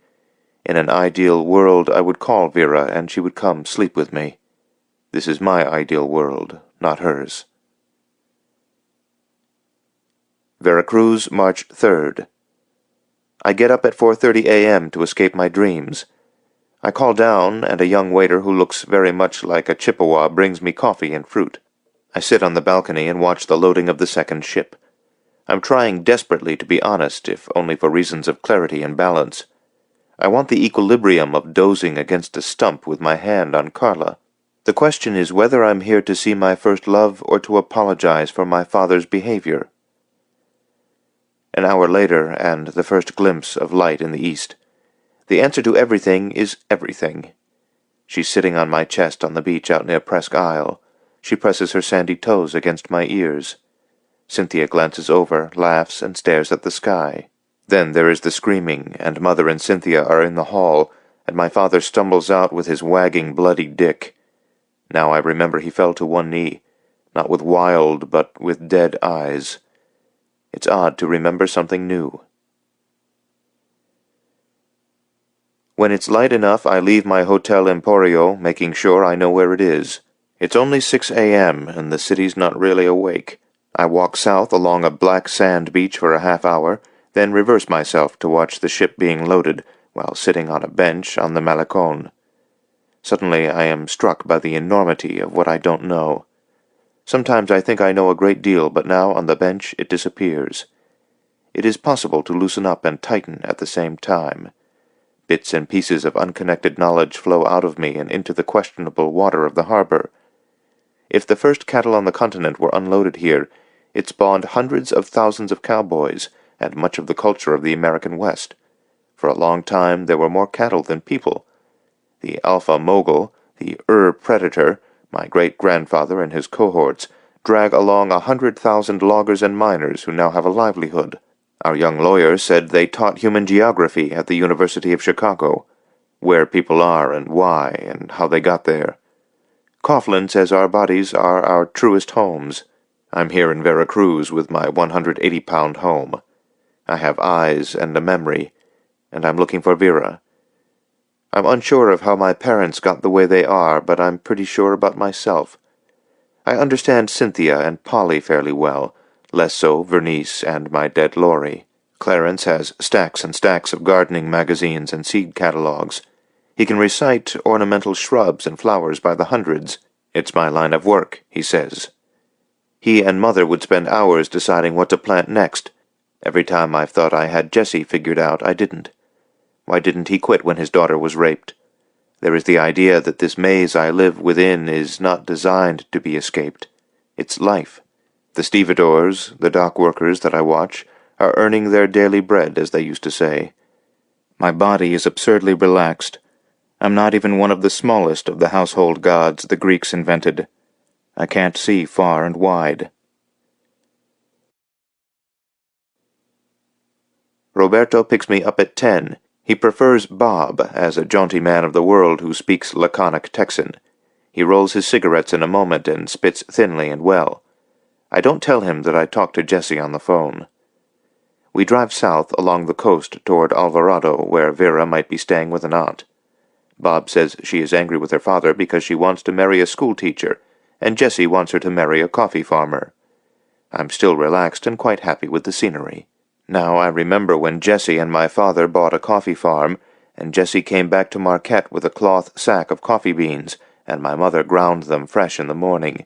In an ideal world, I would call Vera, and she would come sleep with me. This is my ideal world, not hers. Veracruz, March 3rd. I get up at 4:30 a.m. to escape my dreams. I call down, and a young waiter who looks very much like a Chippewa brings me coffee and fruit. I sit on the balcony and watch the loading of the second ship. I'm trying desperately to be honest, if only for reasons of clarity and balance. I want the equilibrium of dozing against a stump with my hand on Carla. The question is whether I'm here to see my first love or to apologize for my father's behavior. An hour later, and the first glimpse of light in the east. The answer to everything is everything. She's sitting on my chest on the beach out near Presque Isle. She presses her sandy toes against my ears. Cynthia glances over, laughs, and stares at the sky. Then there is the screaming, and Mother and Cynthia are in the hall, and my father stumbles out with his wagging bloody dick. Now I remember he fell to one knee, not with wild, but with dead eyes. It's odd to remember something new. When it's light enough, I leave my Hotel Emporio, making sure I know where it is. It's only 6 a.m., and the city's not really awake. I walk south along a black sand beach for a half hour, then reverse myself to watch the ship being loaded while sitting on a bench on the Malecon. Suddenly I am struck by the enormity of what I don't know. Sometimes I think I know a great deal, but now on the bench it disappears. It is possible to loosen up and tighten at the same time. Bits and pieces of unconnected knowledge flow out of me and into the questionable water of the harbor. If the first cattle on the continent were unloaded here, it spawned hundreds of thousands of cowboys and much of the culture of the American West. For a long time there were more cattle than people. The alpha mogul, the predator, my great-grandfather and his cohorts, drag along 100,000 loggers and miners who now have a livelihood. Our young lawyer said they taught human geography at the University of Chicago, where people are and why and how they got there. Coughlin says our bodies are our truest homes. I'm here in Veracruz with my 180-pound home. I have eyes and a memory, and I'm looking for Vera. I'm unsure of how my parents got the way they are, but I'm pretty sure about myself. I understand Cynthia and Polly fairly well, less so Vernice and my dead Laurie. Clarence has stacks and stacks of gardening magazines and seed catalogues. He can recite ornamental shrubs and flowers by the hundreds. It's my line of work, he says. He and Mother would spend hours deciding what to plant next. Every time I've thought I had Jesse figured out, I didn't. Why didn't he quit when his daughter was raped? There is the idea that this maze I live within is not designed to be escaped. It's life. The stevedores, the dock workers that I watch, are earning their daily bread, as they used to say. My body is absurdly relaxed. I'm not even one of the smallest of the household gods the Greeks invented. I can't see far and wide. Roberto picks me up at 10. He prefers Bob as a jaunty man of the world who speaks laconic Texan. He rolls his cigarettes in a moment and spits thinly and well. I don't tell him that I talked to Jesse on the phone. We drive south along the coast toward Alvarado, where Vera might be staying with an aunt. Bob says she is angry with her father because she wants to marry a schoolteacher, and Jesse wants her to marry a coffee farmer. I'm still relaxed and quite happy with the scenery. Now I remember when Jesse and my father bought a coffee farm, and Jesse came back to Marquette with a cloth sack of coffee beans, and my mother ground them fresh in the morning.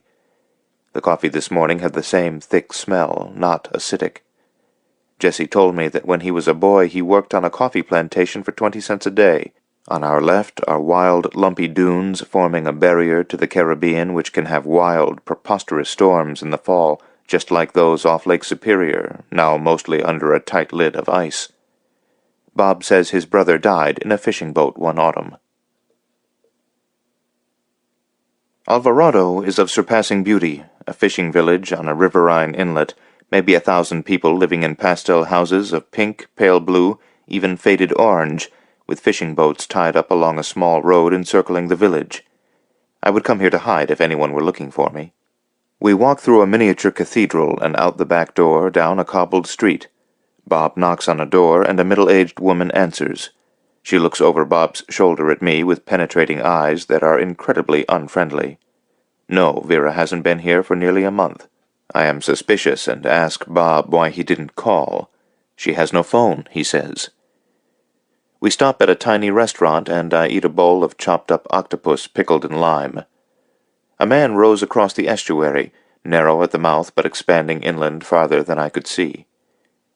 The coffee this morning had the same thick smell, not acidic. Jesse told me that when he was a boy he worked on a coffee plantation for 20 cents a day. On our left are wild, lumpy dunes forming a barrier to the Caribbean which can have wild, preposterous storms in the fall, just like those off Lake Superior, now mostly under a tight lid of ice. Bob says his brother died in a fishing boat one autumn. Alvarado is of surpassing beauty, a fishing village on a riverine inlet, maybe 1,000 people living in pastel houses of pink, pale blue, even faded orange, with fishing boats tied up along a small road encircling the village. I would come here to hide if anyone were looking for me. We walk through a miniature cathedral and out the back door down a cobbled street. Bob knocks on a door and a middle-aged woman answers. She looks over Bob's shoulder at me with penetrating eyes that are incredibly unfriendly. No, Vera hasn't been here for nearly a month. I am suspicious and ask Bob why he didn't call. She has no phone, he says. We stop at a tiny restaurant and I eat a bowl of chopped-up octopus pickled in lime. A man rows across the estuary, narrow at the mouth but expanding inland farther than I could see.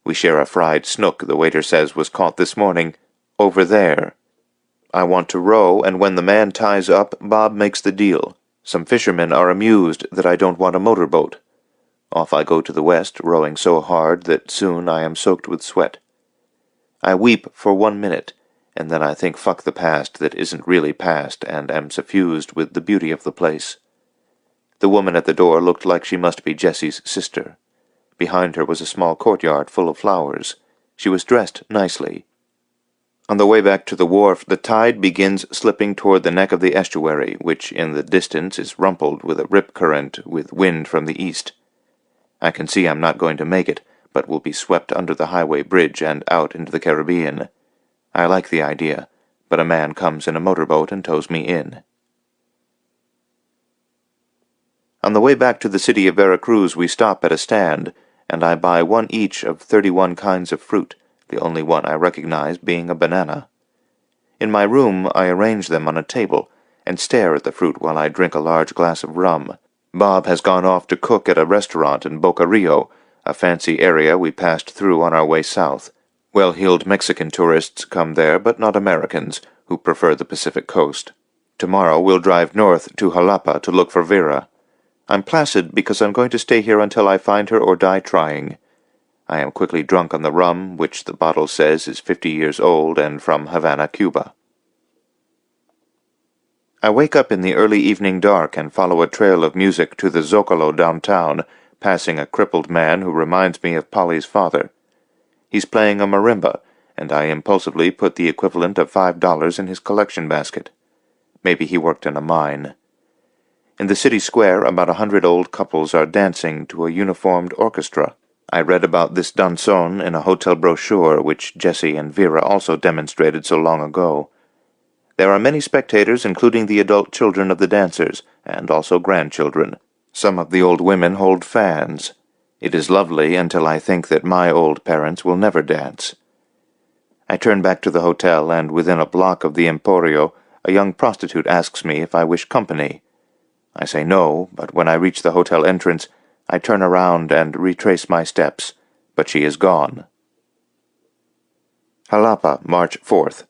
We share a fried snook the waiter says was caught this morning, over there. I want to row, and when the man ties up, Bob makes the deal. Some fishermen are amused that I don't want a motorboat. Off I go to the west, rowing so hard that soon I am soaked with sweat. I weep for 1 minute, and then I think fuck the past that isn't really past and am suffused with the beauty of the place. The woman at the door looked like she must be Jessie's sister. Behind her was a small courtyard full of flowers. She was dressed nicely. On the way back to the wharf, the tide begins slipping toward the neck of the estuary, which in the distance is rumpled with a rip current with wind from the east. I can see I'm not going to make it, but will be swept under the highway bridge and out into the Caribbean. I like the idea, but a man comes in a motorboat and tows me in. On the way back to the city of Veracruz, we stop at a stand, and I buy one each of 31 kinds of fruit, the only one I recognize being a banana. In my room, I arrange them on a table and stare at the fruit while I drink a large glass of rum. Bob has gone off to cook at a restaurant in Boca Rio, a fancy area we passed through on our way south. Well-heeled Mexican tourists come there, but not Americans, who prefer the Pacific coast. Tomorrow we'll drive north to Jalapa to look for Vera. I'm placid because I'm going to stay here until I find her or die trying. I am quickly drunk on the rum, which the bottle says is 50 years old and from Havana, Cuba. I wake up in the early evening dark and follow a trail of music to the Zocalo downtown, passing a crippled man who reminds me of Polly's father. He's playing a marimba, and I impulsively put the equivalent of $5 in his collection basket. Maybe he worked in a mine. In the city square, about 100 old couples are dancing to a uniformed orchestra. I read about this danzón in a hotel brochure which Jessie and Vera also demonstrated so long ago. There are many spectators, including the adult children of the dancers, and also grandchildren. Some of the old women hold fans. It is lovely until I think that my old parents will never dance. I turn back to the hotel, and within a block of the Emporio, a young prostitute asks me if I wish company. I say no, but when I reach the hotel entrance, I turn around and retrace my steps, but she is gone. Jalapa, March 4th.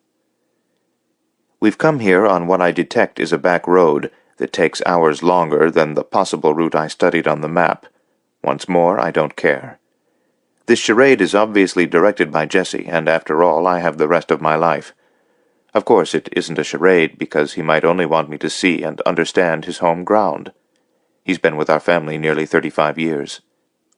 We've come here on what I detect is a back road that takes hours longer than the possible route I studied on the map. Once more, I don't care. This charade is obviously directed by Jessie, and after all, I have the rest of my life. Of course, it isn't a charade, because he might only want me to see and understand his home ground. He's been with our family nearly 35 years.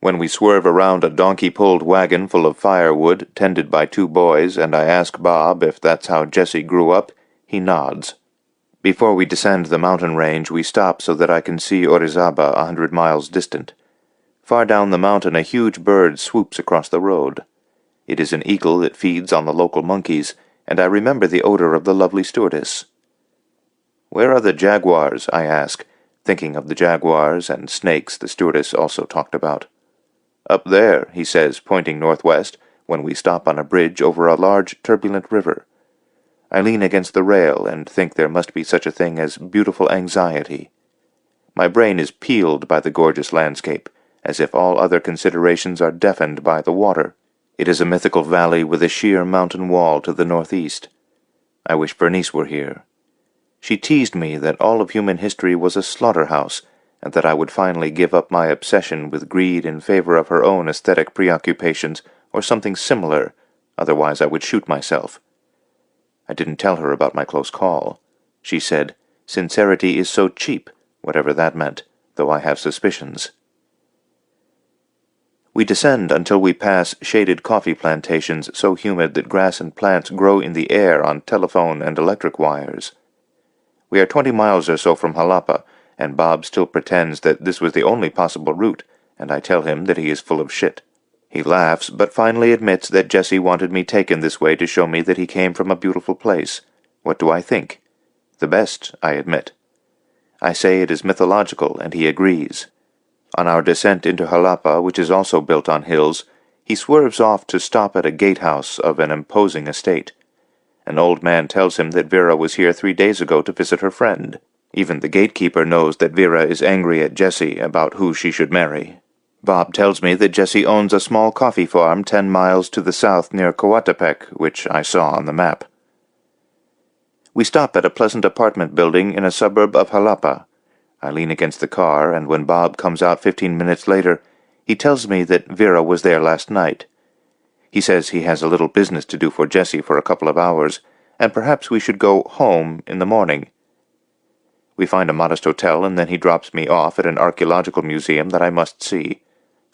When we swerve around a donkey-pulled wagon full of firewood, tended by 2 boys, and I ask Bob if that's how Jessie grew up, he nods. Before we descend the mountain range, we stop so that I can see Orizaba 100 miles distant. Far down the mountain, a huge bird swoops across the road. It is an eagle that feeds on the local monkeys, and I remember the odor of the lovely stewardess. "Where are the jaguars?" I ask, thinking of the jaguars and snakes the stewardess also talked about. "Up there," he says, pointing northwest, when we stop on a bridge over a large turbulent river. I lean against the rail and think there must be such a thing as beautiful anxiety. My brain is peeled by the gorgeous landscape, as if all other considerations are deafened by the water. It is a mythical valley with a sheer mountain wall to the northeast. I wish Bernice were here. She teased me that all of human history was a slaughterhouse, and that I would finally give up my obsession with greed in favor of her own aesthetic preoccupations, or something similar, Otherwise I would shoot myself. I didn't tell her about my close call. She said, "Sincerity is so cheap," whatever that meant, though I have suspicions. We descend until we pass shaded coffee plantations so humid that grass and plants grow in the air on telephone and electric wires. We are 20 miles or so from Jalapa, and Bob still pretends that this was the only possible route, and I tell him that he is full of shit. He laughs, but finally admits that Jesse wanted me taken this way to show me that he came from a beautiful place. What do I think? The best, I admit. I say it is mythological, and he agrees. On our descent into Jalapa, which is also built on hills, he swerves off to stop at a gatehouse of an imposing estate. An old man tells him that Vera was here 3 days ago to visit her friend. Even the gatekeeper knows that Vera is angry at Jesse about who she should marry. Bob tells me that Jesse owns a small coffee farm 10 miles to the south near Coatepec, which I saw on the map. We stop at a pleasant apartment building in a suburb of Jalapa. I lean against the car, and when Bob comes out 15 minutes later, he tells me that Vera was there last night. He says he has a little business to do for Jesse for a couple of hours, and perhaps we should go home in the morning. We find a modest hotel, and then he drops me off at an archaeological museum that I must see.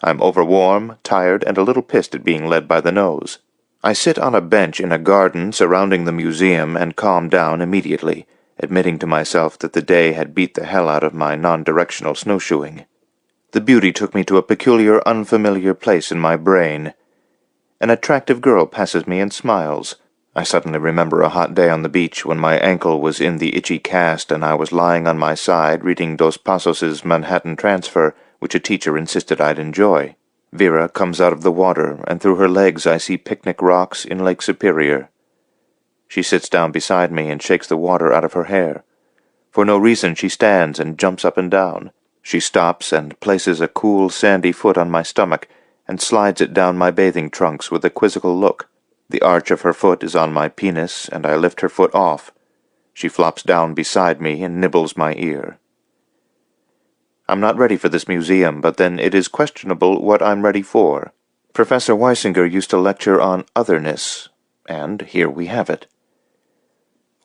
I'm overwarm, tired, and a little pissed at being led by the nose. I sit on a bench in a garden surrounding the museum and calm down immediately, admitting to myself that the day had beat the hell out of my non-directional snowshoeing. The beauty took me to a peculiar, unfamiliar place in my brain. An attractive girl passes me and smiles. I suddenly remember a hot day on the beach when my ankle was in the itchy cast and I was lying on my side reading Dos Passos' Manhattan Transfer, which a teacher insisted I'd enjoy. Vera comes out of the water, and through her legs I see picnic rocks in Lake Superior. She sits down beside me and shakes the water out of her hair. For no reason she stands and jumps up and down. She stops and places a cool, sandy foot on my stomach and slides it down my bathing trunks with a quizzical look. The arch of her foot is on my penis, and I lift her foot off. She flops down beside me and nibbles my ear. I'm not ready for this museum, but then it is questionable what I'm ready for. Professor Weisinger used to lecture on otherness, and here we have it.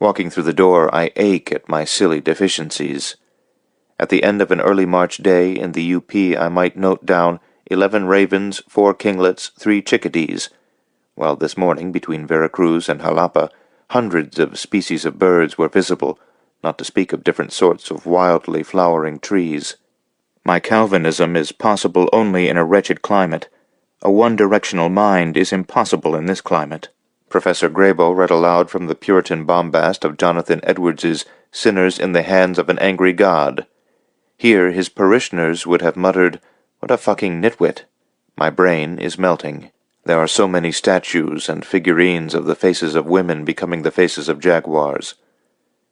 Walking through the door, I ache at my silly deficiencies. At the end of an early March day in the UP, I might note down 11 ravens, 4 kinglets, 3 chickadees, while this morning, between Veracruz and Jalapa, hundreds of species of birds were visible, not to speak of different sorts of wildly flowering trees. My Calvinism is possible only in a wretched climate. A one-directional mind is impossible in this climate. Professor Grabo read aloud from the Puritan bombast of Jonathan Edwards's Sinners in the Hands of an Angry God. Here his parishioners would have muttered, "What a fucking nitwit." My brain is melting. There are so many statues and figurines of the faces of women becoming the faces of jaguars.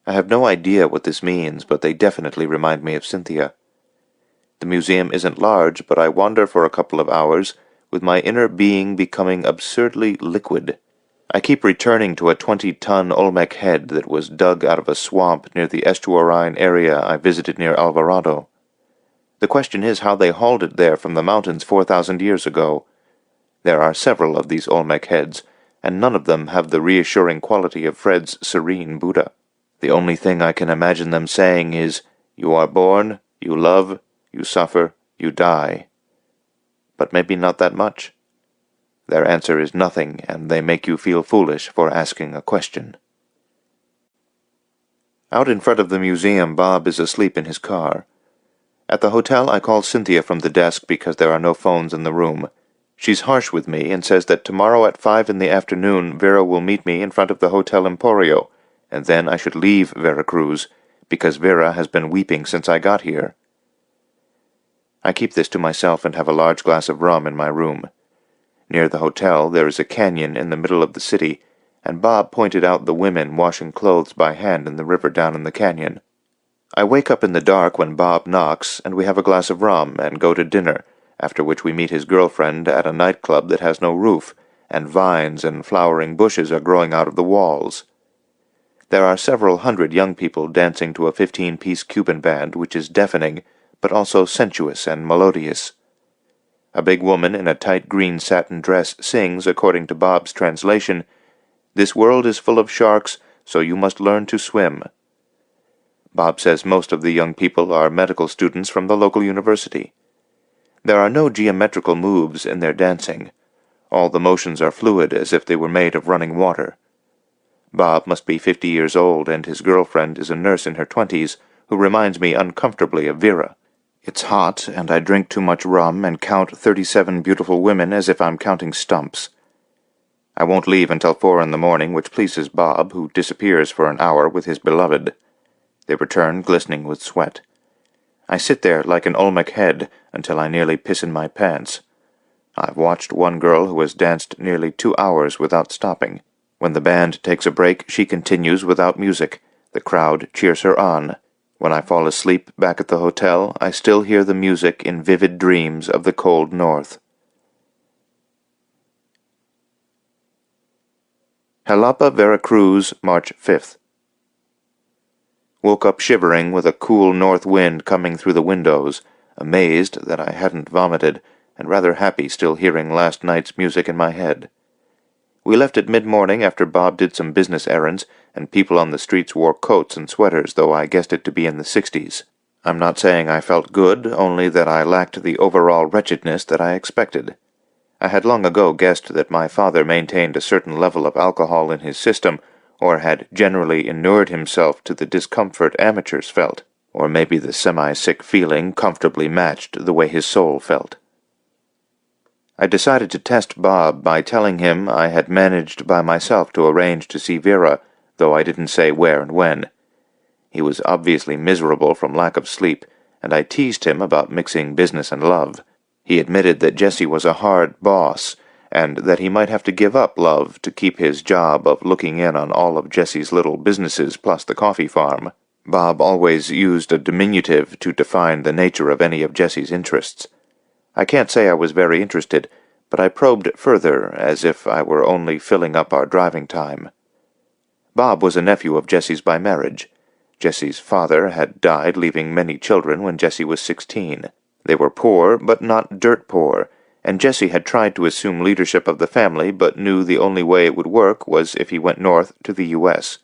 I have no idea what this means, but they definitely remind me of Cynthia. The museum isn't large, but I wander for a couple of hours, with my inner being becoming absurdly liquid. I keep returning to a 20-ton Olmec head that was dug out of a swamp near the estuarine area I visited near Alvarado. The question is how they hauled it there from the mountains 4,000 years ago. There are several of these Olmec heads, and none of them have the reassuring quality of Fred's serene Buddha. The only thing I can imagine them saying is, "You are born, you love, you suffer, you die." But maybe not that much. Their answer is nothing, and they make you feel foolish for asking a question. Out in front of the museum, Bob is asleep in his car. At the hotel, I call Cynthia from the desk because there are no phones in the room. She's harsh with me and says that tomorrow at 5 in the afternoon Vera will meet me in front of the Hotel Emporio, and then I should leave Veracruz, because Vera has been weeping since I got here. I keep this to myself and have a large glass of rum in my room. Near the hotel there is a canyon in the middle of the city, and Bob pointed out the women washing clothes by hand in the river down in the canyon. I wake up in the dark when Bob knocks, and we have a glass of rum and go to dinner, after which we meet his girlfriend at a nightclub that has no roof, and vines and flowering bushes are growing out of the walls. There are several hundred young people dancing to a 15-piece Cuban band, which is deafening, but also sensuous and melodious. A big woman in a tight green satin dress sings, according to Bob's translation, "This world is full of sharks, so you must learn to swim." Bob says most of the young people are medical students from the local university. There are no geometrical moves in their dancing. All the motions are fluid, as if they were made of running water. Bob must be 50 years old, and his girlfriend is a nurse in her 20s, who reminds me uncomfortably of Vera. It's hot, and I drink too much rum and count 37 beautiful women as if I'm counting stumps. I won't leave until 4 in the morning, which pleases Bob, who disappears for an hour with his beloved. They return glistening with sweat. I sit there like an Olmec head until I nearly piss in my pants. I've watched one girl who has danced nearly 2 hours without stopping. When the band takes a break, she continues without music. The crowd cheers her on. When I fall asleep back at the hotel, I still hear the music in vivid dreams of the cold north. Jalapa, Veracruz, March 5th. Woke up shivering with a cool north wind coming through the windows, amazed that I hadn't vomited, and rather happy still hearing last night's music in my head. We left at mid-morning after Bob did some business errands, and people on the streets wore coats and sweaters, though I guessed it to be in the 60s. I'm not saying I felt good, only that I lacked the overall wretchedness that I expected. I had long ago guessed that my father maintained a certain level of alcohol in his system, or had generally inured himself to the discomfort amateurs felt, or maybe the semi-sick feeling comfortably matched the way his soul felt. I decided to test Bob by telling him I had managed by myself to arrange to see Vera, though I didn't say where and when. He was obviously miserable from lack of sleep, and I teased him about mixing business and love. He admitted that Jesse was a hard boss, and that he might have to give up love to keep his job of looking in on all of Jesse's little businesses plus the coffee farm. Bob always used a diminutive to define the nature of any of Jesse's interests. I can't say I was very interested, but I probed further, as if I were only filling up our driving time. Bob was a nephew of Jesse's by marriage. Jesse's father had died, leaving many children when Jesse was 16. They were poor, but not dirt poor, and Jesse had tried to assume leadership of the family, but knew the only way it would work was if he went north to the U.S.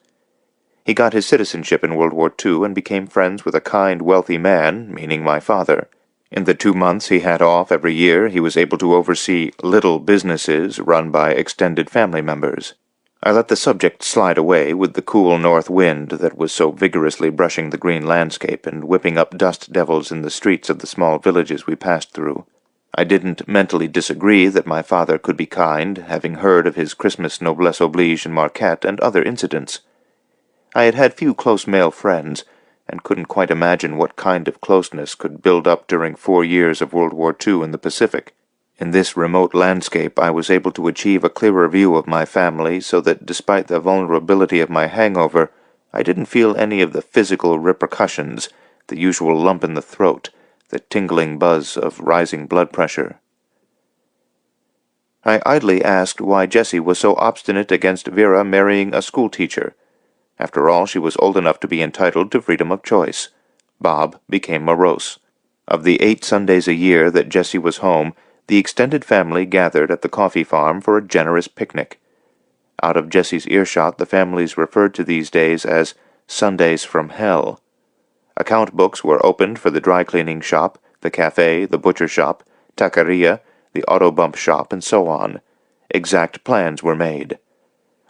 He got his citizenship in World War II and became friends with a kind, wealthy man, meaning my father. In the 2 months he had off every year, he was able to oversee little businesses run by extended family members. I let the subject slide away with the cool north wind that was so vigorously brushing the green landscape and whipping up dust devils in the streets of the small villages we passed through. I didn't mentally disagree that my father could be kind, having heard of his Christmas noblesse oblige in Marquette and other incidents. I had had few close male friends, and couldn't quite imagine what kind of closeness could build up during 4 years of World War II in the Pacific. In this remote landscape I was able to achieve a clearer view of my family, so that despite the vulnerability of my hangover, I didn't feel any of the physical repercussions, the usual lump in the throat, the tingling buzz of rising blood pressure. I idly asked why Jesse was so obstinate against Vera marrying a schoolteacher. After all, she was old enough to be entitled to freedom of choice. Bob became morose. Of the 8 Sundays a year that Jesse was home, the extended family gathered at the coffee farm for a generous picnic. Out of Jesse's earshot, the families referred to these days as Sundays from Hell. Account books were opened for the dry-cleaning shop, the cafe, the butcher shop, taqueria, the auto bump shop, and so on. Exact plans were made.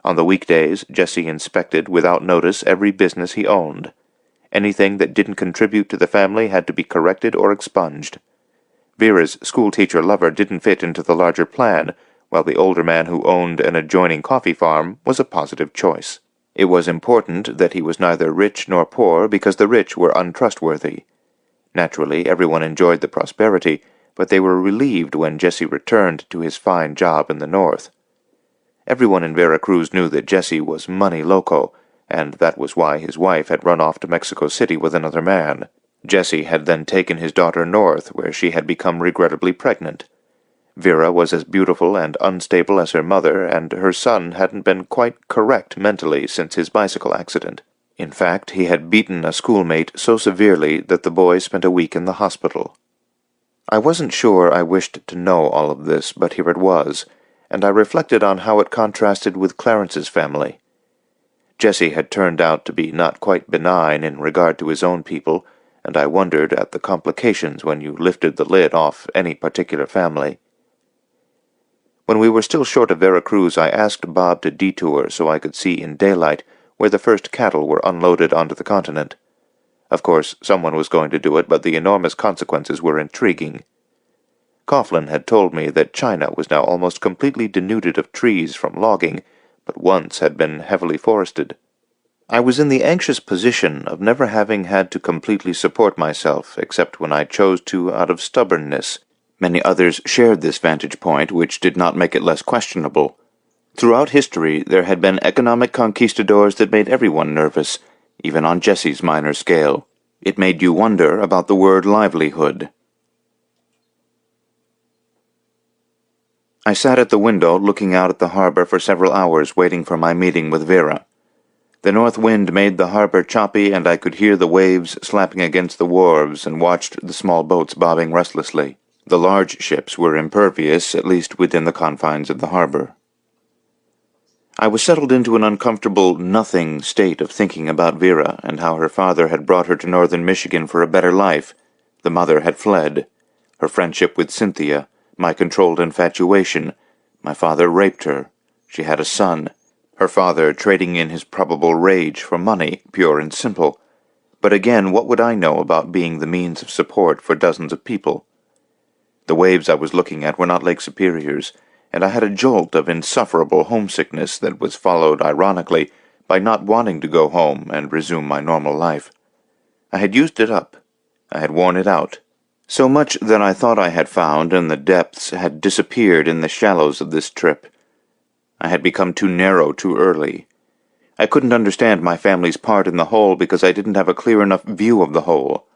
On the weekdays, Jesse inspected without notice every business he owned. Anything that didn't contribute to the family had to be corrected or expunged. Vera's schoolteacher lover didn't fit into the larger plan, while the older man who owned an adjoining coffee farm was a positive choice. It was important that he was neither rich nor poor, because the rich were untrustworthy. Naturally, everyone enjoyed the prosperity, but they were relieved when Jesse returned to his fine job in the north. Everyone in Veracruz knew that Jesse was money loco, and that was why his wife had run off to Mexico City with another man. Jesse had then taken his daughter north, where she had become regrettably pregnant. Vera was as beautiful and unstable as her mother, and her son hadn't been quite correct mentally since his bicycle accident. In fact, he had beaten a schoolmate so severely that the boy spent a week in the hospital. I wasn't sure I wished to know all of this, but here it was, and I reflected on how it contrasted with Clarence's family. Jesse had turned out to be not quite benign in regard to his own people, and I wondered at the complications when you lifted the lid off any particular family. When we were still short of Veracruz, I asked Bob to detour so I could see in daylight where the first cattle were unloaded onto the continent. Of course, someone was going to do it, but the enormous consequences were intriguing. Coughlin had told me that China was now almost completely denuded of trees from logging, but once had been heavily forested. I was in the anxious position of never having had to completely support myself, except when I chose to out of stubbornness. Many others shared this vantage point, which did not make it less questionable. Throughout history, there had been economic conquistadors that made everyone nervous, even on Jesse's minor scale. It made you wonder about the word livelihood. I sat at the window looking out at the harbor for several hours waiting for my meeting with Vera. The north wind made the harbor choppy, and I could hear the waves slapping against the wharves and watched the small boats bobbing restlessly. The large ships were impervious, at least within the confines of the harbor. I was settled into an uncomfortable, nothing state of thinking about Vera and how her father had brought her to northern Michigan for a better life. The mother had fled. Her friendship with Cynthia, my controlled infatuation. My father raped her. She had a son. Her father trading in his probable rage for money, pure and simple. But again, what would I know about being the means of support for dozens of people? The waves I was looking at were not Lake Superior's, and I had a jolt of insufferable homesickness that was followed, ironically, by not wanting to go home and resume my normal life. I had used it up. I had worn it out. So much that I thought I had found in the depths had disappeared in the shallows of this trip. I had become too narrow too early. I couldn't understand my family's part in the whole because I didn't have a clear enough view of the whole.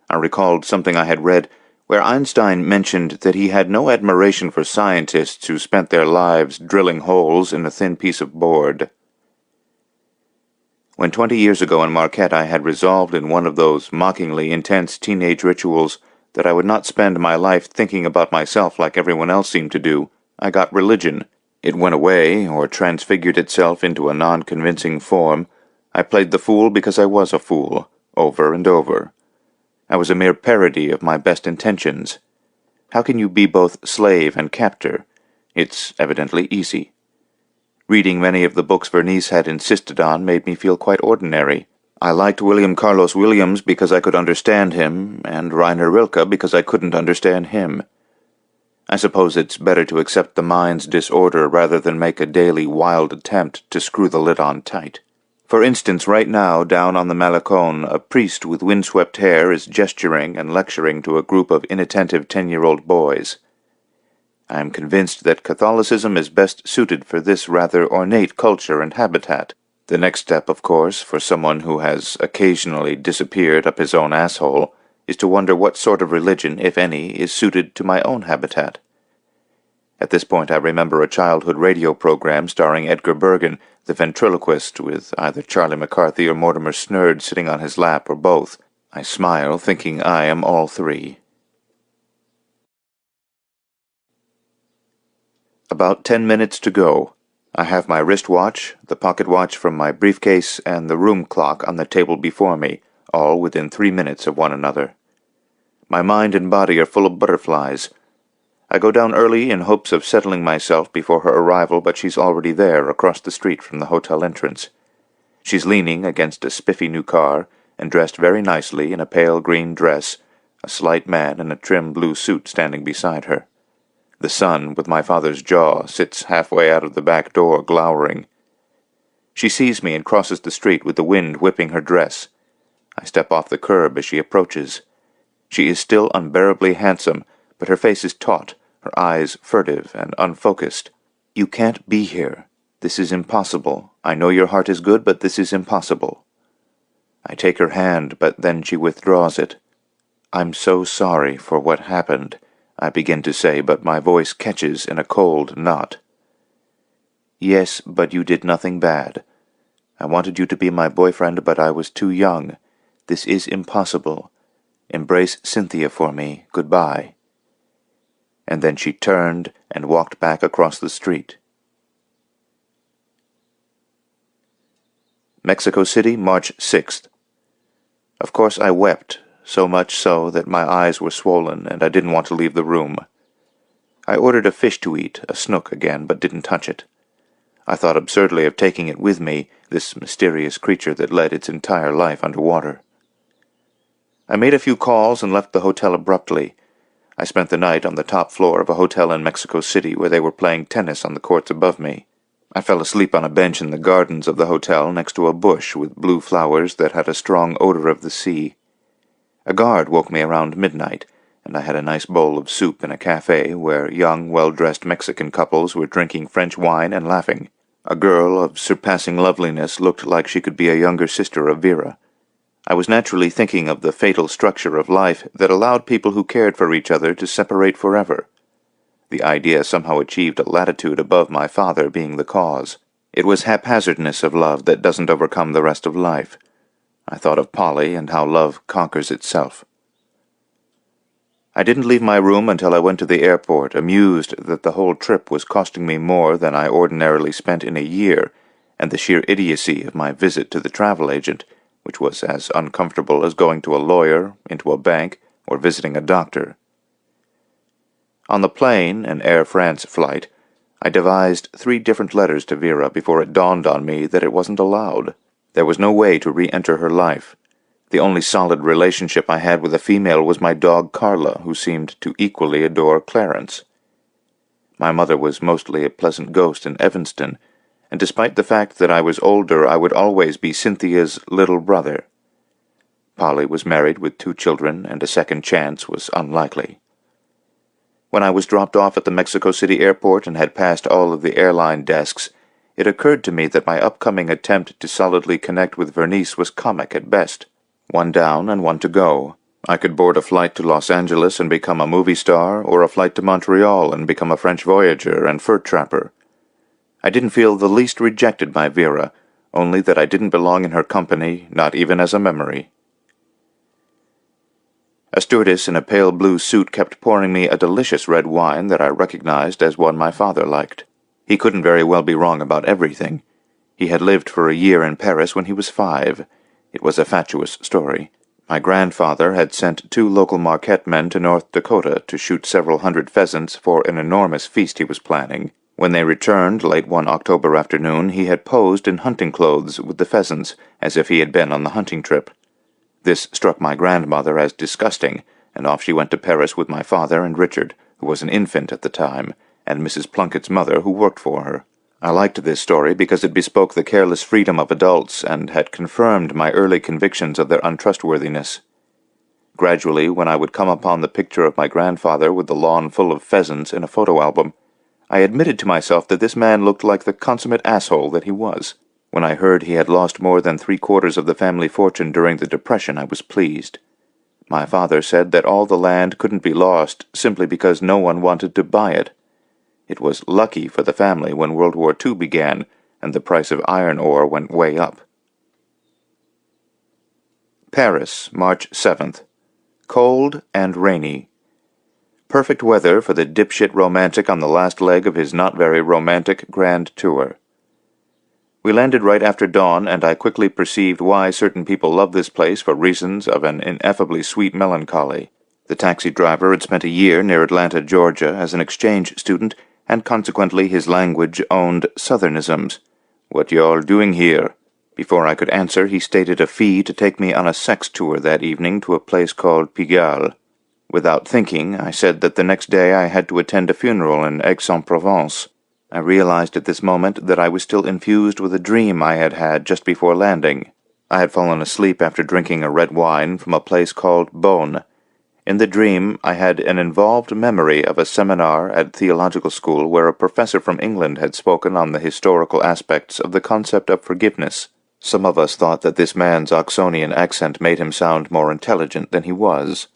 I recalled something I had read where Einstein mentioned that he had no admiration for scientists who spent their lives drilling holes in a thin piece of board. When 20 years ago in Marquette I had resolved in one of those mockingly intense teenage rituals that I would not spend my life thinking about myself like everyone else seemed to do, I got religion. It went away, or transfigured itself into a non-convincing form. I played the fool because I was a fool, over and over. I was a mere parody of my best intentions. How can you be both slave and captor? It's evidently easy. Reading many of the books Vernice had insisted on made me feel quite ordinary. I liked William Carlos Williams because I could understand him, and Rainer Rilke because I couldn't understand him. I suppose it's better to accept the mind's disorder rather than make a daily wild attempt to screw the lid on tight. For instance, right now, down on the Malecon, a priest with windswept hair is gesturing and lecturing to a group of inattentive 10-year-old boys. I am convinced that Catholicism is best suited for this rather ornate culture and habitat. The next step, of course, for someone who has occasionally disappeared up his own asshole, is to wonder what sort of religion, if any, is suited to my own habitat. At this point I remember a childhood radio program starring Edgar Bergen, the ventriloquist, with either Charlie McCarthy or Mortimer Snerd sitting on his lap, or both. I smile, thinking I am all three. About 10 minutes to go. I have my wristwatch, the pocket watch from my briefcase, and the room clock on the table before me, all within 3 minutes of one another. My mind and body are full of butterflies. I go down early in hopes of settling myself before her arrival, but she's already there, across the street from the hotel entrance. She's leaning against a spiffy new car, and dressed very nicely in a pale green dress, a slight man in a trim blue suit standing beside her. The son, with my father's jaw, sits halfway out of the back door, glowering. She sees me and crosses the street with the wind whipping her dress. I step off the curb as she approaches. She is still unbearably handsome, but her face is taut, her eyes furtive and unfocused. You can't be here. This is impossible. I know your heart is good, but this is impossible. I take her hand, but then she withdraws it. I'm so sorry for what happened, I begin to say, but my voice catches in a cold knot. Yes, but you did nothing bad. I wanted you to be my boyfriend, but I was too young. This is impossible. Embrace Cynthia for me. Goodbye. and then she turned and walked back across the street. Mexico City, March 6th. Of course I wept, so much so that my eyes were swollen and I didn't want to leave the room. I ordered a fish to eat, a snook again, but didn't touch it. I thought absurdly of taking it with me, this mysterious creature that led its entire life underwater. I made a few calls and left the hotel abruptly. I spent the night on the top floor of a hotel in Mexico City where they were playing tennis on the courts above me. I fell asleep on a bench in the gardens of the hotel next to a bush with blue flowers that had a strong odor of the sea. A guard woke me around midnight, and I had a nice bowl of soup in a cafe where young, well-dressed Mexican couples were drinking French wine and laughing. A girl of surpassing loveliness looked like she could be a younger sister of Vera. I was naturally thinking of the fatal structure of life that allowed people who cared for each other to separate forever. The idea somehow achieved a latitude above my father being the cause. It was haphazardness of love that doesn't overcome the rest of life. I thought of Polly and how love conquers itself. I didn't leave my room until I went to the airport, amused that the whole trip was costing me more than I ordinarily spent in a year, and the sheer idiocy of my visit to the travel agent, which was as uncomfortable as going to a lawyer, into a bank, or visiting a doctor. On the plane, an Air France flight, I devised 3 different letters to Vera before it dawned on me that it wasn't allowed. There was no way to re-enter her life. The only solid relationship I had with a female was my dog Carla, who seemed to equally adore Clarence. My mother was mostly a pleasant ghost in Evanston, and despite the fact that I was older, I would always be Cynthia's little brother. Polly was married with 2 children, and a second chance was unlikely. When I was dropped off at the Mexico City airport and had passed all of the airline desks, it occurred to me that my upcoming attempt to solidly connect with Vernice was comic at best. 1 down and 1 to go. I could board a flight to Los Angeles and become a movie star, or a flight to Montreal and become a French voyager and fur trapper. I didn't feel the least rejected by Vera, only that I didn't belong in her company, not even as a memory. A stewardess in a pale blue suit kept pouring me a delicious red wine that I recognized as one my father liked. He couldn't very well be wrong about everything. He had lived for a year in Paris when he was 5. It was a fatuous story. My grandfather had sent 2 local Marquette men to North Dakota to shoot several hundred pheasants for an enormous feast he was planning. When they returned late one October afternoon, he had posed in hunting clothes with the pheasants, as if he had been on the hunting trip. This struck my grandmother as disgusting, and off she went to Paris with my father and Richard, who was an infant at the time, and Mrs. Plunkett's mother, who worked for her. I liked this story because it bespoke the careless freedom of adults and had confirmed my early convictions of their untrustworthiness. Gradually, when I would come upon the picture of my grandfather with the lawn full of pheasants in a photo album, I admitted to myself that this man looked like the consummate asshole that he was. When I heard he had lost more than 3/4 of the family fortune during the Depression, I was pleased. My father said that all the land couldn't be lost simply because no one wanted to buy it. It was lucky for the family when World War II began and the price of iron ore went way up. Paris, March 7th. Cold and rainy. Perfect weather for the dipshit romantic on the last leg of his not-very-romantic grand tour. We landed right after dawn, and I quickly perceived why certain people love this place for reasons of an ineffably sweet melancholy. The taxi driver had spent a year near Atlanta, Georgia, as an exchange student, and consequently his language owned Southernisms. "What y'all doing here?" Before I could answer, he stated a fee to take me on a sex tour that evening to a place called Pigalle. Without thinking, I said that the next day I had to attend a funeral in Aix-en-Provence. I realized at this moment that I was still infused with a dream I had had just before landing. I had fallen asleep after drinking a red wine from a place called Beaune. In the dream, I had an involved memory of a seminar at theological school where a professor from England had spoken on the historical aspects of the concept of forgiveness. Some of us thought that this man's Oxonian accent made him sound more intelligent than he was.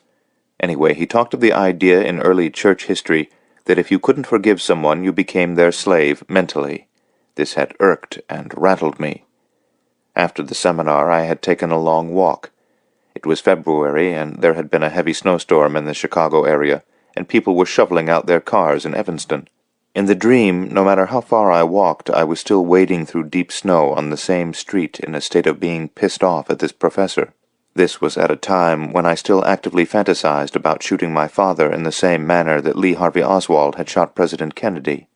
Anyway, he talked of the idea in early church history that if you couldn't forgive someone, you became their slave mentally. This had irked and rattled me. After the seminar, I had taken a long walk. It was February, and there had been a heavy snowstorm in the Chicago area, and people were shoveling out their cars in Evanston. In the dream, no matter how far I walked, I was still wading through deep snow on the same street in a state of being pissed off at this professor. This was at a time when I still actively fantasized about shooting my father in the same manner that Lee Harvey Oswald had shot President Kennedy.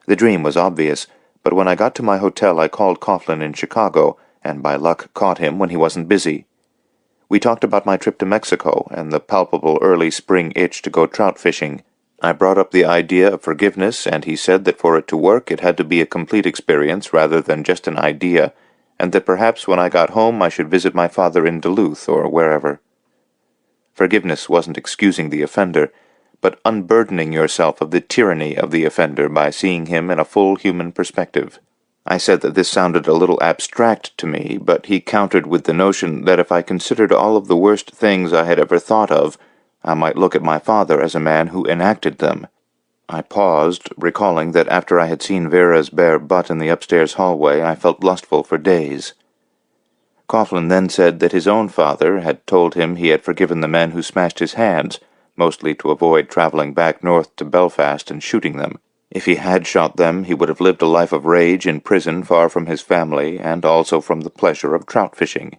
The dream was obvious, but when I got to my hotel I called Coughlin in Chicago, and by luck caught him when he wasn't busy. We talked about my trip to Mexico and the palpable early spring itch to go trout fishing. I brought up the idea of forgiveness, and he said that for it to work it had to be a complete experience rather than just an idea, and that perhaps when I got home I should visit my father in Duluth or wherever. Forgiveness wasn't excusing the offender, but unburdening yourself of the tyranny of the offender by seeing him in a full human perspective. I said that this sounded a little abstract to me, but he countered with the notion that if I considered all of the worst things I had ever thought of, I might look at my father as a man who enacted them. I paused, recalling that after I had seen Vera's bare butt in the upstairs hallway, I felt lustful for days. Coughlin then said that his own father had told him he had forgiven the men who smashed his hands, mostly to avoid traveling back north to Belfast and shooting them. If he had shot them, he would have lived a life of rage in prison far from his family and also from the pleasure of trout fishing.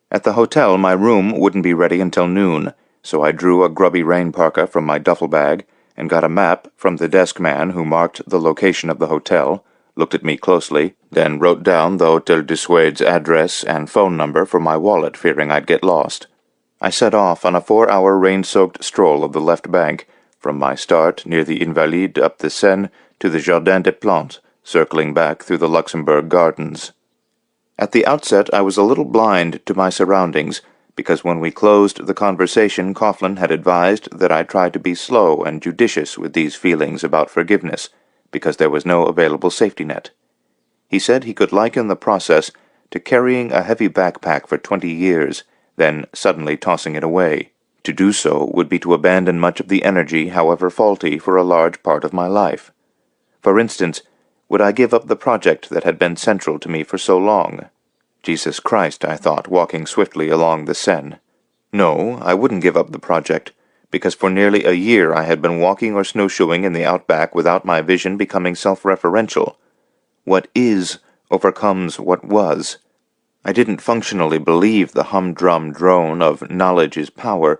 At the hotel, my room wouldn't be ready until noon, so I drew a grubby rain parka from my duffel bag and got a map from the desk man who marked the location of the hotel, looked at me closely, then wrote down the Hotel de Suede's address and phone number for my wallet, fearing I'd get lost. I set off on a 4-hour rain-soaked stroll of the left bank, from my start near the Invalides up the Seine to the Jardin des Plantes, circling back through the Luxembourg Gardens. At the outset I was a little blind to my surroundings, because when we closed the conversation Coughlin had advised that I try to be slow and judicious with these feelings about forgiveness, because there was no available safety net. He said he could liken the process to carrying a heavy backpack for 20 years, then suddenly tossing it away. To do so would be to abandon much of the energy, however faulty, for a large part of my life. For instance, would I give up the project that had been central to me for so long? Jesus Christ, I thought, walking swiftly along the Seine. No, I wouldn't give up the project, because for nearly a year I had been walking or snowshoeing in the outback without my vision becoming self-referential. What is overcomes what was. I didn't functionally believe the humdrum drone of knowledge is power,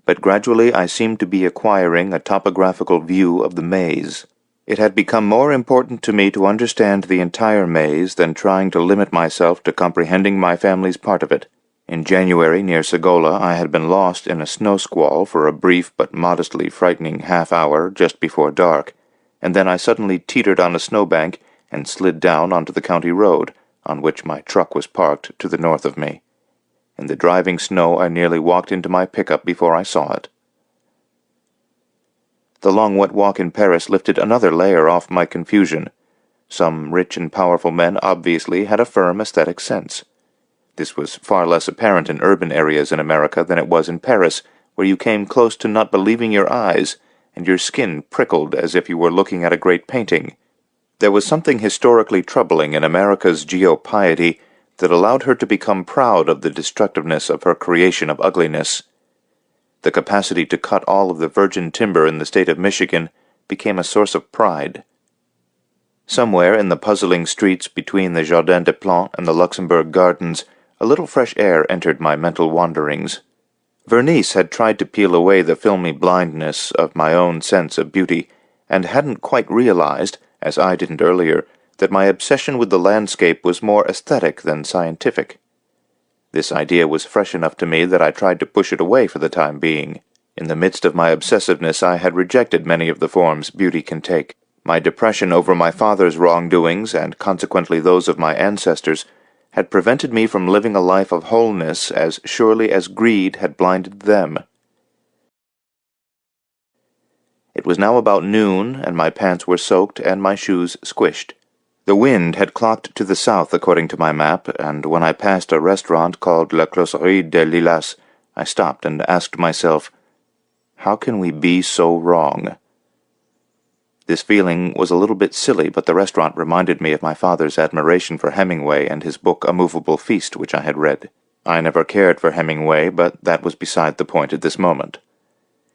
but gradually I seemed to be acquiring a topographical view of the maze. It had become more important to me to understand the entire maze than trying to limit myself to comprehending my family's part of it. In January, near Segola, I had been lost in a snow squall for a brief but modestly frightening half-hour just before dark, and then I suddenly teetered on a snowbank and slid down onto the county road, on which my truck was parked to the north of me. In the driving snow I nearly walked into my pickup before I saw it. The long wet walk in Paris lifted another layer off my confusion. Some rich and powerful men obviously had a firm aesthetic sense. This was far less apparent in urban areas in America than it was in Paris, where you came close to not believing your eyes, and your skin prickled as if you were looking at a great painting. There was something historically troubling in America's geo-piety that allowed her to become proud of the destructiveness of her creation of ugliness. The capacity to cut all of the virgin timber in the state of Michigan became a source of pride. Somewhere in the puzzling streets between the Jardin des Plantes and the Luxembourg Gardens, a little fresh air entered my mental wanderings. Vernice had tried to peel away the filmy blindness of my own sense of beauty, and hadn't quite realized, as I didn't earlier, that my obsession with the landscape was more aesthetic than scientific. This idea was fresh enough to me that I tried to push it away for the time being. In the midst of my obsessiveness I had rejected many of the forms beauty can take. My depression over my father's wrongdoings, and consequently those of my ancestors, had prevented me from living a life of wholeness as surely as greed had blinded them. It was now about noon, and my pants were soaked and my shoes squished. The wind had clocked to the south according to my map, and when I passed a restaurant called La Closerie des Lilas, I stopped and asked myself, how can we be so wrong? This feeling was a little bit silly, but the restaurant reminded me of my father's admiration for Hemingway and his book A Movable Feast, which I had read. I never cared for Hemingway, but that was beside the point at this moment.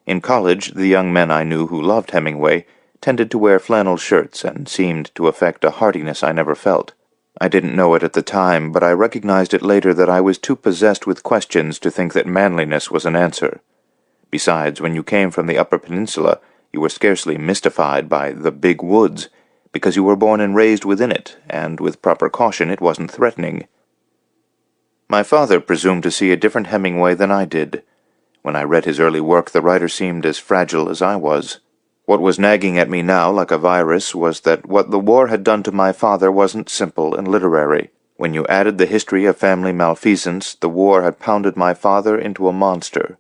In college, the young men I knew who loved Hemingway tended to wear flannel shirts and seemed to affect a heartiness I never felt. I didn't know it at the time, but I recognized it later that I was too possessed with questions to think that manliness was an answer. Besides, when you came from the Upper Peninsula, you were scarcely mystified by the big woods, because you were born and raised within it, and with proper caution it wasn't threatening. My father presumed to see a different Hemingway than I did. When I read his early work, the writer seemed as fragile as I was. What was nagging at me now like a virus was that what the war had done to my father wasn't simple and literary. When you added the history of family malfeasance, the war had pounded my father into a monster.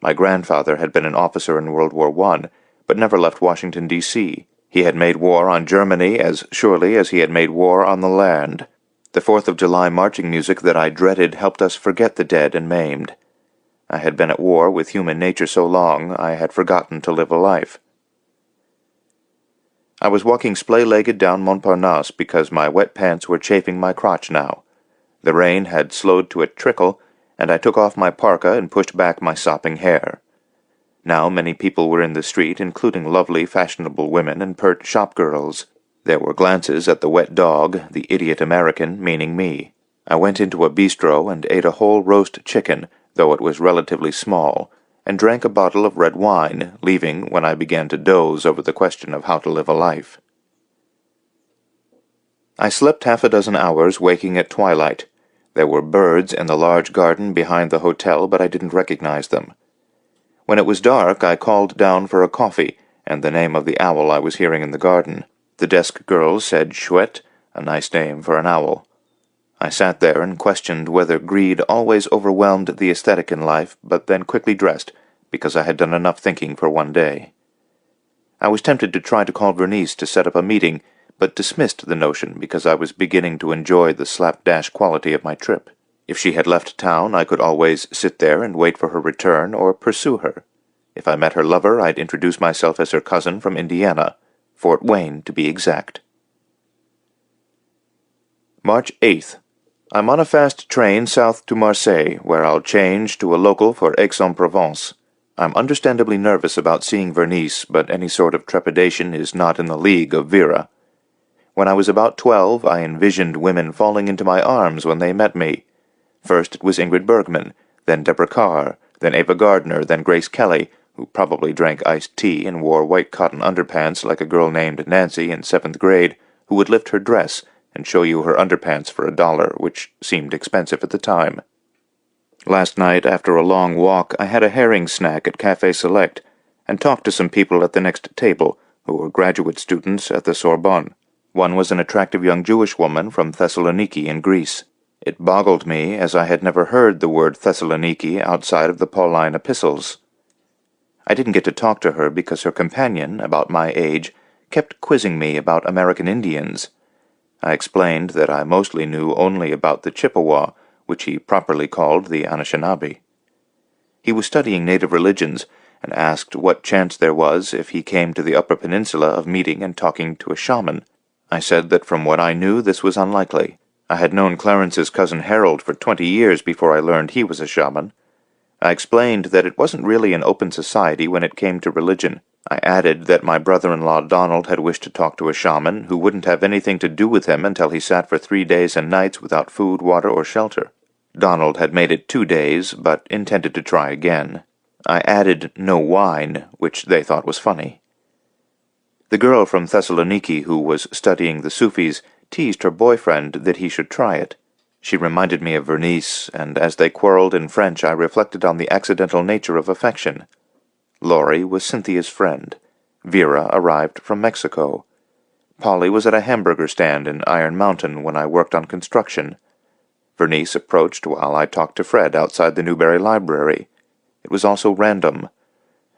My grandfather had been an officer in World War I, but never left Washington, D.C. He had made war on Germany as surely as he had made war on the land. The 4th of July marching music that I dreaded helped us forget the dead and maimed. I had been at war with human nature so long I had forgotten to live a life. I was walking splay-legged down Montparnasse because my wet pants were chafing my crotch now. The rain had slowed to a trickle, and I took off my parka and pushed back my sopping hair. Now many people were in the street, including lovely, fashionable women and pert shopgirls. There were glances at the wet dog, the idiot American, meaning me. I went into a bistro and ate a whole roast chicken, though it was relatively small, and drank a bottle of red wine, leaving when I began to doze over the question of how to live a life. I slept half a dozen hours, waking at twilight. There were birds in the large garden behind the hotel, but I didn't recognize them. When it was dark, I called down for a coffee, and the name of the owl I was hearing in the garden. The desk girl said Chouette, a nice name for an owl. I sat there and questioned whether greed always overwhelmed the aesthetic in life, but then quickly dressed, because I had done enough thinking for one day. I was tempted to try to call Vernice to set up a meeting, but dismissed the notion because I was beginning to enjoy the slapdash quality of my trip. If she had left town, I could always sit there and wait for her return or pursue her. If I met her lover, I'd introduce myself as her cousin from Indiana, Fort Wayne to be exact. March 8th. I'm on a fast train south to Marseille, where I'll change to a local for Aix-en-Provence. I'm understandably nervous about seeing Vernice, but any sort of trepidation is not in the league of Vera. When I was about 12, I envisioned women falling into my arms when they met me. First it was Ingrid Bergman, then Deborah Carr, then Ava Gardner, then Grace Kelly, who probably drank iced tea and wore white cotton underpants like a girl named Nancy in 7th grade, who would lift her dress and show you her underpants for $1, which seemed expensive at the time. Last night, after a long walk, I had a herring snack at Café Select and talked to some people at the next table who were graduate students at the Sorbonne. One was an attractive young Jewish woman from Thessaloniki in Greece. It boggled me, as I had never heard the word Thessaloniki outside of the Pauline epistles. I didn't get to talk to her because her companion, about my age, kept quizzing me about American Indians. I explained that I mostly knew only about the Chippewa, which he properly called the Anishinaabe. He was studying native religions, and asked what chance there was if he came to the Upper Peninsula of meeting and talking to a shaman. I said that from what I knew this was unlikely. I had known Clarence's cousin Harold for 20 years before I learned he was a shaman. I explained that it wasn't really an open society when it came to religion. I added that my brother-in-law Donald had wished to talk to a shaman who wouldn't have anything to do with him until he sat for 3 days and nights without food, water, or shelter. Donald had made it 2 days, but intended to try again. I added no wine, which they thought was funny. The girl from Thessaloniki who was studying the Sufis teased her boyfriend that he should try it. She reminded me of Vernice, and as they quarreled in French I reflected on the accidental nature of affection. Laurie was Cynthia's friend. Vera arrived from Mexico. Polly was at a hamburger stand in Iron Mountain when I worked on construction. Vernice approached while I talked to Fred outside the Newberry Library. It was also random.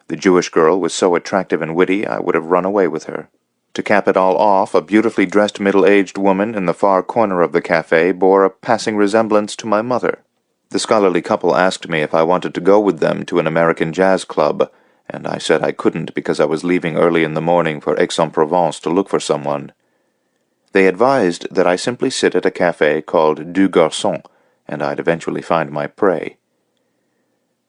The Jewish girl was so attractive and witty I would have run away with her. To cap it all off, a beautifully dressed middle-aged woman in the far corner of the cafe bore a passing resemblance to my mother. The scholarly couple asked me if I wanted to go with them to an American jazz club, and I said I couldn't because I was leaving early in the morning for Aix-en-Provence to look for someone. They advised that I simply sit at a cafe called Deux Garçons, and I'd eventually find my prey.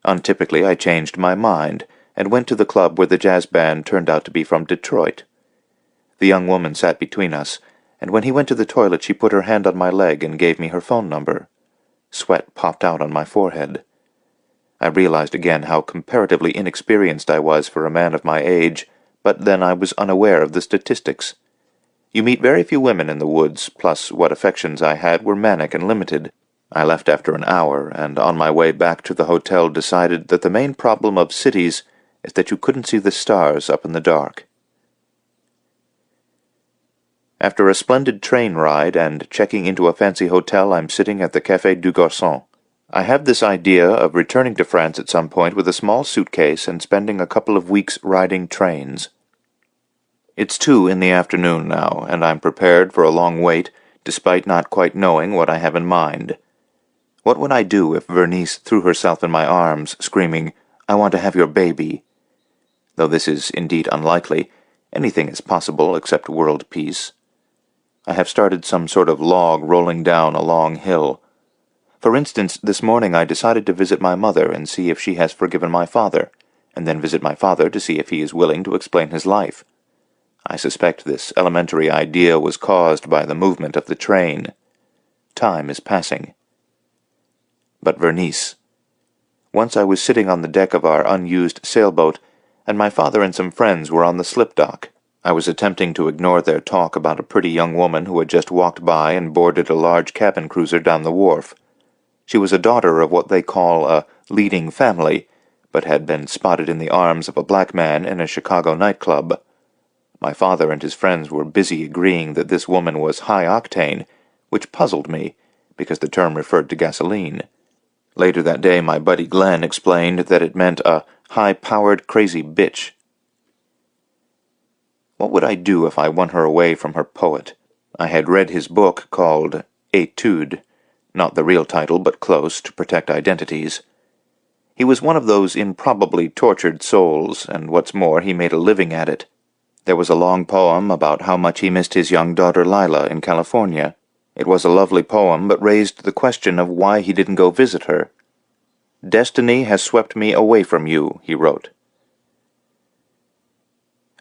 Untypically, I changed my mind, and went to the club where the jazz band turned out to be from Detroit. The young woman sat between us, and when he went to the toilet she put her hand on my leg and gave me her phone number. Sweat popped out on my forehead. I realized again how comparatively inexperienced I was for a man of my age, but then I was unaware of the statistics. You meet very few women in the woods, plus what affections I had were manic and limited. I left after an hour, and on my way back to the hotel decided that the main problem of cities is that you couldn't see the stars up in the dark. After a splendid train ride and checking into a fancy hotel, I'm sitting at the Café du Garçon. I have this idea of returning to France at some point with a small suitcase and spending a couple of weeks riding trains. It's 2 in the afternoon now, and I'm prepared for a long wait, despite not quite knowing what I have in mind. What would I do if Vernice threw herself in my arms, screaming, "I want to have your baby"? Though this is indeed unlikely, anything is possible except world peace. I have started some sort of log rolling down a long hill. For instance, this morning I decided to visit my mother and see if she has forgiven my father, and then visit my father to see if he is willing to explain his life. I suspect this elementary idea was caused by the movement of the train. Time is passing. But Vernice. Once I was sitting on the deck of our unused sailboat, and my father and some friends were on the slip dock. I was attempting to ignore their talk about a pretty young woman who had just walked by and boarded a large cabin cruiser down the wharf. She was a daughter of what they call a leading family, but had been spotted in the arms of a black man in a Chicago nightclub. My father and his friends were busy agreeing that this woman was high-octane, which puzzled me, because the term referred to gasoline. Later that day my buddy Glenn explained that it meant a high-powered crazy bitch. What would I do if I won her away from her poet? I had read his book called Etude, not the real title, but close, to protect identities. He was one of those improbably tortured souls, and what's more, he made a living at it. There was a long poem about how much he missed his young daughter Lila in California. It was a lovely poem, but raised the question of why he didn't go visit her. "Destiny has swept me away from you," he wrote.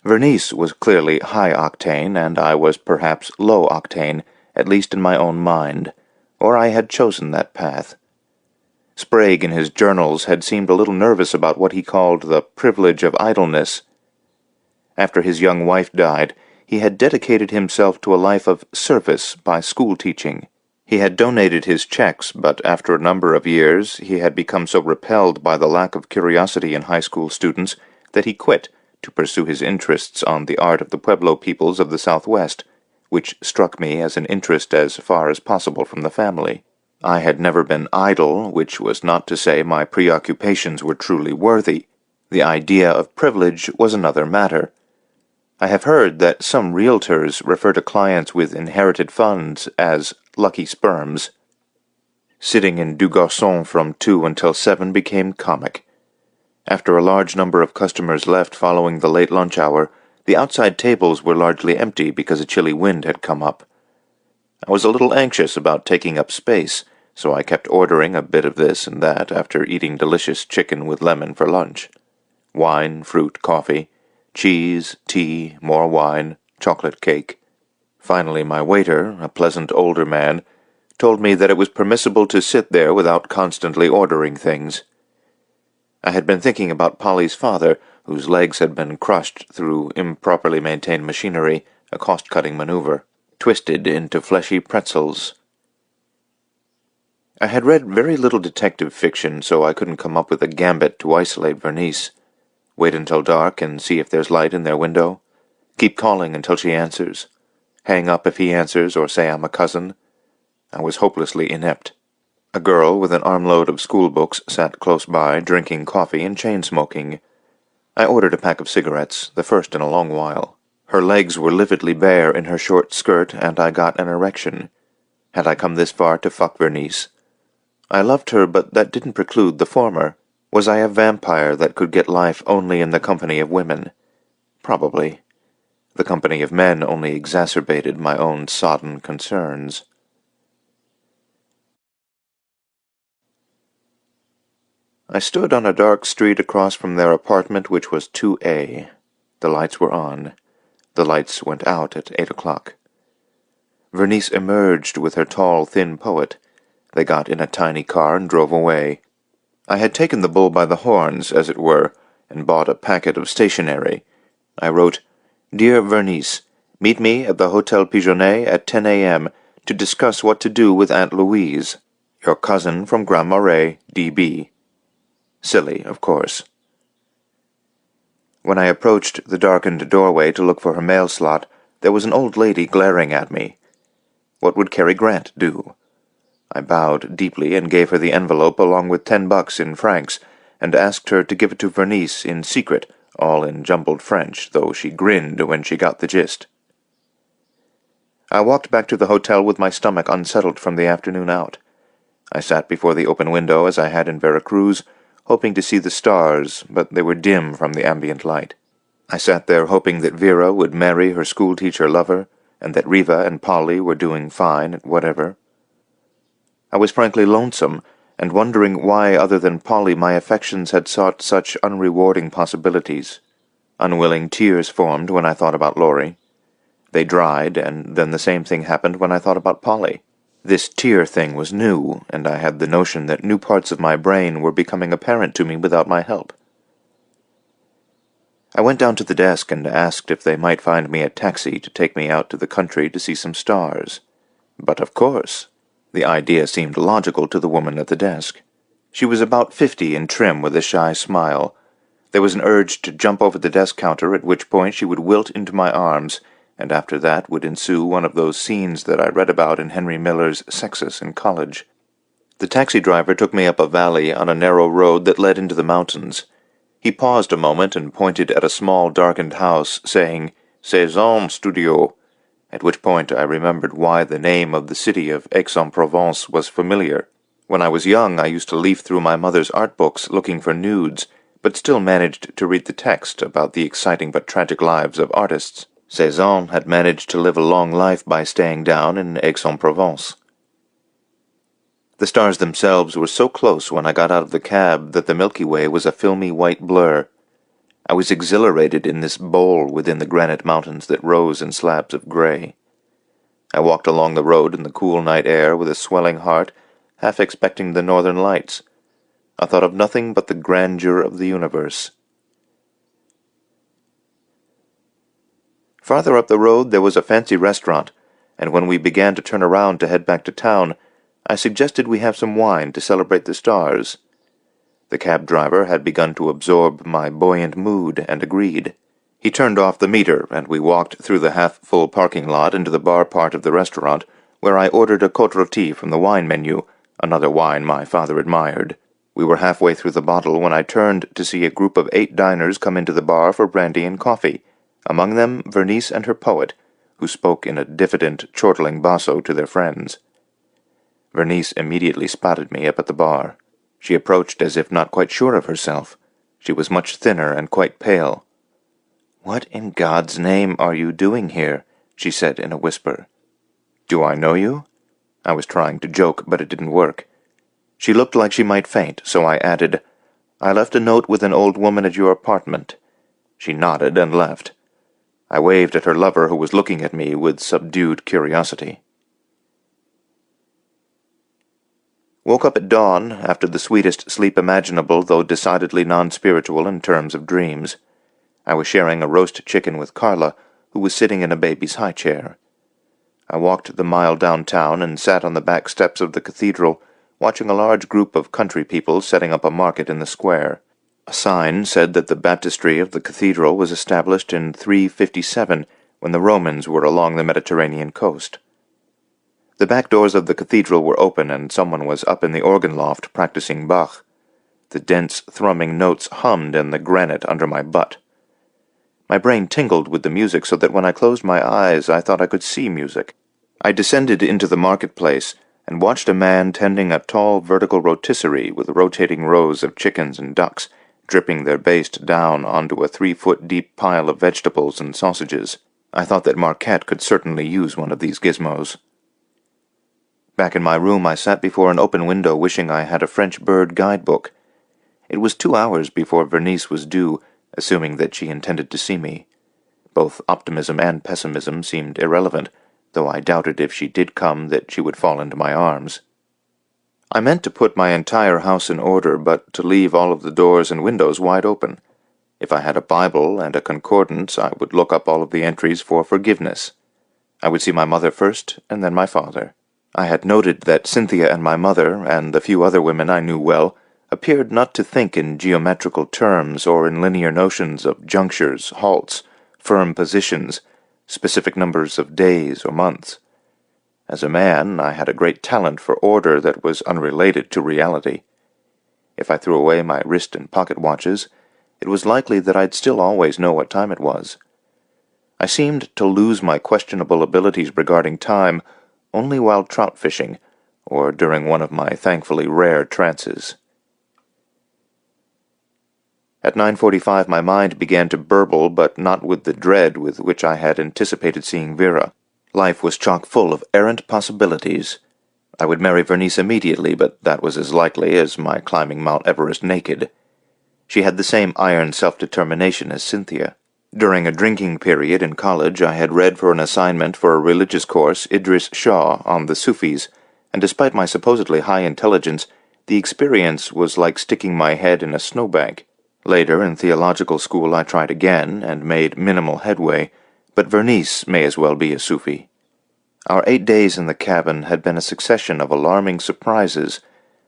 Vernice was clearly high-octane, and I was perhaps low-octane, at least in my own mind, or I had chosen that path. Sprague in his journals had seemed a little nervous about what he called the privilege of idleness. After his young wife died, he had dedicated himself to a life of service by school teaching. He had donated his checks, but after a number of years he had become so repelled by the lack of curiosity in high school students that he quit to pursue his interests on the art of the Pueblo peoples of the Southwest, which struck me as an interest as far as possible from the family. I had never been idle, which was not to say my preoccupations were truly worthy. The idea of privilege was another matter. I have heard that some realtors refer to clients with inherited funds as lucky sperms. Sitting in Du Garçon from 2 until 7 became comic. After a large number of customers left following the late lunch hour, the outside tables were largely empty because a chilly wind had come up. I was a little anxious about taking up space, so I kept ordering a bit of this and that after eating delicious chicken with lemon for lunch. Wine, fruit, coffee, cheese, tea, more wine, chocolate cake. Finally my waiter, a pleasant older man, told me that it was permissible to sit there without constantly ordering things. I had been thinking about Polly's father, whose legs had been crushed through improperly maintained machinery, a cost-cutting maneuver, twisted into fleshy pretzels. I had read very little detective fiction, so I couldn't come up with a gambit to isolate Vernice. Wait until dark and see if there's light in their window. Keep calling until she answers. Hang up if he answers, or say I'm a cousin. I was hopelessly inept. A girl with an armload of schoolbooks sat close by, drinking coffee and chain-smoking. I ordered a pack of cigarettes, the first in a long while. Her legs were lividly bare in her short skirt, and I got an erection. Had I come this far to fuck Vernice? I loved her, but that didn't preclude the former. Was I a vampire that could get life only in the company of women? Probably. The company of men only exacerbated my own sodden concerns. I stood on a dark street across from their apartment, which was 2A. The lights were on. The lights went out at 8 o'clock. Vernice emerged with her tall, thin poet. They got in a tiny car and drove away. I had taken the bull by the horns, as it were, and bought a packet of stationery. I wrote, "Dear Vernice, meet me at the Hotel Pigeonnet at 10 a.m. to discuss what to do with Aunt Louise. Your cousin from Grand Marais, D.B." Silly, of course. When I approached the darkened doorway to look for her mail slot, there was an old lady glaring at me. What would Cary Grant do? I bowed deeply and gave her the envelope along with $10 in francs, and asked her to give it to Vernice in secret, all in jumbled French, though she grinned when she got the gist. I walked back to the hotel with my stomach unsettled from the afternoon out. I sat before the open window as I had in Veracruz, hoping to see the stars, but they were dim from the ambient light. I sat there hoping that Vera would marry her schoolteacher lover, and that Riva and Polly were doing fine at whatever. I was frankly lonesome, and wondering why, other than Polly, my affections had sought such unrewarding possibilities. Unwilling tears formed when I thought about Laurie. They dried, and then the same thing happened when I thought about Polly. This tear thing was new, and I had the notion that new parts of my brain were becoming apparent to me without my help. I went down to the desk and asked if they might find me a taxi to take me out to the country to see some stars. But of course. The idea seemed logical to the woman at the desk. She was about 50 and trim with a shy smile. There was an urge to jump over the desk counter, at which point she would wilt into my arms, and after that would ensue one of those scenes that I read about in Henry Miller's Sexus in college. The taxi driver took me up a valley on a narrow road that led into the mountains. He paused a moment and pointed at a small darkened house, saying, "Cezanne Studio," at which point I remembered why the name of the city of Aix-en-Provence was familiar. When I was young, I used to leaf through my mother's art books looking for nudes, but still managed to read the text about the exciting but tragic lives of artists. Cezanne had managed to live a long life by staying down in Aix-en-Provence. The stars themselves were so close when I got out of the cab that the Milky Way was a filmy white blur. I was exhilarated in this bowl within the granite mountains that rose in slabs of gray. I walked along the road in the cool night air with a swelling heart, half expecting the northern lights. I thought of nothing but the grandeur of the universe. Farther up the road there was a fancy restaurant, and when we began to turn around to head back to town, I suggested we have some wine to celebrate the stars. The cab driver had begun to absorb my buoyant mood and agreed. He turned off the meter, and we walked through the half-full parking lot into the bar part of the restaurant, where I ordered a côte rôtie from the wine menu, another wine my father admired. We were halfway through the bottle when I turned to see a group of 8 diners come into the bar for brandy and coffee, among them Vernice and her poet, who spoke in a diffident, chortling basso to their friends. Vernice immediately spotted me up at the bar. She approached as if not quite sure of herself. She was much thinner and quite pale. "What in God's name are you doing here?" she said in a whisper. "Do I know you?" I was trying to joke, but it didn't work. She looked like she might faint, so I added, "I left a note with an old woman at your apartment." She nodded and left. I waved at her lover, who was looking at me with subdued curiosity. Woke up at dawn, after the sweetest sleep imaginable, though decidedly non-spiritual in terms of dreams. I was sharing a roast chicken with Carla, who was sitting in a baby's high chair. I walked the mile downtown and sat on the back steps of the cathedral, watching a large group of country people setting up a market in the square. A sign said that the baptistry of the cathedral was established in 357, when the Romans were along the Mediterranean coast. The back doors of the cathedral were open, and someone was up in the organ loft practicing Bach. The dense, thrumming notes hummed in the granite under my butt. My brain tingled with the music so that when I closed my eyes I thought I could see music. I descended into the marketplace and watched a man tending a tall vertical rotisserie with rotating rows of chickens and ducks, dripping their baste down onto a 3-foot-deep pile of vegetables and sausages. I thought that Marquette could certainly use one of these gizmos. Back in my room I sat before an open window wishing I had a French bird guidebook. It was 2 hours before Vernice was due, assuming that she intended to see me. Both optimism and pessimism seemed irrelevant, though I doubted if she did come that she would fall into my arms. I meant to put my entire house in order, but to leave all of the doors and windows wide open. If I had a Bible and a concordance, I would look up all of the entries for forgiveness. I would see my mother first, and then my father. I had noted that Cynthia and my mother, and the few other women I knew well, appeared not to think in geometrical terms or in linear notions of junctures, halts, firm positions, specific numbers of days or months. As a man, I had a great talent for order that was unrelated to reality. If I threw away my wrist and pocket watches, it was likely that I'd still always know what time it was. I seemed to lose my questionable abilities regarding time only while trout fishing, or during one of my thankfully rare trances. At 9:45 my mind began to burble, but not with the dread with which I had anticipated seeing Vera. Life was chock full of errant possibilities. I would marry Vernice immediately, but that was as likely as my climbing Mount Everest naked. She had the same iron self-determination as Cynthia. During a drinking period in college, I had read for an assignment for a religious course Idris Shah on the Sufis, and despite my supposedly high intelligence, the experience was like sticking my head in a snowbank. Later, in theological school, I tried again, and made minimal headway, but Vernice may as well be a Sufi. Our 8 days in the cabin had been a succession of alarming surprises,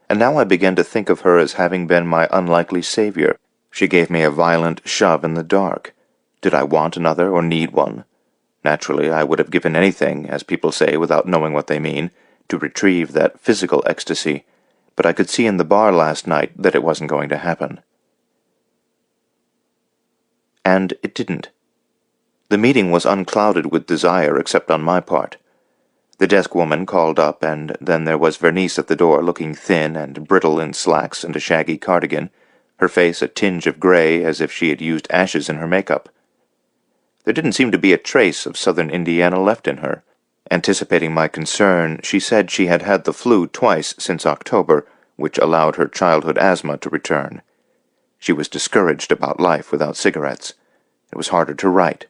and now I began to think of her as having been my unlikely savior. She gave me a violent shove in the dark. Did I want another or need one? Naturally, I would have given anything, as people say without knowing what they mean, to retrieve that physical ecstasy, but I could see in the bar last night that it wasn't going to happen. And it didn't. The meeting was unclouded with desire except on my part. The desk woman called up, and then there was Vernice at the door, looking thin and brittle in slacks and a shaggy cardigan, her face a tinge of gray as if she had used ashes in her makeup. There didn't seem to be a trace of southern Indiana left in her. Anticipating my concern, she said she had had the flu twice since October, which allowed her childhood asthma to return. She was discouraged about life without cigarettes. It was harder to write.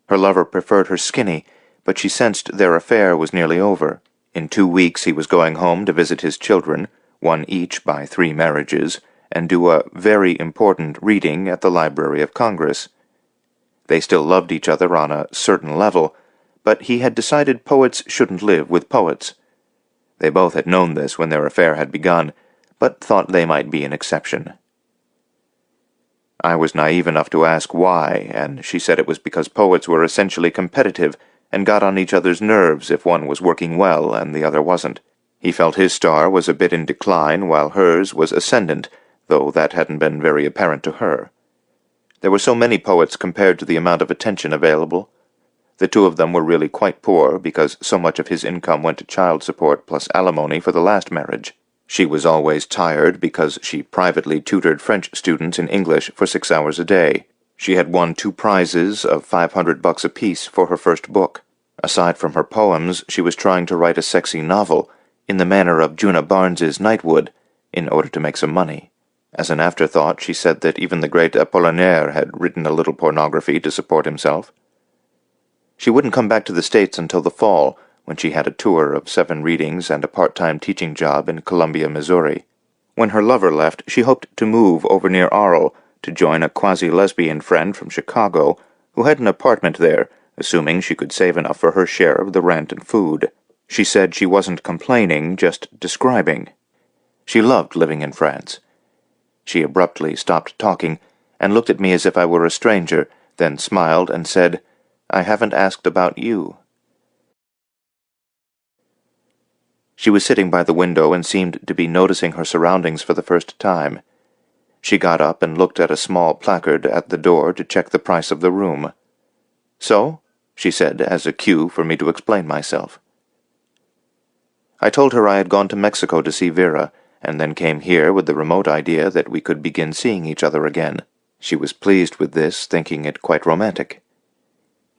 Her lover preferred her skinny, but she sensed their affair was nearly over. In 2 weeks he was going home to visit his children, one each by 3 marriages, and do a very important reading at the Library of Congress. They still loved each other on a certain level, but he had decided poets shouldn't live with poets. They both had known this when their affair had begun, but thought they might be an exception. I was naive enough to ask why, and she said it was because poets were essentially competitive and got on each other's nerves if one was working well and the other wasn't. He felt his star was a bit in decline while hers was ascendant, though that hadn't been very apparent to her. There were so many poets compared to the amount of attention available. The 2 of them were really quite poor because so much of his income went to child support plus alimony for the last marriage. She was always tired because she privately tutored French students in English for 6 hours a day. She had won 2 prizes of $500 apiece for her first book. Aside from her poems, she was trying to write a sexy novel, in the manner of Juna Barnes's Nightwood, in order to make some money. As an afterthought, she said that even the great Apollinaire had written a little pornography to support himself. She wouldn't come back to the States until the fall, when she had a tour of 7 readings and a part-time teaching job in Columbia, Missouri. When her lover left, she hoped to move over near Arles to join a quasi-lesbian friend from Chicago who had an apartment there, assuming she could save enough for her share of the rent and food. She said she wasn't complaining, just describing. She loved living in France. She abruptly stopped talking and looked at me as if I were a stranger, then smiled and said, "I haven't asked about you." She was sitting by the window and seemed to be noticing her surroundings for the first time. She got up and looked at a small placard at the door to check the price of the room. "So?" she said, as a cue for me to explain myself. I told her I had gone to Mexico to see Vera, and then came here with the remote idea that we could begin seeing each other again. She was pleased with this, thinking it quite romantic.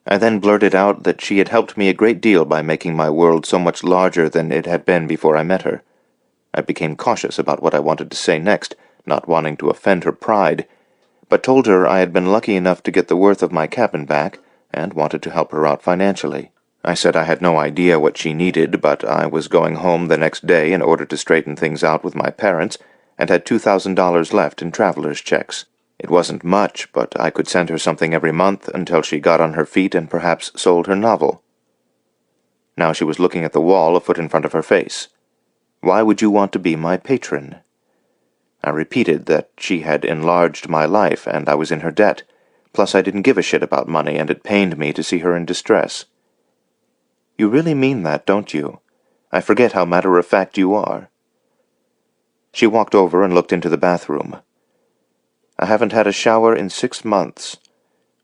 I then blurted out that she had helped me a great deal by making my world so much larger than it had been before I met her. I became cautious about what I wanted to say next, not wanting to offend her pride, but told her I had been lucky enough to get the worth of my cabin back and wanted to help her out financially. I said I had no idea what she needed, but I was going home the next day in order to straighten things out with my parents and had $2,000 left in traveler's checks. It wasn't much, but I could send her something every month until she got on her feet and perhaps sold her novel. Now she was looking at the wall a foot in front of her face. Why would you want to be my patron? I repeated that she had enlarged my life and I was in her debt, plus I didn't give a shit about money and it pained me to see her in distress. You really mean that, don't you? I forget how matter-of-fact you are. She walked over and looked into the bathroom. I haven't had a shower in 6 months.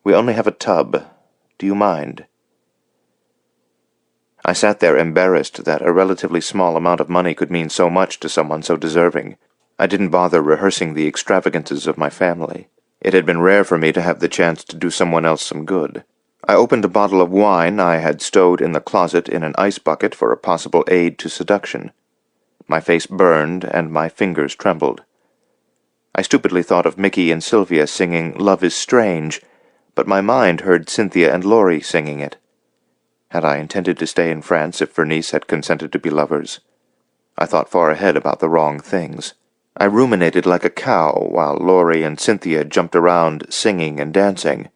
We only have a tub. Do you mind? I sat there embarrassed that a relatively small amount of money could mean so much to someone so deserving. I didn't bother rehearsing the extravagances of my family. It had been rare for me to have the chance to do someone else some good. I opened a bottle of wine I had stowed in the closet in an ice bucket for a possible aid to seduction. My face burned and my fingers trembled. I stupidly thought of Mickey and Sylvia singing "Love is Strange," but my mind heard Cynthia and Laurie singing it. Had I intended to stay in France if Vernice had consented to be lovers? I thought far ahead about the wrong things. I ruminated like a cow while Laurie and Cynthia jumped around singing and dancing.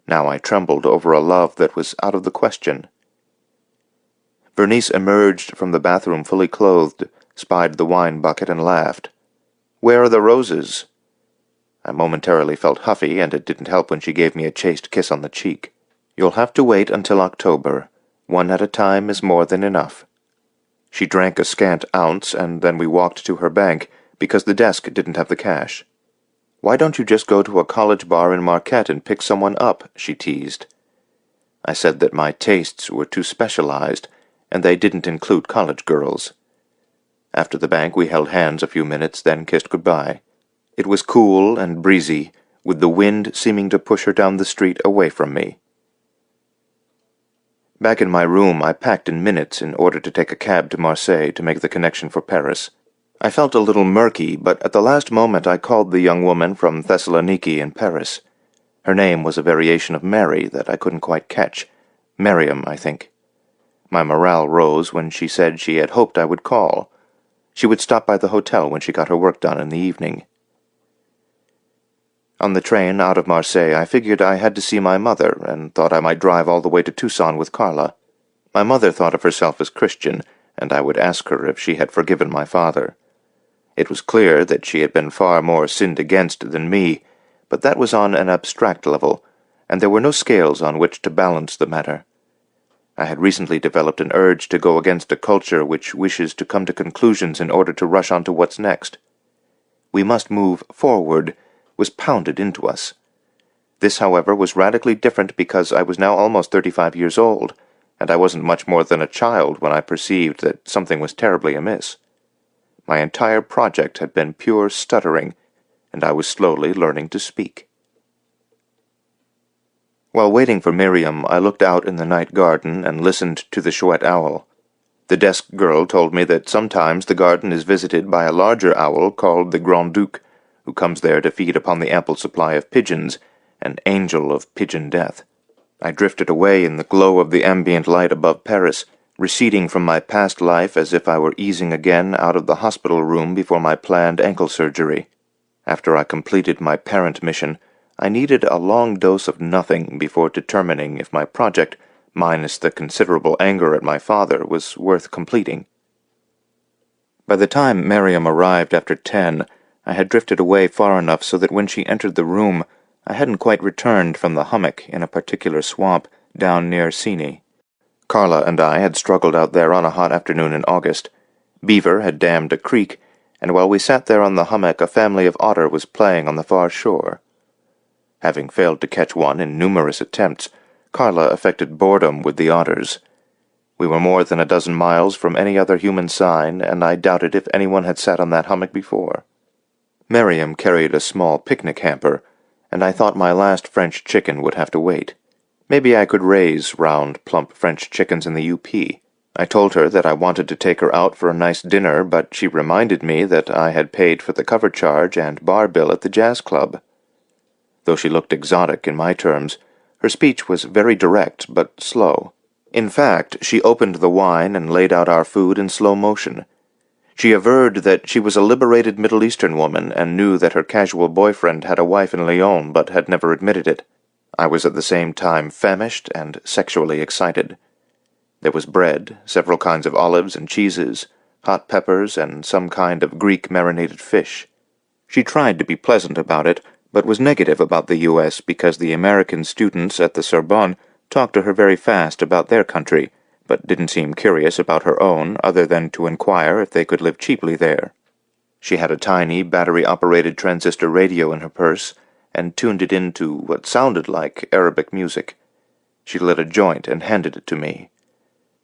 Now I trembled over a love that was out of the question. Vernice emerged from the bathroom fully clothed, spied the wine bucket, and laughed. "Where are the roses?" I momentarily felt huffy, and it didn't help when she gave me a chaste kiss on the cheek. "You'll have to wait until October. 1 at a time is more than enough." She drank a scant ounce, and then we walked to her bank, because the desk didn't have the cash. "Why don't you just go to a college bar in Marquette and pick someone up?" she teased. I said that my tastes were too specialized, and they didn't include college girls. After the bank we held hands a few minutes, then kissed goodbye. It was cool and breezy, with the wind seeming to push her down the street away from me. Back in my room, I packed in minutes in order to take a cab to Marseille to make the connection for Paris. I felt a little murky, but at the last moment I called the young woman from Thessaloniki in Paris. Her name was a variation of Mary that I couldn't quite catch. Miriam, I think. My morale rose when she said she had hoped I would call. She would stop by the hotel when she got her work done in the evening. On the train out of Marseille, I figured I had to see my mother, and thought I might drive all the way to Tucson with Carla. My mother thought of herself as Christian, and I would ask her if she had forgiven my father. It was clear that she had been far more sinned against than me, but that was on an abstract level, and there were no scales on which to balance the matter. I had recently developed an urge to go against a culture which wishes to come to conclusions in order to rush on to what's next. "We must move forward," was pounded into us. This, however, was radically different because I was now almost 35 years old, and I wasn't much more than a child when I perceived that something was terribly amiss. My entire project had been pure stuttering, and I was slowly learning to speak. While waiting for Miriam, I looked out in the night garden and listened to the chouette owl. The desk girl told me that sometimes the garden is visited by a larger owl called the Grand Duc, who comes there to feed upon the ample supply of pigeons, an angel of pigeon death. I drifted away in the glow of the ambient light above Paris, receding from my past life as if I were easing again out of the hospital room before my planned ankle surgery. After I completed my parent mission, I needed a long dose of nothing before determining if my project, minus the considerable anger at my father, was worth completing. By the time Miriam arrived after 10, I had drifted away far enough so that when she entered the room, I hadn't quite returned from the hummock in a particular swamp down near Sini. Carla and I had struggled out there on a hot afternoon in August. Beaver had dammed a creek, and while we sat there on the hummock, a family of otter was playing on the far shore. Having failed to catch one in numerous attempts, Carla affected boredom with the otters. We were more than a dozen miles from any other human sign, and I doubted if anyone had sat on that hummock before. Miriam carried a small picnic hamper, and I thought my last French chicken would have to wait. Maybe I could raise round, plump French chickens in the UP. I told her that I wanted to take her out for a nice dinner, but she reminded me that I had paid for the cover charge and bar bill at the jazz club. Though she looked exotic in my terms, her speech was very direct but slow. In fact, she opened the wine and laid out our food in slow motion. She averred that she was a liberated Middle Eastern woman and knew that her casual boyfriend had a wife in Lyon but had never admitted it. I was at the same time famished and sexually excited. There was bread, several kinds of olives and cheeses, hot peppers, and some kind of Greek marinated fish. She tried to be pleasant about it, but was negative about the U.S. because the American students at the Sorbonne talked to her very fast about their country, but didn't seem curious about her own other than to inquire if they could live cheaply there. She had a tiny battery-operated transistor radio in her purse and tuned it into what sounded like Arabic music. She lit a joint and handed it to me.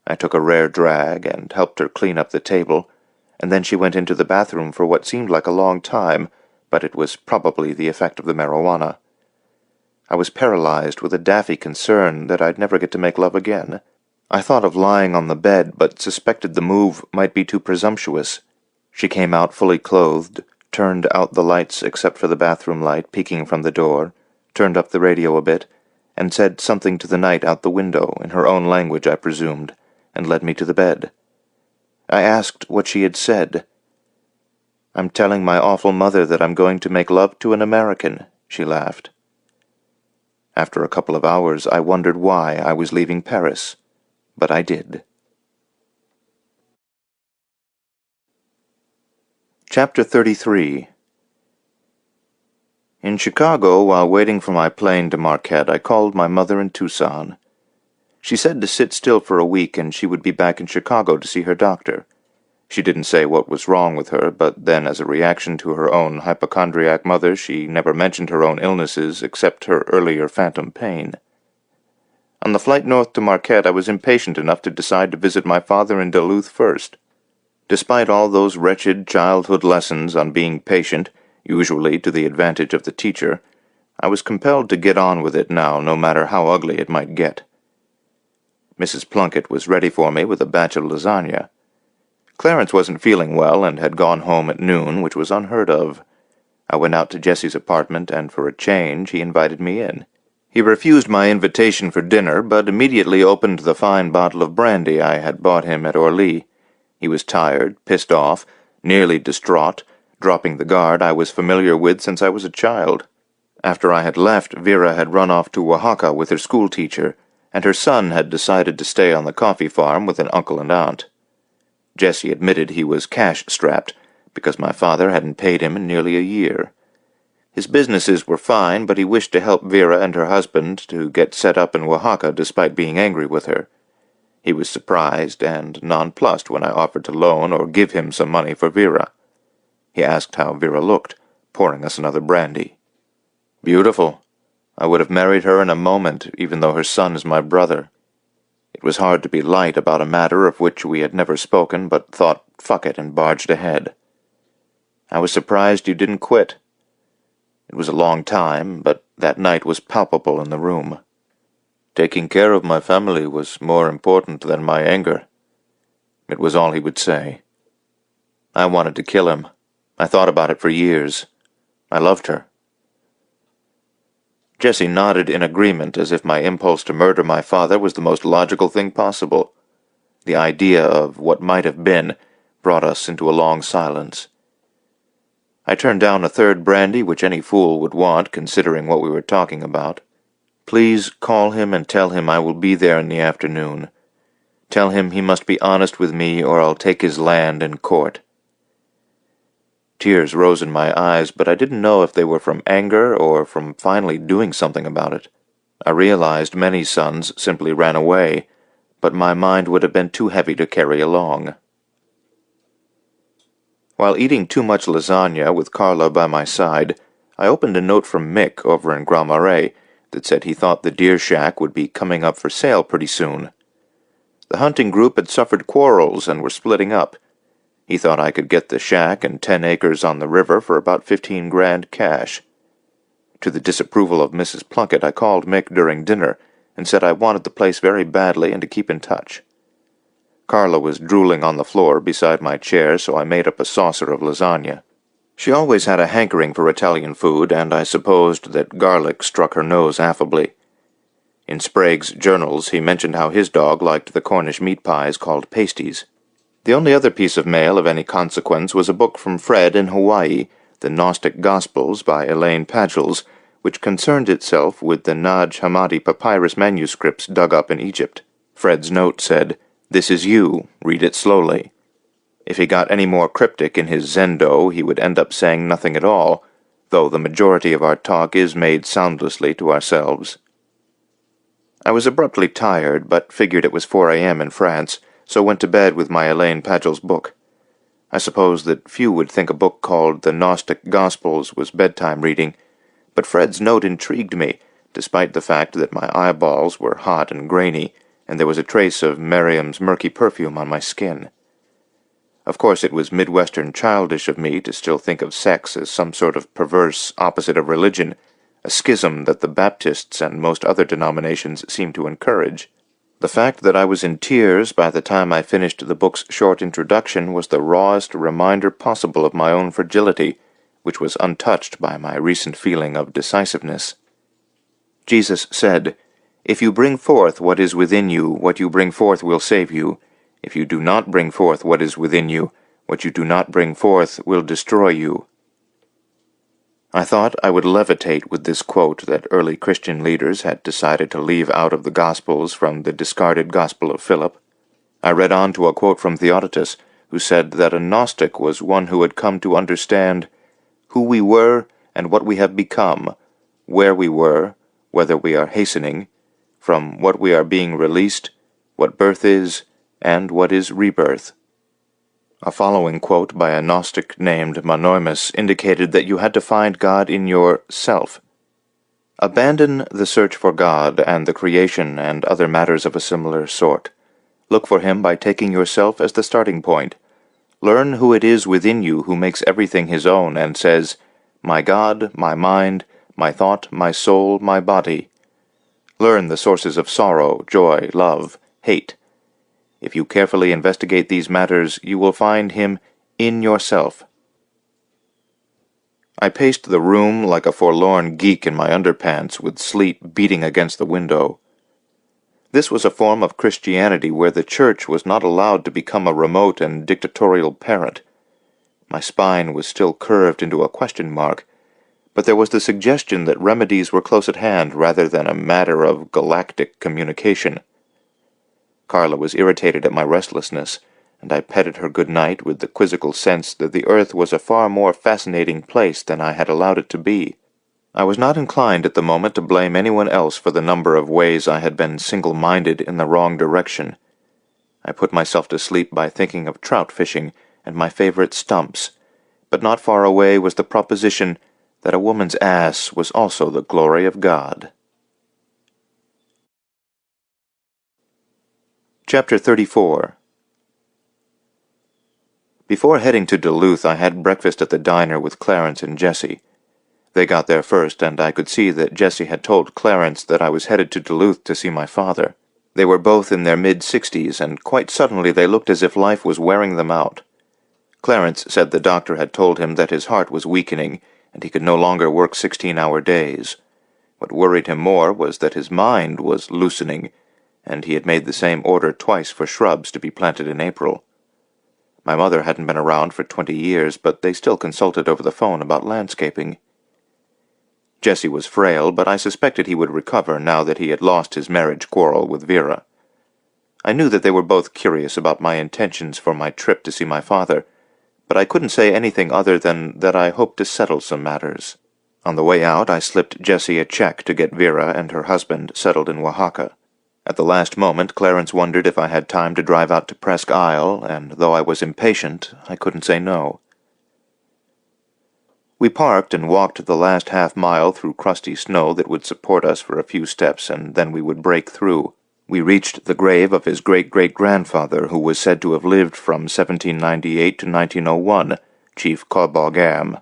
I took a rare drag and helped her clean up the table, and then she went into the bathroom for what seemed like a long time, but it was probably the effect of the marijuana. I was paralyzed with a daffy concern that I'd never get to make love again. I thought of lying on the bed, but suspected the move might be too presumptuous. She came out fully clothed, turned out the lights except for the bathroom light peeking from the door, turned up the radio a bit, and said something to the night out the window, in her own language, I presumed, and led me to the bed. I asked what she had said. "I'm telling my awful mother that I'm going to make love to an American," she laughed. After a couple of hours, I wondered why I was leaving Paris, but I did. Chapter 33. In Chicago, while waiting for my plane to Marquette, I called my mother in Tucson. She said to sit still for a week and she would be back in Chicago to see her doctor. She didn't say what was wrong with her, but then as a reaction to her own hypochondriac mother, she never mentioned her own illnesses except her earlier phantom pain. On the flight north to Marquette, I was impatient enough to decide to visit my father in Duluth first. Despite all those wretched childhood lessons on being patient, usually to the advantage of the teacher, I was compelled to get on with it now, no matter how ugly it might get. Mrs. Plunkett was ready for me with a batch of lasagna. Clarence wasn't feeling well and had gone home at noon, which was unheard of. I went out to Jesse's apartment, and for a change he invited me in. He refused my invitation for dinner, but immediately opened the fine bottle of brandy I had bought him at Orly. He was tired, pissed off, nearly distraught, dropping the guard I was familiar with since I was a child. After I had left, Vera had run off to Oaxaca with her schoolteacher, and her son had decided to stay on the coffee farm with an uncle and aunt. Jesse admitted he was cash-strapped, because my father hadn't paid him in nearly a year. His businesses were fine, but he wished to help Vera and her husband to get set up in Oaxaca despite being angry with her. He was surprised and nonplussed when I offered to loan or give him some money for Vera. He asked how Vera looked, pouring us another brandy. "Beautiful. I would have married her in a moment, even though her son is my brother." It was hard to be light about a matter of which we had never spoken, but thought, fuck it, and barged ahead. "I was surprised you didn't quit." It was a long time, but that night was palpable in the room. "Taking care of my family was more important than my anger." It was all he would say. I wanted to kill him. I thought about it for years. I loved her. Jesse nodded in agreement, as if my impulse to murder my father was the most logical thing possible. The idea of what might have been brought us into a long silence. I turned down a third brandy, which any fool would want, considering what we were talking about. "Please call him and tell him I will be there in the afternoon. Tell him he must be honest with me, or I'll take his land in court." Tears rose in my eyes, but I didn't know if they were from anger or from finally doing something about it. I realized many sons simply ran away, but my mind would have been too heavy to carry along. While eating too much lasagna with Carla by my side, I opened a note from Mick over in Grand Marais that said he thought the deer shack would be coming up for sale pretty soon. The hunting group had suffered quarrels and were splitting up. He thought I could get the shack and 10 acres on the river for about 15 grand cash. To the disapproval of Mrs. Plunkett, I called Mick during dinner and said I wanted the place very badly and to keep in touch. Carla was drooling on the floor beside my chair, so I made up a saucer of lasagna. She always had a hankering for Italian food, and I supposed that garlic struck her nose affably. In Sprague's journals he mentioned how his dog liked the Cornish meat pies called pasties. The only other piece of mail of any consequence was a book from Fred in Hawaii, The Gnostic Gospels by Elaine Pagels, which concerned itself with the Nag Hammadi papyrus manuscripts dug up in Egypt. Fred's note said, "This is you, read it slowly." If he got any more cryptic in his zendo, he would end up saying nothing at all, though the majority of our talk is made soundlessly to ourselves. I was abruptly tired, but figured it was 4 a.m. in France, so went to bed with my Elaine Pagels book. I suppose that few would think a book called The Gnostic Gospels was bedtime reading, but Fred's note intrigued me, despite the fact that my eyeballs were hot and grainy, and there was a trace of Miriam's murky perfume on my skin. Of course, it was Midwestern childish of me to still think of sex as some sort of perverse opposite of religion, a schism that the Baptists and most other denominations seem to encourage. The fact that I was in tears by the time I finished the book's short introduction was the rawest reminder possible of my own fragility, which was untouched by my recent feeling of decisiveness. Jesus said, "If you bring forth what is within you, what you bring forth will save you. If you do not bring forth what is within you, what you do not bring forth will destroy you." I thought I would levitate with this quote that early Christian leaders had decided to leave out of the Gospels from the discarded Gospel of Philip. I read on to a quote from Theodotus, who said that a Gnostic was one who had come to understand who we were and what we have become, where we were, whether we are hastening, from what we are being released, what birth is, and what is rebirth. A following quote by a Gnostic named Monoimus indicated that you had to find God in yourself. Abandon the search for God and the creation and other matters of a similar sort. Look for him by taking yourself as the starting point. Learn who it is within you who makes everything his own and says, "My God, my mind, my thought, my soul, my body." Learn the sources of sorrow, joy, love, hate. If you carefully investigate these matters, you will find him in yourself. I paced the room like a forlorn geek in my underpants, with sleep beating against the window. This was a form of Christianity where the Church was not allowed to become a remote and dictatorial parent. My spine was still curved into a question mark, but there was the suggestion that remedies were close at hand rather than a matter of galactic communication. Carla was irritated at my restlessness, and I petted her good night with the quizzical sense that the earth was a far more fascinating place than I had allowed it to be. I was not inclined at the moment to blame anyone else for the number of ways I had been single-minded in the wrong direction. I put myself to sleep by thinking of trout fishing and my favorite stumps, but not far away was the proposition that a woman's ass was also the glory of God. Chapter 34. Before heading to Duluth, I had breakfast at the diner with Clarence and Jessie. They got there first, and I could see that Jessie had told Clarence that I was headed to Duluth to see my father. They were both in their mid-60s, and quite suddenly they looked as if life was wearing them out. Clarence said the doctor had told him that his heart was weakening, and he could no longer work 16-hour days. What worried him more was that his mind was loosening, and he had made the same order twice for shrubs to be planted in April. My mother hadn't been around for 20 years, but they still consulted over the phone about landscaping. Jessie was frail, but I suspected he would recover now that he had lost his marriage quarrel with Vera. I knew that they were both curious about my intentions for my trip to see my father, but I couldn't say anything other than that I hoped to settle some matters. On the way out, I slipped Jessie a check to get Vera and her husband settled in Oaxaca. At the last moment, Clarence wondered if I had time to drive out to Presque Isle, and though I was impatient, I couldn't say no. We parked and walked the last half-mile through crusty snow that would support us for a few steps, and then we would break through. We reached the grave of his great-great-grandfather, who was said to have lived from 1798 to 1901, Chief Cobogam.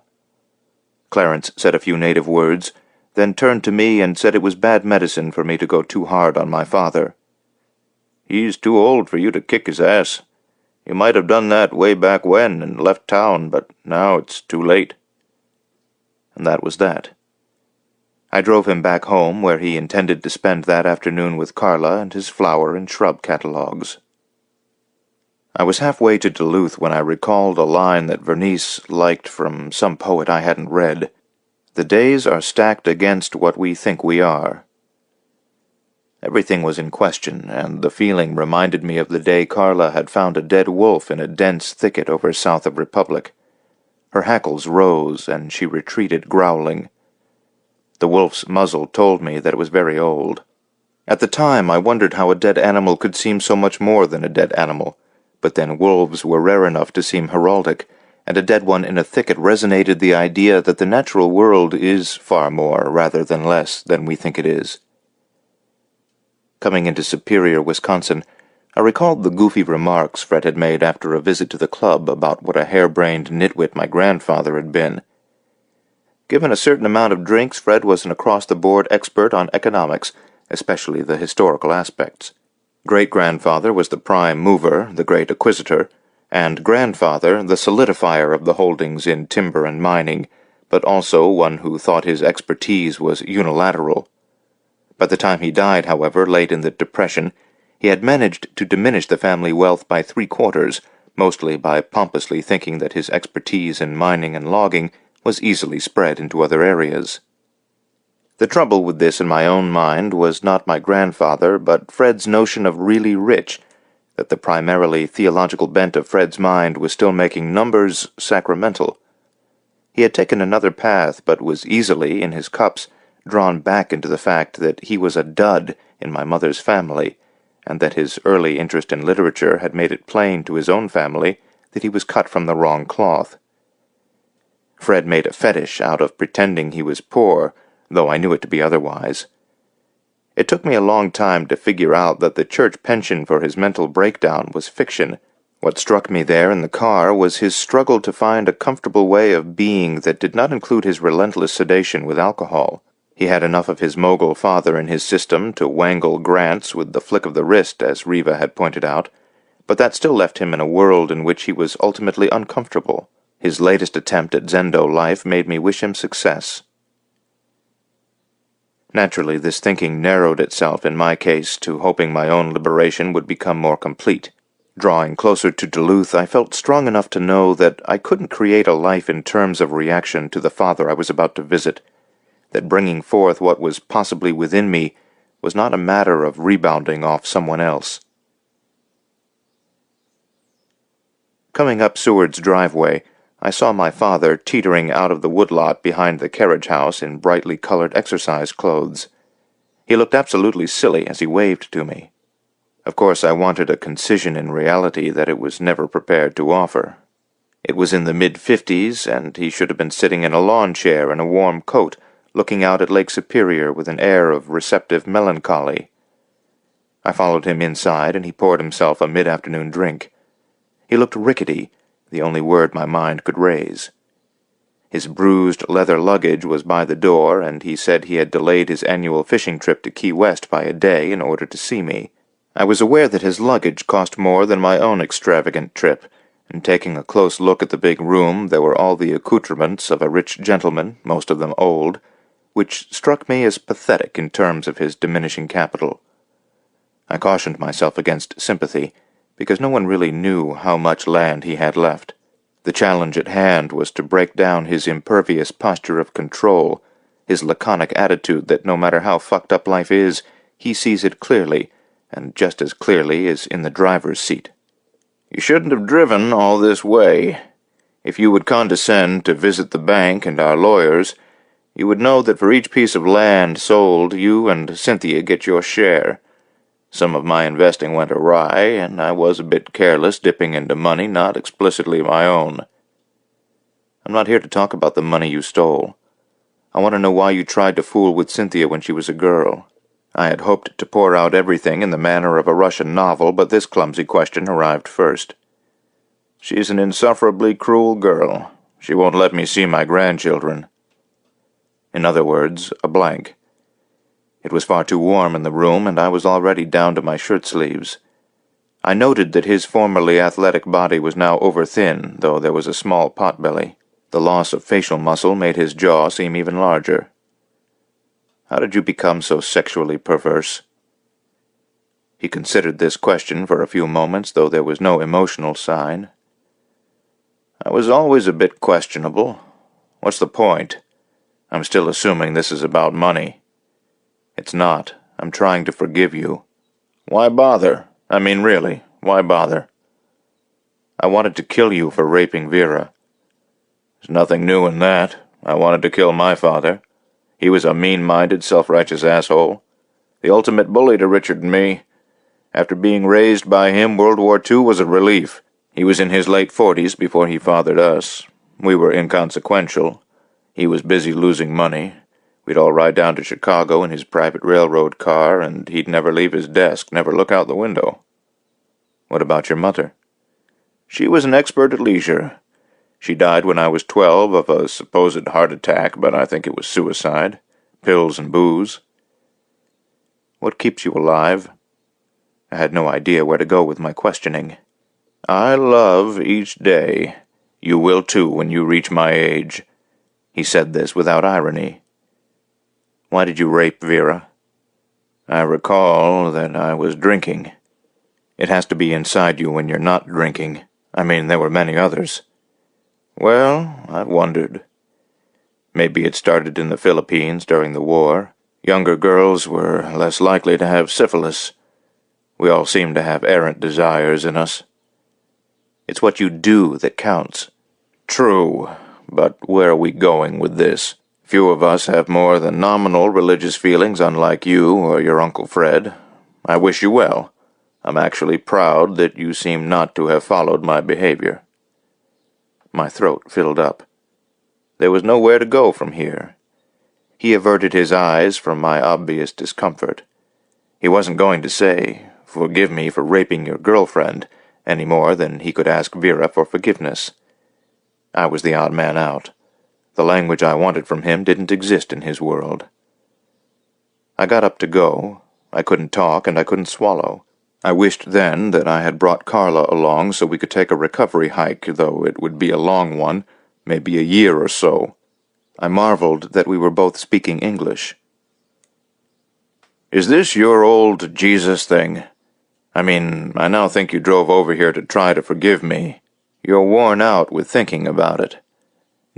Clarence said a few native words, then turned to me and said it was bad medicine for me to go too hard on my father. He's too old for you to kick his ass. You might have done that way back when and left town, but now it's too late." And that was that. I drove him back home, where he intended to spend that afternoon with Carla and his flower and shrub catalogues. I was halfway to Duluth when I recalled a line that Vernice liked from some poet I hadn't read. "The days are stacked against what we think we are." Everything was in question, and the feeling reminded me of the day Carla had found a dead wolf in a dense thicket over south of Republic. Her hackles rose, and she retreated growling. The wolf's muzzle told me that it was very old. At the time, I wondered how a dead animal could seem so much more than a dead animal, but then wolves were rare enough to seem heraldic, and a dead one in a thicket resonated the idea that the natural world is far more, rather than less, than we think it is. Coming into Superior, Wisconsin, I recalled the goofy remarks Fred had made after a visit to the club about what a harebrained nitwit my grandfather had been. Given a certain amount of drinks, Fred was an across-the-board expert on economics, especially the historical aspects. Great-grandfather was the prime mover, the great acquisitor, and grandfather the solidifier of the holdings in timber and mining, but also one who thought his expertise was unilateral. By the time he died, however, late in the Depression, he had managed to diminish the family wealth by 3/4, mostly by pompously thinking that his expertise in mining and logging was easily spread into other areas. The trouble with this in my own mind was not my grandfather, but Fred's notion of really rich, that the primarily theological bent of Fred's mind was still making numbers sacramental. He had taken another path, but was easily, in his cups, drawn back into the fact that he was a dud in my mother's family, and that his early interest in literature had made it plain to his own family that he was cut from the wrong cloth. Fred made a fetish out of pretending he was poor, though I knew it to be otherwise. It took me a long time to figure out that the church pension for his mental breakdown was fiction. What struck me there in the car was his struggle to find a comfortable way of being that did not include his relentless sedation with alcohol. He had enough of his mogul father in his system to wangle grants with the flick of the wrist, as Reva had pointed out, but that still left him in a world in which he was ultimately uncomfortable. His latest attempt at Zendo life made me wish him success. Naturally, this thinking narrowed itself in my case to hoping my own liberation would become more complete. Drawing closer to Duluth, I felt strong enough to know that I couldn't create a life in terms of reaction to the father I was about to visit, that bringing forth what was possibly within me was not a matter of rebounding off someone else. Coming up Seward's driveway, I saw my father teetering out of the woodlot behind the carriage house in brightly colored exercise clothes. He looked absolutely silly as he waved to me. Of course, I wanted a concision in reality that it was never prepared to offer. It was in the mid-50s, and he should have been sitting in a lawn chair in a warm coat, looking out at Lake Superior with an air of receptive melancholy. I followed him inside, and he poured himself a mid-afternoon drink. He looked rickety, the only word my mind could raise. His bruised leather luggage was by the door, and he said he had delayed his annual fishing trip to Key West by a day in order to see me. I was aware that his luggage cost more than my own extravagant trip, and taking a close look at the big room, there were all the accoutrements of a rich gentleman, most of them old, which struck me as pathetic in terms of his diminishing capital. I cautioned myself against sympathy, because no one really knew how much land he had left. The challenge at hand was to break down his impervious posture of control, his laconic attitude that no matter how fucked up life is, he sees it clearly, and just as clearly is in the driver's seat. "You shouldn't have driven all this way. If you would condescend to visit the bank and our lawyers, you would know that for each piece of land sold, you and Cynthia get your share. Some of my investing went awry, and I was a bit careless dipping into money not explicitly my own. I'm not here to talk about the money you stole. I want to know why you tried to fool with Cynthia when she was a girl. I had hoped to pour out everything in the manner of a Russian novel, but this clumsy question arrived first. She's an insufferably cruel girl. She won't let me see my grandchildren." In other words, a blank. It was far too warm in the room, and I was already down to my shirt sleeves. I noted that his formerly athletic body was now over-thin, though there was a small pot-belly. The loss of facial muscle made his jaw seem even larger. How did you become so sexually perverse? He considered this question for a few moments, though there was no emotional sign. I was always a bit questionable. What's the point? I'm still assuming this is about money. It's not. I'm trying to forgive you. Why bother? I mean, really, why bother? I wanted to kill you for raping Vera. There's nothing new in that. I wanted to kill my father. He was a mean-minded, self-righteous asshole. The ultimate bully to Richard and me. After being raised by him, World War II was a relief. He was in his late 40s before he fathered us. We were inconsequential. He was busy losing money. We'd all ride down to Chicago in his private railroad car, and he'd never leave his desk, never look out the window. What about your mother? She was an expert at leisure. She died when I was 12 of a supposed heart attack, but I think it was suicide. Pills and booze. What keeps you alive? I had no idea where to go with my questioning. I love each day. You will too when you reach my age. He said this without irony. Why did you rape Vera? I recall that I was drinking. It has to be inside you when you're not drinking. I mean, there were many others. Well, I've wondered. Maybe it started in the Philippines during the war. Younger girls were less likely to have syphilis. We all seem to have errant desires in us. It's what you do that counts. True, but where are we going with this? Few of us have more than nominal religious feelings, unlike you or your Uncle Fred. I wish you well. I'm actually proud that you seem not to have followed my behavior. My throat filled up. There was nowhere to go from here. He averted his eyes from my obvious discomfort. He wasn't going to say, "Forgive me for raping your girlfriend," any more than he could ask Vera for forgiveness. I was the odd man out. The language I wanted from him didn't exist in his world. I got up to go. I couldn't talk and I couldn't swallow. I wished then that I had brought Carla along so we could take a recovery hike, though it would be a long one, maybe a year or so. I marveled that we were both speaking English. Is this your old Jesus thing? I mean, I now think you drove over here to try to forgive me. You're worn out with thinking about it.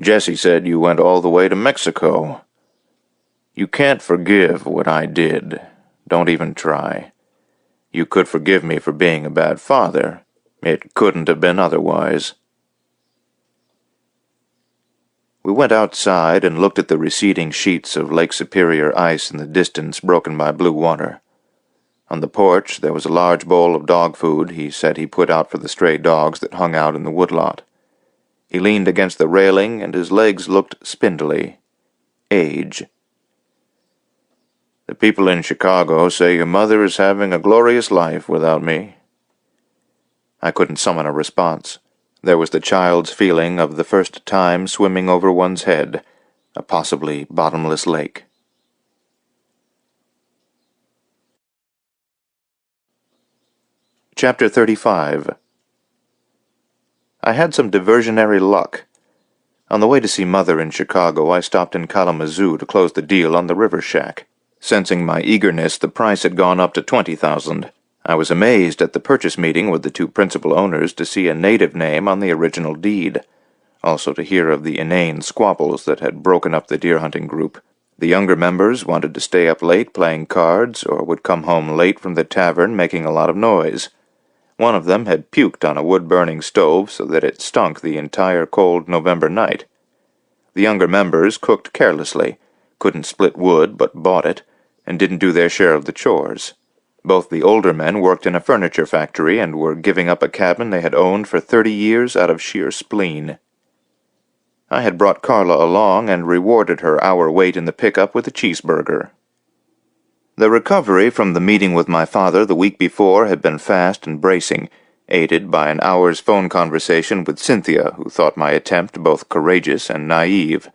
Jessie said you went all the way to Mexico. You can't forgive what I did. Don't even try. You could forgive me for being a bad father. It couldn't have been otherwise. We went outside and looked at the receding sheets of Lake Superior ice in the distance broken by blue water. On the porch there was a large bowl of dog food he said he put out for the stray dogs that hung out in the woodlot. He leaned against the railing and his legs looked spindly. Age. The people in Chicago say your mother is having a glorious life without me. I couldn't summon a response. There was the child's feeling of the first time swimming over one's head, a possibly bottomless lake. Chapter 35. I had some diversionary luck. On the way to see Mother in Chicago, I stopped in Kalamazoo to close the deal on the river shack. Sensing my eagerness, the price had gone up to $20,000. I was amazed at the purchase meeting with the two principal owners to see a native name on the original deed, also to hear of the inane squabbles that had broken up the deer-hunting group. The younger members wanted to stay up late playing cards, or would come home late from the tavern making a lot of noise. One of them had puked on a wood-burning stove so that it stunk the entire cold November night. The younger members cooked carelessly, couldn't split wood but bought it, and didn't do their share of the chores. Both the older men worked in a furniture factory and were giving up a cabin they had owned for 30 years out of sheer spleen. I had brought Carla along and rewarded her hour wait in the pickup with a cheeseburger. The recovery from the meeting with my father the week before had been fast and bracing, aided by an hour's phone conversation with Cynthia, who thought my attempt both courageous and naive.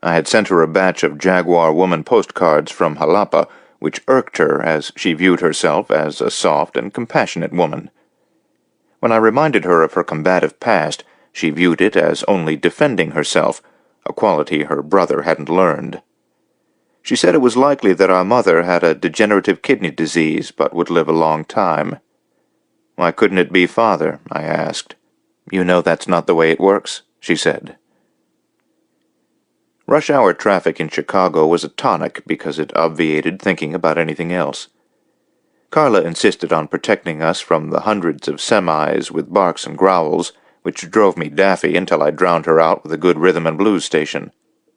I had sent her a batch of Jaguar woman postcards from Jalapa, which irked her as she viewed herself as a soft and compassionate woman. When I reminded her of her combative past, she viewed it as only defending herself, a quality her brother hadn't learned. She said it was likely that our mother had a degenerative kidney disease but would live a long time. "Why couldn't it be father?" I asked. "You know that's not the way it works," she said. Rush hour traffic in Chicago was a tonic because it obviated thinking about anything else. Carla insisted on protecting us from the hundreds of semis with barks and growls, which drove me daffy until I drowned her out with a good rhythm and blues station.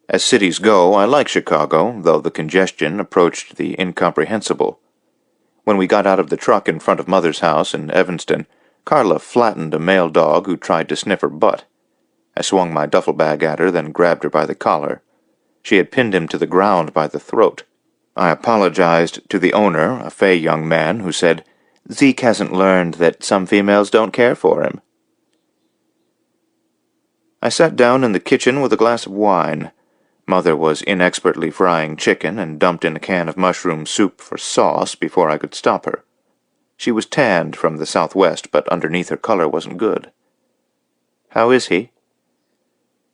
As cities go, I like Chicago, though the congestion approached the incomprehensible. When we got out of the truck in front of Mother's house in Evanston, Carla flattened a male dog who tried to sniff her butt. I swung my duffel bag at her, then grabbed her by the collar. She had pinned him to the ground by the throat. I apologized to the owner, a fey young man, who said, "Zeke hasn't learned that some females don't care for him." I sat down in the kitchen with a glass of wine. Mother was inexpertly frying chicken and dumped in a can of mushroom soup for sauce before I could stop her. She was tanned from the southwest, but underneath her color wasn't good. "How is he?"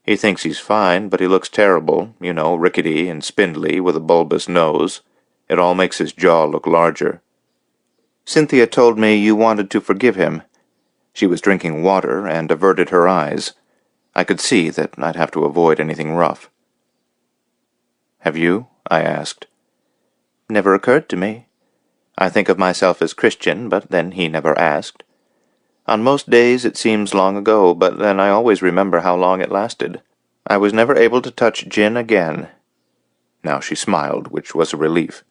"He thinks he's fine, but he looks terrible, rickety and spindly with a bulbous nose. It all makes his jaw look larger." "Cynthia told me you wanted to forgive him." She was drinking water and averted her eyes. I could see that I'd have to avoid anything rough. "Have you?" I asked. "Never occurred to me. I think of myself as Christian, but then he never asked. On most days it seems long ago, but then I always remember how long it lasted. I was never able to touch gin again." Now she smiled, which was a relief.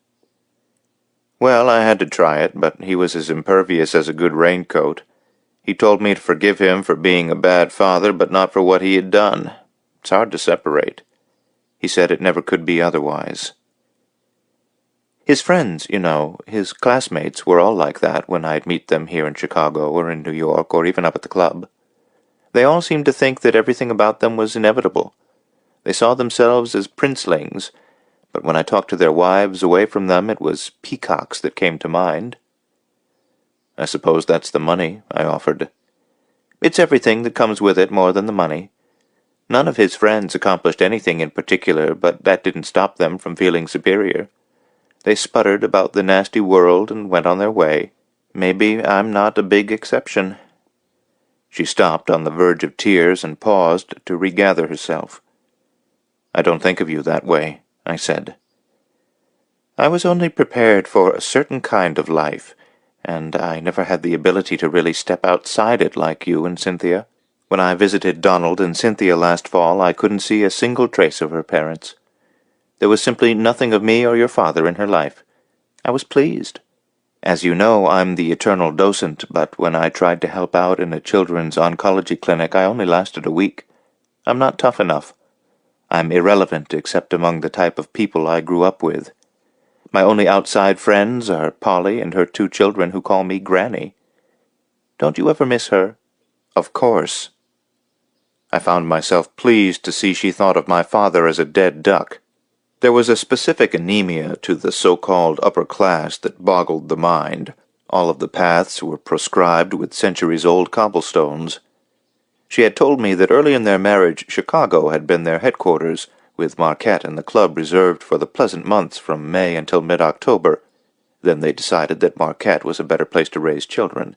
"Well, I had to try it, but he was as impervious as a good raincoat. He told me to forgive him for being a bad father, but not for what he had done. It's hard to separate. He said it never could be otherwise." His friends, his classmates were all like that when I'd meet them here in Chicago or in New York or even up at the club. They all seemed to think that everything about them was inevitable. They saw themselves as princelings, but when I talked to their wives away from them, it was peacocks that came to mind. "I suppose that's the money," I offered. "It's everything that comes with it more than the money. None of his friends accomplished anything in particular, but that didn't stop them from feeling superior. They sputtered about the nasty world and went on their way. Maybe I'm not a big exception." She stopped on the verge of tears and paused to regather herself. "I don't think of you that way," I said. "I was only prepared for a certain kind of life, and I never had the ability to really step outside it like you and Cynthia. When I visited Donald and Cynthia last fall, I couldn't see a single trace of her parents. There was simply nothing of me or your father in her life. I was pleased. As you know, I'm the eternal docent, but when I tried to help out in a children's oncology clinic, I only lasted a week. I'm not tough enough. I'm irrelevant except among the type of people I grew up with. My only outside friends are Polly and her 2 children who call me Granny. Don't you ever miss her?" "Of course." I found myself pleased to see she thought of my father as a dead duck. There was a specific anemia to the so-called upper class that boggled the mind. All of the paths were proscribed with centuries-old cobblestones. She had told me that early in their marriage Chicago had been their headquarters, with Marquette and the club reserved for the pleasant months from May until mid-October. Then they decided that Marquette was a better place to raise children.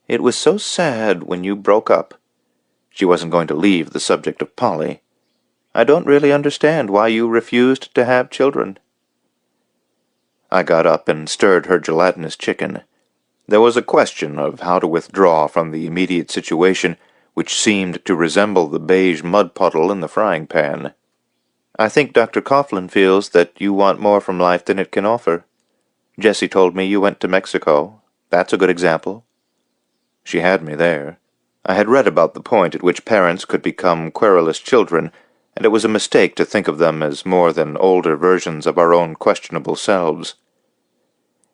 "It was so sad when you broke up." She wasn't going to leave the subject of Polly. "I don't really understand why you refused to have children." I got up and stirred her gelatinous chicken. There was a question of how to withdraw from the immediate situation, which seemed to resemble the beige mud puddle in the frying pan. "I think Dr. Coughlin feels that you want more from life than it can offer. Jessie told me you went to Mexico. That's a good example." She had me there. I had read about the point at which parents could become querulous children, and it was a mistake to think of them as more than older versions of our own questionable selves.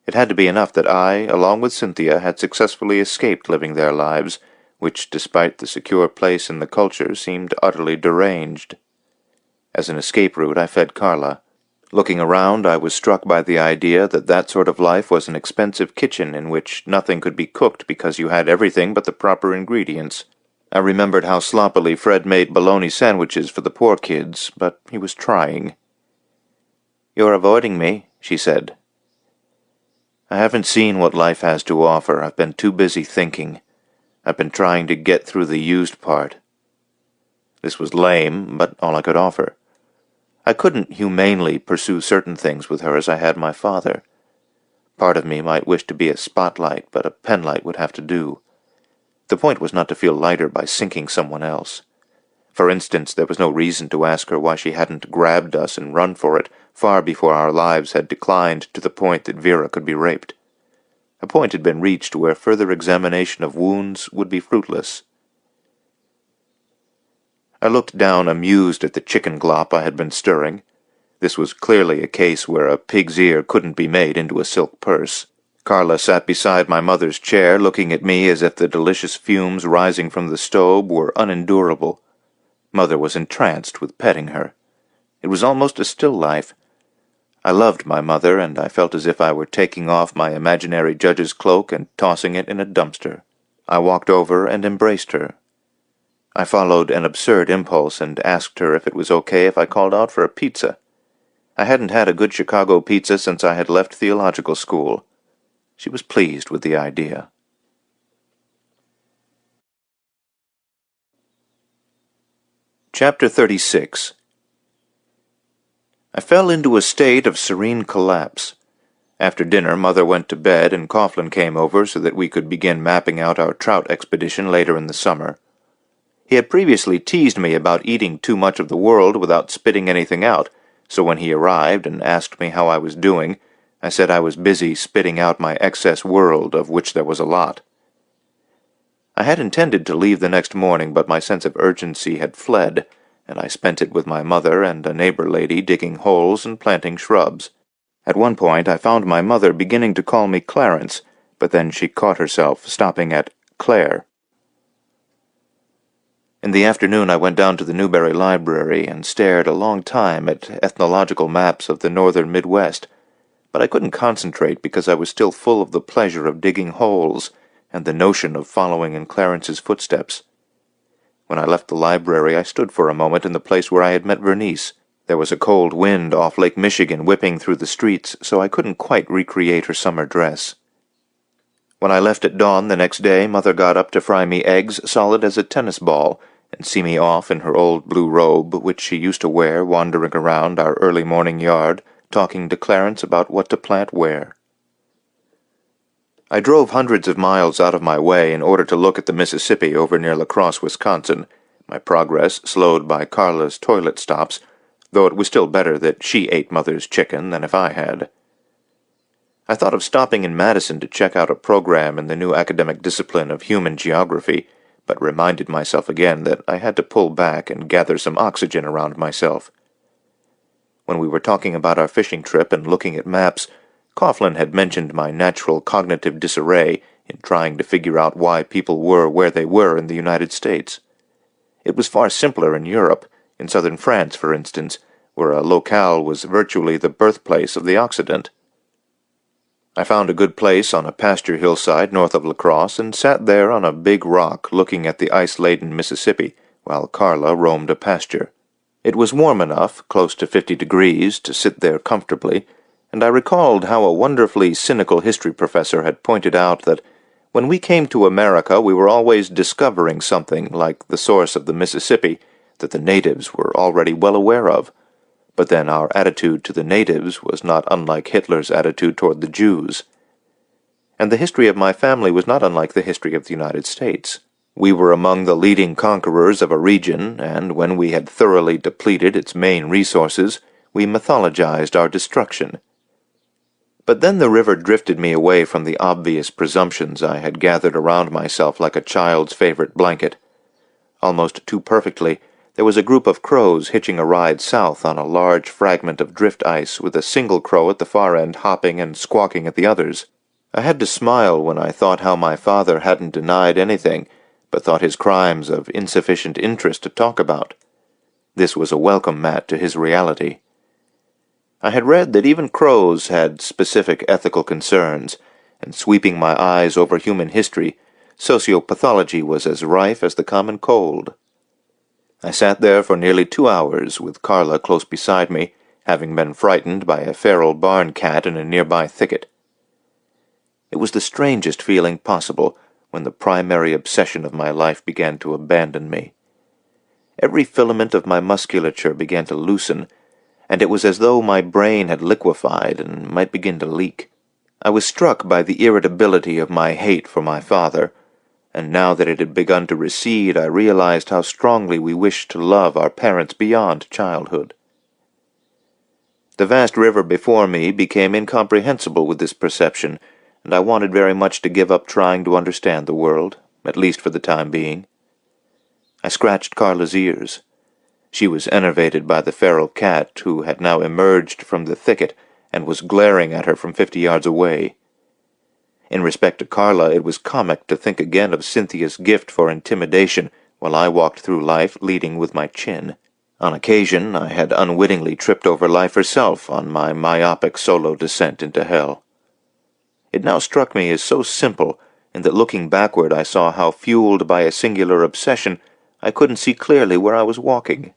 It had to be enough that I, along with Cynthia, had successfully escaped living their lives, which, despite the secure place in the culture, seemed utterly deranged. As an escape route, I fed Carla. Looking around, I was struck by the idea that that sort of life was an expensive kitchen in which nothing could be cooked because you had everything but the proper ingredients. I remembered how sloppily Fred made bologna sandwiches for the poor kids, but he was trying. "You're avoiding me," she said. "I haven't seen what life has to offer. I've been too busy thinking. I've been trying to get through the used part." This was lame, but all I could offer. I couldn't humanely pursue certain things with her as I had my father. Part of me might wish to be a spotlight, but a penlight would have to do. The point was not to feel lighter by sinking someone else. For instance, there was no reason to ask her why she hadn't grabbed us and run for it far before our lives had declined to the point that Vera could be raped. A point had been reached where further examination of wounds would be fruitless. I looked down amused at the chicken glop I had been stirring. This was clearly a case where a pig's ear couldn't be made into a silk purse. Carla sat beside my mother's chair, looking at me as if the delicious fumes rising from the stove were unendurable. Mother was entranced with petting her. It was almost a still life. I loved my mother, and I felt as if I were taking off my imaginary judge's cloak and tossing it in a dumpster. I walked over and embraced her. I followed an absurd impulse and asked her if it was okay if I called out for a pizza. I hadn't had a good Chicago pizza since I had left theological school. She was pleased with the idea. Chapter 36. I fell into a state of serene collapse. After dinner, Mother went to bed, and Coughlin came over so that we could begin mapping out our trout expedition later in the summer. He had previously teased me about eating too much of the world without spitting anything out, so when he arrived and asked me how I was doing, I said I was busy spitting out my excess world, of which there was a lot. I had intended to leave the next morning, but my sense of urgency had fled, and I spent it with my mother and a neighbor lady digging holes and planting shrubs. At one point I found my mother beginning to call me Clarence, but then she caught herself, stopping at Claire. In the afternoon I went down to the Newberry Library and stared a long time at ethnological maps of the northern Midwest, but I couldn't concentrate because I was still full of the pleasure of digging holes and the notion of following in Clarence's footsteps. When I left the library I stood for a moment in the place where I had met Vernice. There was a cold wind off Lake Michigan whipping through the streets, so I couldn't quite recreate her summer dress. When I left at dawn the next day, Mother got up to fry me eggs solid as a tennis ball, and see me off in her old blue robe, which she used to wear wandering around our early morning yard, talking to Clarence about what to plant where. I drove hundreds of miles out of my way in order to look at the Mississippi over near La Crosse, Wisconsin, my progress slowed by Carla's toilet stops, though it was still better that she ate Mother's chicken than if I had. I thought of stopping in Madison to check out a program in the new academic discipline of human geography, but reminded myself again that I had to pull back and gather some oxygen around myself. When we were talking about our fishing trip and looking at maps, Coughlin had mentioned my natural cognitive disarray in trying to figure out why people were where they were in the United States. It was far simpler in Europe, in southern France, for instance, where a locale was virtually the birthplace of the Occident. I found a good place on a pasture hillside north of La Crosse and sat there on a big rock looking at the ice-laden Mississippi while Carla roamed a pasture. It was warm enough, close to 50 degrees, to sit there comfortably, and I recalled how a wonderfully cynical history professor had pointed out that when we came to America we were always discovering something like the source of the Mississippi that the natives were already well aware of. But then our attitude to the natives was not unlike Hitler's attitude toward the Jews. And the history of my family was not unlike the history of the United States. We were among the leading conquerors of a region, and when we had thoroughly depleted its main resources, we mythologized our destruction. But then the river drifted me away from the obvious presumptions I had gathered around myself like a child's favorite blanket. Almost too perfectly, there was a group of crows hitching a ride south on a large fragment of drift ice, with a single crow at the far end hopping and squawking at the others. I had to smile when I thought how my father hadn't denied anything, but thought his crimes of insufficient interest to talk about. This was a welcome mat to his reality. I had read that even crows had specific ethical concerns, and sweeping my eyes over human history, sociopathology was as rife as the common cold. I sat there for nearly 2 hours, with Carla close beside me, having been frightened by a feral barn cat in a nearby thicket. It was the strangest feeling possible when the primary obsession of my life began to abandon me. Every filament of my musculature began to loosen, and it was as though my brain had liquefied and might begin to leak. I was struck by the irritability of my hate for my father, and now that it had begun to recede, I realized how strongly we wished to love our parents beyond childhood. The vast river before me became incomprehensible with this perception, and I wanted very much to give up trying to understand the world, at least for the time being. I scratched Carla's ears. She was enervated by the feral cat, who had now emerged from the thicket and was glaring at her from 50 yards away. In respect to Carla, it was comic to think again of Cynthia's gift for intimidation while I walked through life leading with my chin. On occasion, I had unwittingly tripped over life herself on my myopic solo descent into hell. It now struck me as so simple, in that looking backward I saw how, fueled by a singular obsession, I couldn't see clearly where I was walking.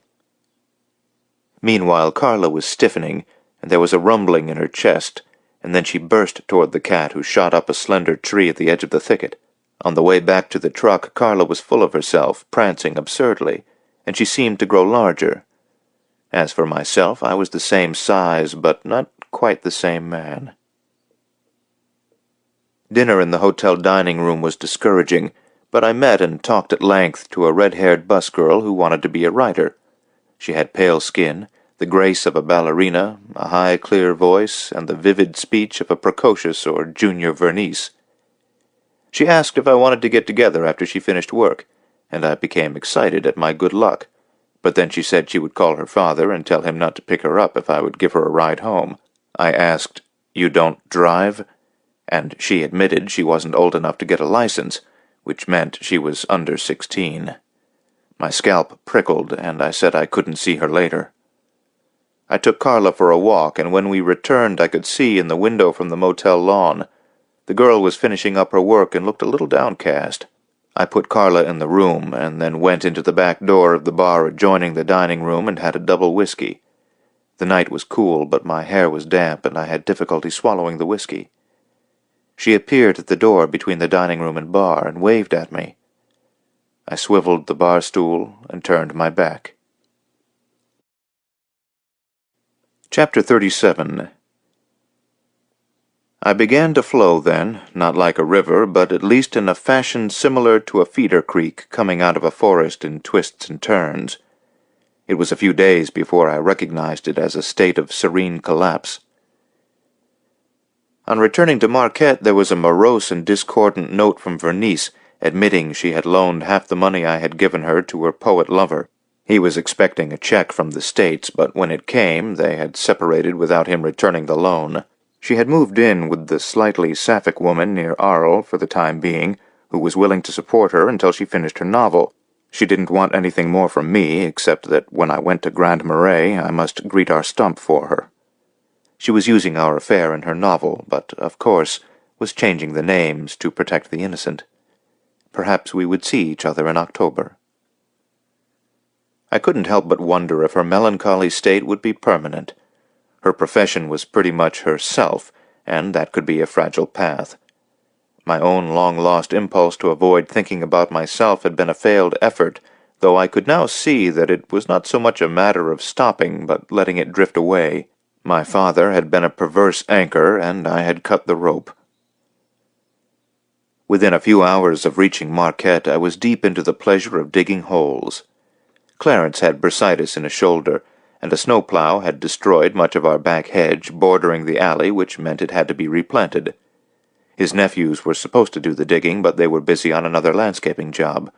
Meanwhile, Carla was stiffening, and there was a rumbling in her chest, and then she burst toward the cat, who shot up a slender tree at the edge of the thicket. On the way back to the truck, Carla was full of herself, prancing absurdly, and she seemed to grow larger. As for myself, I was the same size, but not quite the same man. Dinner in the hotel dining room was discouraging, but I met and talked at length to a red-haired bus girl who wanted to be a writer. She had pale skin, the grace of a ballerina, a high, clear voice, and the vivid speech of a precocious or junior Vernice. She asked if I wanted to get together after she finished work, and I became excited at my good luck. But then she said she would call her father and tell him not to pick her up if I would give her a ride home. I asked, "You don't drive?" And she admitted she wasn't old enough to get a license, which meant she was under 16. My scalp prickled, and I said I couldn't see her later. I took Carla for a walk, and when we returned I could see in the window from the motel lawn. The girl was finishing up her work and looked a little downcast. I put Carla in the room, and then went into the back door of the bar adjoining the dining room and had a double whiskey. The night was cool, but my hair was damp, and I had difficulty swallowing the whiskey. She appeared at the door between the dining room and bar, and waved at me. I swiveled the bar stool and turned my back. Chapter 37. I began to flow then, not like a river, but at least in a fashion similar to a feeder creek coming out of a forest in twists and turns. It was a few days before I recognized it as a state of serene collapse. On returning to Marquette, there was a morose and discordant note from Vernice, admitting she had loaned half the money I had given her to her poet lover. He was expecting a check from the States, but when it came, they had separated without him returning the loan. She had moved in with the slightly sapphic woman near Arles for the time being, who was willing to support her until she finished her novel. She didn't want anything more from me, except that when I went to Grand Marais, I must greet our stump for her. She was using our affair in her novel, but, of course, was changing the names to protect the innocent. Perhaps we would see each other in October. I couldn't help but wonder if her melancholy state would be permanent. Her profession was pretty much herself, and that could be a fragile path. My own long-lost impulse to avoid thinking about myself had been a failed effort, though I could now see that it was not so much a matter of stopping, but letting it drift away. My father had been a perverse anchor, and I had cut the rope. Within a few hours of reaching Marquette, I was deep into the pleasure of digging holes. Clarence had bursitis in a shoulder, and a snowplow had destroyed much of our back hedge bordering the alley, which meant it had to be replanted. His nephews were supposed to do the digging, but they were busy on another landscaping job.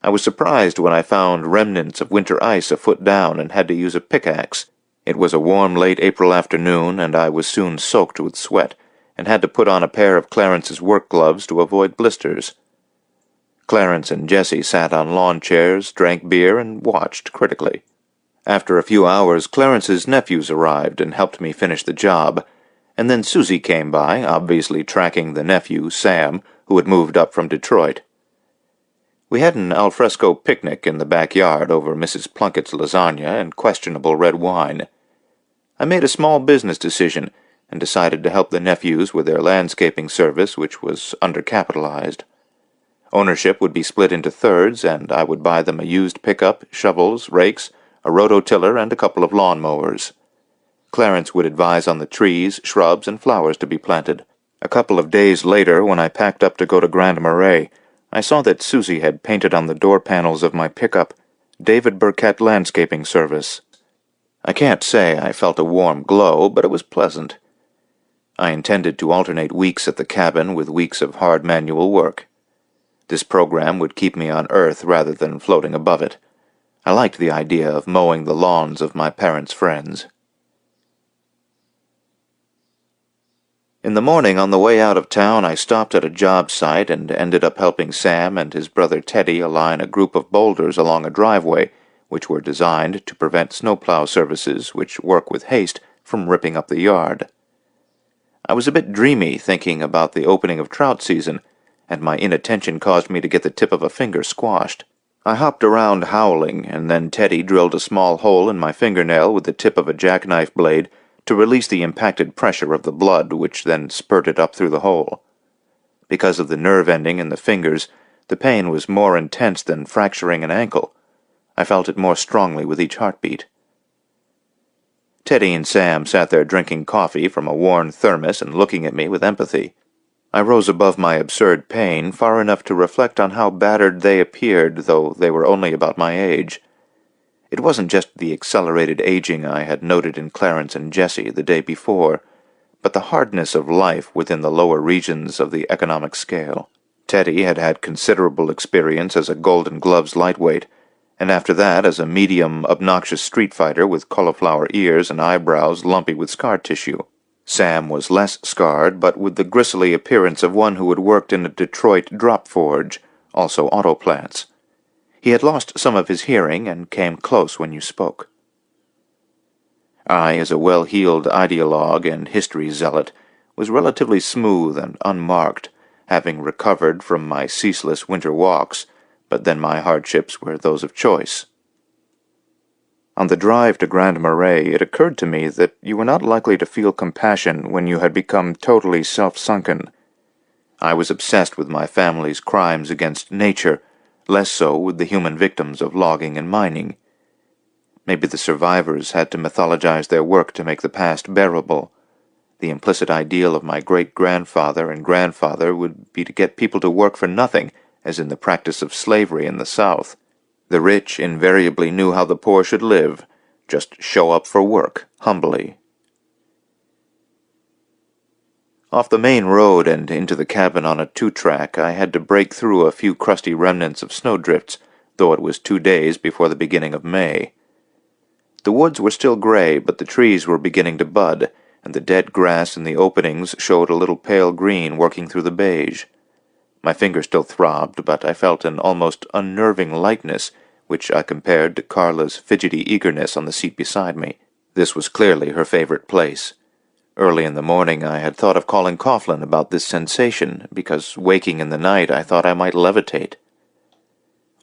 I was surprised when I found remnants of winter ice a foot down and had to use a pickaxe. It was a warm late April afternoon, and I was soon soaked with sweat, and had to put on a pair of Clarence's work gloves to avoid blisters. Clarence and Jessie sat on lawn chairs, drank beer, and watched critically. After a few hours, Clarence's nephews arrived and helped me finish the job, and then Susie came by, obviously tracking the nephew, Sam, who had moved up from Detroit. We had an alfresco picnic in the backyard over Mrs. Plunkett's lasagna and questionable red wine. I made a small business decision and decided to help the nephews with their landscaping service, which was undercapitalized. Ownership would be split into thirds, and I would buy them a used pickup, shovels, rakes, a rototiller, and a couple of lawn mowers. Clarence would advise on the trees, shrubs, and flowers to be planted. A couple of days later, when I packed up to go to Grand Marais, I saw that Susie had painted on the door panels of my pickup, "David Burkett Landscaping Service." I can't say I felt a warm glow, but it was pleasant. I intended to alternate weeks at the cabin with weeks of hard manual work. This program would keep me on Earth rather than floating above it. I liked the idea of mowing the lawns of my parents' friends. In the morning, on the way out of town, I stopped at a job site and ended up helping Sam and his brother Teddy align a group of boulders along a driveway, which were designed to prevent snowplow services, which work with haste, from ripping up the yard. I was a bit dreamy thinking about the opening of trout season, and my inattention caused me to get the tip of a finger squashed. I hopped around howling, and then Teddy drilled a small hole in my fingernail with the tip of a jackknife blade to release the impacted pressure of the blood, which then spurted up through the hole. Because of the nerve ending in the fingers, the pain was more intense than fracturing an ankle. I felt it more strongly with each heartbeat. Teddy and Sam sat there drinking coffee from a worn thermos and looking at me with empathy. I rose above my absurd pain far enough to reflect on how battered they appeared, though they were only about my age. It wasn't just the accelerated aging I had noted in Clarence and Jessie the day before, but the hardness of life within the lower regions of the economic scale. Teddy had had considerable experience as a Golden Gloves lightweight, and after that as a medium, obnoxious street fighter with cauliflower ears and eyebrows lumpy with scar tissue. Sam was less scarred, but with the gristly appearance of one who had worked in a Detroit drop forge, also auto plants. He had lost some of his hearing and came close when you spoke. I, as a well-heeled ideologue and history zealot, was relatively smooth and unmarked, having recovered from my ceaseless winter walks, but then my hardships were those of choice. On the drive to Grand Marais, it occurred to me that you were not likely to feel compassion when you had become totally self-sunken. I was obsessed with my family's crimes against nature, less so with the human victims of logging and mining. Maybe the survivors had to mythologize their work to make the past bearable. The implicit ideal of my great-grandfather and grandfather would be to get people to work for nothing, as in the practice of slavery in the South. The rich invariably knew how the poor should live, just show up for work, humbly. Off the main road and into the cabin on a 2-track, I had to break through a few crusty remnants of snowdrifts, though it was 2 days before the beginning of May. The woods were still gray, but the trees were beginning to bud, and the dead grass in the openings showed a little pale green working through the beige. My finger still throbbed, but I felt an almost unnerving lightness, which I compared to Carla's fidgety eagerness on the seat beside me. This was clearly her favorite place. Early in the morning I had thought of calling Coughlin about this sensation, because waking in the night I thought I might levitate.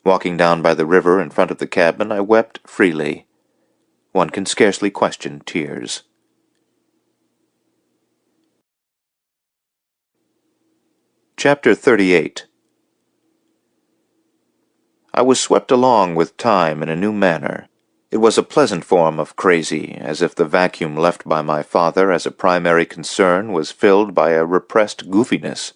Walking down by the river in front of the cabin, I wept freely. One can scarcely question tears. Chapter 38. I was swept along with time in a new manner. It was a pleasant form of crazy, as if the vacuum left by my father as a primary concern was filled by a repressed goofiness.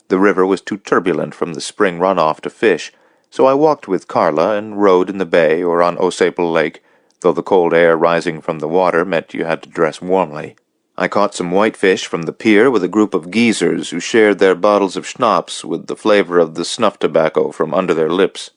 The river was too turbulent from the spring runoff to fish, so I walked with Carla and rowed in the bay or on Osable Lake, though the cold air rising from the water meant you had to dress warmly. I caught some whitefish from the pier with a group of geezers who shared their bottles of schnapps with the flavor of the snuff tobacco from under their lips.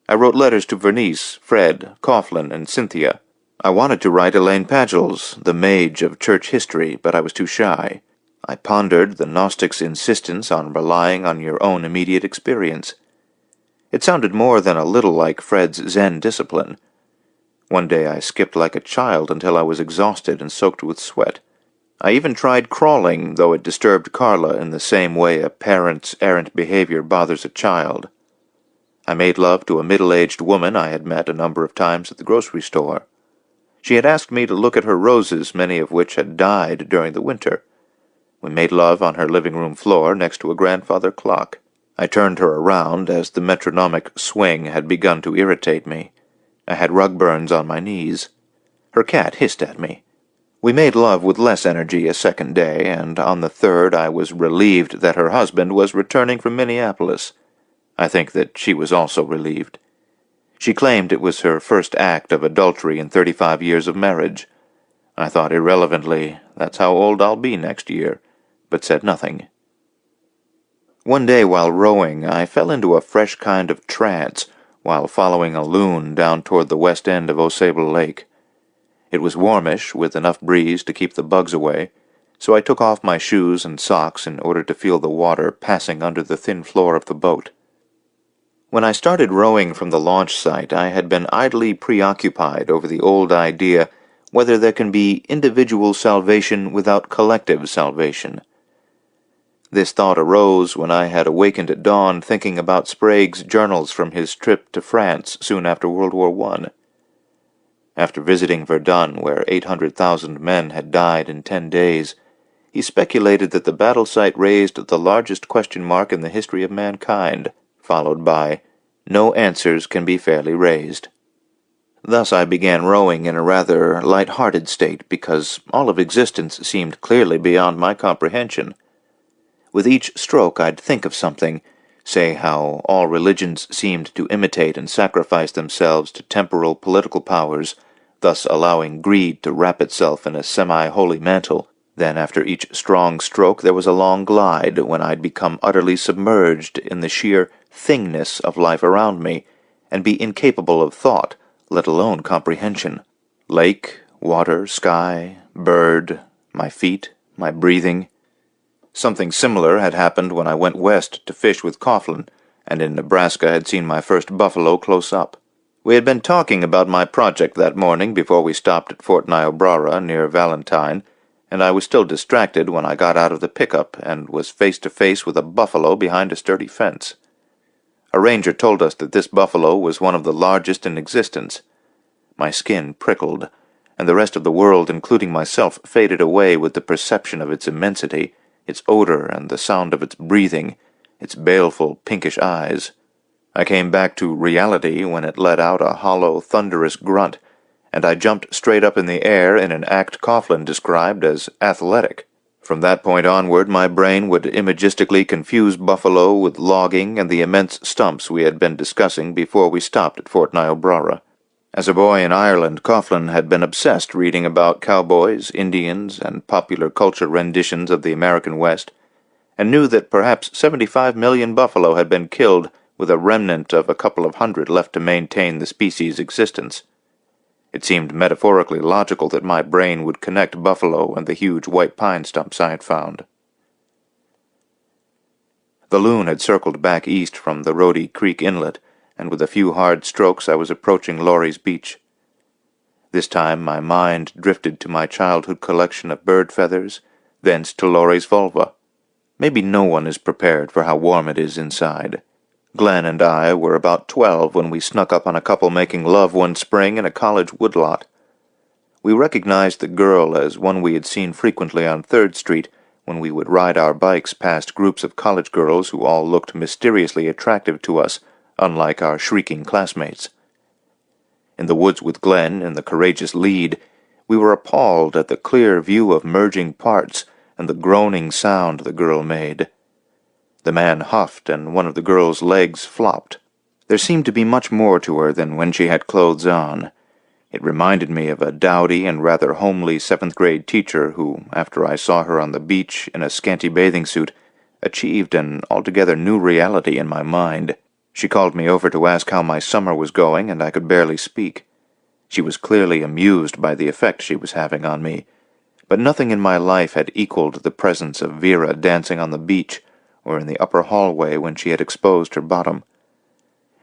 I wrote letters to Vernice, Fred, Coughlin, and Cynthia. I wanted to write Elaine Pagels, the mage of church history, but I was too shy. I pondered the Gnostic's insistence on relying on your own immediate experience. It sounded more than a little like Fred's Zen discipline. One day I skipped like a child until I was exhausted and soaked with sweat. I even tried crawling, though it disturbed Carla in the same way a parent's errant behavior bothers a child. I made love to a middle-aged woman I had met a number of times at the grocery store. She had asked me to look at her roses, many of which had died during the winter. We made love on her living room floor next to a grandfather clock. I turned her around as the metronomic swing had begun to irritate me. I had rug burns on my knees. Her cat hissed at me. We made love with less energy a second day, and on the third I was relieved that her husband was returning from Minneapolis. I think that she was also relieved. She claimed it was her first act of adultery in 35 years of marriage. I thought irrelevantly, "That's how old I'll be next year," but said nothing. One day while rowing, I fell into a fresh kind of trance while following a loon down toward the west end of Osable Lake. It was warmish, with enough breeze to keep the bugs away, so I took off my shoes and socks in order to feel the water passing under the thin floor of the boat. When I started rowing from the launch site, I had been idly preoccupied over the old idea whether there can be individual salvation without collective salvation. This thought arose when I had awakened at dawn thinking about Sprague's journals from his trip to France soon after World War I. After visiting Verdun, where 800,000 men had died in 10 days, he speculated that the battle site raised the largest question mark in the history of mankind, followed by, "No answers can be fairly raised." Thus I began rowing in a rather light-hearted state, because all of existence seemed clearly beyond my comprehension. With each stroke I'd think of something, say how all religions seemed to imitate and sacrifice themselves to temporal political powers, thus allowing greed to wrap itself in a semi-holy mantle. Then after each strong stroke there was a long glide, when I'd become utterly submerged in the sheer thingness of life around me, and be incapable of thought, let alone comprehension. Lake, water, sky, bird, my feet, my breathing. Something similar had happened when I went west to fish with Coughlin, and in Nebraska had seen my first buffalo close up. We had been talking about my project that morning before we stopped at Fort Niobrara near Valentine, and I was still distracted when I got out of the pickup and was face to face with a buffalo behind a sturdy fence. A ranger told us that this buffalo was one of the largest in existence. My skin prickled, and the rest of the world, including myself, faded away with the perception of its immensity, its odor and the sound of its breathing, its baleful pinkish eyes. I came back to reality when it let out a hollow, thunderous grunt, and I jumped straight up in the air in an act Coughlin described as athletic. From that point onward, my brain would imagistically confuse buffalo with logging and the immense stumps we had been discussing before we stopped at Fort Niobrara. As a boy in Ireland, Coughlin had been obsessed reading about cowboys, Indians, and popular culture renditions of the American West, and knew that perhaps 75 million buffalo had been killed, with a remnant of a couple of hundred left to maintain the species' existence. It seemed metaphorically logical that my brain would connect buffalo and the huge white pine stumps I had found. The loon had circled back east from the Rhodey Creek Inlet, and with a few hard strokes I was approaching Laurie's beach. This time my mind drifted to my childhood collection of bird feathers, thence to Laurie's vulva. Maybe no one is prepared for how warm it is inside. Glenn and I were about 12 when we snuck up on a couple making love one spring in a college woodlot. We recognized the girl as one we had seen frequently on 3rd Street when we would ride our bikes past groups of college girls who all looked mysteriously attractive to us, unlike our shrieking classmates. In the woods with Glenn, in the courageous lead, we were appalled at the clear view of merging parts and the groaning sound the girl made. The man huffed, and one of the girl's legs flopped. There seemed to be much more to her than when she had clothes on. It reminded me of a dowdy and rather homely 7th-grade teacher who, after I saw her on the beach in a scanty bathing suit, achieved an altogether new reality in my mind. She called me over to ask how my summer was going, and I could barely speak. She was clearly amused by the effect she was having on me, but nothing in my life had equaled the presence of Vera dancing on the beach or in the upper hallway when she had exposed her bottom.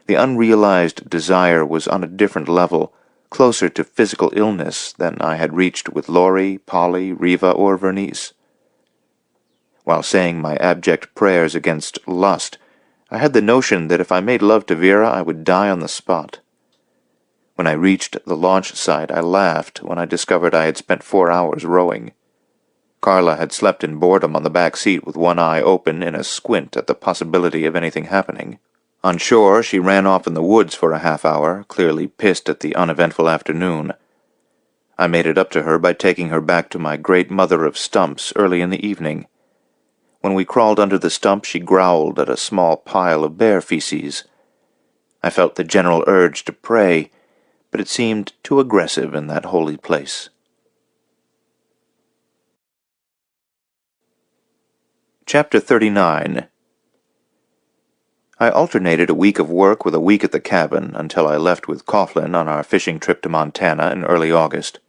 The unrealized desire was on a different level, closer to physical illness than I had reached with Laurie, Polly, Riva, or Vernice. While saying my abject prayers against lust, I had the notion that if I made love to Vera, I would die on the spot. When I reached the launch site, I laughed when I discovered I had spent 4 hours rowing. Carla had slept in boredom on the back seat with one eye open in a squint at the possibility of anything happening. On shore, she ran off in the woods for a half-hour, clearly pissed at the uneventful afternoon. I made it up to her by taking her back to my great mother of stumps early in the evening. When we crawled under the stump, she growled at a small pile of bear feces. I felt the general urge to pray, but it seemed too aggressive in that holy place. Chapter 39. I alternated a week of work with a week at the cabin until I left with Coughlin on our fishing trip to Montana in early August.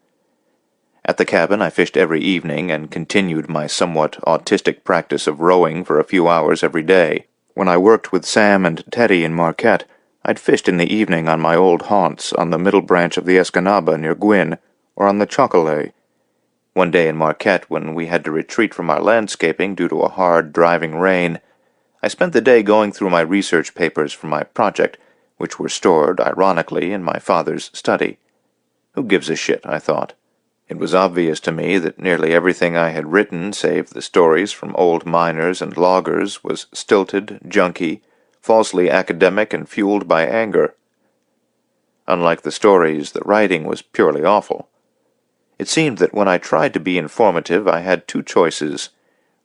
At the cabin I fished every evening and continued my somewhat autistic practice of rowing for a few hours every day. When I worked with Sam and Teddy in Marquette, I'd fished in the evening on my old haunts on the middle branch of the Escanaba near Gwin, or on the Chocolate. One day in Marquette, when we had to retreat from our landscaping due to a hard, driving rain, I spent the day going through my research papers for my project, which were stored, ironically, in my father's study. Who gives a shit, I thought. It was obvious to me that nearly everything I had written, save the stories from old miners and loggers, was stilted, junky, falsely academic, and fueled by anger. Unlike the stories, the writing was purely awful. It seemed that when I tried to be informative, I had two choices: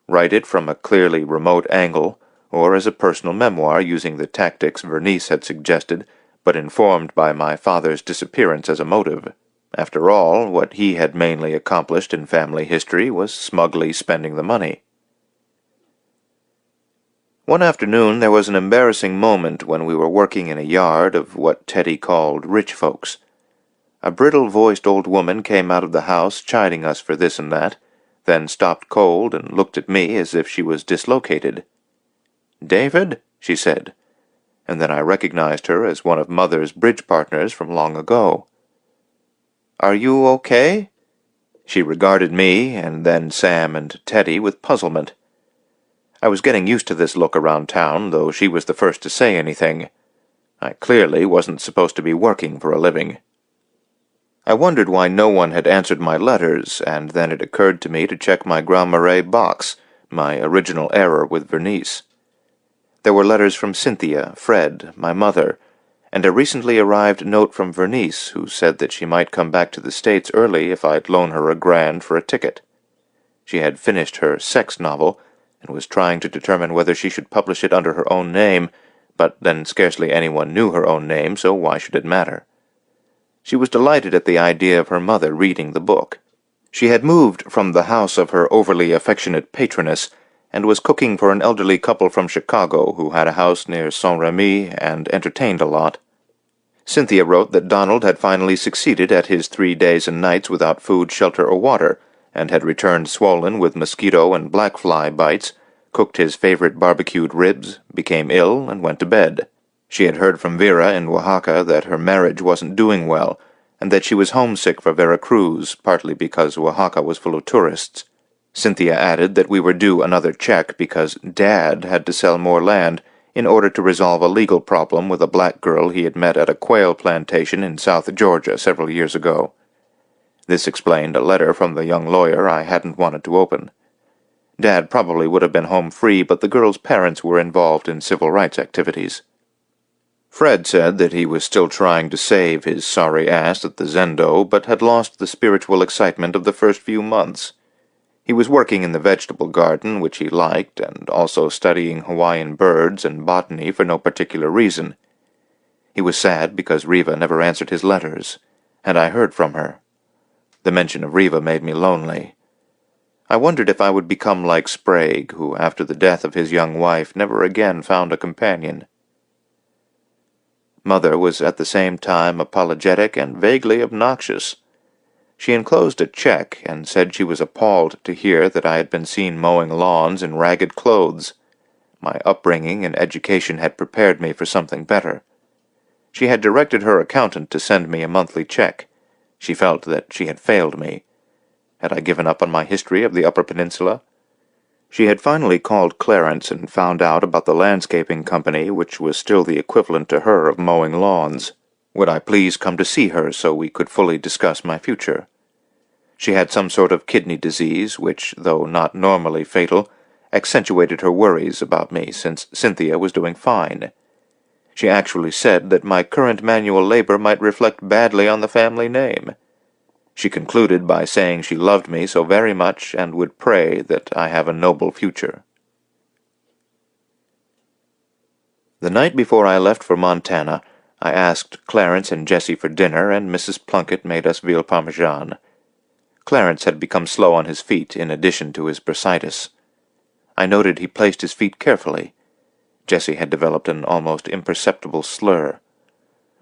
write it from a clearly remote angle, or as a personal memoir using the tactics Vernice had suggested, but informed by my father's disappearance as a motive. After all, what he had mainly accomplished in family history was smugly spending the money. One afternoon there was an embarrassing moment when we were working in a yard of what Teddy called rich folks. A brittle-voiced old woman came out of the house chiding us for this and that, then stopped cold and looked at me as if she was dislocated. "David?" she said, and then I recognized her as one of Mother's bridge partners from long ago. "Are you okay?" She regarded me, and then Sam and Teddy, with puzzlement. I was getting used to this look around town, though she was the first to say anything. I clearly wasn't supposed to be working for a living. I wondered why no one had answered my letters, and then it occurred to me to check my Grand Marais box, my original error with Vernice. There were letters from Cynthia, Fred, my mother, and a recently arrived note from Vernice, who said that she might come back to the States early if I'd loan her $1,000 for a ticket. She had finished her sex novel, and was trying to determine whether she should publish it under her own name, but then scarcely anyone knew her own name, so why should it matter? She was delighted at the idea of her mother reading the book. She had moved from the house of her overly affectionate patroness, and was cooking for an elderly couple from Chicago who had a house near Saint-Remy and entertained a lot. Cynthia wrote that Donald had finally succeeded at his 3 days and nights without food, shelter, or water, and had returned swollen with mosquito and black fly bites, cooked his favorite barbecued ribs, became ill, and went to bed. She had heard from Vera in Oaxaca that her marriage wasn't doing well, and that she was homesick for Veracruz, partly because Oaxaca was full of tourists. Cynthia added that we were due another check because Dad had to sell more land in order to resolve a legal problem with a black girl he had met at a quail plantation in South Georgia several years ago. This explained a letter from the young lawyer I hadn't wanted to open. Dad probably would have been home free, but the girl's parents were involved in civil rights activities. Fred said that he was still trying to save his sorry ass at the Zendo, but had lost the spiritual excitement of the first few months. He was working in the vegetable garden, which he liked, and also studying Hawaiian birds and botany for no particular reason. He was sad because Riva never answered his letters, and I heard from her. The mention of Riva made me lonely. I wondered if I would become like Sprague, who, after the death of his young wife, never again found a companion. Mother was at the same time apologetic and vaguely obnoxious. She enclosed a check and said she was appalled to hear that I had been seen mowing lawns in ragged clothes. My upbringing and education had prepared me for something better. She had directed her accountant to send me a monthly check. She felt that she had failed me. Had I given up on my history of the Upper Peninsula? She had finally called Clarence and found out about the landscaping company, which was still the equivalent to her of mowing lawns. Would I please come to see her so we could fully discuss my future? She had some sort of kidney disease, which, though not normally fatal, accentuated her worries about me since Cynthia was doing fine. She actually said that my current manual labor might reflect badly on the family name. She concluded by saying she loved me so very much and would pray that I have a noble future. The night before I left for Montana, I asked Clarence and Jessie for dinner, and Mrs. Plunkett made us veal parmesan. Clarence had become slow on his feet in addition to his bursitis. I noted he placed his feet carefully. Jessie had developed an almost imperceptible slur.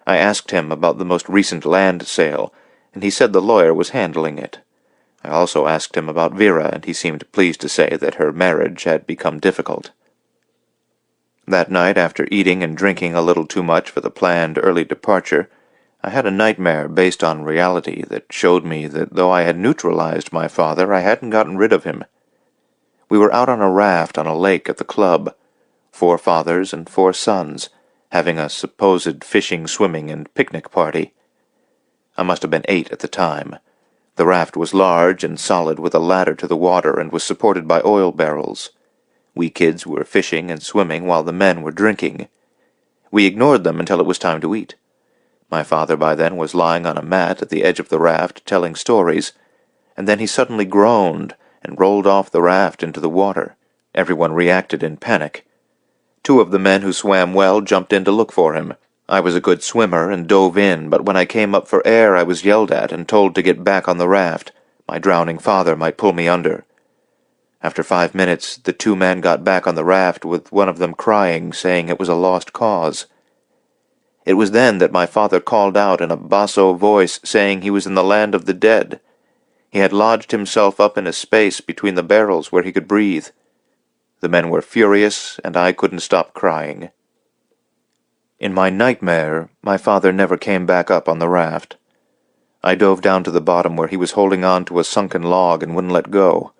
I asked him about the most recent land sale, and he said the lawyer was handling it. I also asked him about Vera, and he seemed pleased to say that her marriage had become difficult. That night, after eating and drinking a little too much for the planned early departure, I had a nightmare based on reality that showed me that though I had neutralized my father, I hadn't gotten rid of him. We were out on a raft on a lake at the club, 4 fathers and 4 sons, having a supposed fishing, swimming, and picnic party. I must have been 8 at the time. The raft was large and solid with a ladder to the water and was supported by oil barrels. We kids were fishing and swimming while the men were drinking. We ignored them until it was time to eat. My father by then was lying on a mat at the edge of the raft telling stories, and then he suddenly groaned and rolled off the raft into the water. Everyone reacted in panic. 2 of the men who swam well jumped in to look for him. I was a good swimmer and dove in, but when I came up for air I was yelled at and told to get back on the raft. My drowning father might pull me under. After 5 minutes, the 2 men got back on the raft, with one of them crying, saying it was a lost cause. It was then that my father called out in a basso voice, saying he was in the land of the dead. He had lodged himself up in a space between the barrels where he could breathe. The men were furious, and I couldn't stop crying. In my nightmare, my father never came back up on the raft. I dove down to the bottom where he was holding on to a sunken log and wouldn't let go.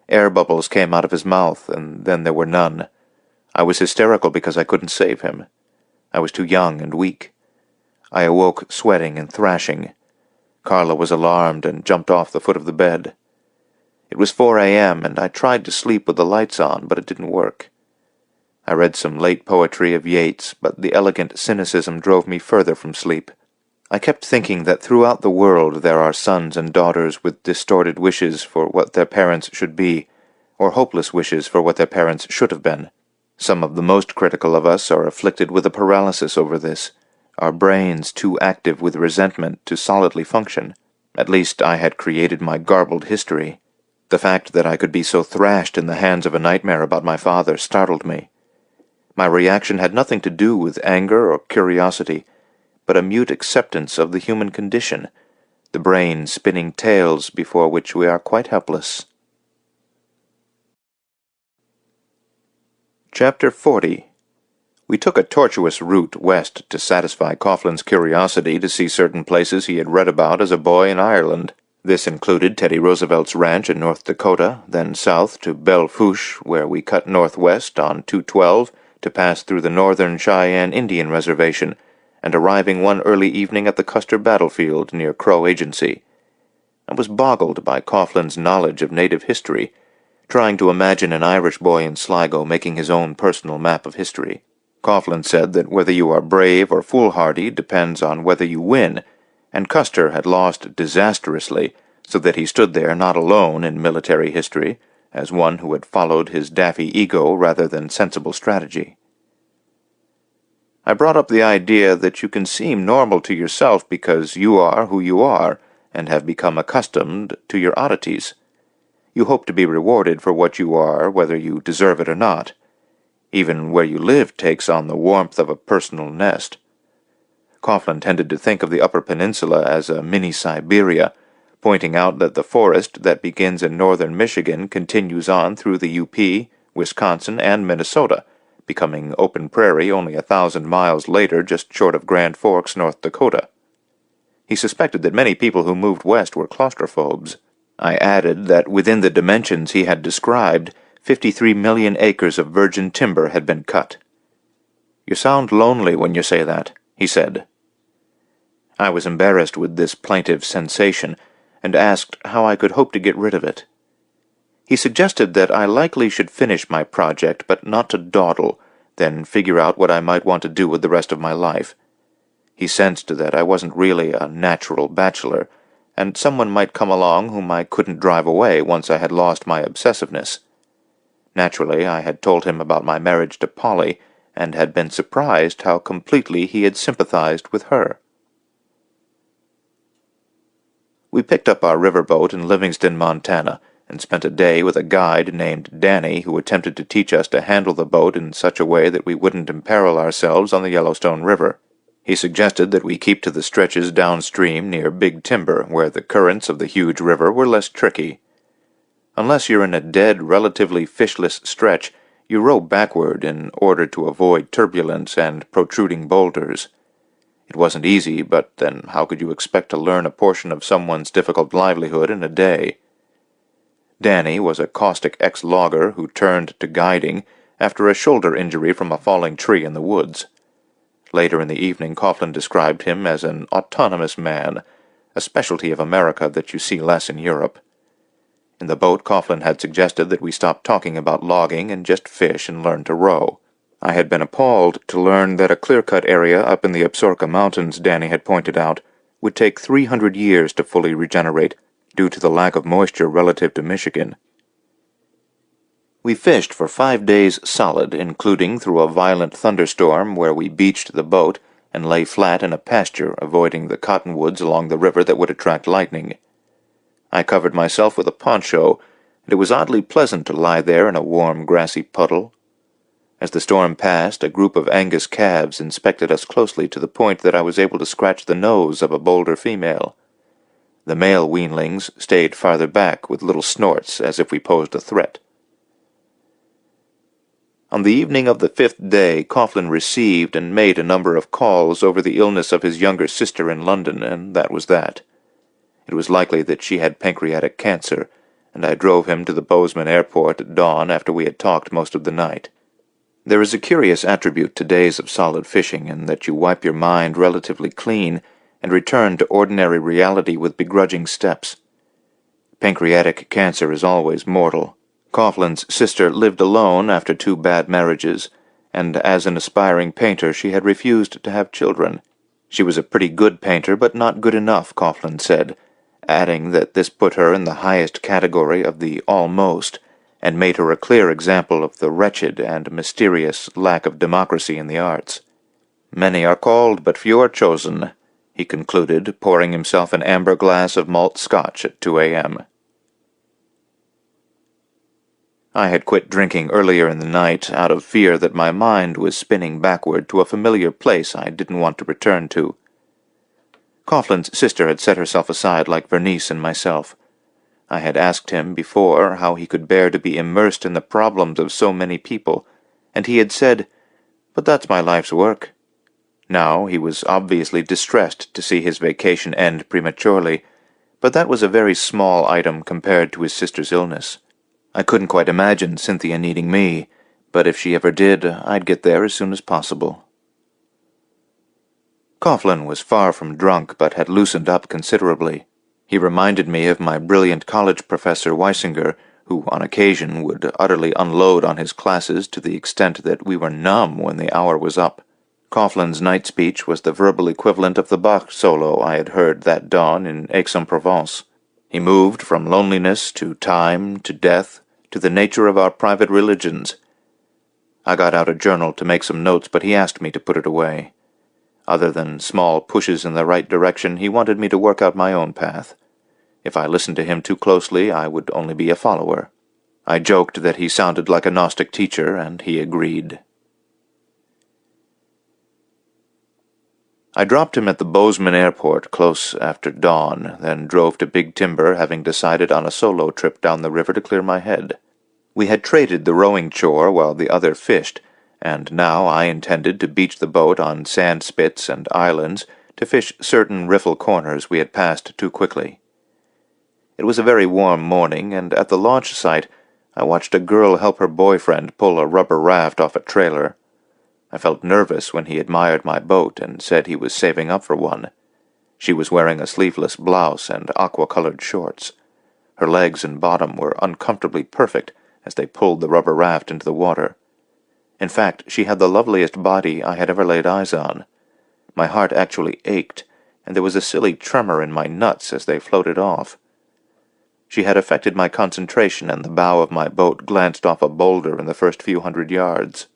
Air bubbles came out of his mouth, and then there were none. I was hysterical because I couldn't save him. I was too young and weak. I awoke sweating and thrashing. Carla was alarmed and jumped off the foot of the bed. It was 4 a.m., and I tried to sleep with the lights on, but it didn't work. I read some late poetry of Yeats, but the elegant cynicism drove me further from sleep. I kept thinking that throughout the world there are sons and daughters with distorted wishes for what their parents should be, or hopeless wishes for what their parents should have been. Some of the most critical of us are afflicted with a paralysis over this, our brains too active with resentment to solidly function. At least I had created my garbled history. The fact that I could be so thrashed in the hands of a nightmare about my father startled me. My reaction had nothing to do with anger or curiosity, but a mute acceptance of the human condition, the brain spinning tales before which we are quite helpless. Chapter 40. We took a tortuous route west to satisfy Coughlin's curiosity to see certain places he had read about as a boy in Ireland. This included Teddy Roosevelt's ranch in North Dakota, then south to Belle Fourche, where we cut northwest on 212 to pass through the northern Cheyenne Indian Reservation, and arriving one early evening at the Custer battlefield near Crow Agency. I was boggled by Coughlin's knowledge of native history, trying to imagine an Irish boy in Sligo making his own personal map of history. Coughlin said that whether you are brave or foolhardy depends on whether you win, and Custer had lost disastrously, so that he stood there not alone in military history, as one who had followed his daffy ego rather than sensible strategy. I brought up the idea that you can seem normal to yourself because you are who you are, and have become accustomed to your oddities. You hope to be rewarded for what you are, whether you deserve it or not. Even where you live takes on the warmth of a personal nest. Coughlin tended to think of the Upper Peninsula as a mini-Siberia, pointing out that the forest that begins in northern Michigan continues on through the UP, Wisconsin, and Minnesota, becoming open prairie only 1,000 miles later just short of Grand Forks, North Dakota. He suspected that many people who moved west were claustrophobes. I added that within the dimensions he had described, 53 million acres of virgin timber had been cut. "You sound lonely when you say that," he said. I was embarrassed with this plaintive sensation, and asked how I could hope to get rid of it. He suggested that I likely should finish my project, but not to dawdle, then figure out what I might want to do with the rest of my life. He sensed that I wasn't really a natural bachelor, and someone might come along whom I couldn't drive away once I had lost my obsessiveness. Naturally, I had told him about my marriage to Polly, and had been surprised how completely he had sympathized with her. We picked up our riverboat in Livingston, Montana, and spent a day with a guide named Danny who attempted to teach us to handle the boat in such a way that we wouldn't imperil ourselves on the Yellowstone River. He suggested that we keep to the stretches downstream near Big Timber, where the currents of the huge river were less tricky. Unless you're in a dead, relatively fishless stretch, you row backward in order to avoid turbulence and protruding boulders. It wasn't easy, but then how could you expect to learn a portion of someone's difficult livelihood in a day? Danny was a caustic ex-logger who turned to guiding after a shoulder injury from a falling tree in the woods. Later in the evening, Coughlin described him as an autonomous man, a specialty of America that you see less in Europe. In the boat, Coughlin had suggested that we stop talking about logging and just fish and learn to row. I had been appalled to learn that a clear-cut area up in the Absaroka Mountains, Danny had pointed out, would take 300 years to fully regenerate due to the lack of moisture relative to Michigan. We fished for 5 days solid, including through a violent thunderstorm where we beached the boat and lay flat in a pasture, avoiding the cottonwoods along the river that would attract lightning. I covered myself with a poncho, and it was oddly pleasant to lie there in a warm, grassy puddle. As the storm passed, a group of Angus calves inspected us closely to the point that I was able to scratch the nose of a bolder female. The male weanlings stayed farther back with little snorts as if we posed a threat. On the evening of the 5th day, Coughlin received and made a number of calls over the illness of his younger sister in London, and that was that. It was likely that she had pancreatic cancer, and I drove him to the Bozeman airport at dawn after we had talked most of the night. There is a curious attribute to days of solid fishing in that you wipe your mind relatively clean and return to ordinary reality with begrudging steps. Pancreatic cancer is always mortal. Coughlin's sister lived alone after 2 bad marriages, and as an aspiring painter she had refused to have children. She was a pretty good painter, but not good enough, Coughlin said, adding that this put her in the highest category of the almost, and made her a clear example of the wretched and mysterious lack of democracy in the arts. "Many are called, but few are chosen," he concluded, pouring himself an amber glass of malt scotch at 2 a.m. I had quit drinking earlier in the night out of fear that my mind was spinning backward to a familiar place I didn't want to return to. Coughlin's sister had set herself aside like Vernice and myself. I had asked him before how he could bear to be immersed in the problems of so many people, and he had said, "But that's my life's work." Now he was obviously distressed to see his vacation end prematurely, but that was a very small item compared to his sister's illness. I couldn't quite imagine Cynthia needing me, but if she ever did, I'd get there as soon as possible. Coughlin was far from drunk, but had loosened up considerably. He reminded me of my brilliant college professor Weisinger, who on occasion would utterly unload on his classes to the extent that we were numb when the hour was up. Coughlin's night speech was the verbal equivalent of the Bach solo I had heard that dawn in Aix-en-Provence. He moved from loneliness to time to death to the nature of our private religions. I got out a journal to make some notes, but he asked me to put it away. Other than small pushes in the right direction, he wanted me to work out my own path. If I listened to him too closely, I would only be a follower. I joked that he sounded like a Gnostic teacher, and he agreed. I dropped him at the Bozeman airport close after dawn, then drove to Big Timber, having decided on a solo trip down the river to clear my head. We had traded the rowing chore while the other fished, and now I intended to beach the boat on sand spits and islands to fish certain riffle corners we had passed too quickly. It was a very warm morning, and at the launch site I watched a girl help her boyfriend pull a rubber raft off a trailer. I felt nervous when he admired my boat and said he was saving up for one. She was wearing a sleeveless blouse and aqua-colored shorts. Her legs and bottom were uncomfortably perfect as they pulled the rubber raft into the water. In fact, she had the loveliest body I had ever laid eyes on. My heart actually ached, and there was a silly tremor in my nuts as they floated off. She had affected my concentration, and the bow of my boat glanced off a boulder in the first few 100 yards.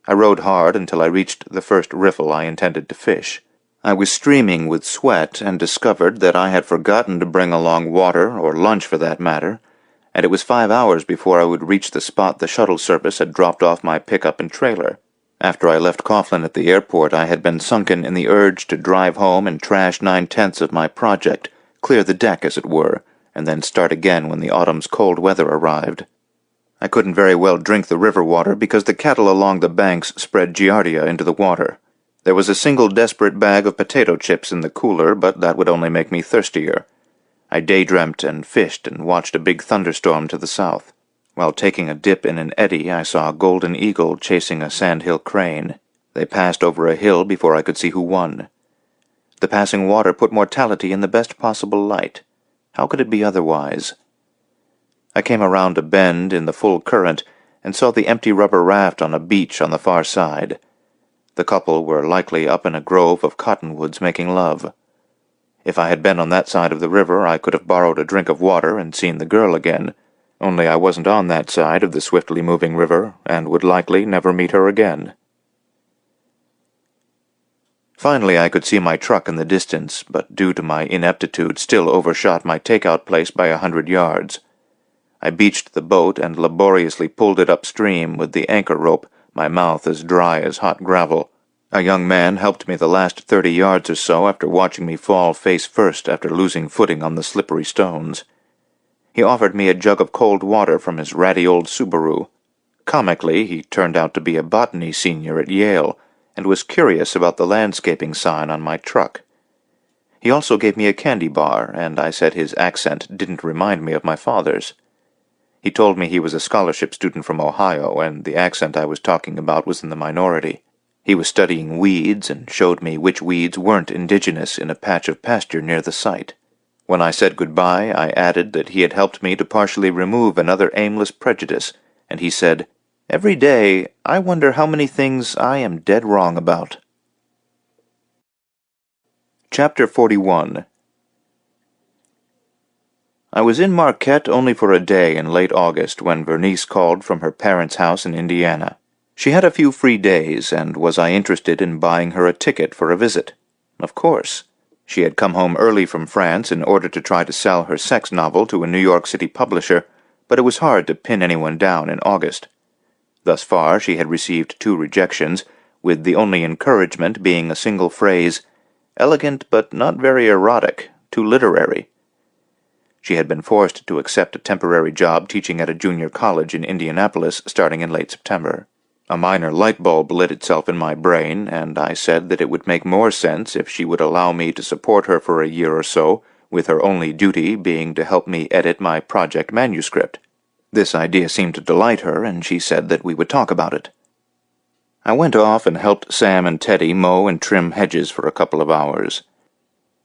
I rowed hard until I reached the first riffle I intended to fish. I was streaming with sweat and discovered that I had forgotten to bring along water, or lunch for that matter, and it was 5 hours before I would reach the spot the shuttle service had dropped off my pickup and trailer. After I left Coughlin at the airport, I had been sunken in the urge to drive home and trash 9/10 of my project, clear the deck, as it were, and then start again when the autumn's cold weather arrived. I couldn't very well drink the river water because the cattle along the banks spread giardia into the water. There was a single desperate bag of potato chips in the cooler, but that would only make me thirstier. I daydreamt and fished and watched a big thunderstorm to the south. While taking a dip in an eddy, I saw a golden eagle chasing a sandhill crane. They passed over a hill before I could see who won. The passing water put mortality in the best possible light. How could it be otherwise? I came around a bend in the full current and saw the empty rubber raft on a beach on the far side. The couple were likely up in a grove of cottonwoods making love. If I had been on that side of the river, I could have borrowed a drink of water and seen the girl again, only I wasn't on that side of the swiftly moving river, and would likely never meet her again. Finally, I could see my truck in the distance, but due to my ineptitude still overshot my takeout place by 100 yards. I beached the boat and laboriously pulled it upstream with the anchor rope, my mouth as dry as hot gravel. A young man helped me the last 30 yards or so after watching me fall face first after losing footing on the slippery stones. He offered me a jug of cold water from his ratty old Subaru. Comically, he turned out to be a botany senior at Yale, and was curious about the landscaping sign on my truck. He also gave me a candy bar, and I said his accent didn't remind me of my father's. He told me he was a scholarship student from Ohio, and the accent I was talking about was in the minority. He was studying weeds, and showed me which weeds weren't indigenous in a patch of pasture near the site. When I said goodbye, I added that he had helped me to partially remove another aimless prejudice, and he said, "Every day, I wonder how many things I am dead wrong about." Chapter 41. I was in Marquette only for a day in late August when Bernice called from her parents' house in Indiana. She had a few free days, and was I interested in buying her a ticket for a visit? Of course. She had come home early from France in order to try to sell her sex novel to a New York City publisher, but it was hard to pin anyone down in August. Thus far she had received 2 rejections, with the only encouragement being a single phrase, "Elegant but not very erotic, too literary." She had been forced to accept a temporary job teaching at a junior college in Indianapolis starting in late September. A minor light bulb lit itself in my brain, and I said that it would make more sense if she would allow me to support her for a year or so, with her only duty being to help me edit my project manuscript. This idea seemed to delight her, and she said that we would talk about it. I went off and helped Sam and Teddy mow and trim hedges for a couple of hours.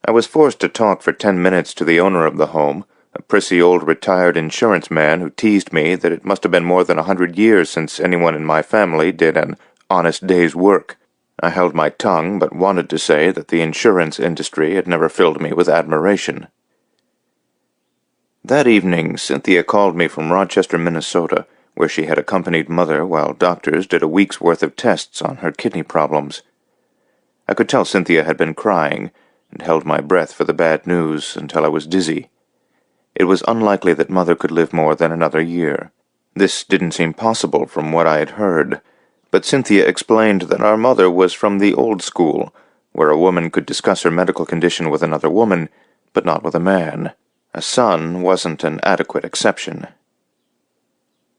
I was forced to talk for 10 minutes to the owner of the home, a prissy old retired insurance man who teased me that it must have been more than 100 years since anyone in my family did an honest day's work. I held my tongue, but wanted to say that the insurance industry had never filled me with admiration. That evening, Cynthia called me from Rochester, Minnesota, where she had accompanied Mother while doctors did a week's worth of tests on her kidney problems. I could tell Cynthia had been crying, and held my breath for the bad news until I was dizzy. It was unlikely that Mother could live more than another year. This didn't seem possible from what I had heard, but Cynthia explained that our mother was from the old school, where a woman could discuss her medical condition with another woman, but not with a man. A son wasn't an adequate exception.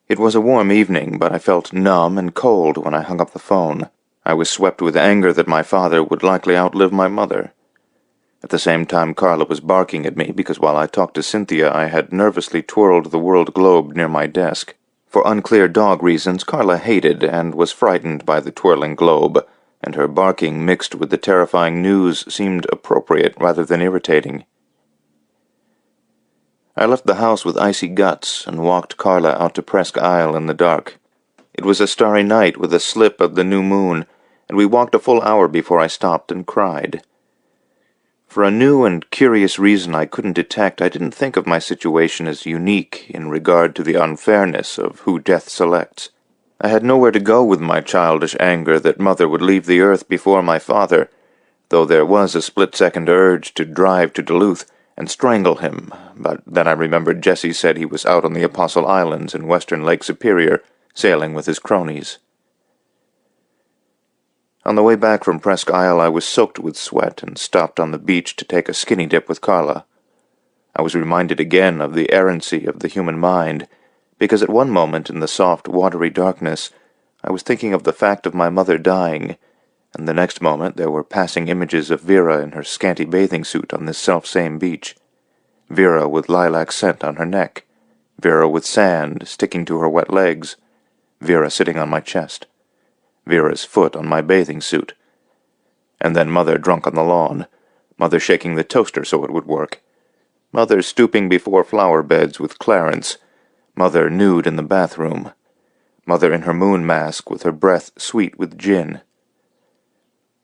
It was a warm evening, but I felt numb and cold when I hung up the phone. I was swept with anger that my father would likely outlive my mother. At the same time, Carla was barking at me because while I talked to Cynthia, I had nervously twirled the world globe near my desk. For unclear dog reasons, Carla hated and was frightened by the twirling globe, and her barking mixed with the terrifying news seemed appropriate rather than irritating. I left the house with icy guts and walked Carla out to Presque Isle in the dark. It was a starry night with a slip of the new moon, and we walked a full hour before I stopped and cried. For a new and curious reason I couldn't detect, I didn't think of my situation as unique in regard to the unfairness of who death selects. I had nowhere to go with my childish anger that Mother would leave the earth before my father, though there was a split-second urge to drive to Duluth and strangle him, but then I remembered Jessie said he was out on the Apostle Islands in western Lake Superior, sailing with his cronies. On the way back from Presque Isle, I was soaked with sweat and stopped on the beach to take a skinny dip with Carla. I was reminded again of the errancy of the human mind, because at one moment in the soft, watery darkness, I was thinking of the fact of my mother dying, and the next moment there were passing images of Vera in her scanty bathing suit on this self-same beach. Vera with lilac scent on her neck, Vera with sand sticking to her wet legs, Vera sitting on my chest, Vera's foot on my bathing suit, and then Mother drunk on the lawn, Mother shaking the toaster so it would work, Mother stooping before flower beds with Clarence, Mother nude in the bathroom, Mother in her moon mask with her breath sweet with gin.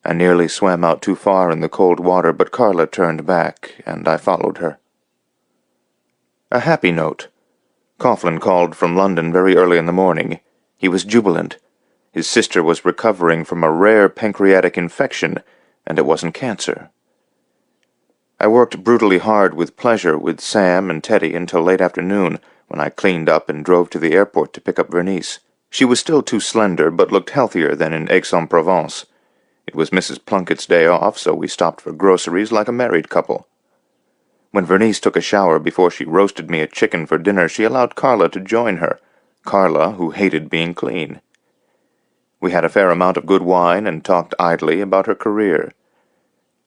I nearly swam out too far in the cold water, but Carla turned back, and I followed her. A happy note. Coughlin called from London very early in the morning. He was jubilant. His sister was recovering from a rare pancreatic infection, and it wasn't cancer. I worked brutally hard with pleasure with Sam and Teddy until late afternoon, when I cleaned up and drove to the airport to pick up Vernice. She was still too slender, but looked healthier than in Aix-en-Provence. It was Mrs. Plunkett's day off, so we stopped for groceries like a married couple. When Vernice took a shower before she roasted me a chicken for dinner, she allowed Carla to join her, Carla, who hated being clean. We had a fair amount of good wine and talked idly about her career.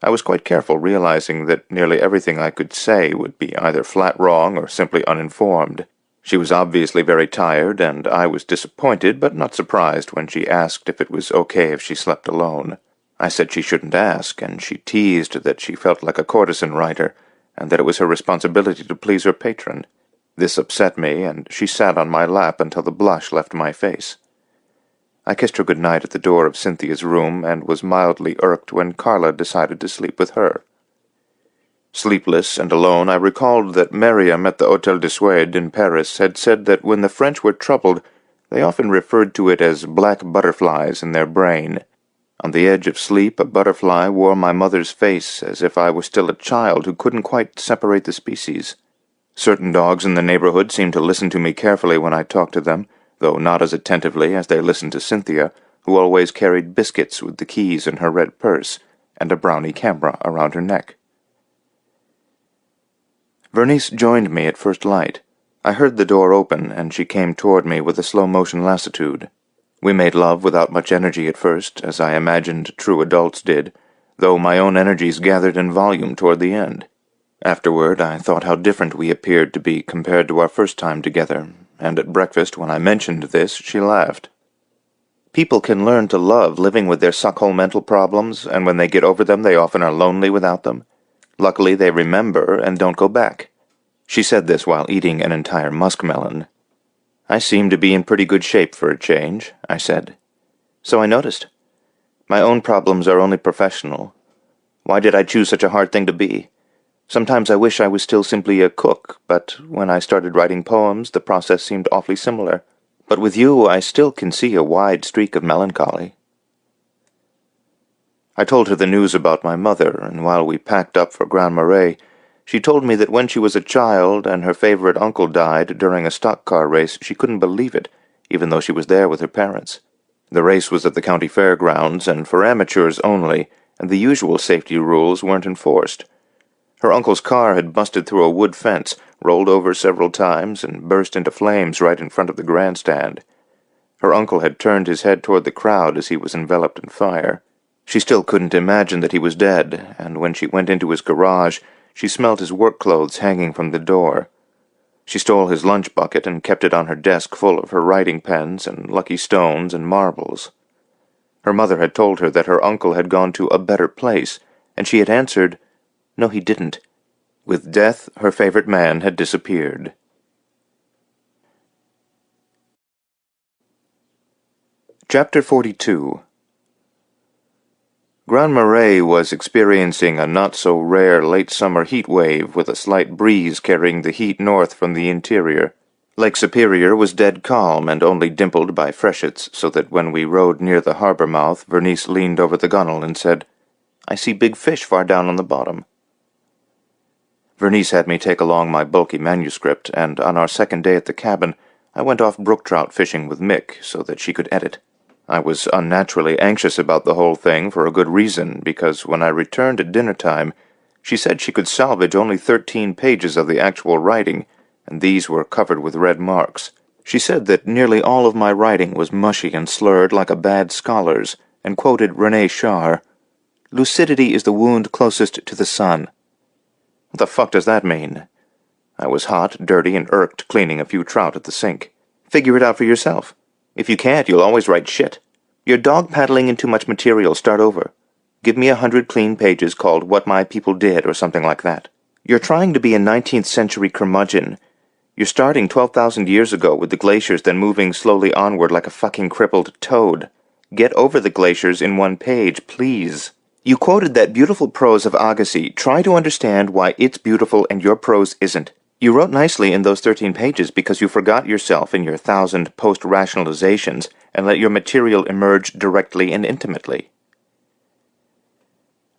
I was quite careful, realizing that nearly everything I could say would be either flat wrong or simply uninformed. She was obviously very tired, and I was disappointed but not surprised when she asked if it was okay if she slept alone. I said she shouldn't ask, and she teased that she felt like a courtesan writer, and that it was her responsibility to please her patron. This upset me, and she sat on my lap until the blush left my face. I kissed her good night at the door of Cynthia's room, and was mildly irked when Carla decided to sleep with her. Sleepless and alone, I recalled that Miriam at the Hôtel de Suède in Paris had said that when the French were troubled, they often referred to it as black butterflies in their brain. On the edge of sleep, a butterfly wore my mother's face as if I was still a child who couldn't quite separate the species. Certain dogs in the neighborhood seemed to listen to me carefully when I talked to them, though not as attentively as they listened to Cynthia, who always carried biscuits with the keys in her red purse, and a brownie camera around her neck. Vernice joined me at first light. I heard the door open, and she came toward me with a slow-motion lassitude. We made love without much energy at first, as I imagined true adults did, though my own energies gathered in volume toward the end. Afterward, I thought how different we appeared to be compared to our first time together, and at breakfast, when I mentioned this, she laughed. People can learn to love living with their suckhole mental problems, and when they get over them, they often are lonely without them. Luckily, they remember and don't go back. She said this while eating an entire muskmelon. I seem to be in pretty good shape for a change, I said. So I noticed. My own problems are only professional. Why did I choose such a hard thing to be? Sometimes I wish I was still simply a cook, but when I started writing poems, the process seemed awfully similar. But with you, I still can see a wide streak of melancholy. I told her the news about my mother, and while we packed up for Grand Marais, she told me that when she was a child and her favorite uncle died during a stock car race, she couldn't believe it, even though she was there with her parents. The race was at the county fairgrounds, and for amateurs only, and the usual safety rules weren't enforced. Her uncle's car had busted through a wood fence, rolled over several times, and burst into flames right in front of the grandstand. Her uncle had turned his head toward the crowd as he was enveloped in fire. She still couldn't imagine that he was dead, and when she went into his garage, she smelled his work clothes hanging from the door. She stole his lunch bucket and kept it on her desk full of her writing pens and lucky stones and marbles. Her mother had told her that her uncle had gone to a better place, and she had answered, "No, he didn't." With death, her favorite man had disappeared. Chapter 42. Grand Marais was experiencing a not-so-rare late-summer heat wave with a slight breeze carrying the heat north from the interior. Lake Superior was dead calm and only dimpled by freshets, so that when we rode near the harbor mouth, Vernice leaned over the gunwale and said, "I see big fish far down on the bottom." Vernice had me take along my bulky manuscript, and on our second day at the cabin, I went off brook trout fishing with Mick so that she could edit. I was unnaturally anxious about the whole thing for a good reason, because when I returned at dinner-time, she said she could salvage only 13 pages of the actual writing, and these were covered with red marks. She said that nearly all of my writing was mushy and slurred like a bad scholar's, and quoted René Char, "Lucidity is the wound closest to the sun." What the fuck does that mean? I was hot, dirty, and irked cleaning a few trout at the sink. Figure it out for yourself. If you can't, you'll always write shit. You're dog-paddling in too much material. Start over. Give me 100 clean pages called What My People Did or something like that. You're trying to be a 19th century curmudgeon. You're starting 12,000 years ago with the glaciers, then moving slowly onward like a fucking crippled toad. Get over the glaciers in one page, please. You quoted that beautiful prose of Agassiz. Try to understand why it's beautiful and your prose isn't. You wrote nicely in those 13 pages because you forgot yourself in your 1,000 post-rationalizations and let your material emerge directly and intimately.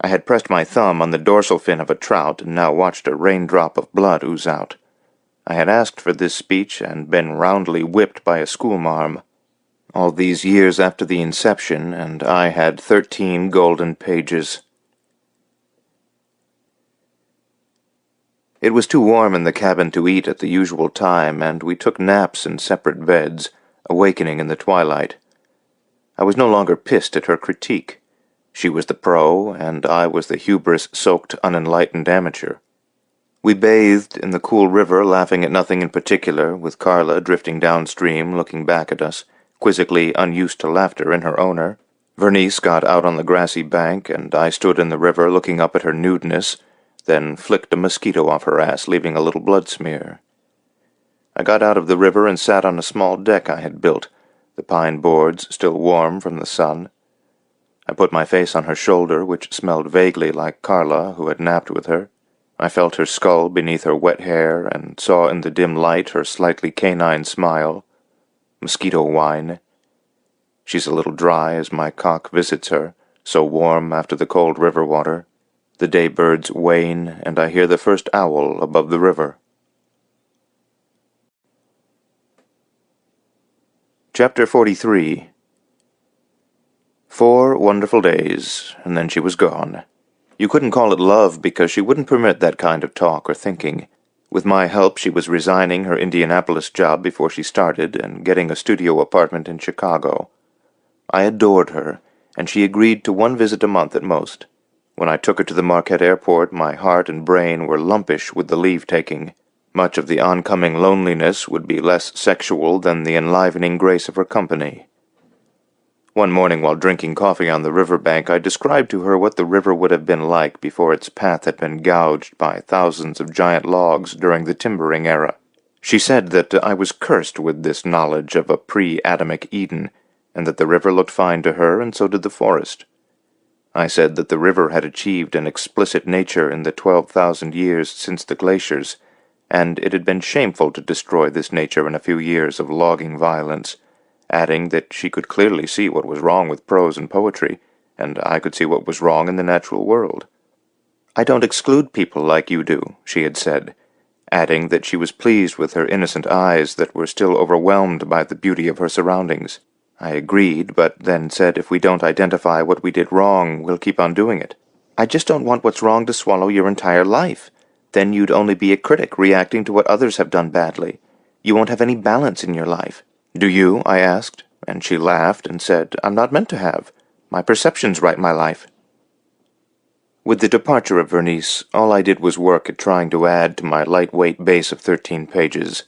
I had pressed my thumb on the dorsal fin of a trout and now watched a raindrop of blood ooze out. I had asked for this speech and been roundly whipped by a schoolmarm. All these years after the inception, and I had 13 golden pages. It was too warm in the cabin to eat at the usual time, and we took naps in separate beds, awakening in the twilight. I was no longer pissed at her critique. She was the pro, and I was the hubris-soaked, unenlightened amateur. We bathed in the cool river, laughing at nothing in particular, with Carla drifting downstream, looking back at us, quizzically unused to laughter in her owner. Vernice got out on the grassy bank, and I stood in the river looking up at her nudeness, then flicked a mosquito off her ass, leaving a little blood smear. I got out of the river and sat on a small deck I had built, the pine boards still warm from the sun. I put my face on her shoulder, which smelled vaguely like Carla, who had napped with her. I felt her skull beneath her wet hair, and saw in the dim light her slightly canine smile. Mosquito wine. She's a little dry as my cock visits her, so warm after the cold river water. The day birds wane, and I hear the first owl above the river. Chapter 43. 4 wonderful days, and then she was gone. You couldn't call it love because she wouldn't permit that kind of talk or thinking. With my help, she was resigning her Indianapolis job before she started and getting a studio apartment in Chicago. I adored her, and she agreed to 1 visit a month at most. When I took her to the Marquette airport, my heart and brain were lumpish with the leave-taking. Much of the oncoming loneliness would be less sexual than the enlivening grace of her company. One morning while drinking coffee on the riverbank, I described to her what the river would have been like before its path had been gouged by thousands of giant logs during the timbering era. She said that I was cursed with this knowledge of a pre-Adamic Eden, and that the river looked fine to her, and so did the forest. I said that the river had achieved an explicit nature in the 12,000 years since the glaciers, and it had been shameful to destroy this nature in a few years of logging violence, adding that she could clearly see what was wrong with prose and poetry, and I could see what was wrong in the natural world. "I don't exclude people like you do," she had said, adding that she was pleased with her innocent eyes that were still overwhelmed by the beauty of her surroundings. I agreed, but then said if we don't identify what we did wrong, we'll keep on doing it. "I just don't want what's wrong to swallow your entire life. Then you'd only be a critic reacting to what others have done badly. You won't have any balance in your life." "Do you?" I asked, and she laughed and said, "I'm not meant to have. My perceptions write my life." With the departure of Vernice, all I did was work at trying to add to my lightweight base of 13 pages.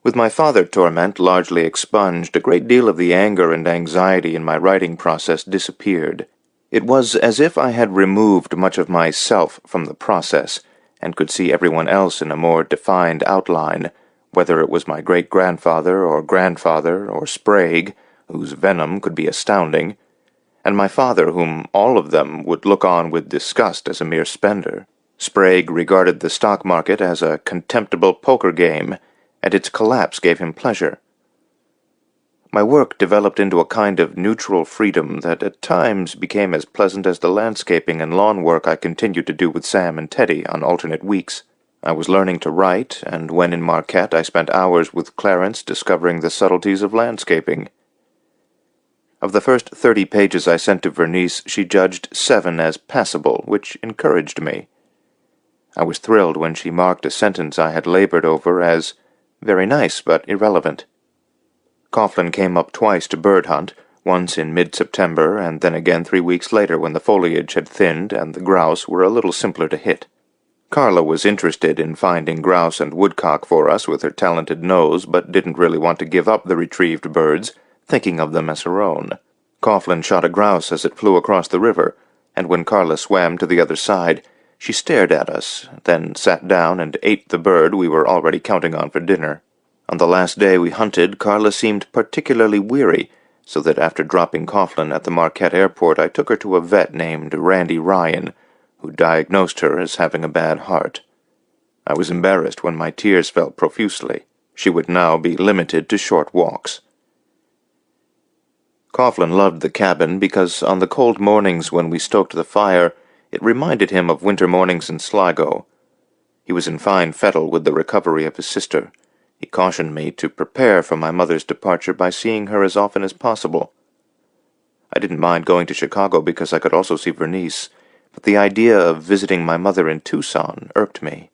With my father torment largely expunged, a great deal of the anger and anxiety in my writing process disappeared. It was as if I had removed much of myself from the process, and could see everyone else in a more defined outline, whether it was my great-grandfather or grandfather or Sprague, whose venom could be astounding, and my father, whom all of them would look on with disgust as a mere spender. Sprague regarded the stock market as a contemptible poker game, and its collapse gave him pleasure. My work developed into a kind of neutral freedom that at times became as pleasant as the landscaping and lawn work I continued to do with Sam and Teddy on alternate weeks. I was learning to write, and when in Marquette I spent hours with Clarence discovering the subtleties of landscaping. Of the first 30 pages I sent to Vernice, she judged 7 as passable, which encouraged me. I was thrilled when she marked a sentence I had labored over as very nice but irrelevant. Coughlin came up twice to bird hunt, once in mid-September, and then again 3 weeks later when the foliage had thinned and the grouse were a little simpler to hit. Carla was interested in finding grouse and woodcock for us with her talented nose, but didn't really want to give up the retrieved birds, thinking of them as her own. Coughlin shot a grouse as it flew across the river, and when Carla swam to the other side, she stared at us, then sat down and ate the bird we were already counting on for dinner. On the last day we hunted, Carla seemed particularly weary, so that after dropping Coughlin at the Marquette airport I took her to a vet named Randy Ryan, who diagnosed her as having a bad heart. I was embarrassed when my tears fell profusely. She would now be limited to short walks. Coughlin loved the cabin because on the cold mornings when we stoked the fire, it reminded him of winter mornings in Sligo. He was in fine fettle with the recovery of his sister. He cautioned me to prepare for my mother's departure by seeing her as often as possible. I didn't mind going to Chicago because I could also see Vernice, but the idea of visiting my mother in Tucson irked me.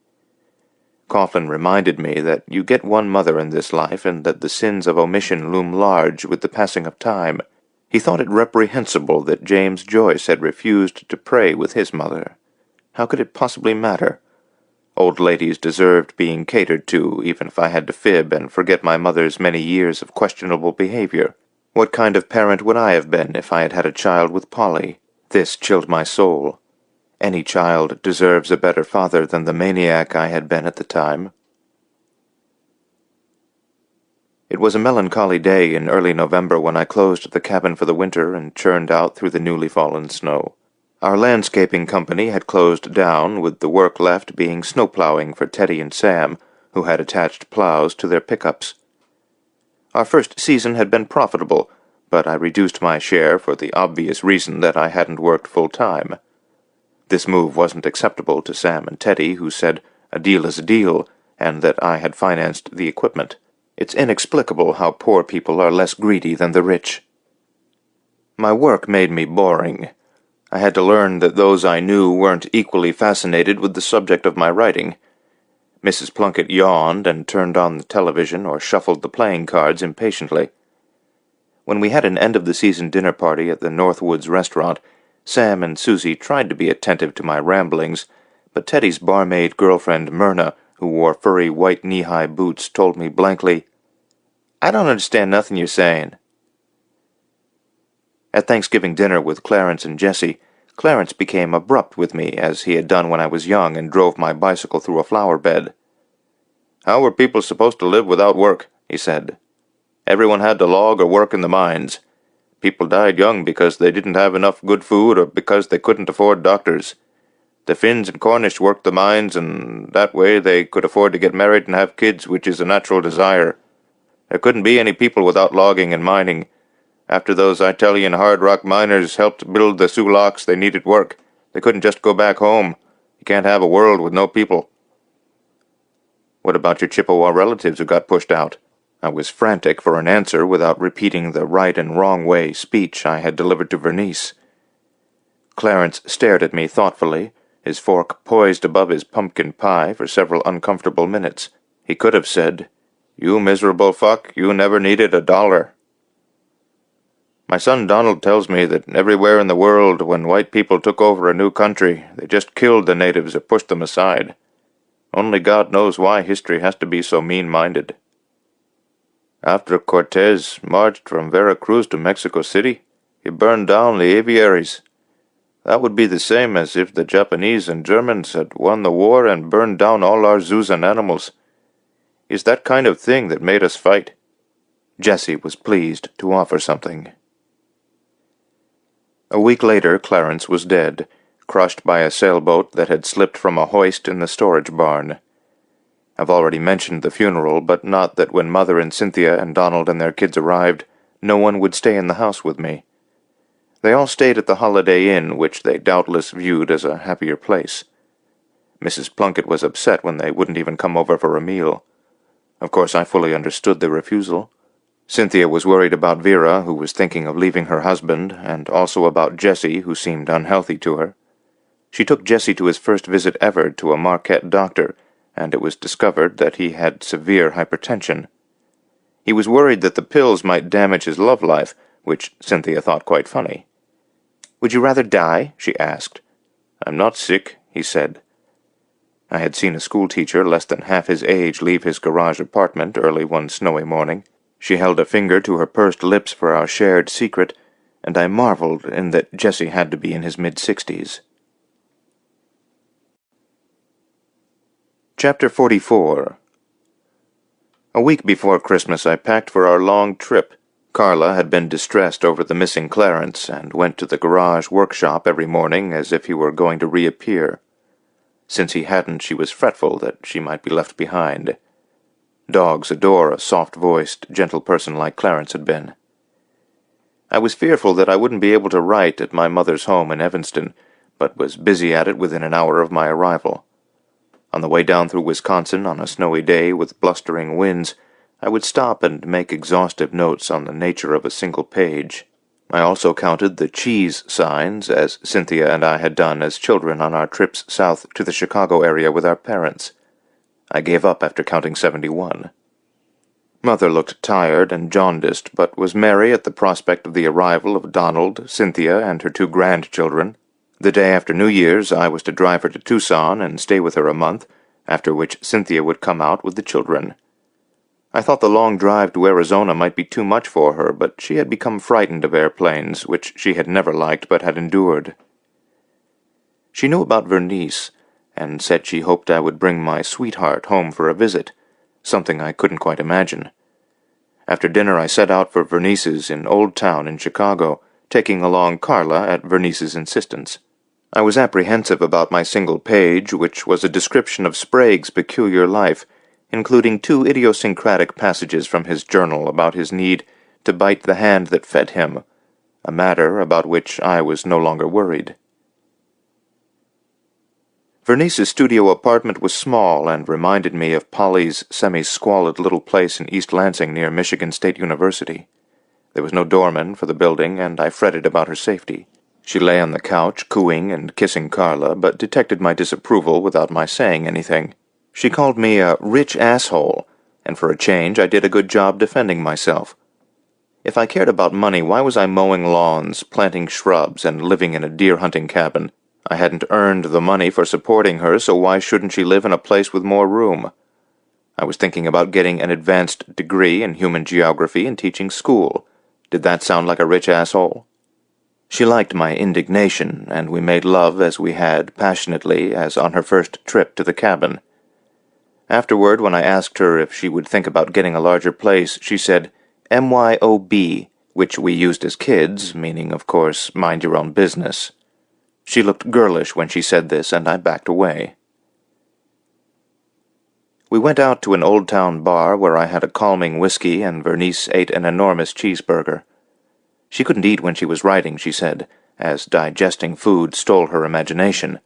Coughlin reminded me that you get one mother in this life and that the sins of omission loom large with the passing of time. He thought it reprehensible that James Joyce had refused to pray with his mother. How could it possibly matter? Old ladies deserved being catered to, even if I had to fib and forget my mother's many years of questionable behavior. What kind of parent would I have been if I had had a child with Polly? This chilled my soul. Any child deserves a better father than the maniac I had been at the time. It was a melancholy day in early November when I closed the cabin for the winter and churned out through the newly fallen snow. Our landscaping company had closed down, with the work left being snowplowing for Teddy and Sam, who had attached plows to their pickups. Our first season had been profitable, but I reduced my share for the obvious reason that I hadn't worked full-time. This move wasn't acceptable to Sam and Teddy, who said a deal is a deal, and that I had financed the equipment. It's inexplicable how poor people are less greedy than the rich. My work made me boring. I had to learn that those I knew weren't equally fascinated with the subject of my writing. Mrs. Plunkett yawned and turned on the television or shuffled the playing cards impatiently. When we had an end-of-the-season dinner party at the Northwoods restaurant, Sam and Susie tried to be attentive to my ramblings, but Teddy's barmaid girlfriend Myrna, who wore furry white knee-high boots, told me blankly, "I don't understand nothing you're saying." At Thanksgiving dinner with Clarence and Jessie, Clarence became abrupt with me, as he had done when I was young and drove my bicycle through a flower bed. "How were people supposed to live without work?" he said. "Everyone had to log or work in the mines. People died young because they didn't have enough good food or because they couldn't afford doctors. The Finns and Cornish worked the mines, and that way they could afford to get married and have kids, which is a natural desire. There couldn't be any people without logging and mining. After those Italian hard rock miners helped build the sulaks, they needed work. They couldn't just go back home. You can't have a world with no people." "What about your Chippewa relatives who got pushed out?" I was frantic for an answer without repeating the right and wrong way speech I had delivered to Vernice. Clarence stared at me thoughtfully, his fork poised above his pumpkin pie for several uncomfortable minutes. He could have said, "You miserable fuck, you never needed $1." My son Donald tells me that everywhere in the world, when white people took over a new country, they just killed the natives or pushed them aside. Only God knows why history has to be so mean-minded. After Cortez marched from Veracruz to Mexico City, he burned down the aviaries. That would be the same as if the Japanese and Germans had won the war and burned down all our zoos and animals. It's that kind of thing that made us fight. Jessie was pleased to offer something. A week later, Clarence was dead, crushed by a sailboat that had slipped from a hoist in the storage barn. I've already mentioned the funeral, but not that when Mother and Cynthia and Donald and their kids arrived, no one would stay in the house with me. They all stayed at the Holiday Inn, which they doubtless viewed as a happier place. Mrs. Plunkett was upset when they wouldn't even come over for a meal. Of course, I fully understood their refusal. Cynthia was worried about Vera, who was thinking of leaving her husband, and also about Jessie, who seemed unhealthy to her. She took Jessie to his first visit ever to a Marquette doctor, and it was discovered that he had severe hypertension. He was worried that the pills might damage his love life, which Cynthia thought quite funny. "Would you rather die?" she asked. "I'm not sick," he said. I had seen a schoolteacher less than half his age leave his garage apartment early one snowy morning. She held a finger to her pursed lips for our shared secret, and I marveled in that Jessie had to be in his mid-60s. Chapter 44. A week before Christmas I packed for our long trip. Carla had been distressed over the missing Clarence, and went to the garage workshop every morning as if he were going to reappear. Since he hadn't, she was fretful that she might be left behind. Dogs adore a soft-voiced, gentle person like Clarence had been. I was fearful that I wouldn't be able to write at my mother's home in Evanston, but was busy at it within an hour of my arrival. On the way down through Wisconsin on a snowy day with blustering winds, I would stop and make exhaustive notes on the nature of a single page. I also counted the cheese signs, as Cynthia and I had done as children on our trips south to the Chicago area with our parents. I gave up after counting 71. Mother looked tired and jaundiced, but was merry at the prospect of the arrival of Donald, Cynthia, and her 2 grandchildren. The day after New Year's, I was to drive her to Tucson and stay with her a month, after which Cynthia would come out with the children. I thought the long drive to Arizona might be too much for her, but she had become frightened of airplanes, which she had never liked but had endured. She knew about Vernice, and said she hoped I would bring my sweetheart home for a visit, something I couldn't quite imagine. After dinner I set out for Vernice's in Old Town in Chicago, taking along Carla at Vernice's insistence. I was apprehensive about my single page, which was a description of Sprague's peculiar life, including 2 idiosyncratic passages from his journal about his need to bite the hand that fed him, a matter about which I was no longer worried. Vernice's studio apartment was small and reminded me of Polly's semi-squalid little place in East Lansing near Michigan State University. There was no doorman for the building, and I fretted about her safety. She lay on the couch, cooing and kissing Carla, but detected my disapproval without my saying anything. She called me a rich asshole, and for a change I did a good job defending myself. If I cared about money, why was I mowing lawns, planting shrubs, and living in a deer-hunting cabin? I hadn't earned the money for supporting her, so why shouldn't she live in a place with more room? I was thinking about getting an advanced degree in human geography and teaching school. Did that sound like a rich asshole? She liked my indignation, and we made love as we had passionately as on her first trip to the cabin. Afterward, when I asked her if she would think about getting a larger place, she said MYOB, which we used as kids, meaning, of course, mind your own business. She looked girlish when she said this, and I backed away. We went out to an old-town bar where I had a calming whiskey and Vernice ate an enormous cheeseburger. She couldn't eat when she was writing, she said, as digesting food stole her imagination.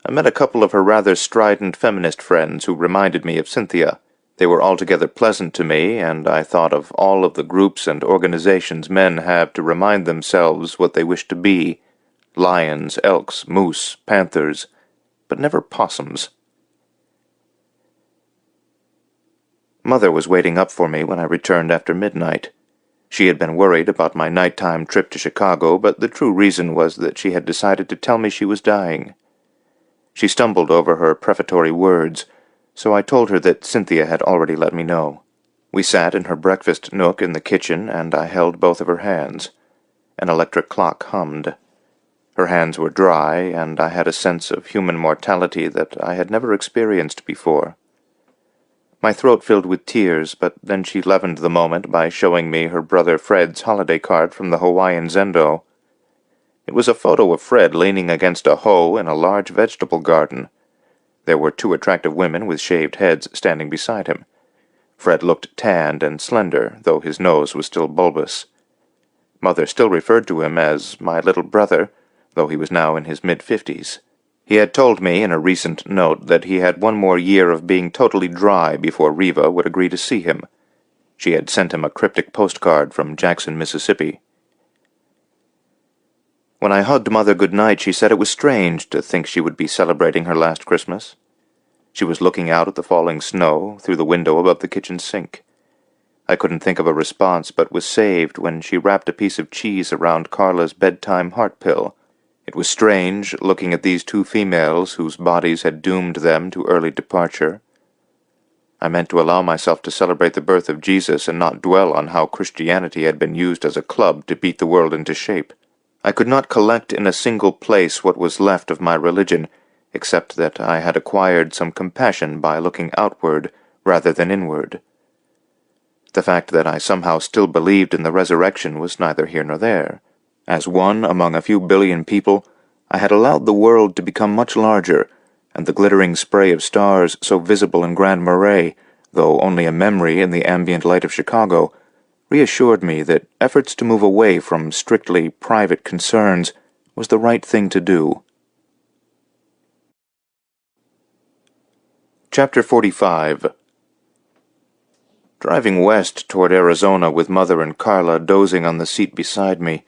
I met a couple of her rather strident feminist friends who reminded me of Cynthia. They were altogether pleasant to me, and I thought of all of the groups and organizations men have to remind themselves what they wish to be: lions, elks, moose, panthers, but never possums. Mother was waiting up for me when I returned after midnight. She had been worried about my nighttime trip to Chicago, but the true reason was that she had decided to tell me she was dying. She stumbled over her prefatory words, so I told her that Cynthia had already let me know. We sat in her breakfast nook in the kitchen, and I held both of her hands. An electric clock hummed. Her hands were dry, and I had a sense of human mortality that I had never experienced before. My throat filled with tears, but then she leavened the moment by showing me her brother Fred's holiday card from the Hawaiian Zendo. It was a photo of Fred leaning against a hoe in a large vegetable garden. There were two attractive women with shaved heads standing beside him. Fred looked tanned and slender, though his nose was still bulbous. Mother still referred to him as my little brother, though he was now in his mid-50s. He had told me in a recent note that he had one more year of being totally dry before Reva would agree to see him. She had sent him a cryptic postcard from Jackson, Mississippi. When I hugged Mother good night, she said it was strange to think she would be celebrating her last Christmas. She was looking out at the falling snow through the window above the kitchen sink. I couldn't think of a response, but was saved when she wrapped a piece of cheese around Carla's bedtime heart pill. It was strange, looking at these two females whose bodies had doomed them to early departure. I meant to allow myself to celebrate the birth of Jesus and not dwell on how Christianity had been used as a club to beat the world into shape. I could not collect in a single place what was left of my religion, except that I had acquired some compassion by looking outward rather than inward. The fact that I somehow still believed in the resurrection was neither here nor there. As one among a few billion people, I had allowed the world to become much larger, and the glittering spray of stars so visible in Grand Marais, though only a memory in the ambient light of Chicago, reassured me that efforts to move away from strictly private concerns was the right thing to do. Chapter 45. Driving west toward Arizona with Mother and Carla dozing on the seat beside me,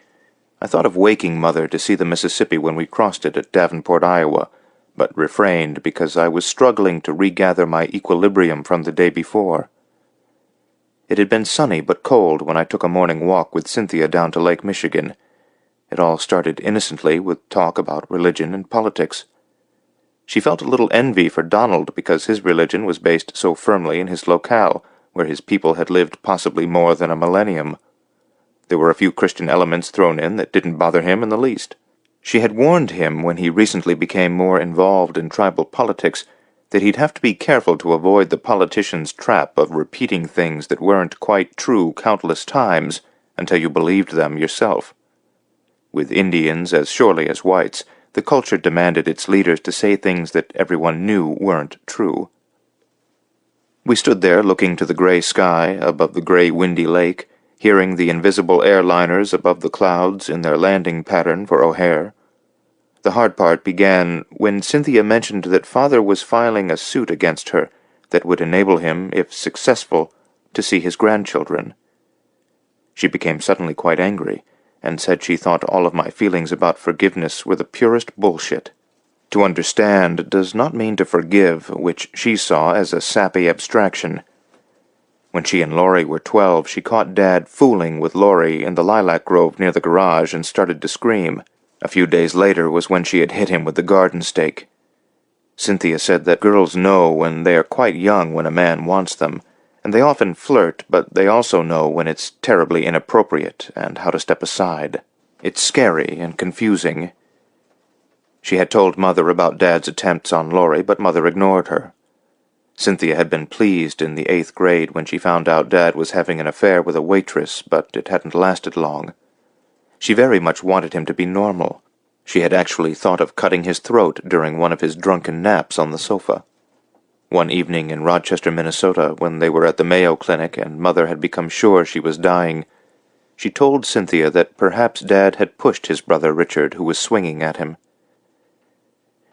I thought of waking Mother to see the Mississippi when we crossed it at Davenport, Iowa, but refrained because I was struggling to regather my equilibrium from the day before. It had been sunny but cold when I took a morning walk with Cynthia down to Lake Michigan. It all started innocently with talk about religion and politics. She felt a little envy for Donald because his religion was based so firmly in his locale, where his people had lived possibly more than a millennium. There were a few Christian elements thrown in that didn't bother him in the least. She had warned him when he recently became more involved in tribal politics that he'd have to be careful to avoid the politician's trap of repeating things that weren't quite true countless times until you believed them yourself. With Indians as surely as whites, the culture demanded its leaders to say things that everyone knew weren't true. We stood there looking to the gray sky above the gray windy lake, hearing the invisible airliners above the clouds in their landing pattern for O'Hare. The hard part began when Cynthia mentioned that Father was filing a suit against her that would enable him, if successful, to see his grandchildren. She became suddenly quite angry, and said she thought all of my feelings about forgiveness were the purest bullshit. To understand does not mean to forgive, which she saw as a sappy abstraction. When she and Laurie were 12, she caught Dad fooling with Laurie in the lilac grove near the garage and started to scream. A few days later was when she had hit him with the garden stake. Cynthia said that girls know when they are quite young when a man wants them, and they often flirt, but they also know when it's terribly inappropriate and how to step aside. It's scary and confusing. She had told Mother about Dad's attempts on Laurie, but Mother ignored her. Cynthia had been pleased in the 8th grade when she found out Dad was having an affair with a waitress, but it hadn't lasted long. She very much wanted him to be normal. She had actually thought of cutting his throat during one of his drunken naps on the sofa. One evening in Rochester, Minnesota, when they were at the Mayo Clinic and Mother had become sure she was dying, she told Cynthia that perhaps Dad had pushed his brother Richard, who was swinging at him.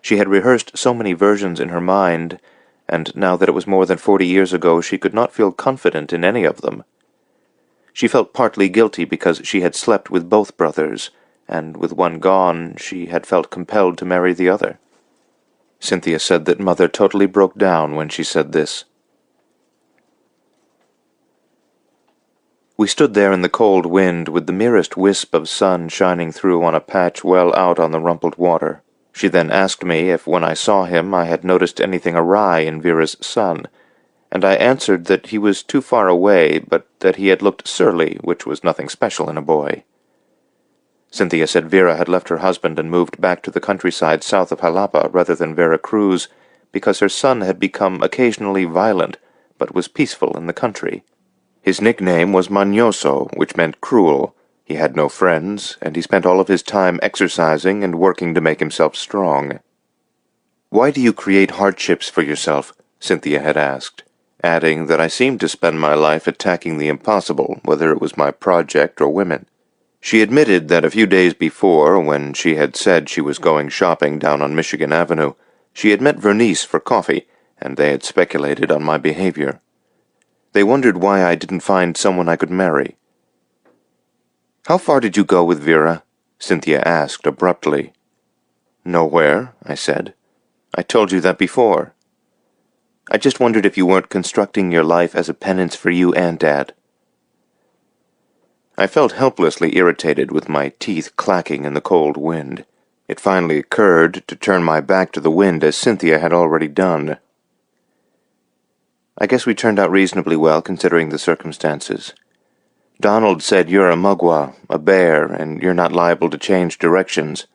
She had rehearsed so many versions in her mind, and now that it was more than 40 years ago, she could not feel confident in any of them. She felt partly guilty because she had slept with both brothers, and with one gone, she had felt compelled to marry the other. Cynthia said that Mother totally broke down when she said this. We stood there in the cold wind with the merest wisp of sun shining through on a patch well out on the rumpled water. She then asked me if when I saw him I had noticed anything awry in Vera's son, and I answered that he was too far away, but that he had looked surly, which was nothing special in a boy. Cynthia said Vera had left her husband and moved back to the countryside south of Jalapa rather than Vera Cruz, because her son had become occasionally violent, but was peaceful in the country. His nickname was Mañoso, which meant cruel. He had no friends, and he spent all of his time exercising and working to make himself strong. "Why do you create hardships for yourself?" Cynthia had asked, adding that I seemed to spend my life attacking the impossible, whether it was my project or women. She admitted that a few days before, when she had said she was going shopping down on Michigan Avenue, she had met Vernice for coffee, and they had speculated on my behavior. They wondered why I didn't find someone I could marry. "How far did you go with Vera?" Cynthia asked abruptly. "Nowhere," I said. "I told you that before. I just wondered if you weren't constructing your life as a penance for you and Dad." I felt helplessly irritated with my teeth clacking in the cold wind. It finally occurred to turn my back to the wind as Cynthia had already done. "I guess we turned out reasonably well considering the circumstances. Donald said you're a mugwump, a bear, and you're not liable to change directions.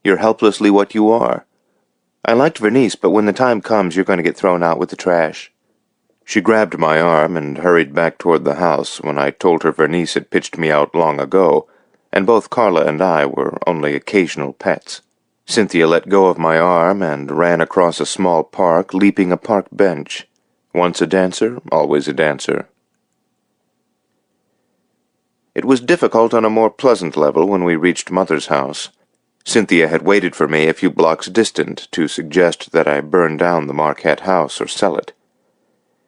You're helplessly what you are. I liked Vernice, but when the time comes you're going to get thrown out with the trash." She grabbed my arm and hurried back toward the house when I told her Vernice had pitched me out long ago, and both Carla and I were only occasional pets. Cynthia let go of my arm and ran across a small park, leaping a park bench. Once a dancer, always a dancer. It was difficult on a more pleasant level when we reached Mother's house. Cynthia had waited for me a few blocks distant to suggest that I burn down the Marquette house or sell it.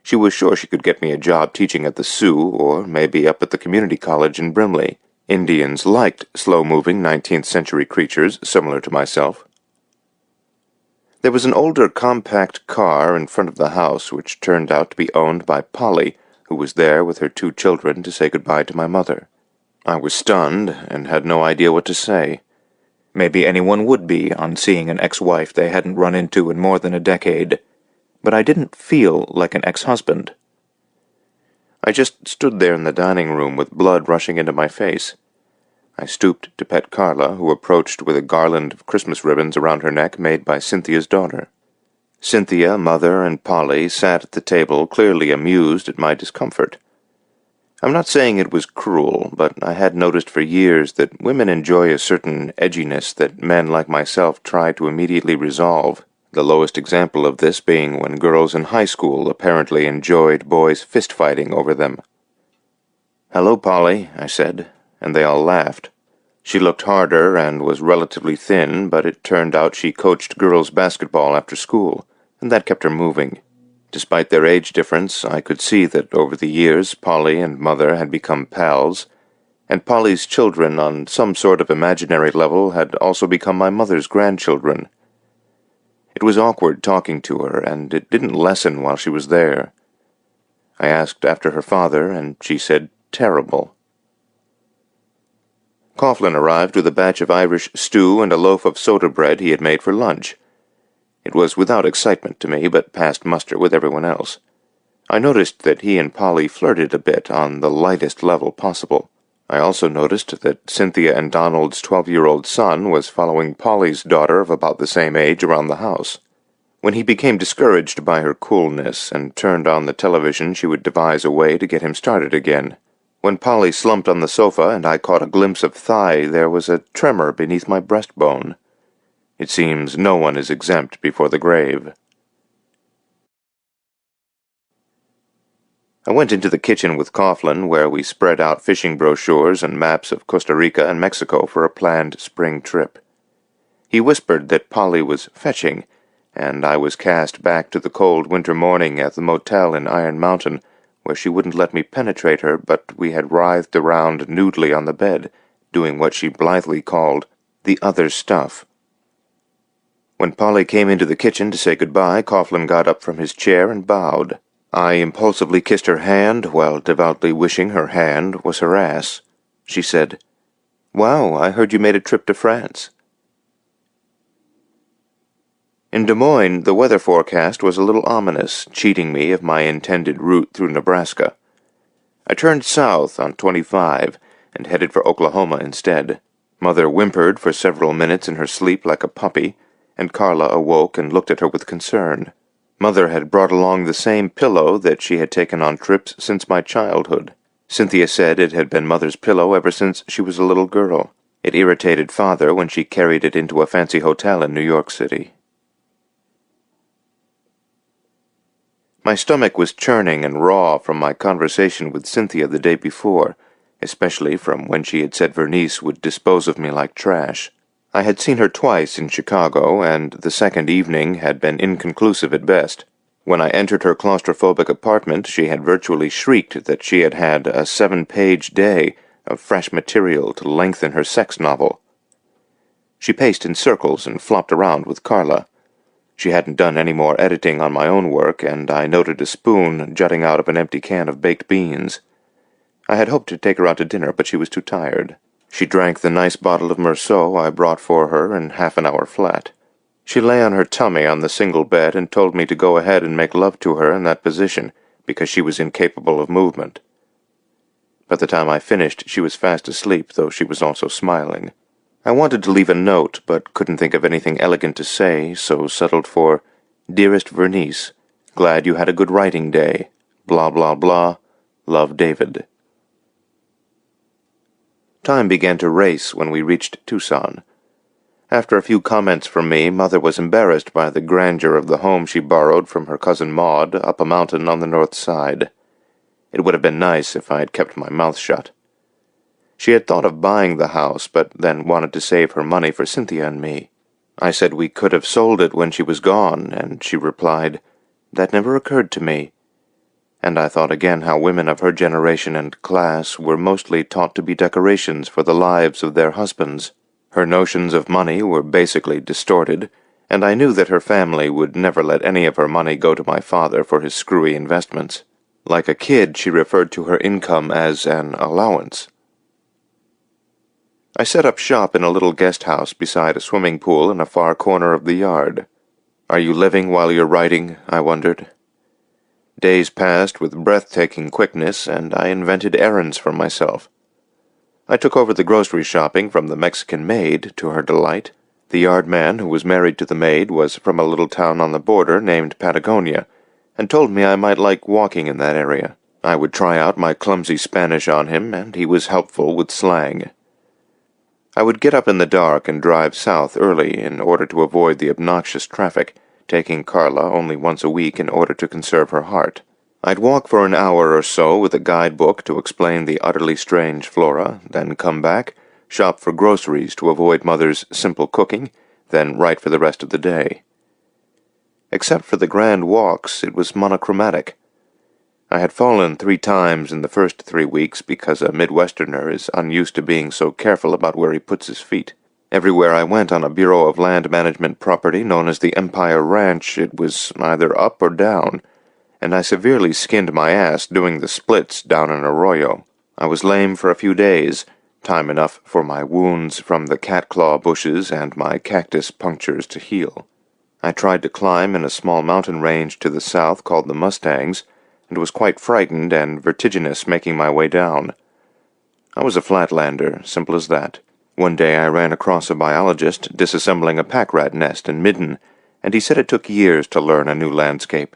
She was sure she could get me a job teaching at the Sioux or maybe up at the community college in Brimley. Indians liked slow-moving 19th-century creatures similar to myself. There was an older compact car in front of the house which turned out to be owned by Polly, who was there with her 2 children to say goodbye to my mother. I was stunned and had no idea what to say. Maybe anyone would be on seeing an ex-wife they hadn't run into in more than a decade. But I didn't feel like an ex-husband. I just stood there in the dining room with blood rushing into my face. I stooped to pet Carla, who approached with a garland of Christmas ribbons around her neck made by Cynthia's daughter. Cynthia, Mother, and Polly sat at the table, clearly amused at my discomfort. I'm not saying it was cruel, but I had noticed for years that women enjoy a certain edginess that men like myself try to immediately resolve. The lowest example of this being when girls in high school apparently enjoyed boys fist-fighting over them. "Hello, Polly," I said, and they all laughed. She looked harder and was relatively thin, but it turned out she coached girls' basketball after school, and that kept her moving. Despite their age difference, I could see that over the years Polly and Mother had become pals, and Polly's children on some sort of imaginary level had also become my mother's grandchildren. It was awkward talking to her, and it didn't lessen while she was there. I asked after her father, and she said, "Terrible." Coughlin arrived with a batch of Irish stew and a loaf of soda bread he had made for lunch. It was without excitement to me, but passed muster with everyone else. I noticed that he and Polly flirted a bit on the lightest level possible. I also noticed that Cynthia and Donald's 12-year-old son was following Polly's daughter of about the same age around the house. When he became discouraged by her coolness and turned on the television, she would devise a way to get him started again. When Polly slumped on the sofa and I caught a glimpse of thigh, there was a tremor beneath my breastbone. It seems no one is exempt before the grave. I went into the kitchen with Coughlin, where we spread out fishing brochures and maps of Costa Rica and Mexico for a planned spring trip. He whispered that Polly was fetching, and I was cast back to the cold winter morning at the motel in Iron Mountain, where she wouldn't let me penetrate her, but we had writhed around nudely on the bed, doing what she blithely called the other stuff. When Polly came into the kitchen to say goodbye, Coughlin got up from his chair and bowed. I impulsively kissed her hand while devoutly wishing her hand was her ass. She said, "Wow, I heard you made a trip to France." In Des Moines, the weather forecast was a little ominous, cheating me of my intended route through Nebraska. I turned south on 25 and headed for Oklahoma instead. Mother whimpered for several minutes in her sleep like a puppy, and Carla awoke and looked at her with concern. Mother had brought along the same pillow that she had taken on trips since my childhood. Cynthia said it had been Mother's pillow ever since she was a little girl. It irritated Father when she carried it into a fancy hotel in New York City. My stomach was churning and raw from my conversation with Cynthia the day before, especially from when she had said Vernice would dispose of me like trash. I had seen her twice in Chicago, and the second evening had been inconclusive at best. When I entered her claustrophobic apartment, she had virtually shrieked that she had had a 7-page day of fresh material to lengthen her sex novel. She paced in circles and flopped around with Carla. She hadn't done any more editing on my own work, and I noted a spoon jutting out of an empty can of baked beans. I had hoped to take her out to dinner, but she was too tired. She drank the nice bottle of Merceau I brought for her in half an hour flat. She lay on her tummy on the single bed and told me to go ahead and make love to her in that position, because she was incapable of movement. By the time I finished, she was fast asleep, though she was also smiling. I wanted to leave a note, but couldn't think of anything elegant to say, so settled for, "Dearest Vernice, glad you had a good writing day. Blah, blah, blah. Love, David." Time began to race when we reached Tucson. After a few comments from me, Mother was embarrassed by the grandeur of the home she borrowed from her cousin Maud up a mountain on the north side. It would have been nice if I had kept my mouth shut. She had thought of buying the house, but then wanted to save her money for Cynthia and me. I said we could have sold it when she was gone, and she replied, "That never occurred to me." And I thought again how women of her generation and class were mostly taught to be decorations for the lives of their husbands. Her notions of money were basically distorted, and I knew that her family would never let any of her money go to my father for his screwy investments. Like a kid, she referred to her income as an allowance. I set up shop in a little guest house beside a swimming pool in a far corner of the yard. "Are you living while you're writing?" I wondered. Days passed with breathtaking quickness, and I invented errands for myself. I took over the grocery shopping from the Mexican maid, to her delight. The yard man who was married to the maid was from a little town on the border named Patagonia, and told me I might like walking in that area. I would try out my clumsy Spanish on him, and he was helpful with slang. I would get up in the dark and drive south early in order to avoid the obnoxious traffic, taking Carla only once a week in order to conserve her heart. I'd walk for an hour or so with a guidebook to explain the utterly strange flora, then come back, shop for groceries to avoid Mother's simple cooking, then write for the rest of the day. Except for the grand walks, it was monochromatic. I had fallen 3 times in the first 3 weeks because a Midwesterner is unused to being so careful about where he puts his feet. Everywhere I went on a Bureau of Land Management property known as the Empire Ranch, it was either up or down, and I severely skinned my ass doing the splits down an arroyo. I was lame for a few days, time enough for my wounds from the cat-claw bushes and my cactus punctures to heal. I tried to climb in a small mountain range to the south called the Mustangs, and was quite frightened and vertiginous making my way down. I was a flatlander, simple as that. One day I ran across a biologist disassembling a pack rat nest in Midden, and he said it took years to learn a new landscape.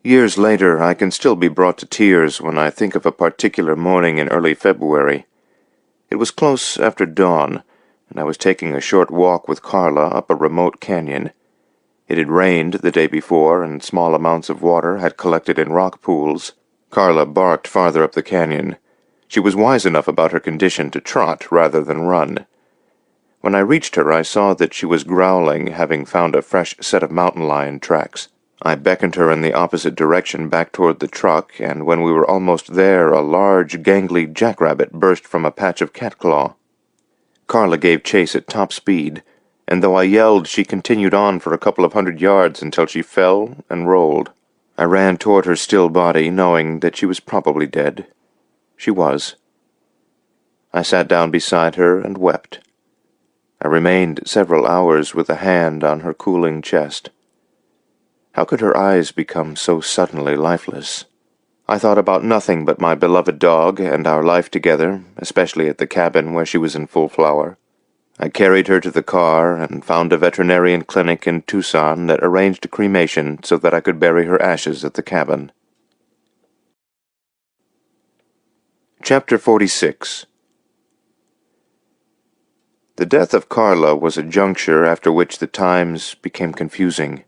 Years later, I can still be brought to tears when I think of a particular morning in early February. It was close after dawn, and I was taking a short walk with Carla up a remote canyon. It had rained the day before, and small amounts of water had collected in rock pools. Carla barked farther up the canyon. She was wise enough about her condition to trot rather than run. When I reached her, I saw that she was growling, having found a fresh set of mountain lion tracks. I beckoned her in the opposite direction back toward the truck, and when we were almost there, a large, gangly jackrabbit burst from a patch of catclaw. Carla gave chase at top speed, and though I yelled, she continued on for a couple of 100 yards until she fell and rolled. I ran toward her still body, knowing that she was probably dead. She was. I sat down beside her and wept. I remained several hours with a hand on her cooling chest. How could her eyes become so suddenly lifeless? I thought about nothing but my beloved dog and our life together, especially at the cabin where she was in full flower. I carried her to the car and found a veterinarian clinic in Tucson that arranged a cremation so that I could bury her ashes at the cabin. Chapter 46. The death of Carla was a juncture after which the times became confusing.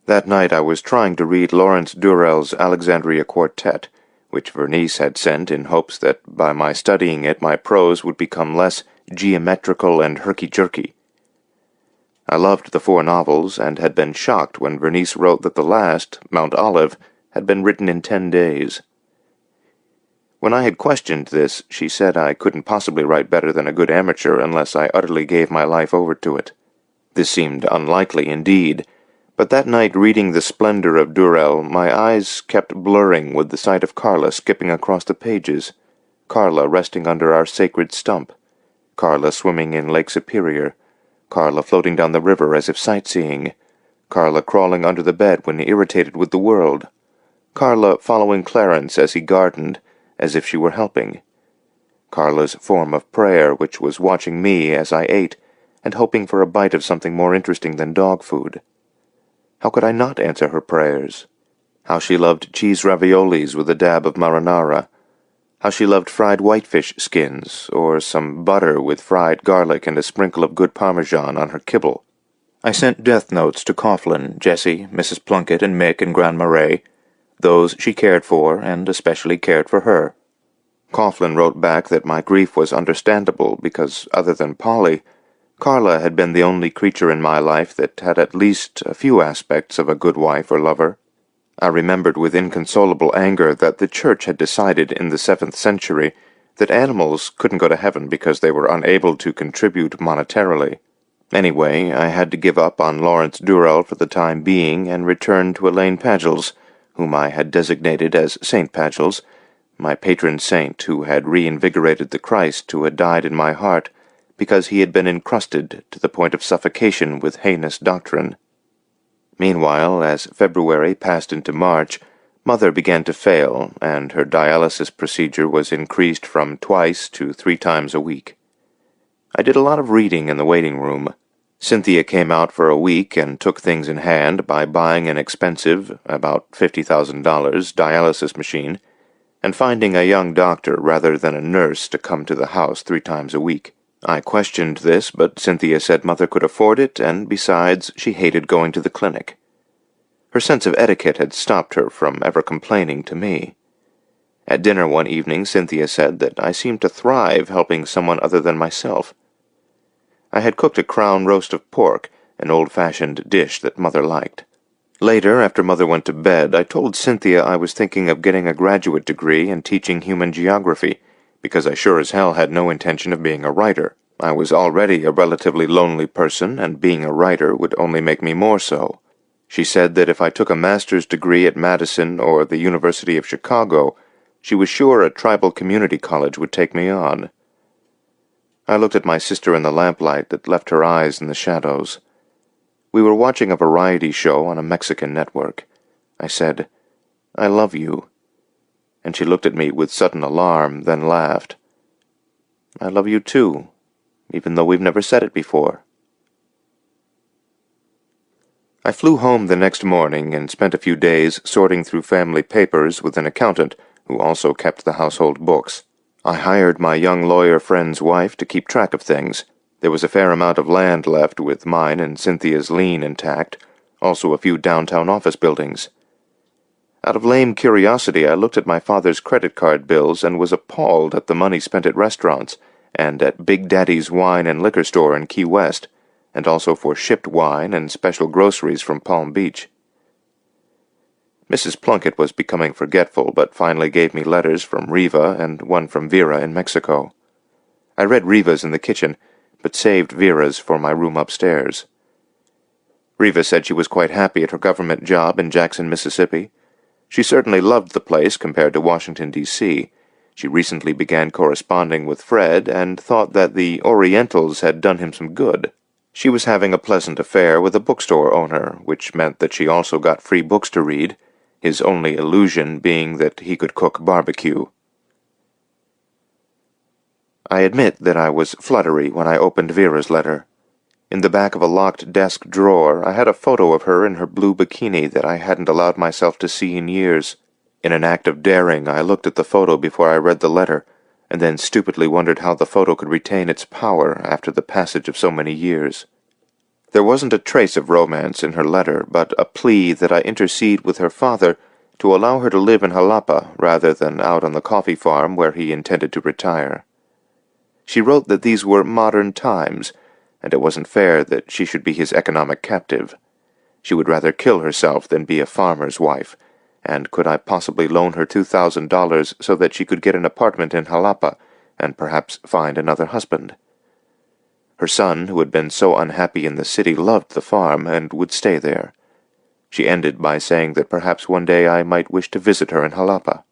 That night I was trying to read Lawrence Durrell's Alexandria Quartet, which Vernice had sent in hopes that by my studying it my prose would become less geometrical and herky-jerky. I loved the 4 novels, and had been shocked when Vernice wrote that the last, Mount Olive, had been written in 10 days. When I had questioned this, she said I couldn't possibly write better than a good amateur unless I utterly gave my life over to it. This seemed unlikely indeed, but that night reading the splendor of Durrell, my eyes kept blurring with the sight of Carla skipping across the pages, Carla resting under our sacred stump, Carla swimming in Lake Superior, Carla floating down the river as if sightseeing, Carla crawling under the bed when irritated with the world, Carla following Clarence as he gardened, as if she were helping, Carla's form of prayer which was watching me as I ate and hoping for a bite of something more interesting than dog food. How could I not answer her prayers? How she loved cheese raviolis with a dab of marinara, how she loved fried whitefish skins, or some butter with fried garlic and a sprinkle of good Parmesan on her kibble. I sent death notes to Coughlin, Jessie, Mrs. Plunkett, and Mick and Grandma Ray, those she cared for, and especially cared for her. Coughlin wrote back that my grief was understandable because, other than Polly, Carla had been the only creature in my life that had at least a few aspects of a good wife or lover. I remembered with inconsolable anger that the Church had decided in the 7th century that animals couldn't go to heaven because they were unable to contribute monetarily. Anyway, I had to give up on Lawrence Durrell for the time being and return to Elaine Pagels, whom I had designated as Saint Pagels, my patron saint who had reinvigorated the Christ who had died in my heart because he had been encrusted to the point of suffocation with heinous doctrine. Meanwhile, as February passed into March, Mother began to fail, and her dialysis procedure was increased from 2 to 3 times a week. I did a lot of reading in the waiting room. Cynthia came out for a week and took things in hand by buying an expensive, about $50,000, dialysis machine, and finding a young doctor rather than a nurse to come to the house 3 times a week. I questioned this, but Cynthia said Mother could afford it, and besides, she hated going to the clinic. Her sense of etiquette had stopped her from ever complaining to me. At dinner one evening, Cynthia said that I seemed to thrive helping someone other than myself. I had cooked a crown roast of pork, an old-fashioned dish that Mother liked. Later, after Mother went to bed, I told Cynthia I was thinking of getting a graduate degree in teaching human geography, because I sure as hell had no intention of being a writer. I was already a relatively lonely person, and being a writer would only make me more so. She said that if I took a master's degree at Madison or the University of Chicago, she was sure a tribal community college would take me on. I looked at my sister in the lamplight that left her eyes in the shadows. We were watching a variety show on a Mexican network. I said, "I love you." And she looked at me with sudden alarm, then laughed. "I love you too, even though we've never said it before." I flew home the next morning and spent a few days sorting through family papers with an accountant who also kept the household books. I hired my young lawyer friend's wife to keep track of things. There was a fair amount of land left with mine and Cynthia's lien intact, also a few downtown office buildings. Out of lame curiosity, I looked at my father's credit card bills and was appalled at the money spent at restaurants and at Big Daddy's wine and liquor store in Key West, and also for shipped wine and special groceries from Palm Beach. Mrs. Plunkett was becoming forgetful, but finally gave me letters from Riva and one from Vera in Mexico. I read Riva's in the kitchen, but saved Vera's for my room upstairs. Riva said she was quite happy at her government job in Jackson, Mississippi. She certainly loved the place compared to Washington, D.C. She recently began corresponding with Fred and thought that the Orientals had done him some good. She was having a pleasant affair with a bookstore owner, which meant that she also got free books to read, his only illusion being that he could cook barbecue. I admit that I was fluttery when I opened Vera's letter. In the back of a locked desk drawer, I had a photo of her in her blue bikini that I hadn't allowed myself to see in years. In an act of daring, I looked at the photo before I read the letter, and then stupidly wondered how the photo could retain its power after the passage of so many years. There wasn't a trace of romance in her letter, but a plea that I intercede with her father to allow her to live in Jalapa rather than out on the coffee farm where he intended to retire. She wrote that these were modern times, and it wasn't fair that she should be his economic captive. She would rather kill herself than be a farmer's wife, and could I possibly loan her $2,000 so that she could get an apartment in Jalapa and perhaps find another husband? Her son, who had been so unhappy in the city, loved the farm and would stay there. She ended by saying that perhaps one day I might wish to visit her in Jalapa.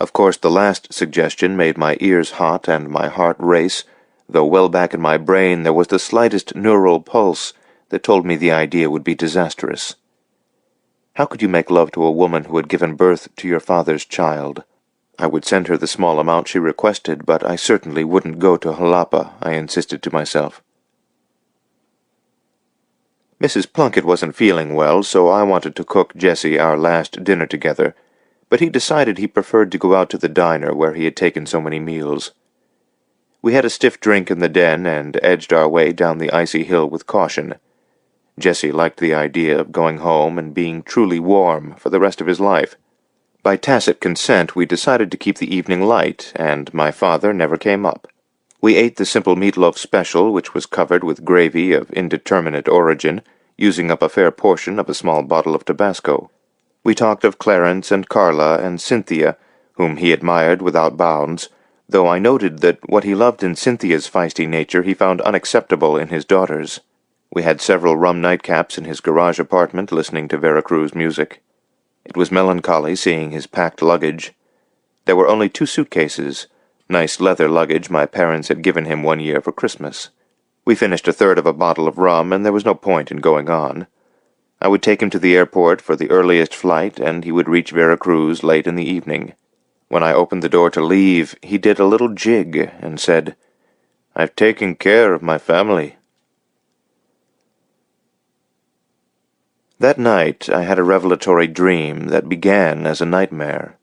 Of course, the last suggestion made my ears hot and my heart race, though well back in my brain there was the slightest neural pulse that told me the idea would be disastrous. How could you make love to a woman who had given birth to your father's child? I would send her the small amount she requested, but I certainly wouldn't go to Jalapa, I insisted to myself. Mrs. Plunkett wasn't feeling well, so I wanted to cook Jesse our last dinner together, but he decided he preferred to go out to the diner where he had taken so many meals. We had a stiff drink in the den and edged our way down the icy hill with caution. Jesse liked the idea of going home and being truly warm for the rest of his life. By tacit consent, we decided to keep the evening light, and my father never came up. We ate the simple meatloaf special, which was covered with gravy of indeterminate origin, using up a fair portion of a small bottle of Tabasco. We talked of Clarence and Carla and Cynthia, whom he admired without bounds, though I noted that what he loved in Cynthia's feisty nature he found unacceptable in his daughter's. We had several rum nightcaps in his garage apartment listening to Veracruz music. It was melancholy seeing his packed luggage. There were only 2 suitcases, nice leather luggage my parents had given him one year for Christmas. We finished a third of a bottle of rum, and there was no point in going on. I would take him to the airport for the earliest flight, and he would reach Veracruz late in the evening. When I opened the door to leave, he did a little jig and said, "I've taken care of my family." That night I had a revelatory dream that began as a nightmare.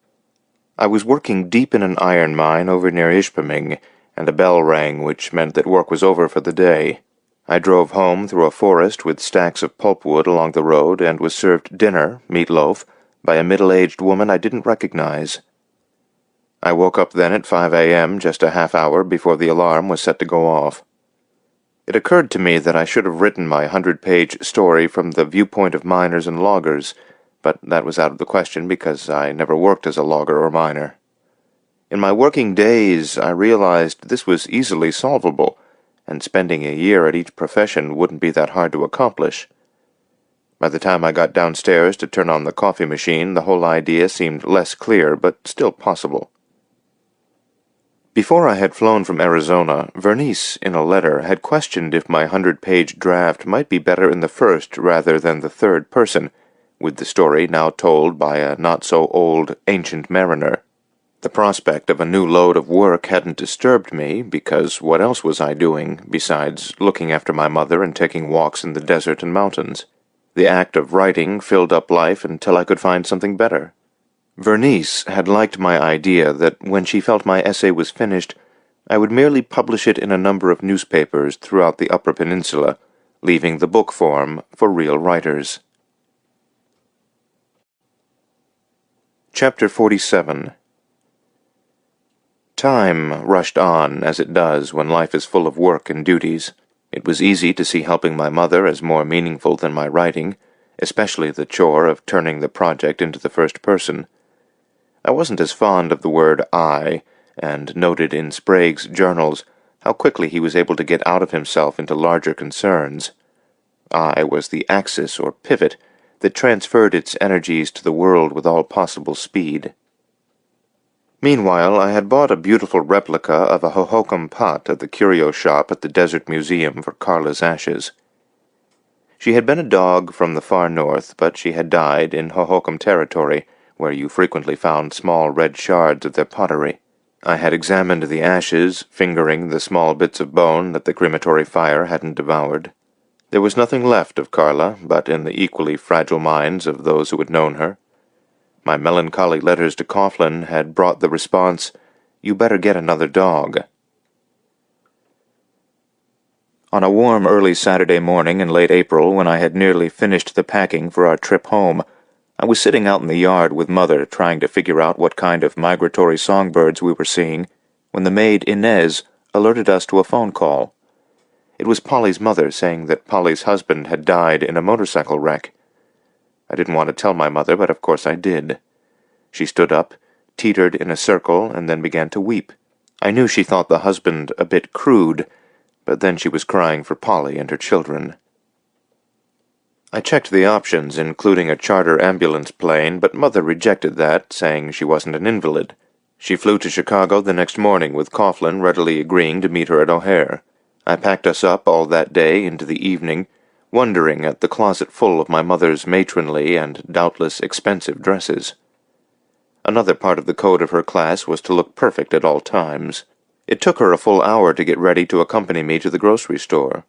I was working deep in an iron mine over near Ishpeming, and a bell rang, which meant that work was over for the day. I drove home through a forest with stacks of pulpwood along the road and was served dinner, meatloaf, by a middle-aged woman I didn't recognize. I woke up then at 5 a.m., just a half hour before the alarm was set to go off. It occurred to me that I should have written my 100-page story from the viewpoint of miners and loggers, but that was out of the question because I never worked as a logger or miner. In my working days, I realized this was easily solvable, and spending a year at each profession wouldn't be that hard to accomplish. By the time I got downstairs to turn on the coffee machine, the whole idea seemed less clear, but still possible. Before I had flown from Arizona, Vernice, in a letter, had questioned if my 100-page draft might be better in the first rather than the third person, with the story now told by a not-so-old ancient mariner. The prospect of a new load of work hadn't disturbed me, because what else was I doing, besides looking after my mother and taking walks in the desert and mountains? The act of writing filled up life until I could find something better. Vernice had liked my idea that when she felt my essay was finished, I would merely publish it in a number of newspapers throughout the Upper Peninsula, leaving the book form for real writers. Chapter 47. Time rushed on, as it does when life is full of work and duties. It was easy to see helping my mother as more meaningful than my writing, especially the chore of turning the project into the first person. I wasn't as fond of the word I, and noted in Sprague's journals how quickly he was able to get out of himself into larger concerns. I was the axis or pivot that transferred its energies to the world with all possible speed. Meanwhile, I had bought a beautiful replica of a Hohokam pot at the curio shop at the Desert Museum for Carla's ashes. She had been a dog from the far north, but she had died in Hohokam territory, where you frequently found small red shards of their pottery. I had examined the ashes, fingering the small bits of bone that the crematory fire hadn't devoured. There was nothing left of Carla, but in the equally fragile minds of those who had known her. My melancholy letters to Coughlin had brought the response, "You better get another dog." On a warm early Saturday morning in late April, when I had nearly finished the packing for our trip home, I was sitting out in the yard with Mother trying to figure out what kind of migratory songbirds we were seeing, when the maid Inez alerted us to a phone call. It was Polly's mother saying that Polly's husband had died in a motorcycle wreck. I didn't want to tell my mother, but of course I did. She stood up, teetered in a circle, and then began to weep. I knew she thought the husband a bit crude, but then she was crying for Polly and her children. I checked the options, including a charter ambulance plane, but Mother rejected that, saying she wasn't an invalid. She flew to Chicago the next morning, with Coughlin readily agreeing to meet her at O'Hare. I packed us up all that day into the evening, wondering at the closet full of my mother's matronly and doubtless expensive dresses. Another part of the code of her class was to look perfect at all times. It took her a full hour to get ready to accompany me to the grocery store.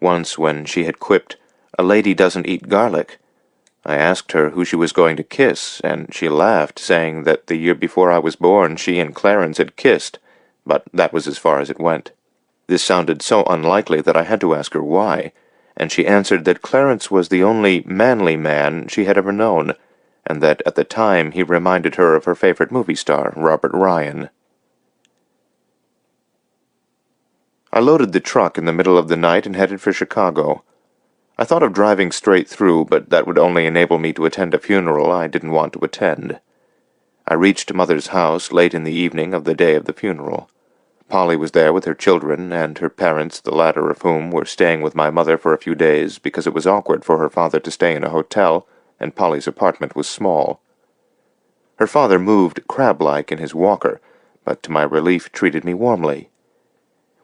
Once, when she had quipped, "A lady doesn't eat garlic," I asked her who she was going to kiss, and she laughed, saying that the year before I was born she and Clarence had kissed, but that was as far as it went. This sounded so unlikely that I had to ask her why, and she answered that Clarence was the only manly man she had ever known, and that at the time he reminded her of her favorite movie star, Robert Ryan. I loaded the truck in the middle of the night and headed for Chicago. I thought of driving straight through, but that would only enable me to attend a funeral I didn't want to attend. I reached Mother's house late in the evening of the day of the funeral. Polly was there with her children, and her parents, the latter of whom were staying with my mother for a few days because it was awkward for her father to stay in a hotel, and Polly's apartment was small. Her father moved crab-like in his walker, but to my relief treated me warmly.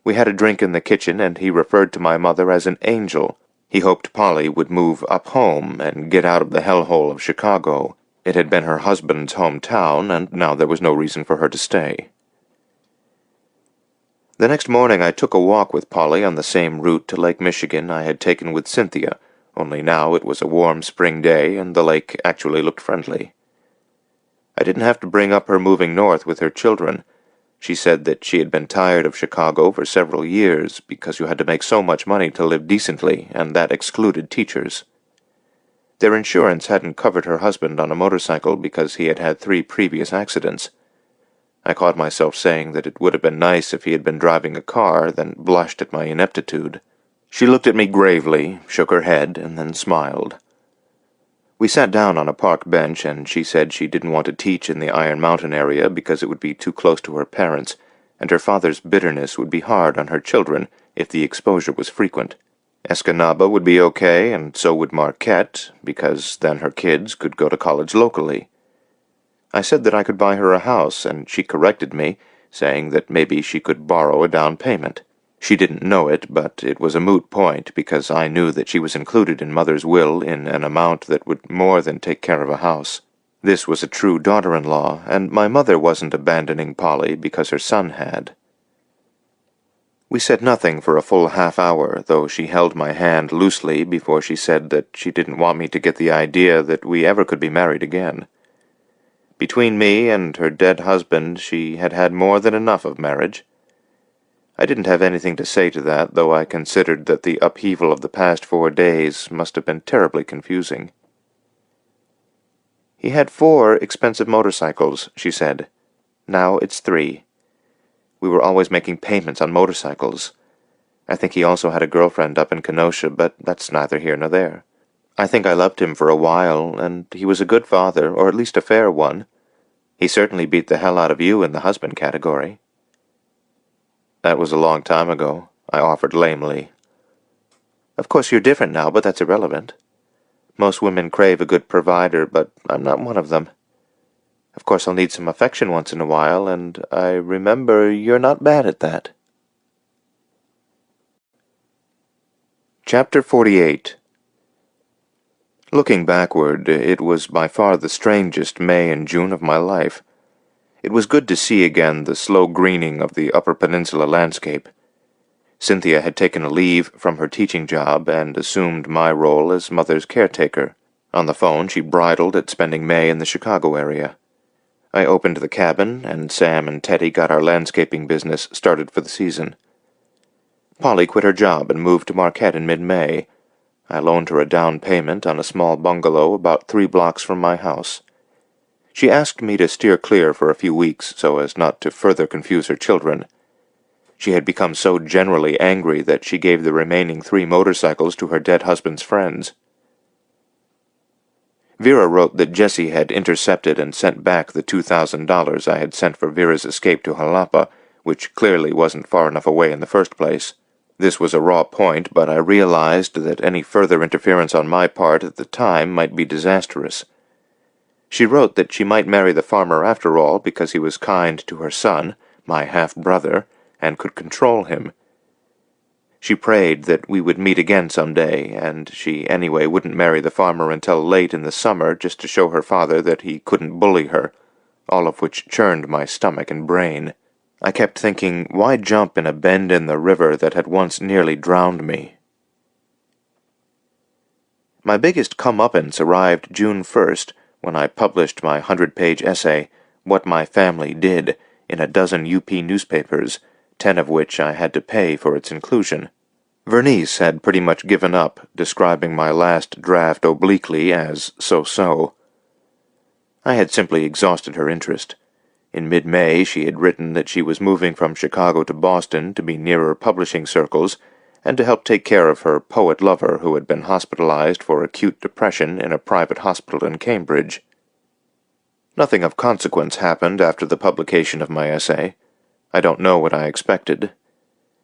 We had a drink in the kitchen, and he referred to my mother as an angel. He hoped Polly would move up home and get out of the hellhole of Chicago. It had been her husband's hometown, and now there was no reason for her to stay. The next morning I took a walk with Polly on the same route to Lake Michigan I had taken with Cynthia, only now it was a warm spring day, and the lake actually looked friendly. I didn't have to bring up her moving north with her children. She said that she had been tired of Chicago for several years because you had to make so much money to live decently, and that excluded teachers. Their insurance hadn't covered her husband on a motorcycle because he had had 3 previous accidents. I caught myself saying that it would have been nice if he had been driving a car, then blushed at my ineptitude. She looked at me gravely, shook her head, and then smiled. We sat down on a park bench, and she said she didn't want to teach in the Iron Mountain area because it would be too close to her parents, and her father's bitterness would be hard on her children if the exposure was frequent. Escanaba would be okay, and so would Marquette, because then her kids could go to college locally. I said that I could buy her a house, and she corrected me, saying that maybe she could borrow a down payment. She didn't know it, but it was a moot point, because I knew that she was included in Mother's will in an amount that would more than take care of a house. This was a true daughter-in-law, and my mother wasn't abandoning Polly because her son had. We said nothing for a full half-hour, though she held my hand loosely before she said that she didn't want me to get the idea that we ever could be married again. Between me and her dead husband, she had had more than enough of marriage. I didn't have anything to say to that, though I considered that the upheaval of the past 4 days must have been terribly confusing. "He had 4 expensive motorcycles," she said. "Now it's 3. We were always making payments on motorcycles. I think he also had a girlfriend up in Kenosha, but that's neither here nor there. I think I loved him for a while, and he was a good father, or at least a fair one. He certainly beat the hell out of you in the husband category." That was a long time ago, I offered lamely. Of course you're different now, but that's irrelevant. Most women crave a good provider, but I'm not one of them. Of course I'll need some affection once in a while, and I remember you're not bad at that. Chapter 48. Looking backward, it was by far the strangest May and June of my life. It was good to see again the slow greening of the Upper Peninsula landscape. Cynthia had taken a leave from her teaching job and assumed my role as mother's caretaker. On the phone, she bridled at spending May in the Chicago area. I opened the cabin, and Sam and Teddy got our landscaping business started for the season. Polly quit her job and moved to Marquette in mid-May. I loaned her a down payment on a small bungalow about 3 blocks from my house. She asked me to steer clear for a few weeks so as not to further confuse her children. She had become so generally angry that she gave the remaining 3 motorcycles to her dead husband's friends. Vera wrote that Jessie had intercepted and sent back the $2,000 I had sent for Vera's escape to Jalapa, which clearly wasn't far enough away in the first place. This was a raw point, but I realized that any further interference on my part at the time might be disastrous. She wrote that she might marry the farmer after all because he was kind to her son, my half-brother, and could control him. She prayed that we would meet again some day, and she anyway wouldn't marry the farmer until late in the summer just to show her father that he couldn't bully her, all of which churned my stomach and brain. I kept thinking, why jump in a bend in the river that had once nearly drowned me? My biggest comeuppance arrived June 1st, when I published my 100-page essay, What My Family Did, in a dozen UP newspapers, 10 of which I had to pay for its inclusion. Vernice had pretty much given up, describing my last draft obliquely as so-so. I had simply exhausted her interest. In mid-May she had written that she was moving from Chicago to Boston to be nearer publishing circles, and to help take care of her poet-lover who had been hospitalized for acute depression in a private hospital in Cambridge. Nothing of consequence happened after the publication of my essay. I don't know what I expected.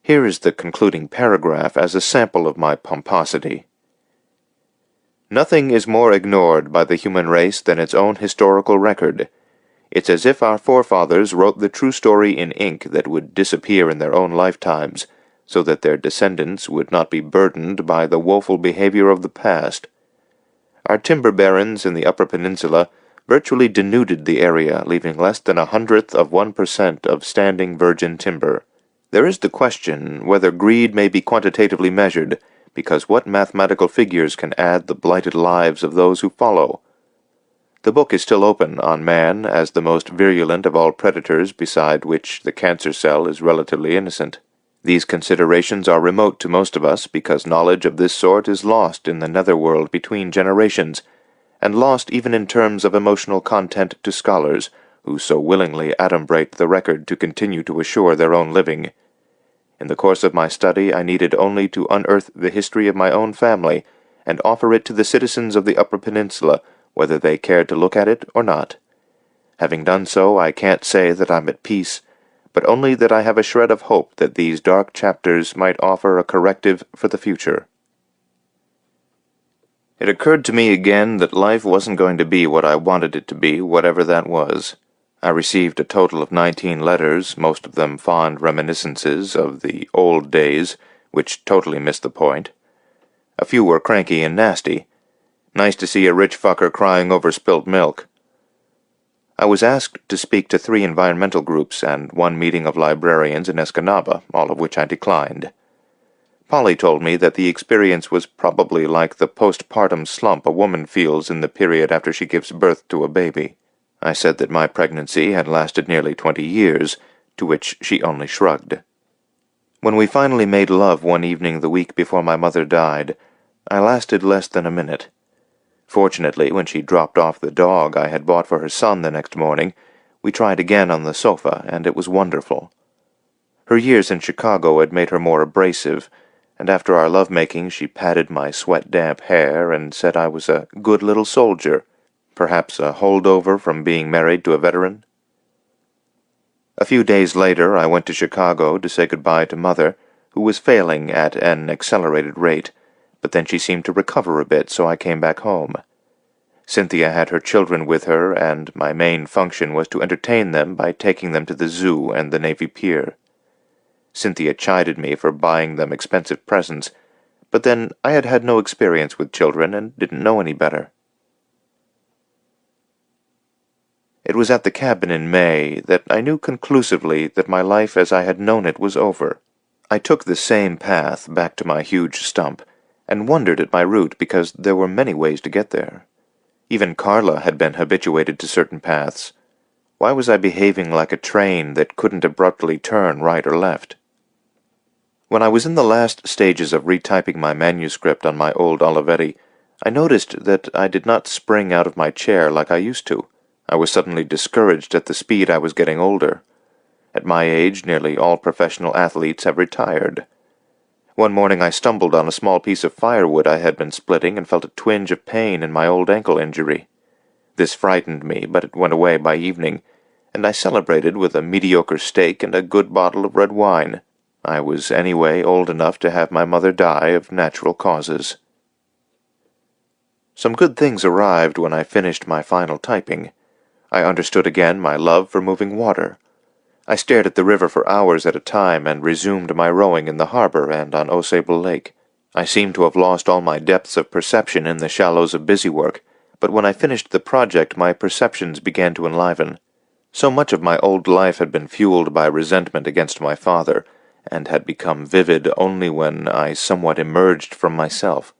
Here is the concluding paragraph as a sample of my pomposity. Nothing is more ignored by the human race than its own historical record. It's as if our forefathers wrote the true story in ink that would disappear in their own lifetimes, so that their descendants would not be burdened by the woeful behavior of the past. Our timber barons in the Upper Peninsula virtually denuded the area, leaving less than 0.01% of standing virgin timber. There is the question whether greed may be quantitatively measured, because what mathematical figures can add the blighted lives of those who follow? The book is still open on man as the most virulent of all predators beside which the cancer cell is relatively innocent. These considerations are remote to most of us because knowledge of this sort is lost in the netherworld between generations, and lost even in terms of emotional content to scholars, who so willingly adumbrate the record to continue to assure their own living. In the course of my study I needed only to unearth the history of my own family, and offer it to the citizens of the Upper Peninsula, whether they cared to look at it or not. Having done so, I can't say that I'm at peace, but only that I have a shred of hope that these dark chapters might offer a corrective for the future. It occurred to me again that life wasn't going to be what I wanted it to be, whatever that was. I received a total of 19 letters, most of them fond reminiscences of the old days, which totally missed the point. A few were cranky and nasty. Nice to see a rich fucker crying over spilt milk. I was asked to speak to 3 environmental groups and 1 meeting of librarians in Escanaba, all of which I declined. Polly told me that the experience was probably like the postpartum slump a woman feels in the period after she gives birth to a baby. I said that my pregnancy had lasted nearly 20 years, to which she only shrugged. When we finally made love one evening the week before my mother died, I lasted less than a minute. Fortunately, when she dropped off the dog I had bought for her son the next morning, we tried again on the sofa, and it was wonderful. Her years in Chicago had made her more abrasive, and after our love-making she patted my sweat-damp hair and said I was a good little soldier, perhaps a holdover from being married to a veteran. A few days later I went to Chicago to say goodbye to Mother, who was failing at an accelerated rate, but then she seemed to recover a bit, so I came back home. Cynthia had her children with her, and my main function was to entertain them by taking them to the zoo and the Navy Pier. Cynthia chided me for buying them expensive presents, but then I had had no experience with children and didn't know any better. It was at the cabin in May that I knew conclusively that my life as I had known it was over. I took the same path back to my huge stump, and wondered at my route because there were many ways to get there. Even Carla had been habituated to certain paths. Why was I behaving like a train that couldn't abruptly turn right or left? When I was in the last stages of retyping my manuscript on my old Olivetti, I noticed that I did not spring out of my chair like I used to. I was suddenly discouraged at the speed I was getting older. At my age, nearly all professional athletes have retired. One morning I stumbled on a small piece of firewood I had been splitting and felt a twinge of pain in my old ankle injury. This frightened me, but it went away by evening, and I celebrated with a mediocre steak and a good bottle of red wine. I was anyway old enough to have my mother die of natural causes. Some good things arrived when I finished my final typing. I understood again my love for moving water. I stared at the river for hours at a time and resumed my rowing in the harbor and on Osable Lake. I seemed to have lost all my depths of perception in the shallows of busy work, but when I finished the project my perceptions began to enliven. So much of my old life had been fueled by resentment against my father, and had become vivid only when I somewhat emerged from myself.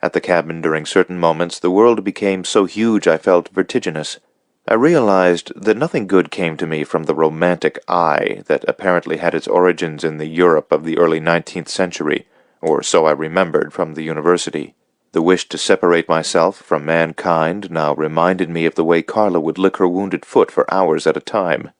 At the cabin during certain moments the world became so huge I felt vertiginous. I realized that nothing good came to me from the romantic I that apparently had its origins in the Europe of the early 19th century, or so I remembered from the university. The wish to separate myself from mankind now reminded me of the way Carla would lick her wounded foot for hours at a time.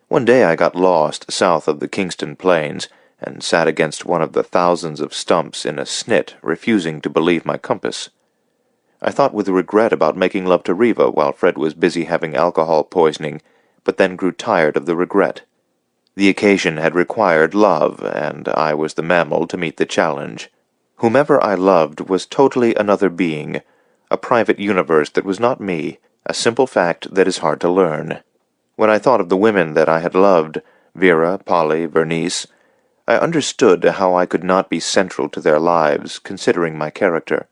One day I got lost south of the Kingston Plains, and sat against one of the thousands of stumps in a snit, refusing to believe my compass. I thought with regret about making love to Riva while Fred was busy having alcohol poisoning, but then grew tired of the regret. The occasion had required love, and I was the mammal to meet the challenge. Whomever I loved was totally another being, a private universe that was not me, a simple fact that is hard to learn. When I thought of the women that I had loved, Vera, Polly, Bernice, I understood how I could not be central to their lives, considering my character.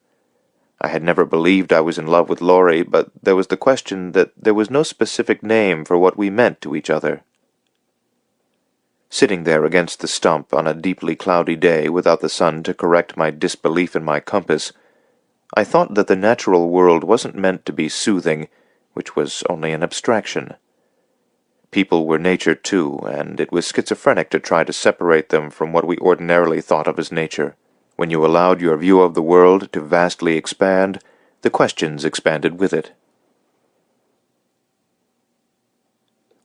I had never believed I was in love with Laurie, but there was the question that there was no specific name for what we meant to each other. Sitting there against the stump on a deeply cloudy day without the sun to correct my disbelief in my compass, I thought that the natural world wasn't meant to be soothing, which was only an abstraction. People were nature too, and it was schizophrenic to try to separate them from what we ordinarily thought of as nature. When you allowed your view of the world to vastly expand, the questions expanded with it.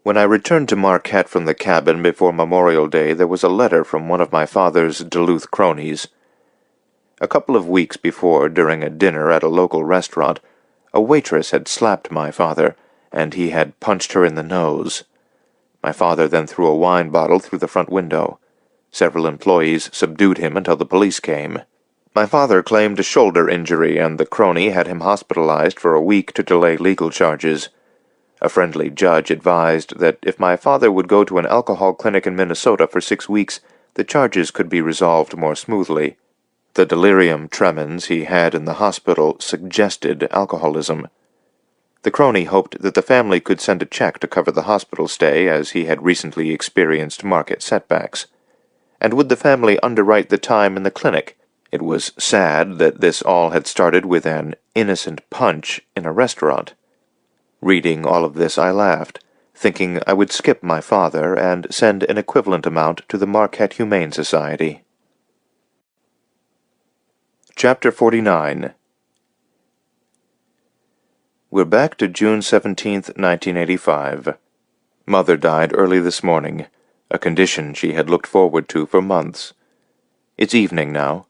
When I returned to Marquette from the cabin before Memorial Day, there was a letter from one of my father's Duluth cronies. A couple of weeks before, during a dinner at a local restaurant, a waitress had slapped my father, and he had punched her in the nose. My father then threw a wine bottle through the front window. Several employees subdued him until the police came. My father claimed a shoulder injury, and the crony had him hospitalized for a week to delay legal charges. A friendly judge advised that if my father would go to an alcohol clinic in Minnesota for 6 weeks, the charges could be resolved more smoothly. The delirium tremens he had in the hospital suggested alcoholism. The crony hoped that the family could send a check to cover the hospital stay, as he had recently experienced market setbacks. And would the family underwrite the time in the clinic? It was sad that this all had started with an innocent punch in a restaurant. Reading all of this I laughed, thinking I would skip my father and send an equivalent amount to the Marquette Humane Society. Chapter 49. We're back to June 17th, 1985. Mother died early this morning, a condition she had looked forward to for months. It's evening now.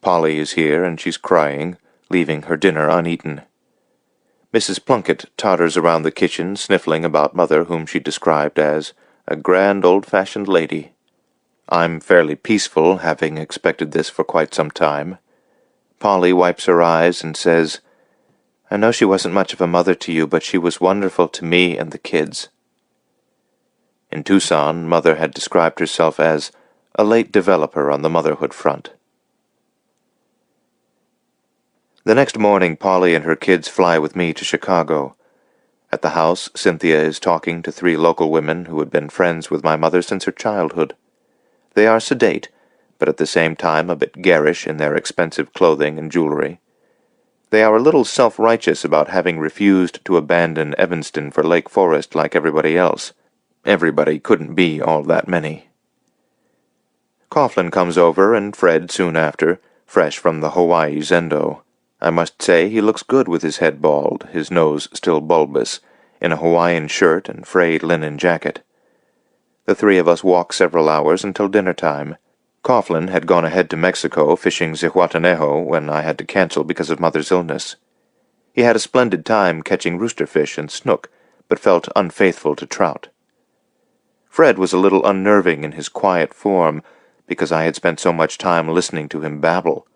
Polly is here, and she's crying, leaving her dinner uneaten. Mrs. Plunkett totters around the kitchen, sniffling about Mother, whom she described as a grand old-fashioned lady. I'm fairly peaceful, having expected this for quite some time. Polly wipes her eyes and says, "I know she wasn't much of a mother to you, but she was wonderful to me and the kids." In Tucson, Mother had described herself as a late developer on the motherhood front. The next morning, Polly and her kids fly with me to Chicago. At the house, Cynthia is talking to 3 local women who had been friends with my mother since her childhood. They are sedate, but at the same time a bit garish in their expensive clothing and jewelry. They are a little self-righteous about having refused to abandon Evanston for Lake Forest like everybody else. Everybody couldn't be all that many. Coughlin comes over, and Fred soon after, fresh from the Hawaii Zendo. I must say he looks good with his head bald, his nose still bulbous, in a Hawaiian shirt and frayed linen jacket. The 3 of us walk several hours until dinner time. Coughlin had gone ahead to Mexico fishing Zihuatanejo when I had to cancel because of Mother's illness. He had a splendid time catching roosterfish and snook, but felt unfaithful to trout. Fred was a little unnerving in his quiet form, because I had spent so much time listening to him babble.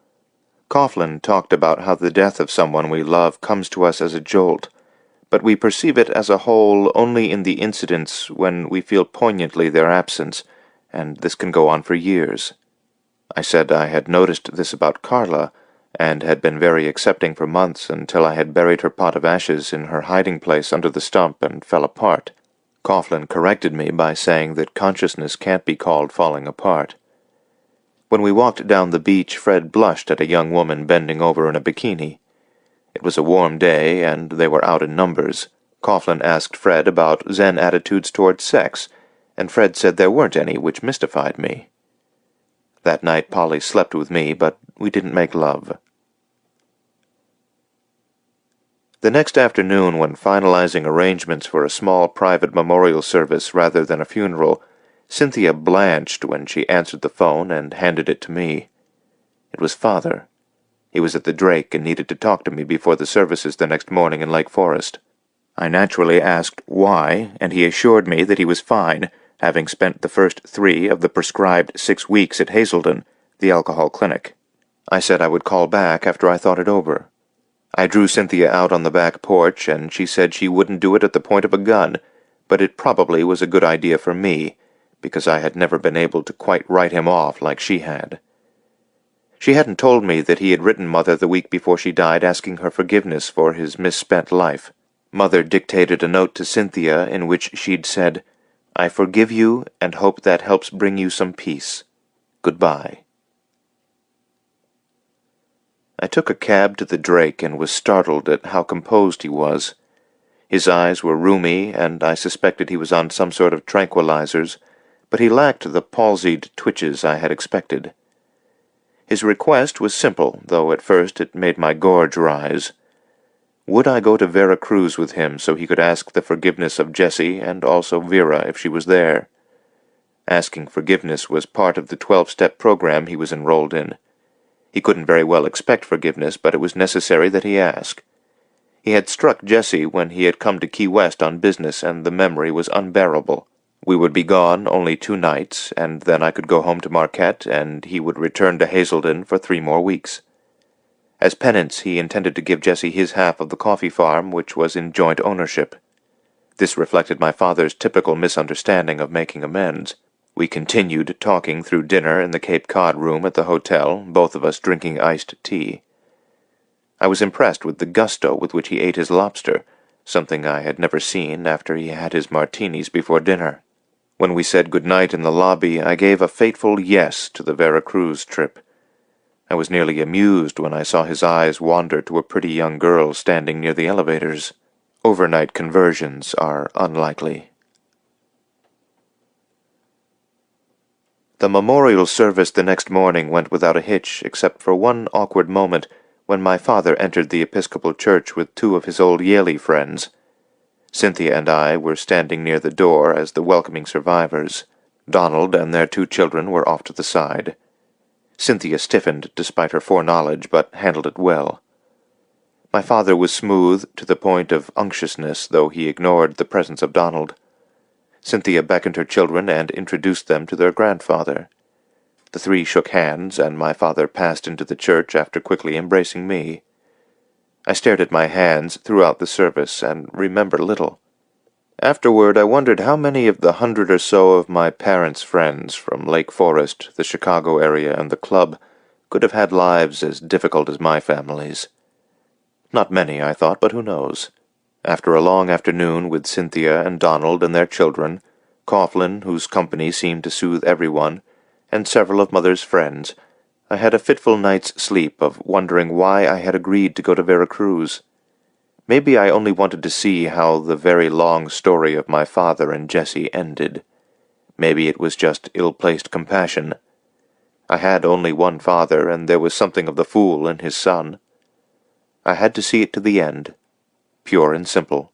Coughlin talked about how the death of someone we love comes to us as a jolt, but we perceive it as a whole only in the incidents when we feel poignantly their absence, and this can go on for years. I said I had noticed this about Carla, and had been very accepting for months until I had buried her pot of ashes in her hiding place under the stump and fell apart. Coughlin corrected me by saying that consciousness can't be called falling apart. When we walked down the beach, Fred blushed at a young woman bending over in a bikini. It was a warm day, and they were out in numbers. Coughlin asked Fred about Zen attitudes toward sex, and Fred said there weren't any, which mystified me. That night Polly slept with me, but we didn't make love. The next afternoon, when finalizing arrangements for a small private memorial service rather than a funeral, Cynthia blanched when she answered the phone and handed it to me. It was Father. He was at the Drake and needed to talk to me before the services the next morning in Lake Forest. I naturally asked why, and he assured me that he was fine, having spent the first 3 of the prescribed 6 weeks at Hazelden, the alcohol clinic. I said I would call back after I thought it over. I drew Cynthia out on the back porch, and she said she wouldn't do it at the point of a gun, but it probably was a good idea for me, because I had never been able to quite write him off like she had. She hadn't told me that he had written Mother the week before she died asking her forgiveness for his misspent life. Mother dictated a note to Cynthia in which she'd said, "I forgive you and hope that helps bring you some peace. Goodbye." I took a cab to the Drake and was startled at how composed he was. His eyes were rheumy, and I suspected he was on some sort of tranquilizers, but he lacked the palsied twitches I had expected. His request was simple, though at first it made my gorge rise. Would I go to Vera Cruz with him so he could ask the forgiveness of Jessie and also Vera if she was there? Asking forgiveness was part of the 12-step program he was enrolled in. He couldn't very well expect forgiveness, but it was necessary that he ask. He had struck Jessie when he had come to Key West on business, and the memory was unbearable. We would be gone only 2 nights, and then I could go home to Marquette, and he would return to Hazelden for 3 more weeks. As penance, he intended to give Jessie his half of the coffee farm, which was in joint ownership. This reflected my father's typical misunderstanding of making amends. We continued talking through dinner in the Cape Cod room at the hotel, both of us drinking iced tea. I was impressed with the gusto with which he ate his lobster, something I had never seen after he had his martinis before dinner. When we said good night in the lobby, I gave a fateful yes to the Vera Cruz trip. I was nearly amused when I saw his eyes wander to a pretty young girl standing near the elevators. Overnight conversions are unlikely. The memorial service the next morning went without a hitch, except for one awkward moment when my father entered the Episcopal Church with 2 of his old Yaley friends. Cynthia and I were standing near the door as the welcoming survivors. Donald and their 2 children were off to the side. Cynthia stiffened despite her foreknowledge, but handled it well. My father was smooth to the point of unctuousness, though he ignored the presence of Donald. Cynthia beckoned her children and introduced them to their grandfather. The three shook hands, and my father passed into the church after quickly embracing me. I stared at my hands throughout the service and remembered little. Afterward, I wondered how many of the 100 or so of my parents' friends from Lake Forest, the Chicago area, and the club could have had lives as difficult as my family's. Not many, I thought, but who knows? After a long afternoon with Cynthia and Donald and their children, Coughlin, whose company seemed to soothe everyone, and several of Mother's friends, I had a fitful night's sleep of wondering why I had agreed to go to Vera Cruz. Maybe I only wanted to see how the very long story of my father and Jessie ended. Maybe it was just ill-placed compassion. I had only one father, and there was something of the fool in his son. I had to see it to the end, pure and simple.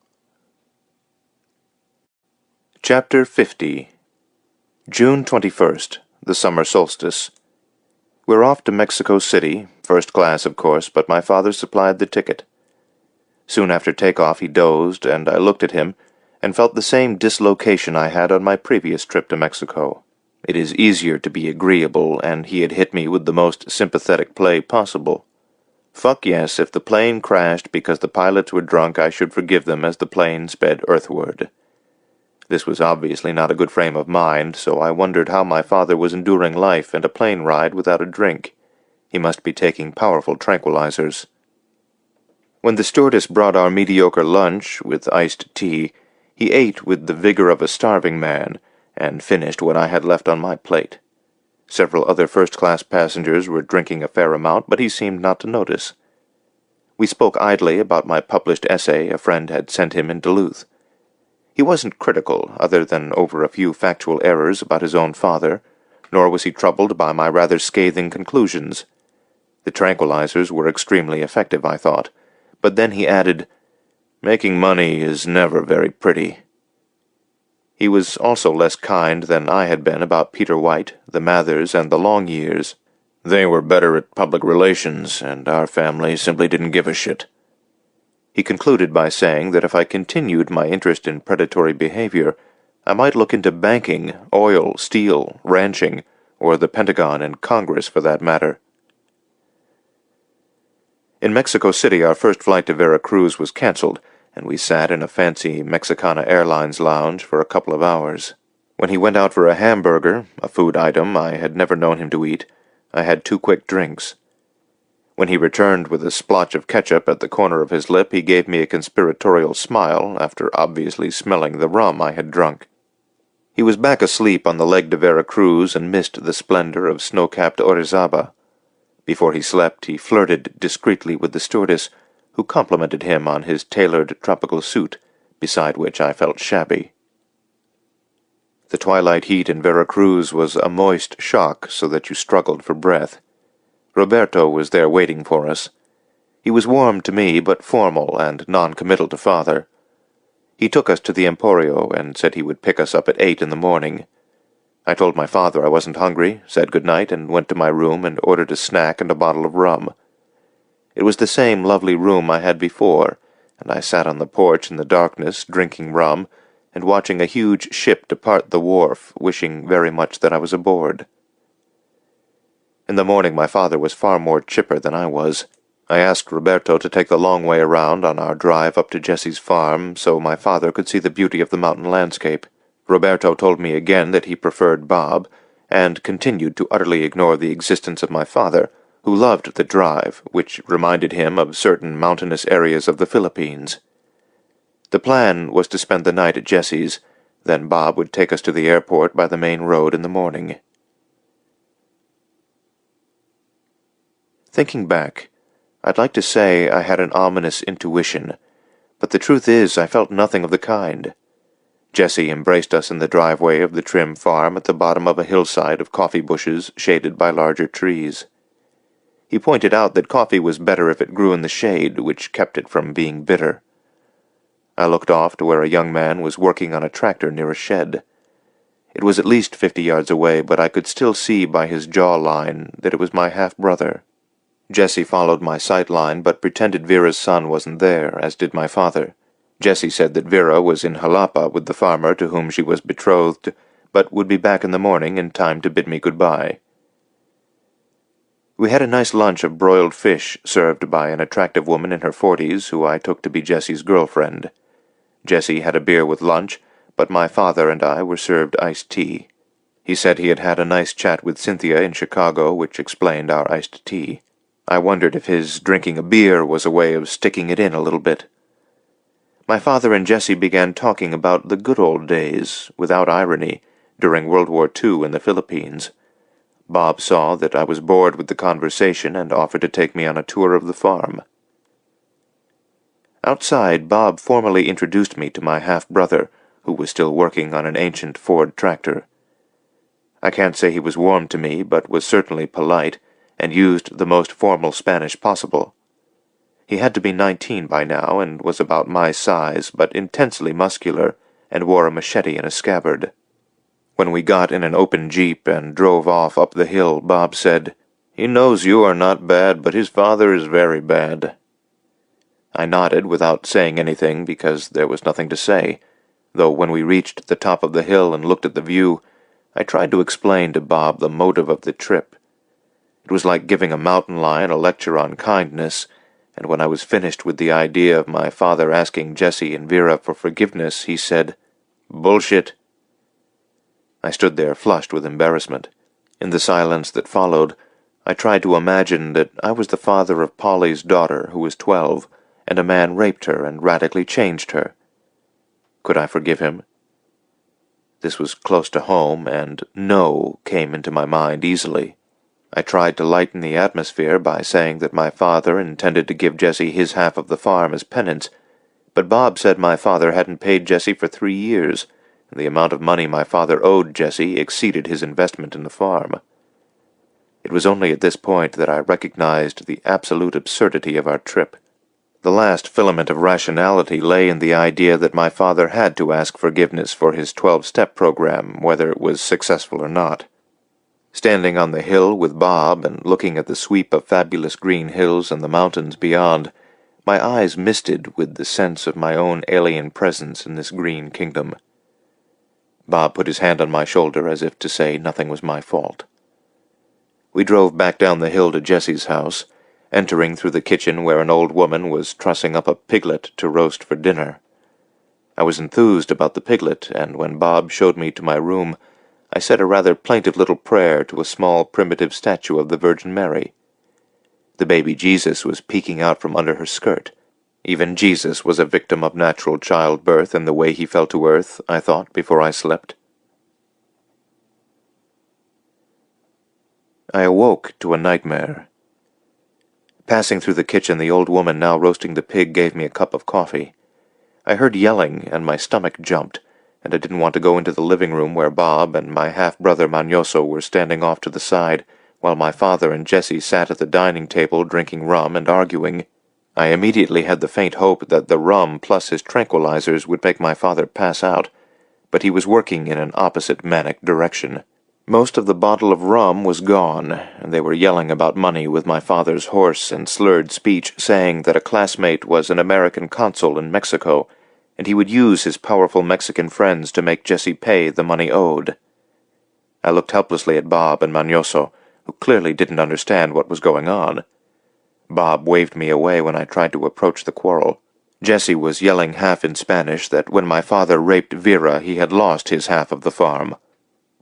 Chapter 50. June 21st, the summer solstice. We're off to Mexico City, first class, of course, but my father supplied the ticket. Soon after takeoff he dozed, and I looked at him, and felt the same dislocation I had on my previous trip to Mexico. It is easier to be agreeable, and he had hit me with the most sympathetic play possible. Fuck yes, if the plane crashed because the pilots were drunk, I should forgive them as the plane sped earthward. This was obviously not a good frame of mind, so I wondered how my father was enduring life and a plane ride without a drink. He must be taking powerful tranquilizers. When the stewardess brought our mediocre lunch with iced tea, he ate with the vigor of a starving man, and finished what I had left on my plate. Several other first-class passengers were drinking a fair amount, but he seemed not to notice. We spoke idly about my published essay a friend had sent him in Duluth. He wasn't critical, other than over a few factual errors about his own father, nor was he troubled by my rather scathing conclusions. The tranquilizers were extremely effective, I thought, but then he added, "Making money is never very pretty." He was also less kind than I had been about Peter White, the Mathers, and the Long Years. They were better at public relations, and our family simply didn't give a shit. He concluded by saying that if I continued my interest in predatory behavior, I might look into banking, oil, steel, ranching, or the Pentagon and Congress for that matter. In Mexico City, our first flight to Vera Cruz was canceled, and we sat in a fancy Mexicana Airlines lounge for a couple of hours. When he went out for a hamburger, a food item I had never known him to eat, I had 2 quick drinks. When he returned with a splotch of ketchup at the corner of his lip, he gave me a conspiratorial smile after obviously smelling the rum I had drunk. He was back asleep on the leg to Vera Cruz and missed the splendor of snow-capped Orizaba. Before he slept, he flirted discreetly with the stewardess, who complimented him on his tailored tropical suit, beside which I felt shabby. The twilight heat in Vera Cruz was a moist shock so that you struggled for breath. Roberto was there waiting for us. He was warm to me, but formal and non-committal to Father. He took us to the Emporio and said he would pick us up at 8 in the morning. I told my father I wasn't hungry, said good night, and went to my room and ordered a snack and a bottle of rum. It was the same lovely room I had before, and I sat on the porch in the darkness, drinking rum, and watching a huge ship depart the wharf, wishing very much that I was aboard. In the morning my father was far more chipper than I was. I asked Roberto to take the long way around on our drive up to Jessie's farm, so my father could see the beauty of the mountain landscape. Roberto told me again that he preferred Bob, and continued to utterly ignore the existence of my father, who loved the drive, which reminded him of certain mountainous areas of the Philippines. The plan was to spend the night at Jessie's, then Bob would take us to the airport by the main road in the morning. Thinking back, I'd like to say I had an ominous intuition, but the truth is I felt nothing of the kind. Jessie embraced us in the driveway of the trim farm at the bottom of a hillside of coffee bushes shaded by larger trees. He pointed out that coffee was better if it grew in the shade, which kept it from being bitter. I looked off to where a young man was working on a tractor near a shed. It was at least 50 yards away, but I could still see by his jaw line that it was my half-brother. Jessie followed my sight line, but pretended Vera's son wasn't there, as did my father. Jessie said that Vera was in Jalapa with the farmer to whom she was betrothed, but would be back in the morning in time to bid me goodbye. We had a nice lunch of broiled fish served by an attractive woman in her 40s who I took to be Jessie's girlfriend. Jessie had a beer with lunch, but my father and I were served iced tea. He said he had had a nice chat with Cynthia in Chicago, which explained our iced tea. I wondered if his drinking a beer was a way of sticking it in a little bit. My father and Jessie began talking about the good old days, without irony, during World War II in the Philippines. Bob saw that I was bored with the conversation and offered to take me on a tour of the farm. Outside, Bob formally introduced me to my half-brother, who was still working on an ancient Ford tractor. I can't say he was warm to me, but was certainly polite, and used the most formal Spanish possible. He had to be 19 by now, and was about my size, but intensely muscular, and wore a machete in a scabbard. When we got in an open jeep and drove off up the hill, Bob said, "He knows you are not bad, but his father is very bad." I nodded without saying anything because there was nothing to say, though when we reached the top of the hill and looked at the view, I tried to explain to Bob the motive of the trip. It was like giving a mountain lion a lecture on kindness, and when I was finished with the idea of my father asking Jessie and Vera for forgiveness, he said, "Bullshit." I stood there flushed with embarrassment. In the silence that followed, I tried to imagine that I was the father of Polly's daughter, who was 12, and a man raped her and radically changed her. Could I forgive him? This was close to home, and no came into my mind easily. I tried to lighten the atmosphere by saying that my father intended to give Jessie his half of the farm as penance, but Bob said my father hadn't paid Jessie for 3 years, and the amount of money my father owed Jessie exceeded his investment in the farm. It was only at this point that I recognized the absolute absurdity of our trip. The last filament of rationality lay in the idea that my father had to ask forgiveness for his 12-step program, whether it was successful or not. Standing on the hill with Bob and looking at the sweep of fabulous green hills and the mountains beyond, my eyes misted with the sense of my own alien presence in this green kingdom. Bob put his hand on my shoulder as if to say nothing was my fault. We drove back down the hill to Jessie's house, entering through the kitchen where an old woman was trussing up a piglet to roast for dinner. I was enthused about the piglet, and when Bob showed me to my room, I said a rather plaintive little prayer to a small primitive statue of the Virgin Mary. The baby Jesus was peeking out from under her skirt. Even Jesus was a victim of natural childbirth in the way he fell to earth, I thought, before I slept. I awoke to a nightmare. Passing through the kitchen, the old woman now roasting the pig gave me a cup of coffee. I heard yelling, and my stomach jumped, and I didn't want to go into the living room where Bob and my half-brother Magnoso were standing off to the side, while my father and Jessie sat at the dining table drinking rum and arguing. I immediately had the faint hope that the rum plus his tranquilizers would make my father pass out, but he was working in an opposite manic direction. Most of the bottle of rum was gone, and they were yelling about money with my father's hoarse and slurred speech, saying that a classmate was an American consul in Mexico, and he would use his powerful Mexican friends to make Jessie pay the money owed. I looked helplessly at Bob and Magnoso, who clearly didn't understand what was going on. Bob waved me away when I tried to approach the quarrel. Jessie was yelling half in Spanish that when my father raped Vera he had lost his half of the farm.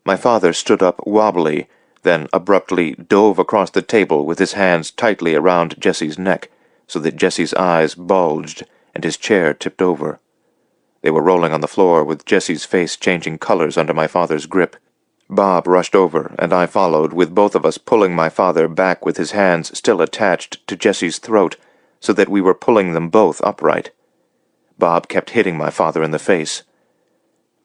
My father stood up wobbly, then abruptly dove across the table with his hands tightly around Jessie's neck, so that Jessie's eyes bulged and his chair tipped over. They were rolling on the floor, with Jessie's face changing colors under my father's grip. Bob rushed over, and I followed, with both of us pulling my father back with his hands still attached to Jessie's throat, so that we were pulling them both upright. Bob kept hitting my father in the face.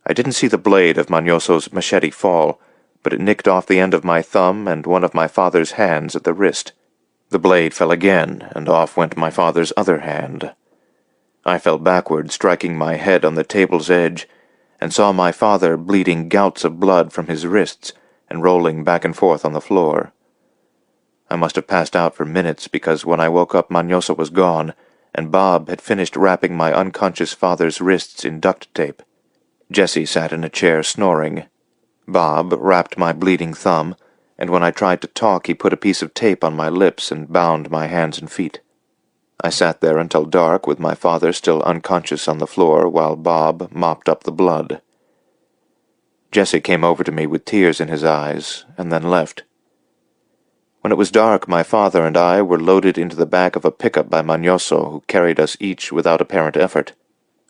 I didn't see the blade of Magnoso's machete fall, but it nicked off the end of my thumb and one of my father's hands at the wrist. The blade fell again, and off went my father's other hand. I fell backward, striking my head on the table's edge, and saw my father bleeding gouts of blood from his wrists and rolling back and forth on the floor. I must have passed out for minutes, because when I woke up Manyoso was gone, and Bob had finished wrapping my unconscious father's wrists in duct tape. Jessie sat in a chair snoring. Bob wrapped my bleeding thumb, and when I tried to talk he put a piece of tape on my lips and bound my hands and feet. I sat there until dark with my father still unconscious on the floor while Bob mopped up the blood. Jessie came over to me with tears in his eyes, and then left. When it was dark, my father and I were loaded into the back of a pickup by Manyoso, who carried us each without apparent effort.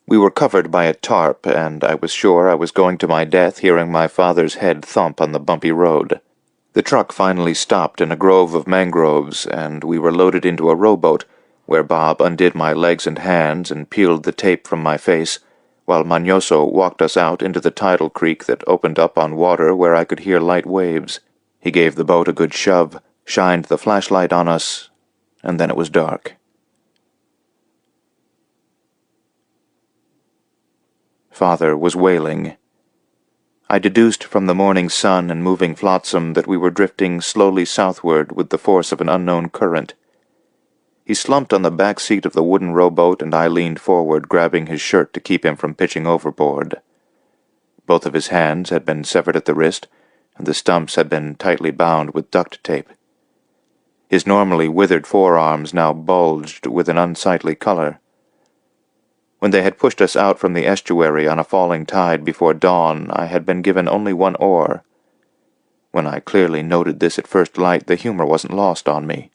We were covered by a tarp, and I was sure I was going to my death hearing my father's head thump on the bumpy road. The truck finally stopped in a grove of mangroves, and we were loaded into a rowboat, where Bob undid my legs and hands and peeled the tape from my face, while Manyoso walked us out into the tidal creek that opened up on water where I could hear light waves. He gave the boat a good shove, shined the flashlight on us, and then it was dark. Father was wailing. I deduced from the morning sun and moving flotsam that we were drifting slowly southward with the force of an unknown current. He slumped on the back seat of the wooden rowboat, and I leaned forward, grabbing his shirt to keep him from pitching overboard. Both of his hands had been severed at the wrist, and the stumps had been tightly bound with duct tape. His normally withered forearms now bulged with an unsightly color. When they had pushed us out from the estuary on a falling tide before dawn, I had been given only one oar. When I clearly noted this at first light, the humor wasn't lost on me.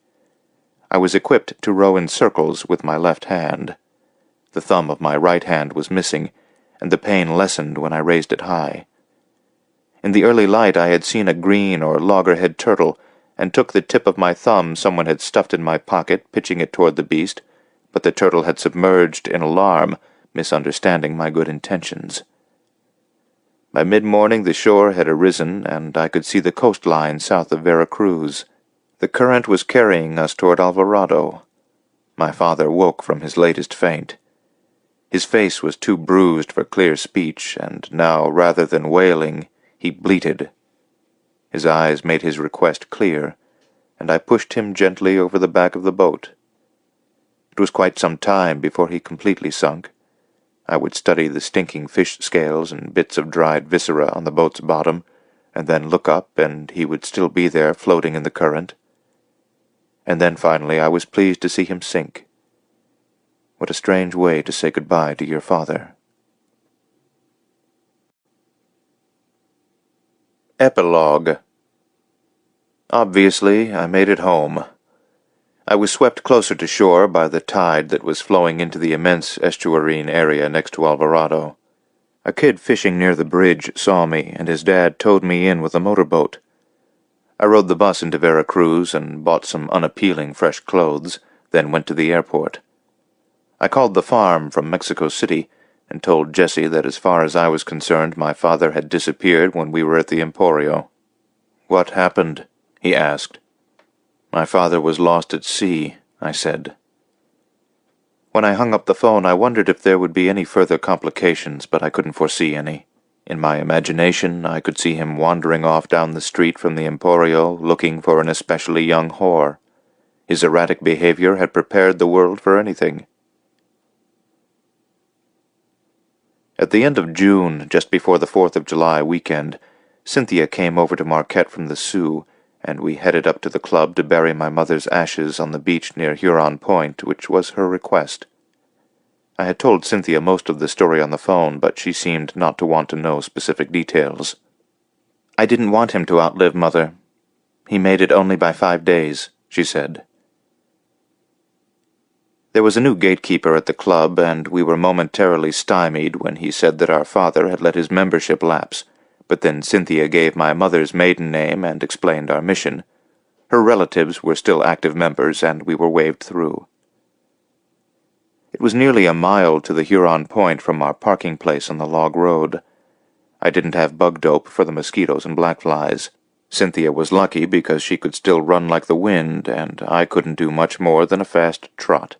I was equipped to row in circles with my left hand. The thumb of my right hand was missing, and the pain lessened when I raised it high. In the early light I had seen a green or loggerhead turtle, and took the tip of my thumb someone had stuffed in my pocket, pitching it toward the beast, but the turtle had submerged in alarm, misunderstanding my good intentions. By mid-morning the shore had arisen, and I could see the coastline south of Vera Cruz. The current was carrying us toward Alvarado. My father woke from his latest faint. His face was too bruised for clear speech, and now, rather than wailing, he bleated. His eyes made his request clear, and I pushed him gently over the back of the boat. It was quite some time before he completely sunk. I would study the stinking fish scales and bits of dried viscera on the boat's bottom, and then look up, and he would still be there floating in the current. And then finally I was pleased to see him sink. What a strange way to say goodbye to your father. Epilogue. Obviously, I made it home. I was swept closer to shore by the tide that was flowing into the immense estuarine area next to Alvarado. A kid fishing near the bridge saw me, and his dad towed me in with a motorboat. I rode the bus into Vera Cruz and bought some unappealing fresh clothes, then went to the airport. I called the farm from Mexico City and told Jessie that as far as I was concerned my father had disappeared when we were at the Emporio. "What happened?" he asked. "My father was lost at sea," I said. When I hung up the phone I wondered if there would be any further complications, but I couldn't foresee any. In my imagination I could see him wandering off down the street from the Emporio looking for an especially young whore. His erratic behavior had prepared the world for anything. At the end of June, just before the 4th of July weekend, Cynthia came over to Marquette from the Sioux, and we headed up to the club to bury my mother's ashes on the beach near Huron Point, which was her request. I had told Cynthia most of the story on the phone, but she seemed not to want to know specific details. "I didn't want him to outlive Mother. He made it only by 5 days," she said. There was a new gatekeeper at the club, and we were momentarily stymied when he said that our father had let his membership lapse, but then Cynthia gave my mother's maiden name and explained our mission. Her relatives were still active members, and we were waved through. It was nearly a mile to the Huron Point from our parking place on the log road. I didn't have bug dope for the mosquitoes and black flies. Cynthia was lucky because she could still run like the wind, and I couldn't do much more than a fast trot.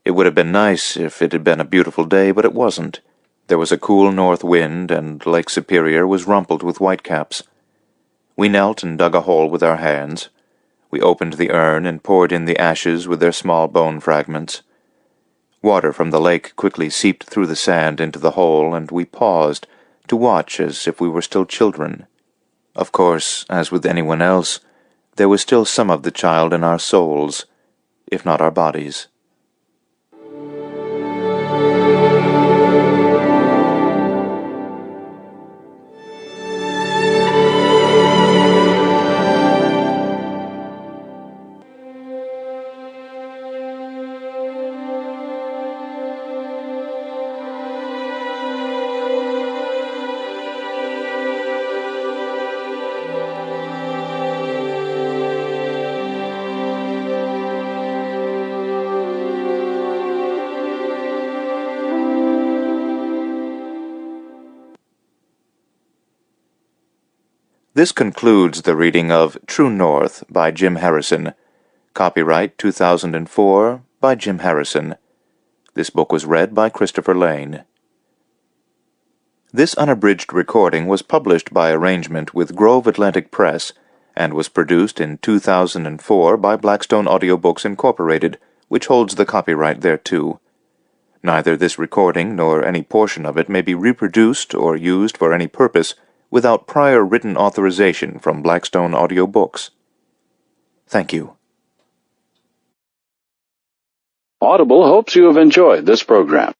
It would have been nice if it had been a beautiful day, but it wasn't. There was a cool north wind, and Lake Superior was rumpled with whitecaps. We knelt and dug a hole with our hands. We opened the urn and poured in the ashes with their small bone fragments. Water from the lake quickly seeped through the sand into the hole, and we paused to watch as if we were still children. Of course, as with anyone else, there was still some of the child in our souls, if not our bodies. This concludes the reading of True North by Jim Harrison. Copyright 2004 by Jim Harrison. This book was read by Christopher Lane. This unabridged recording was published by arrangement with Grove Atlantic Press and was produced in 2004 by Blackstone Audiobooks Incorporated, which holds the copyright thereto. Neither this recording nor any portion of it may be reproduced or used for any purpose without prior written authorization from Blackstone Audiobooks. Thank you. Audible hopes you have enjoyed this program.